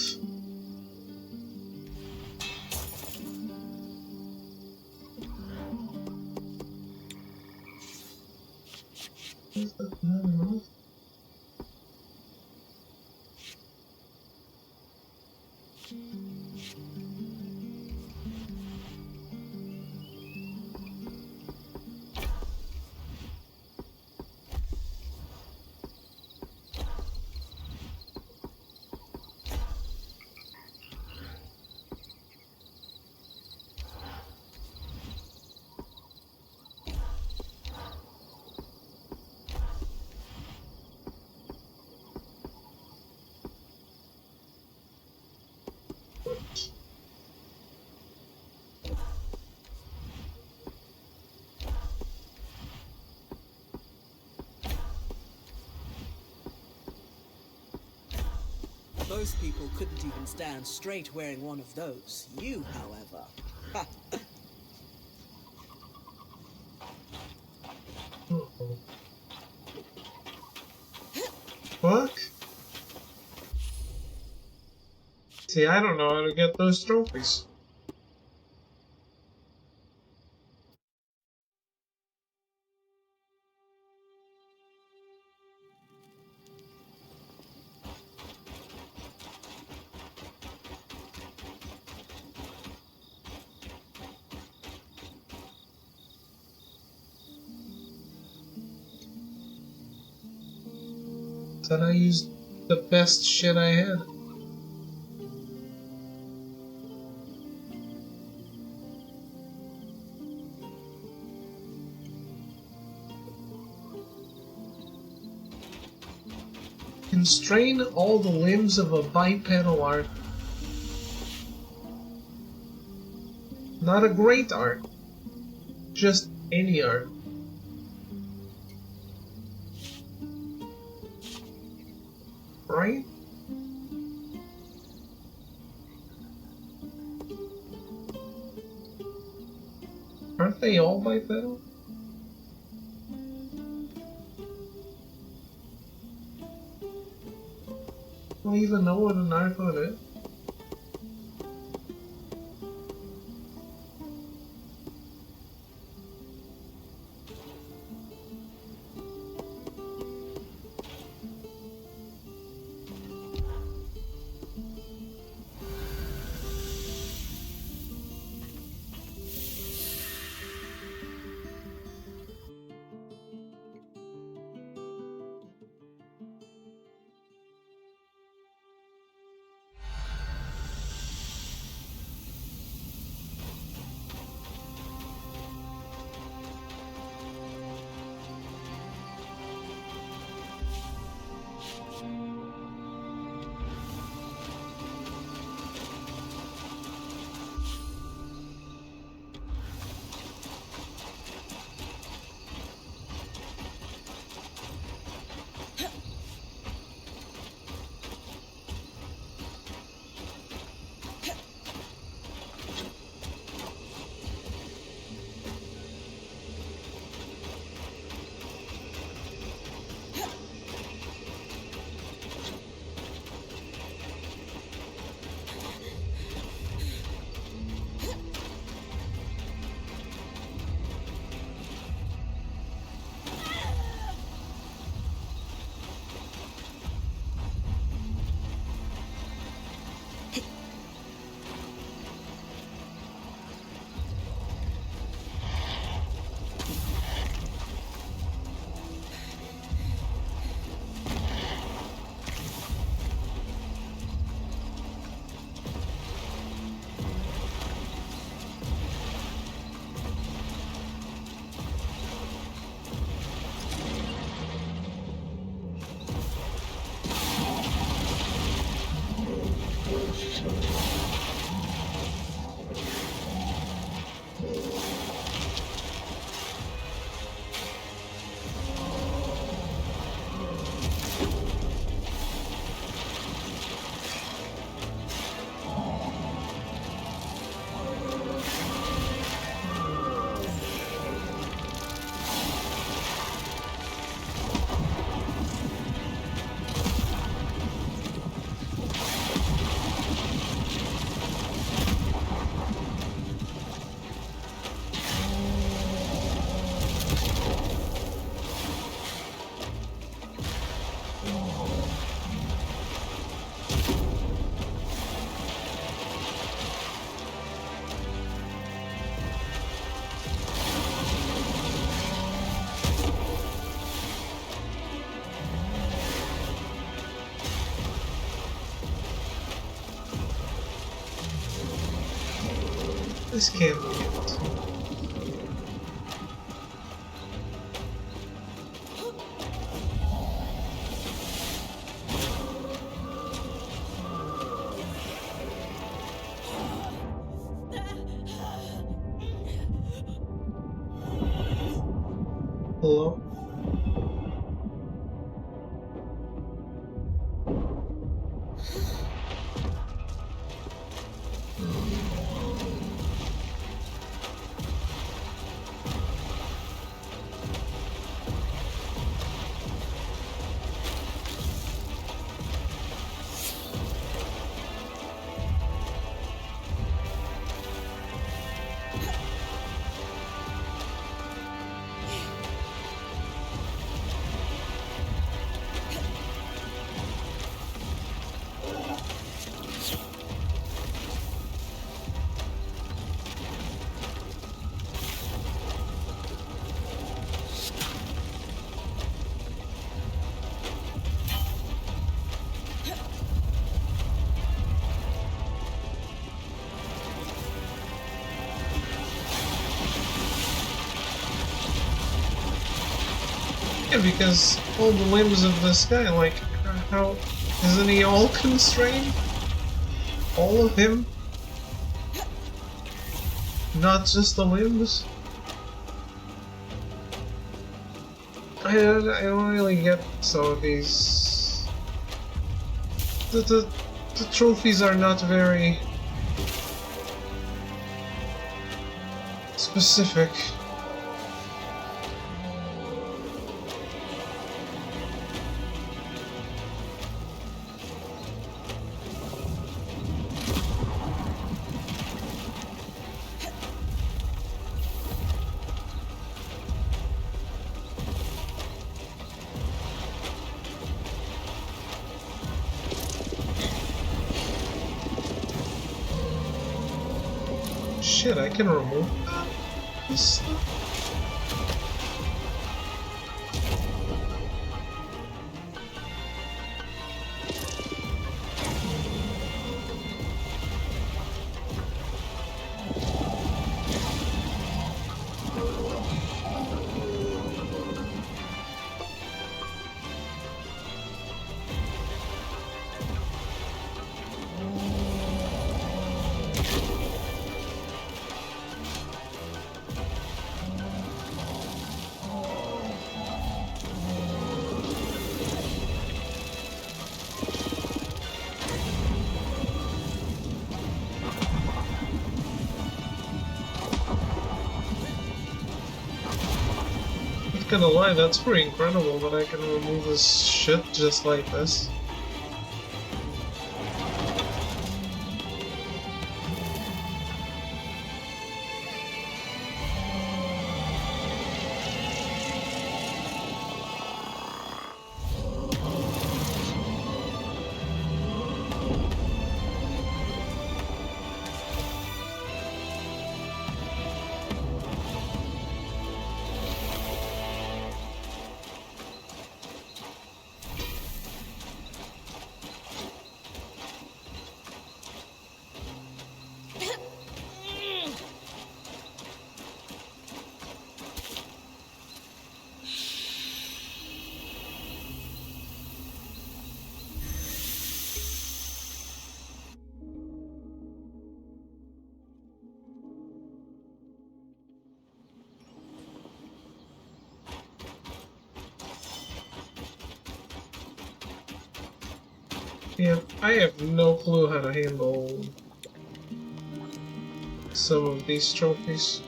Is that not enough? Most people couldn't even stand straight wearing one of those. You, however. Fuck? See, I don't know how to get those trophies. Thought I used the best shit I had. Constrain all the limbs of a bipedal art. Not a great art. Just any art. Right? Aren't they all bipedal? I don't even know what an iPhone is. This can't be it. Hello? Yeah, because all the limbs of this guy, like, how... Isn't he all constrained? All of him? Not just the limbs? I don't really get some of these... The trophies are not very... specific. Shit, I can remove this stuff? Not gonna lie, that's pretty incredible that I can remove this shit just like this. Yeah, I have no clue how to handle some of these trophies.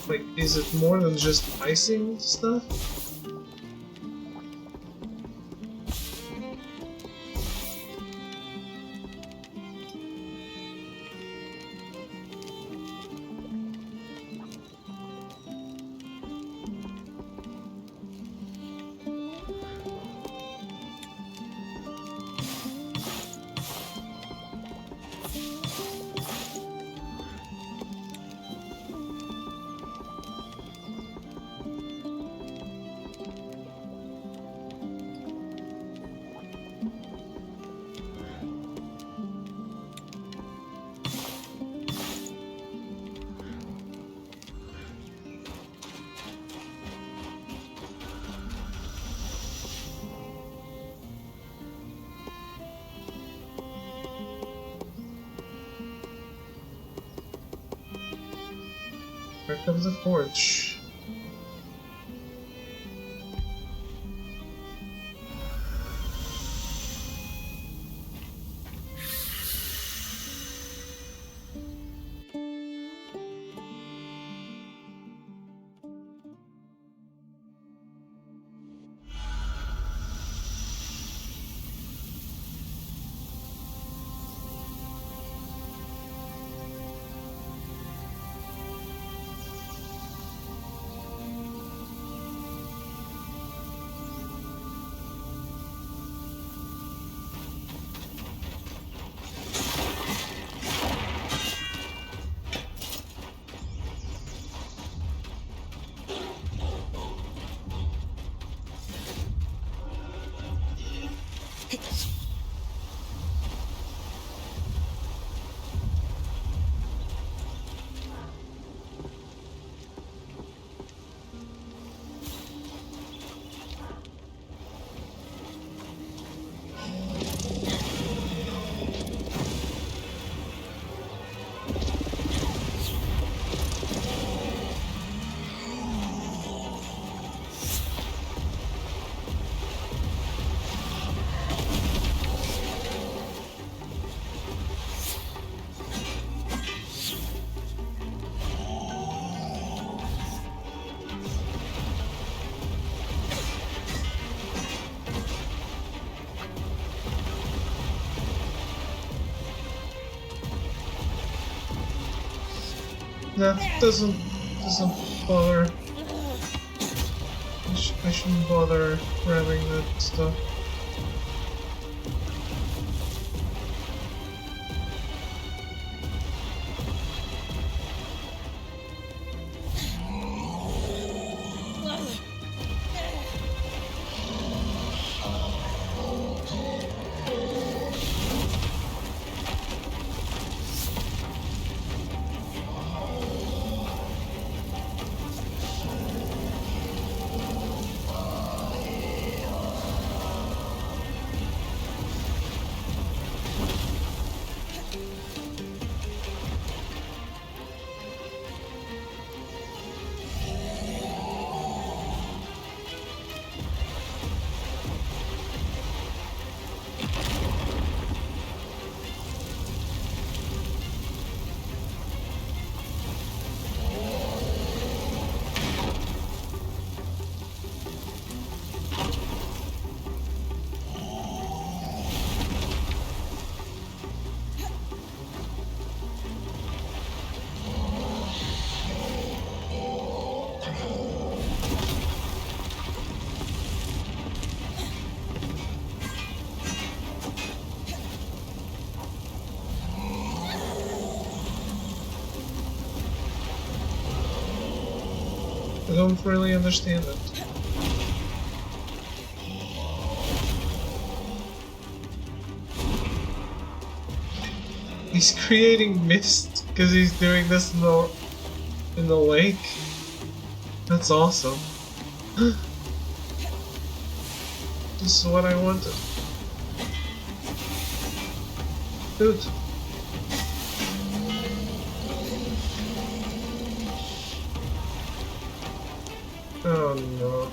Like, is it more than just icing stuff? of the forge. That doesn't bother. I shouldn't bother grabbing that stuff. I don't really understand it. He's creating mist because he's doing this in the lake. That's awesome. This is what I wanted. Dude. Oh no.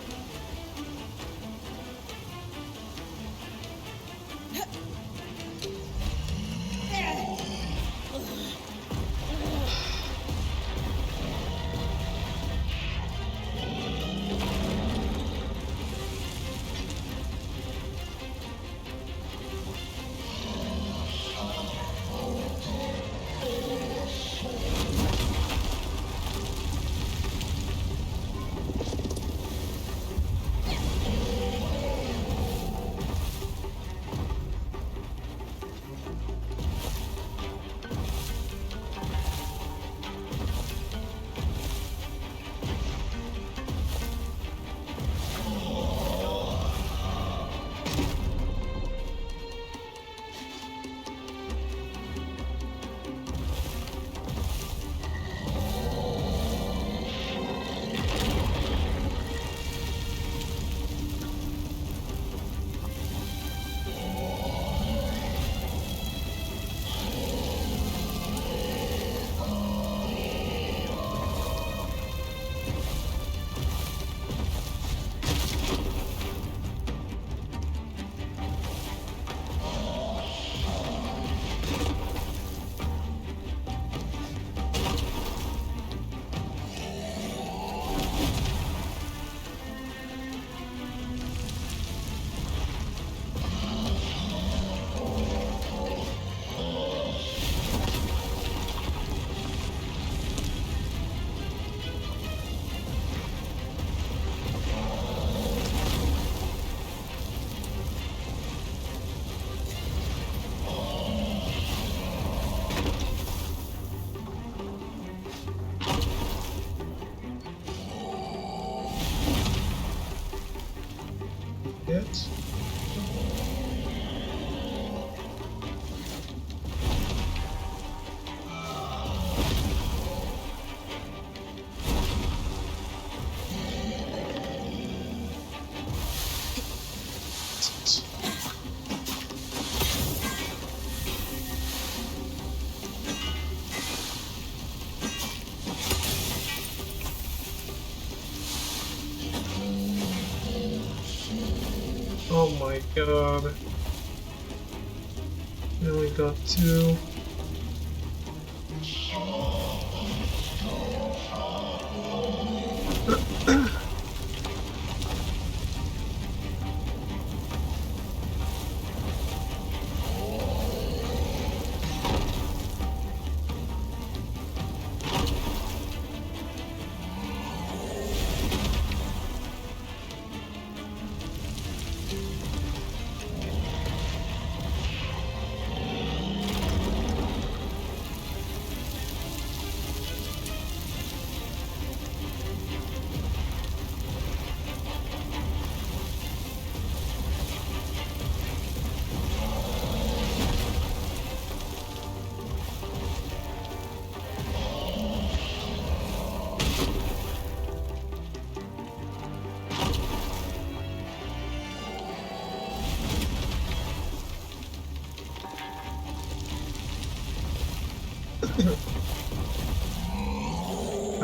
my god. Now we got 2.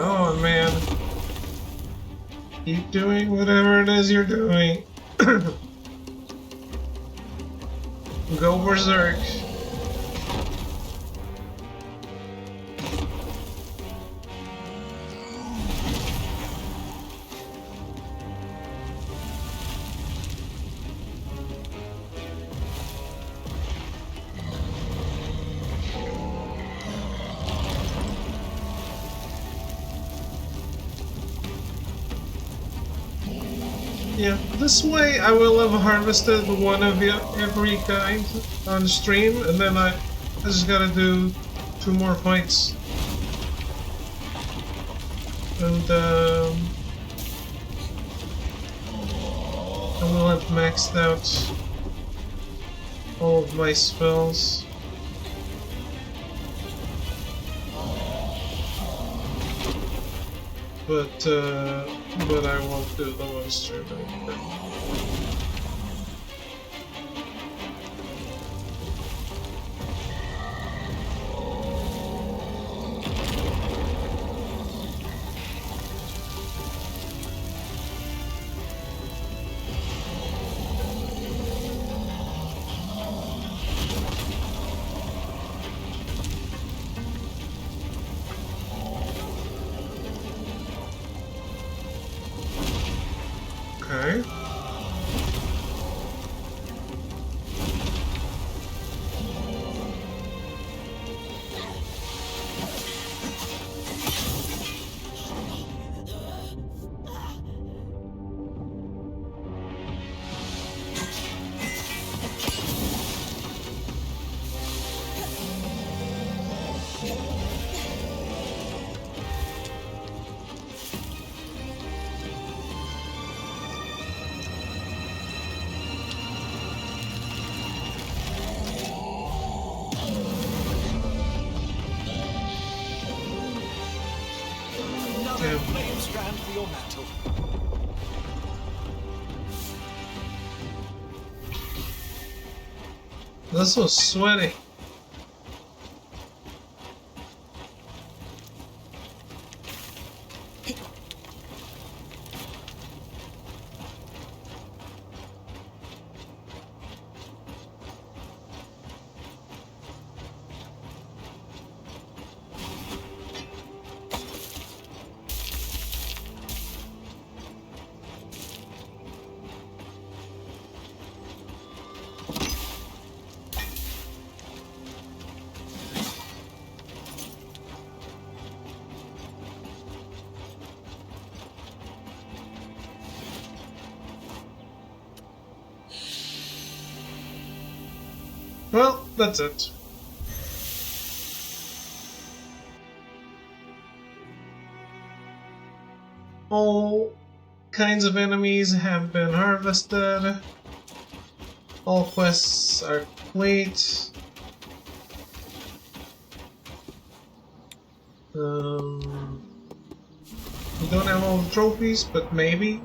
Oh man. Keep doing whatever it is you're doing. Go berserk. Yeah, this way I will have harvested one of every kind on stream, and then I just gotta do 2 more fights. And I will have maxed out all of my spells. But I won't do the monster anymore. Okay. Another flame strand for your mantle. This was sweaty. Well, that's it. All kinds of enemies have been harvested. All quests are complete. We don't have all the trophies, but maybe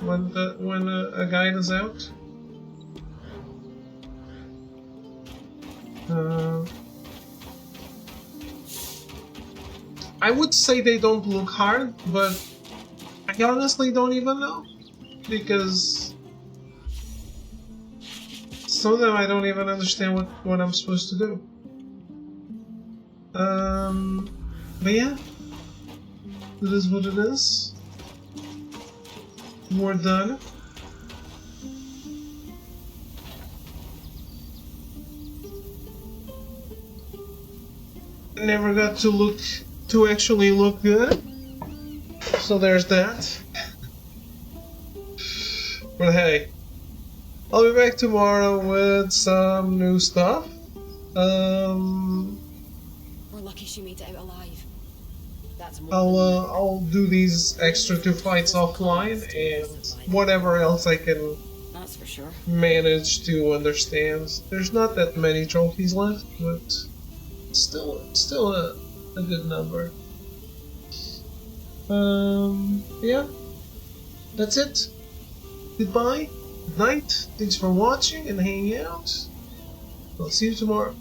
when a guide is out. I would say they don't look hard, but I honestly don't even know, because Some of them I don't even understand what I'm supposed to do. But yeah, it is what it is. We're done. Never got to actually look good, so there's that. But hey, I'll be back tomorrow with some new stuff. We're lucky she made it out alive. That's more I'll do these extra 2 fights offline and whatever else I can That's for sure. manage to understand. There's not that many trophies left, but still a good number. Yeah, that's it. Goodbye, good night, thanks for watching and hanging out. I'll see you tomorrow.